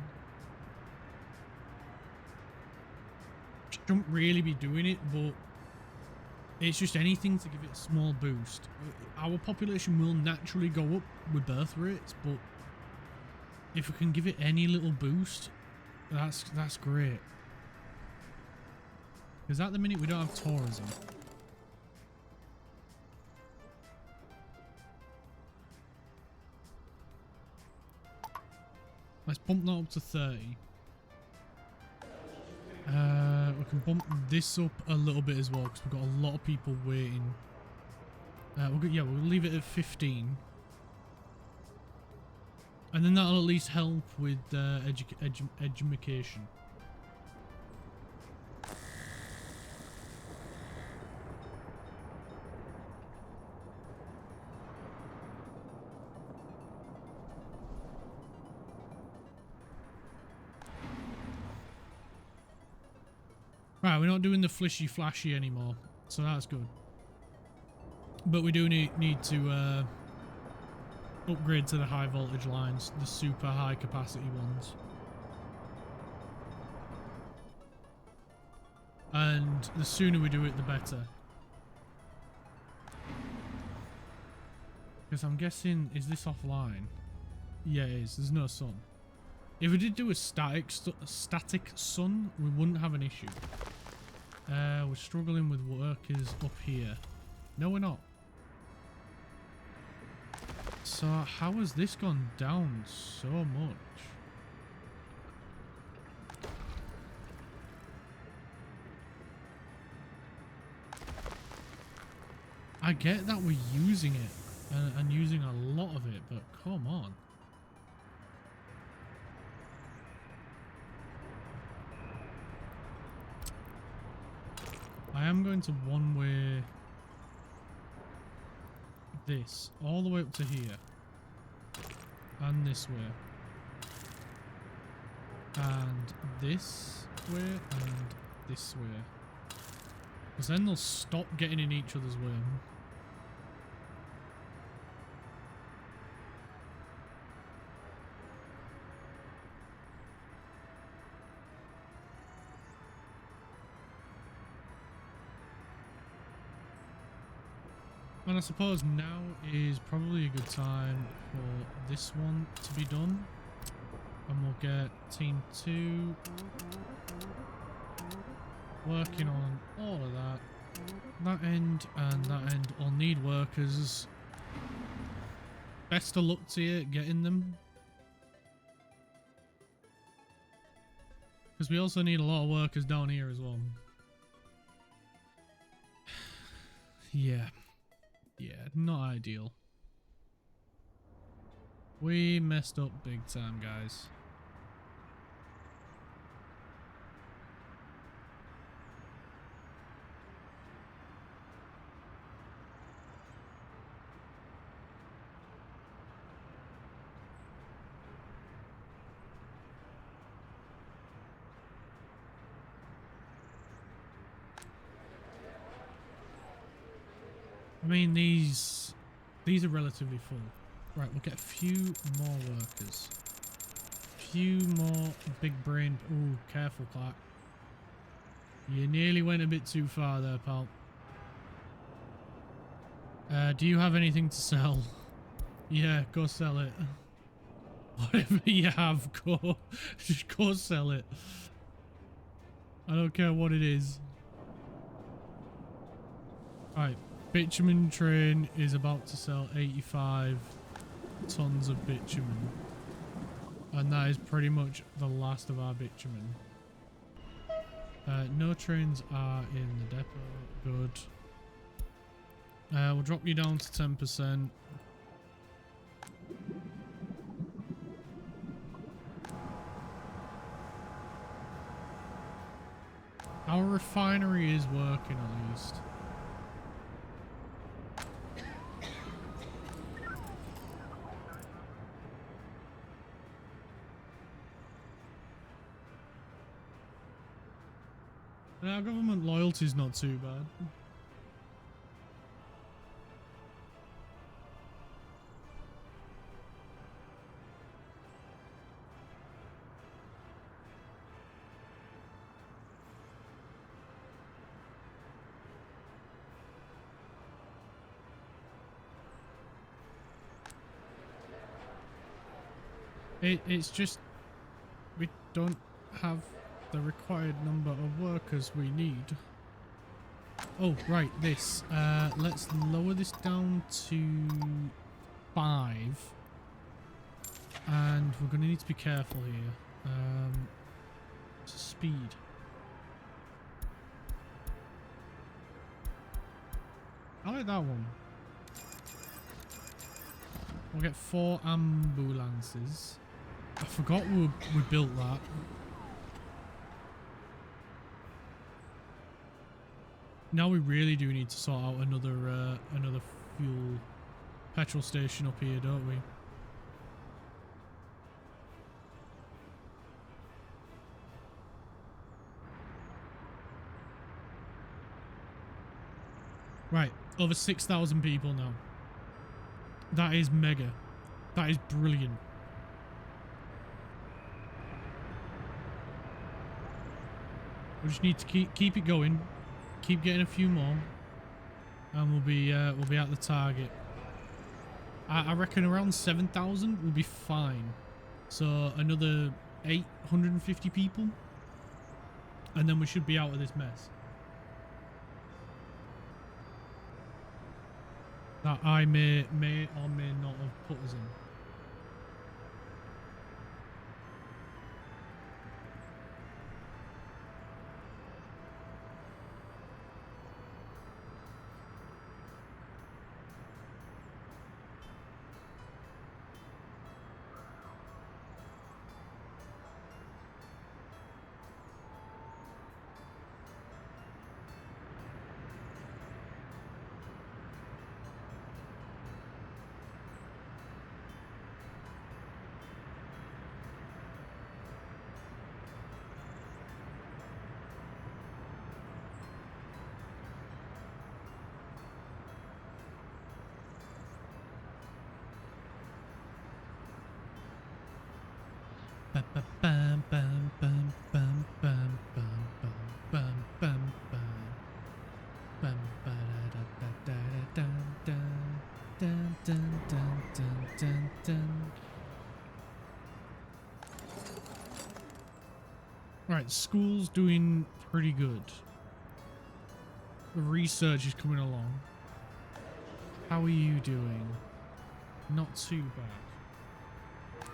Speaker 1: Shouldn't really be doing it, but it's just anything to give it a small boost. Our population will naturally go up with birth rates, but if we can give it any little boost, that's great. Because at the minute we don't have tourism. Let's bump that up to 30. We can bump this up a little bit as well because we've got a lot of people waiting. We'll leave it at 15. And then that'll at least help with education. Right, we're not doing the flashy anymore, so that's good. But we do need to upgrade to the high voltage lines, the super high capacity ones. And the sooner we do it, the better. Because I'm guessing, is this offline? Yeah, it is. There's no sun. If we did do a static sun, we wouldn't have an issue. We're struggling with workers up here. No, we're not. So how has this gone down so much? I get that we're using it and using a lot of it, but come on. I am going to one-way this all the way up to here. And this way. And this way and this way. Because then they'll stop getting in each other's way. And I suppose now is probably a good time for this one to be done. And we'll get team 2 working on all of that. That end and that end will need workers. Best of luck to you getting them. Because we also need a lot of workers down here as well. Yeah. Yeah, not ideal. We messed up big time, guys. I mean, these are relatively full. Right, we'll get a few more workers. Few more big brain. Ooh, careful, Clark. You nearly went a bit too far there, pal. Do you have anything to sell? Yeah, go sell it. Whatever you have, go. Just go sell it. I don't care what it is. Alright, bitumen train is about to sell 85 tons of bitumen. And that is pretty much the last of our bitumen. No trains are in the depot. Good. We'll drop you down to 10%. Our refinery is working at least. And our government loyalty is not too bad. It's just we don't have the required number of workers we need. Oh, right, this. Let's lower this down to 5. And we're going to need to be careful here. Speed. I like that one. We'll get 4 ambulances. I forgot we built that. Now we really do need to sort out another fuel petrol station up here, don't we? Right, over 6,000 people now. That is mega. That is brilliant. We just need to keep it going, keep getting a few more, and we'll be at the target. I reckon around 7,000 will be fine. So another 850 people, and then we should be out of this mess. That I may or may not have put us in. Right, school's doing pretty good. The research is coming along. How are you doing? Not too bad.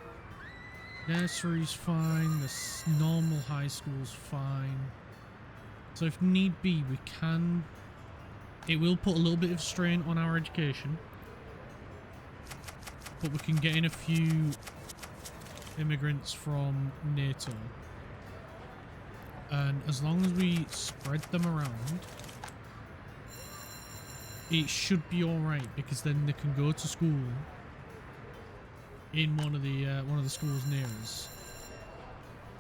Speaker 1: Nursery's fine, the normal high school's fine. So if need be, we can It will put a little bit of strain on our education, but we can get in a few immigrants from NATO, and as long as we spread them around, it should be all right, because then they can go to school in one of the schools near us.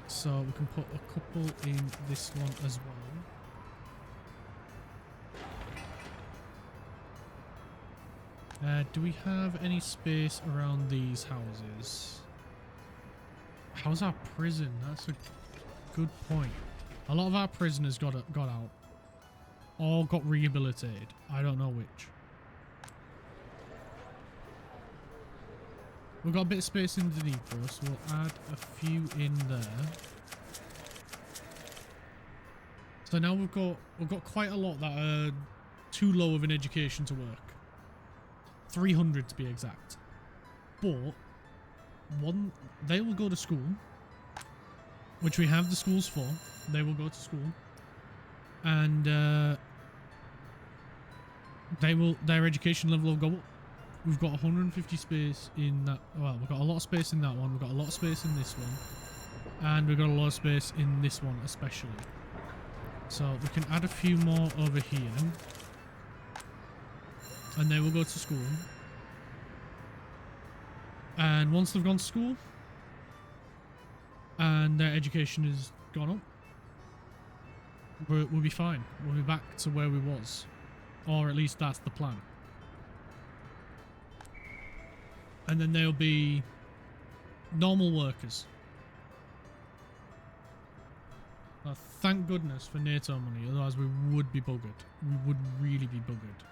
Speaker 1: So we can put a couple in this one as well. Do we have any space around these houses? How's our prison? That's a good point. A lot of our prisoners got out. Or got rehabilitated. I don't know which. We've got a bit of space in the Dnipro, so we'll add a few in there. So now we've got quite a lot that are too low of an education to work. 300 to be exact. But they will go to school, which we have the schools for. They will go to school, and their education level will go up. We've got 150 space in that. Well, we've got a lot of space in that one. We've got a lot of space in this one, and we've got a lot of space in this one especially. So we can add a few more over here, and they will go to school. And once they've gone to school and their education has gone up, we'll be fine. We'll be back to where we was, or at least that's the plan. And then they'll be normal workers. Thank goodness for NATO money, otherwise we would be buggered. We would really be buggered.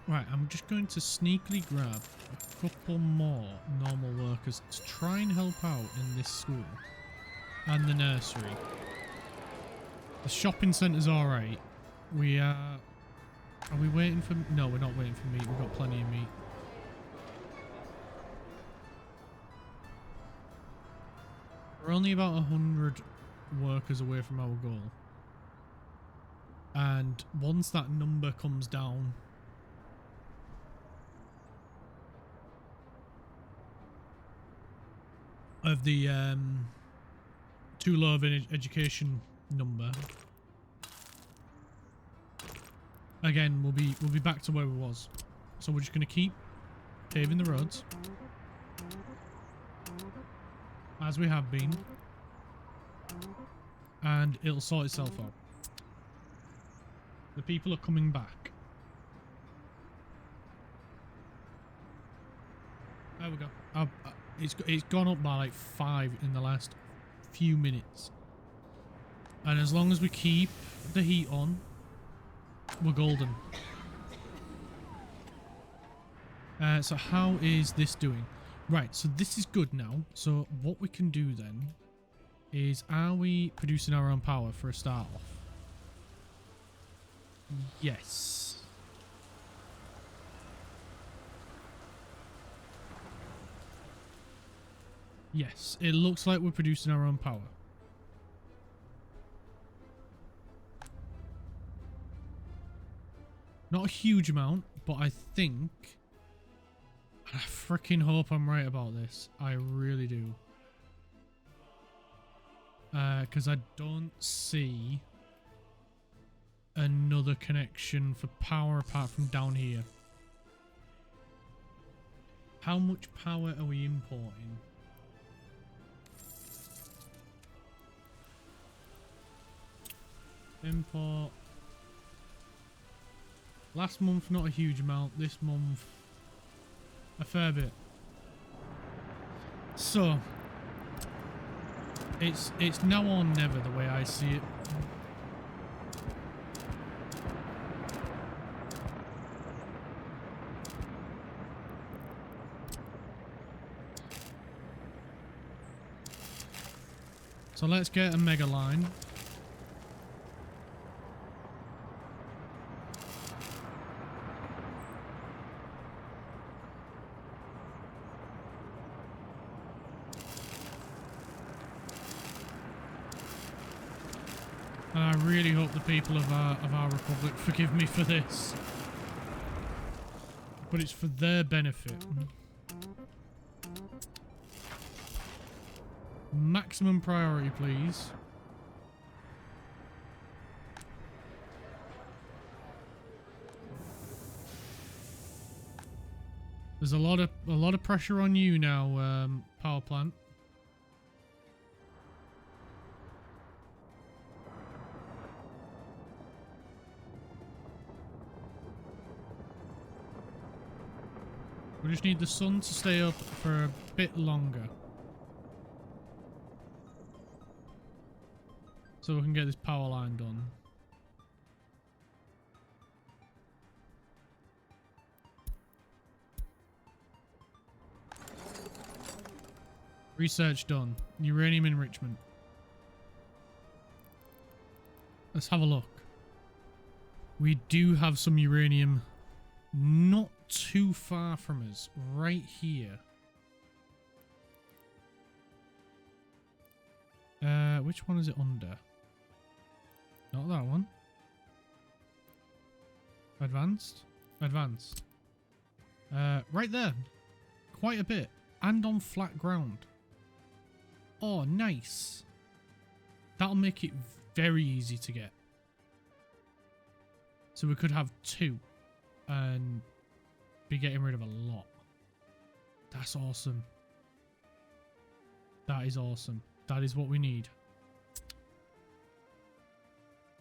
Speaker 1: Right, I'm just going to sneakily grab a couple more normal workers to try and help out in this school and the nursery. The shopping centre's alright. We are we waiting for... No, we're not waiting for meat. We've got plenty of meat. We're only about 100 workers away from our goal. And once that number comes down... of the too low of an education number, again we'll be back to where we was. So we're just going to keep paving the roads as we have been, and it'll sort itself out. The people are coming back. There we go. It's gone up by like 5 in the last few minutes. And as long as we keep the heat on, we're golden. So how is this doing? Right, so this is good now. So what we can do then is, are we producing our own power for a start off? Yes. Yes, it looks like we're producing our own power. Not a huge amount, but I think... I freaking hope I'm right about this. I really do. Because I don't see another connection for power apart from down here. How much power are we importing? Import Last month, not a huge amount. This month, a fair bit. So, it's now or never the way I see it. So let's get a mega line. And I really hope the people of our republic forgive me for this. But it's for their benefit. Maximum priority, please. There's a lot of pressure on you now, power plant. We just need the sun to stay up for a bit longer. So we can get this power line done. Research done. Uranium enrichment. Let's have a look. We do have some uranium not too far from us. Right here. Which one is it under? Not that one. Advanced? Advanced. Right there. Quite a bit. And on flat ground. Oh, nice. That'll make it very easy to get. So we could have 2. And be getting rid of a lot. That's awesome. That is awesome. That is what we need.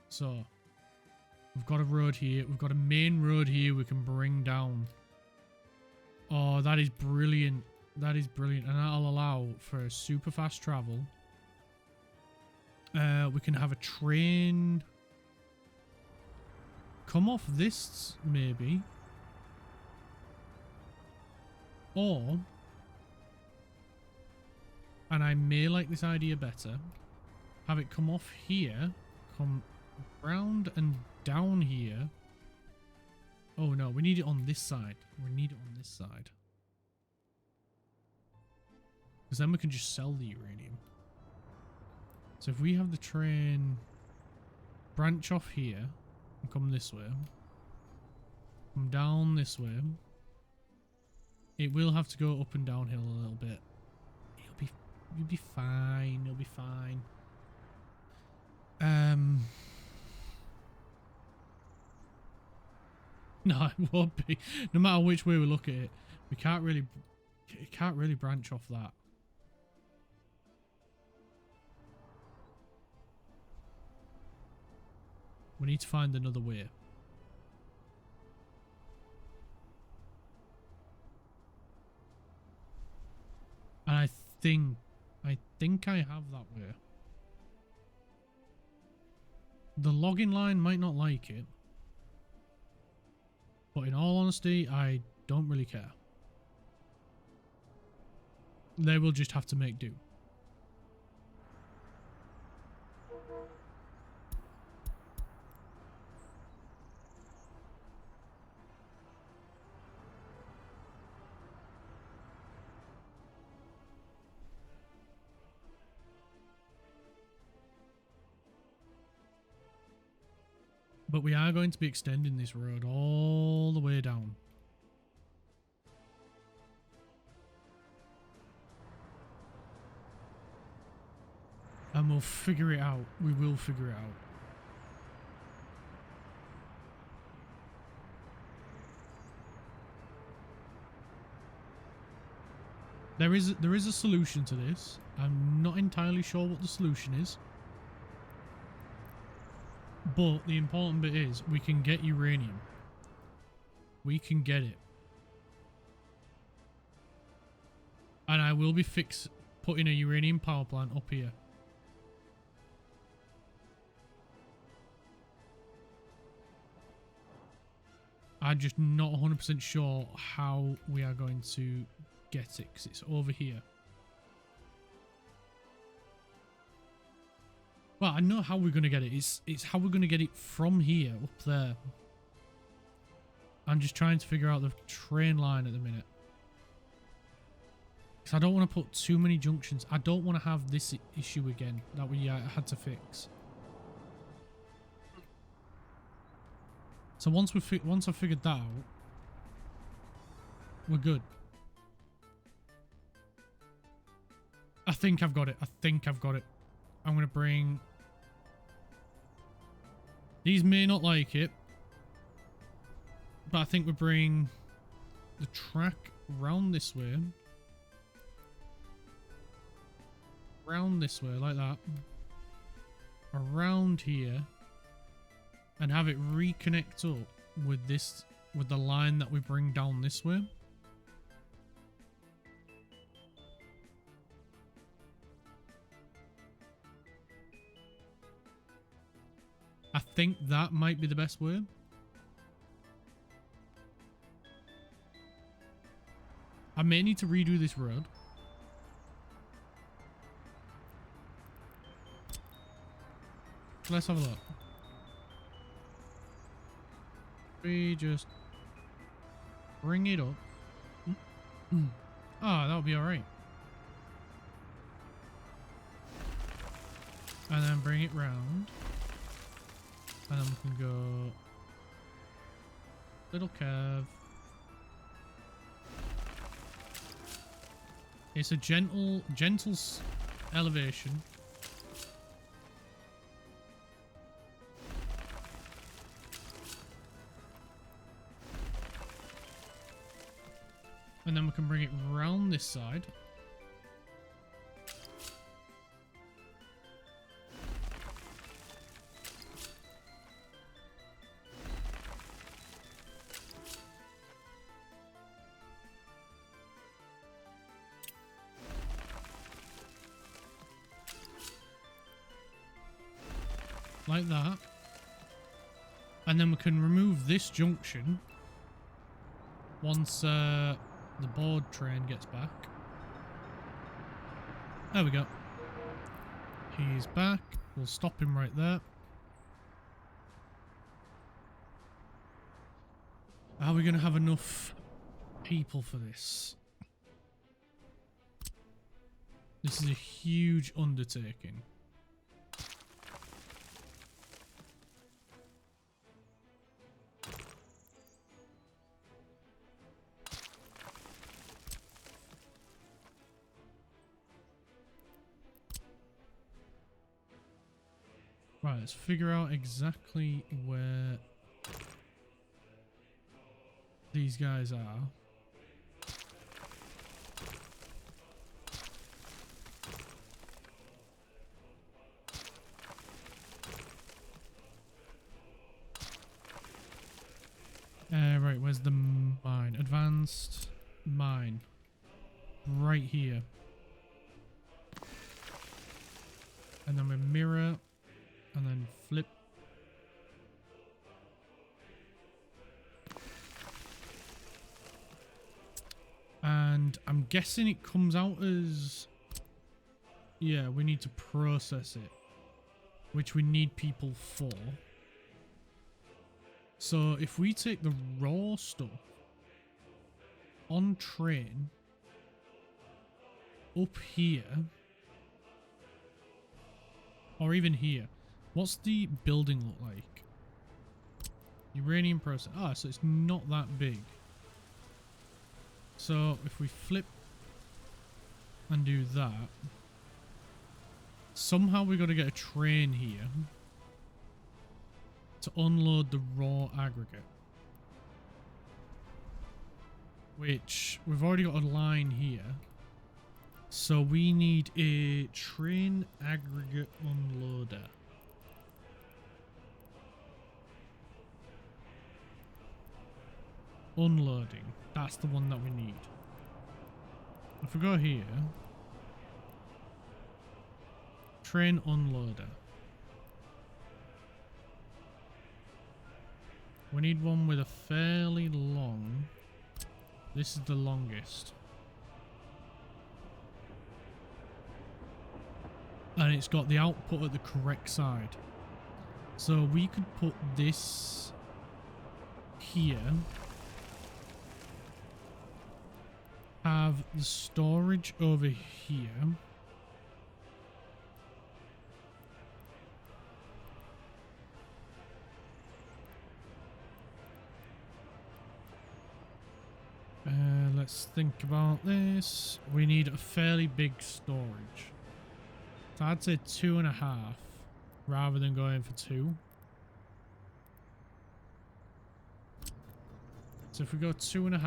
Speaker 1: So, we've got a road here. We've got a main road here we can bring down. Oh, that is brilliant. That is brilliant. And that'll allow for super fast travel. We can have a train come off this, maybe. Or, and I may like this idea better, have it come off here, come round and down here. Oh no, we need it on this side. We need it on this side. Because then we can just sell the uranium. So if we have the train branch off here and come this way, come down this way, it will have to go up and downhill a little bit. You'll be fine. You'll be fine. No, it won't be. No matter which way we look at it, we can't really. It can't really branch off that. We need to find another way. And I think I have that way. The logging line might not like it. But in all honesty, I don't really care. They will just have to make do. But we are going to be extending this road all the way down. And we'll figure it out. We will figure it out. There is a solution to this. I'm not entirely sure what the solution is. But the important bit is we can get uranium. We can get it. And I will be putting a uranium power plant up here. I'm just not 100% sure how we are going to get it, because it's over here. Well, I know how we're going to get it. It's how we're going to get it from here up there. I'm just trying to figure out the train line at the minute. Because I don't want to put too many junctions. I don't want to have this issue again that we had to fix. So once I've figured that out, we're good. I think I've got it. I think I've got it. I'm going to bring... These may not like it, but I think we bring the track round this way. Round this way, like that. Around here. And have it reconnect up with this, with the line that we bring down this way. I think that might be the best way. I may need to redo this road. Let's have a look. We just bring it up. Ah, that'll be alright. And then bring it round. And then we can go little curve. It's a gentle elevation. And then we can bring it round this side. Like that. And then we can remove this junction once the board train gets back. There we go. He's back. We'll stop him right there. Are we going to have enough people for this? This is a huge undertaking. Right, let's figure out exactly where these guys are. Right, where's the mine? Advanced mine. Right here. And then we mirror. And then flip. And I'm guessing it comes out as... Yeah, we need to process it. Which we need people for. So if we take the raw stuff on train up here, or even here, what's the building look like? Uranium process. Ah, so it's not that big. So if we flip and do that, somehow we got to get a train here to unload the raw aggregate. Which we've already got a line here. So we need a train aggregate unloader. unloading. That's the one that we need. If we go here, train unloader. We need one with a fairly long. This is the longest. And it's got the output at the correct side. So we could put this here. Have the storage over here. Let's think about this. We need a fairly big storage. So I'd say 2.5 rather than going for 2. So if we go 2.5,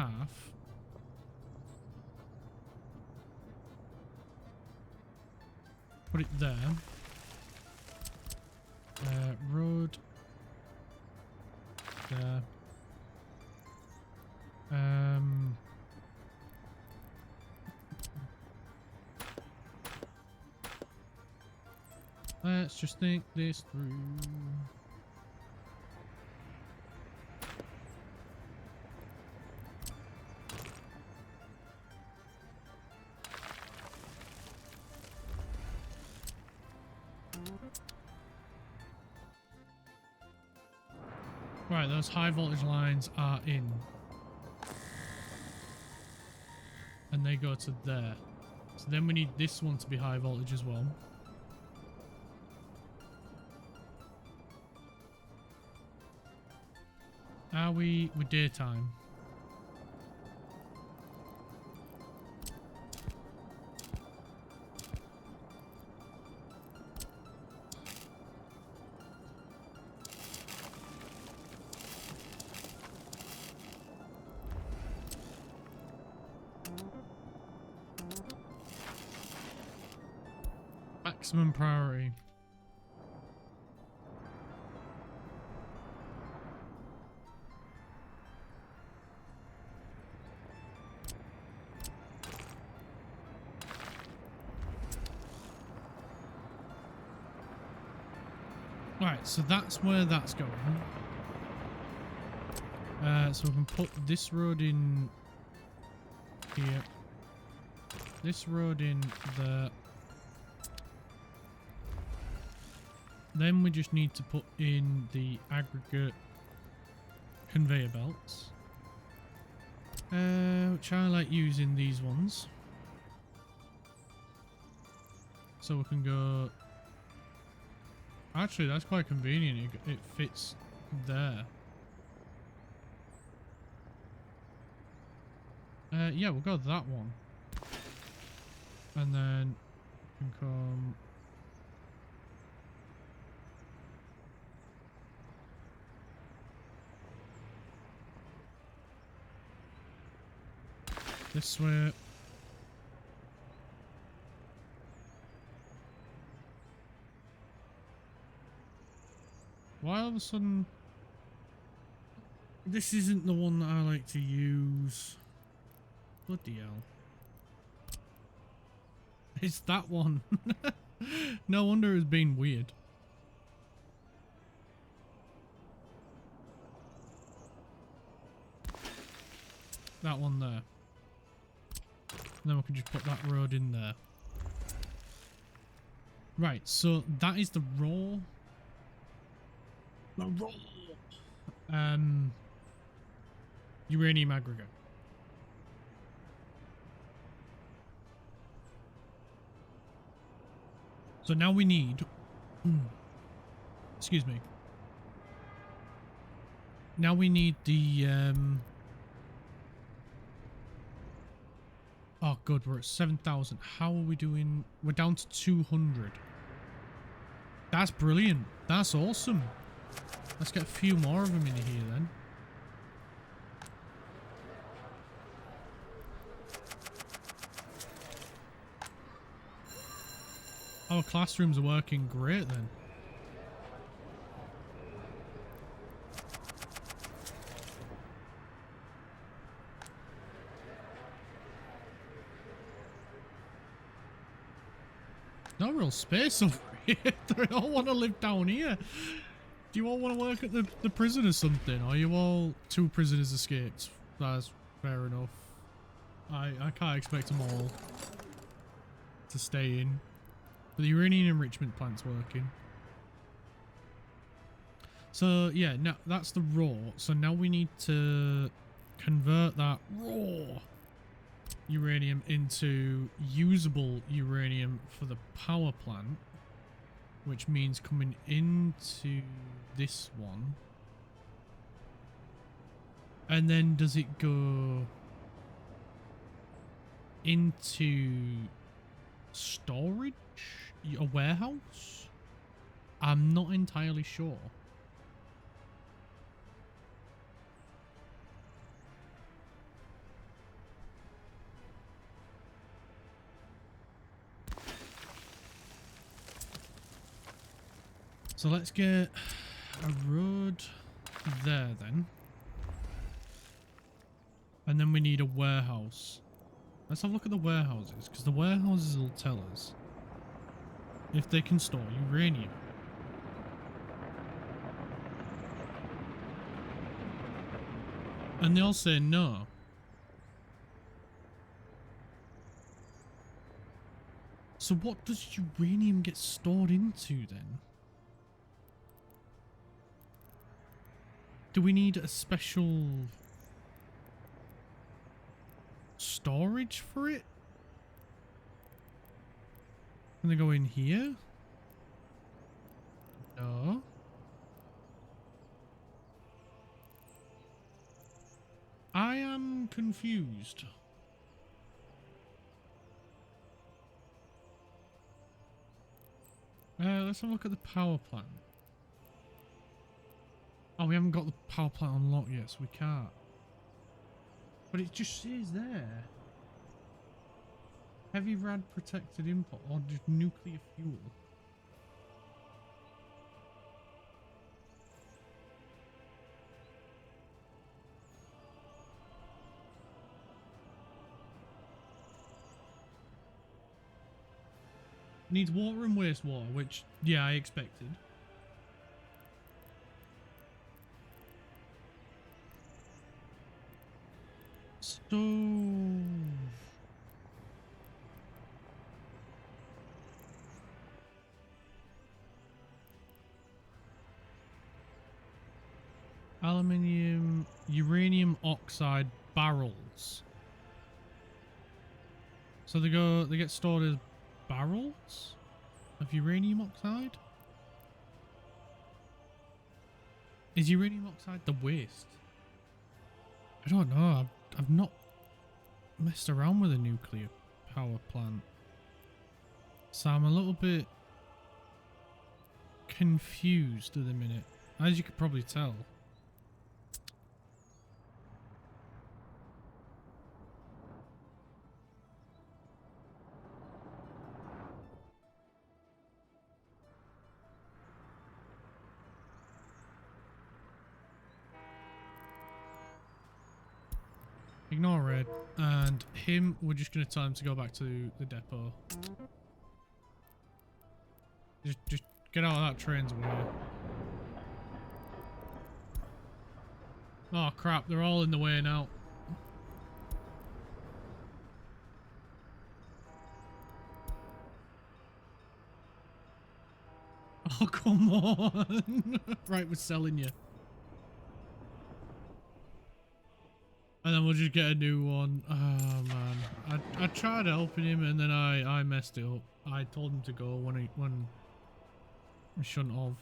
Speaker 1: put it there. Road there. Let's just think this through. Right, those high voltage lines are in. And they go to there. So then we need this one to be high voltage as well. Are we with daytime? Maximum priority. Right, so that's where that's going. So we can put this road in here. This road in there. Then we just need to put in the aggregate conveyor belts. Which I like using these ones. So we can go... Actually, that's quite convenient. It fits there. Yeah, we'll go that one. And then we can come... this way. Why all of a sudden... This isn't the one that I like to use. Bloody hell. It's that one. No wonder it's been weird. That one there. And then we can just put that road in there. Right, so that is the raw. Uranium aggregate. So now we need... excuse me. Now we need the... oh, good. We're at 7,000. How are we doing? We're down to 200. That's brilliant. That's awesome. Let's get a few more of them in here then. Our classrooms are working great then. No real space over here. They all want to live down here. Do you all want to work at the prison or something? Are you all two prisoners escaped? That's fair enough. I can't expect them all to stay in. But the uranium enrichment plant's working. So yeah, now that's the raw. So now we need to convert that raw uranium into usable uranium for the power plant, which means coming into this one. And then does it go into storage? A warehouse? I'm not entirely sure. So let's get a road there then. And then we need a warehouse. Let's have a look at the warehouses, because the warehouses will tell us if they can store uranium. And they'll say no. So what does uranium get stored into then? Do we need a special storage for it? Can they go in here? No. I am confused. Let's have a look at the power plant. Oh, we haven't got the power plant unlocked yet, so we can't. But it just says there. Heavy rad protected import or just nuclear fuel. Needs water and wastewater, which, yeah, I expected. So... aluminium, uranium oxide barrels. So they get stored as barrels of uranium oxide? Is uranium oxide the waste? I don't know. I've not messed around with a nuclear power plant, so I'm a little bit confused at the minute, as you could probably tell. Ignore red, and him, we're just going to tell him to go back to the depot. Just get out of that train's way. Oh crap, they're all in the way now. Oh, come on. Right, we're selling you. And then we'll just get a new one. Oh man, I tried helping him and then I messed it up. I told him to go when we shouldn't have.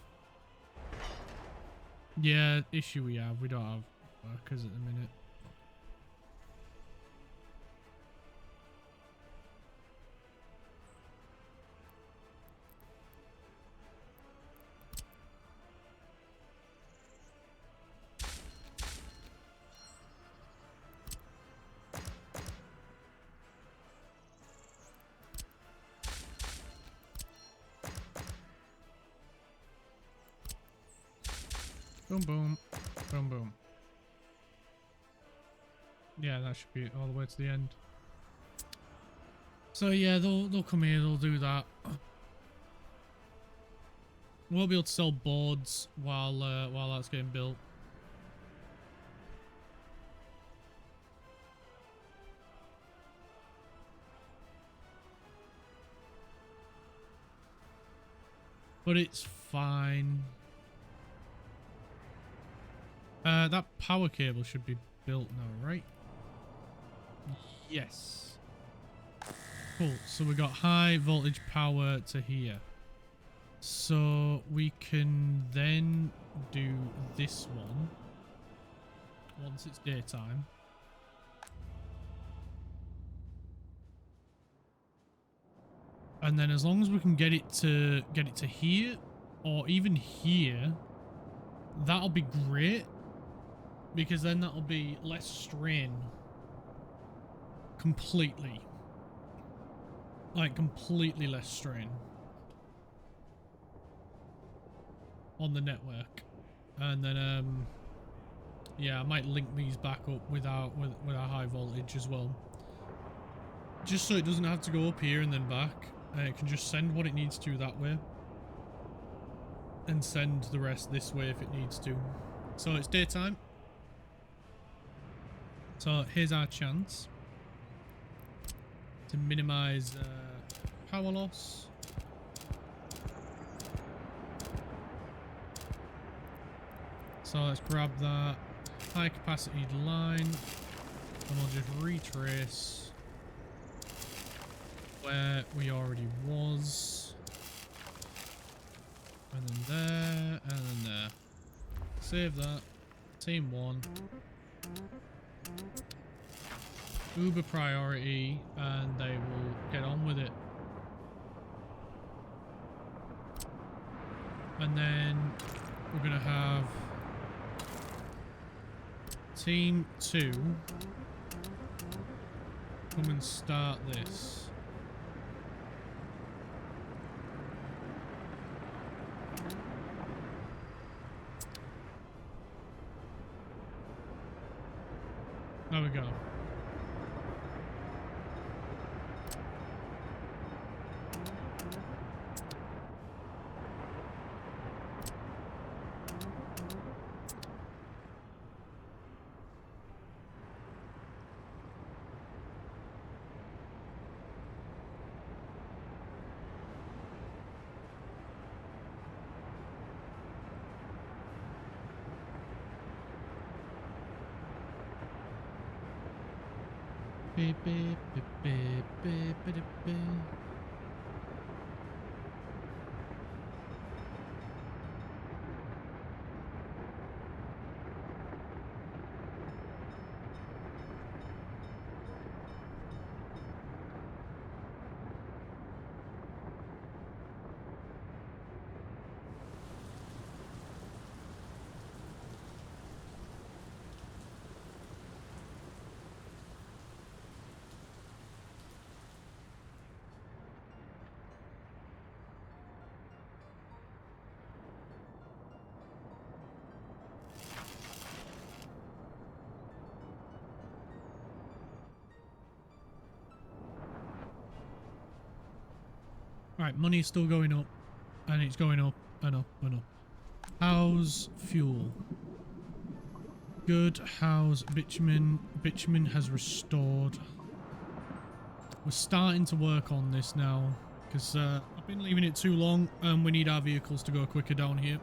Speaker 1: Yeah, issue we have. We don't have workers at the minute. Boom, boom. Boom, boom. Yeah, that should be it all the way to the end. So yeah, they'll come here, they'll do that. We'll be able to sell boards while that's getting built. But it's fine. That power cable should be built now, right? Yes. Cool. So we got high voltage power to here. So we can then do this one once it's daytime. And then as long as we can get it to here or even here, that'll be great, because then that'll be less strain completely. Like completely less strain on the network. And then yeah, I might link these back up with our high voltage as well, just so it doesn't have to go up here and then back. It can just send what it needs to that way and send the rest this way if it needs to. So it's daytime, so here's our chance to minimize power loss. So let's grab that high capacity line and we'll just retrace where we already was. And then there, and then there. Save that. Team 1. Uber priority, and they will get on with it. And then we're going to have Team 2 come and start this. There we go. Beep, beep, beep, beep, beep, beep, beep. Right, money's still going up, and it's going up and up and up. How's fuel? Good. How's bitumen? Bitumen has restored. We're starting to work on this now, because I've been leaving it too long, and we need our vehicles to go quicker down here.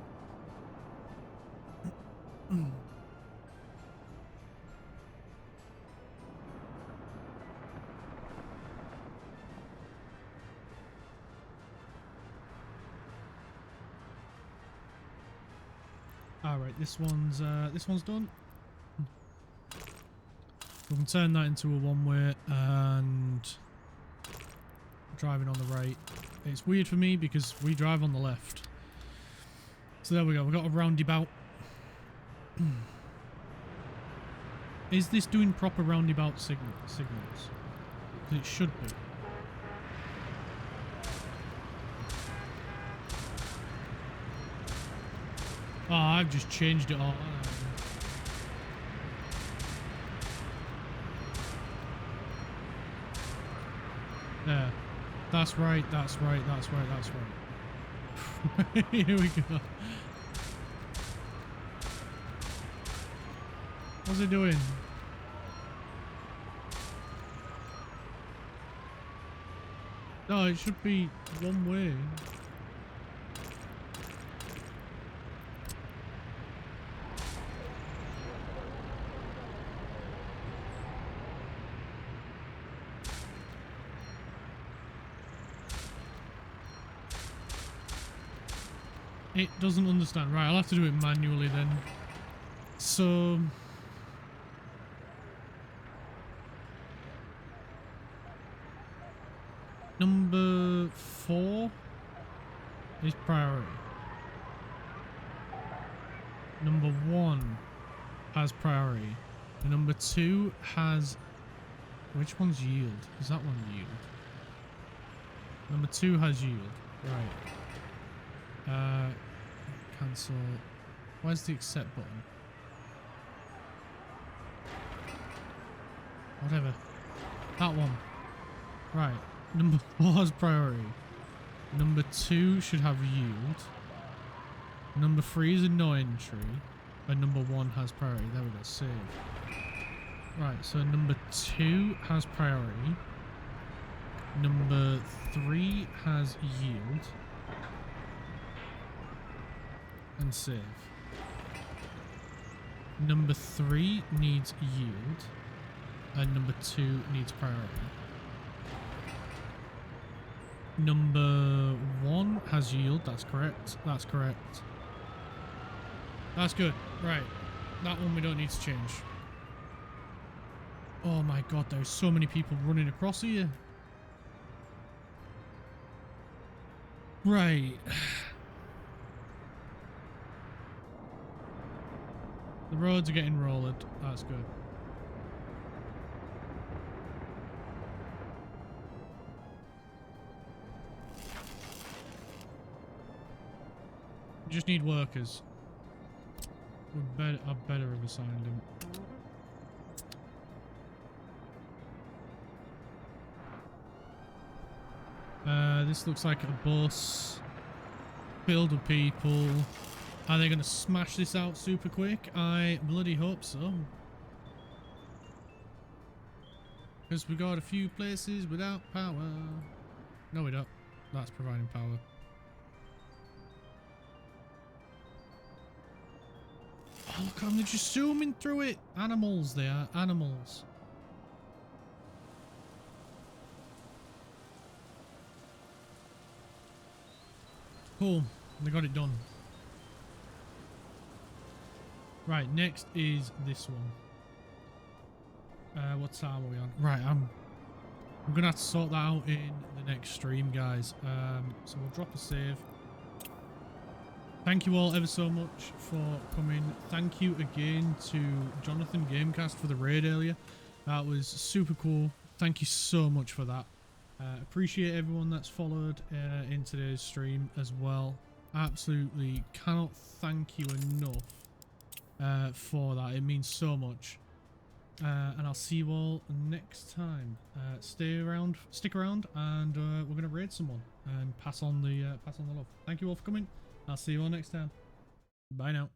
Speaker 1: Alright, this one's done. We can turn that into a one-way, and driving on the right. It's weird for me because we drive on the left. So there we go, we've got a roundabout. Is this doing proper roundabout signals? It should be. Oh, I've just changed it all. There. That's right, that's right, that's right, that's right. Here we go. What's it doing? No, it should be one way. It doesn't understand. Right, I'll have to do it manually then. So... Number 4 is priority. Number 1 has priority. Number 2 has... Which one's yield? Is that one yield? Number 2 has yield. Right. Cancel. Where's the accept button? Whatever. That one. Right. Number 4 has priority. Number 2 should have yield. Number 3 is a no entry. And number 1 has priority. There we go. Save. Right. So number 2 has priority. Number 3 has yield. And save. Number 3 needs yield. And number 2 needs priority. Number 1 has yield. That's correct. That's correct. That's good. Right. That one we don't need to change. Oh my god, there's so many people running across here. Right. The roads are getting rolled. That's good. We just need workers. I better have assigned them. This looks like a bus filled with people. Are they going to smash this out super quick? I bloody hope so. Because we got a few places without power. No, we don't. That's providing power. Oh, look, I'm just zooming through it. Animals, they are. Animals. Cool. They got it done. Right, next is this one. What time are we on? Right, I'm gonna have to sort that out in the next stream, guys. So we'll drop a save. Thank you all ever so much for coming. Thank you again to Jonathan Gamecast for the raid earlier. That was super cool. Thank you so much for that. Appreciate everyone that's followed in today's stream as well. Absolutely cannot thank you enough for that. It means so much. And I'll see you all next time. Stick around, and we're gonna raid someone and pass on the love. Thank you all for coming. I'll see you all next time. Bye now.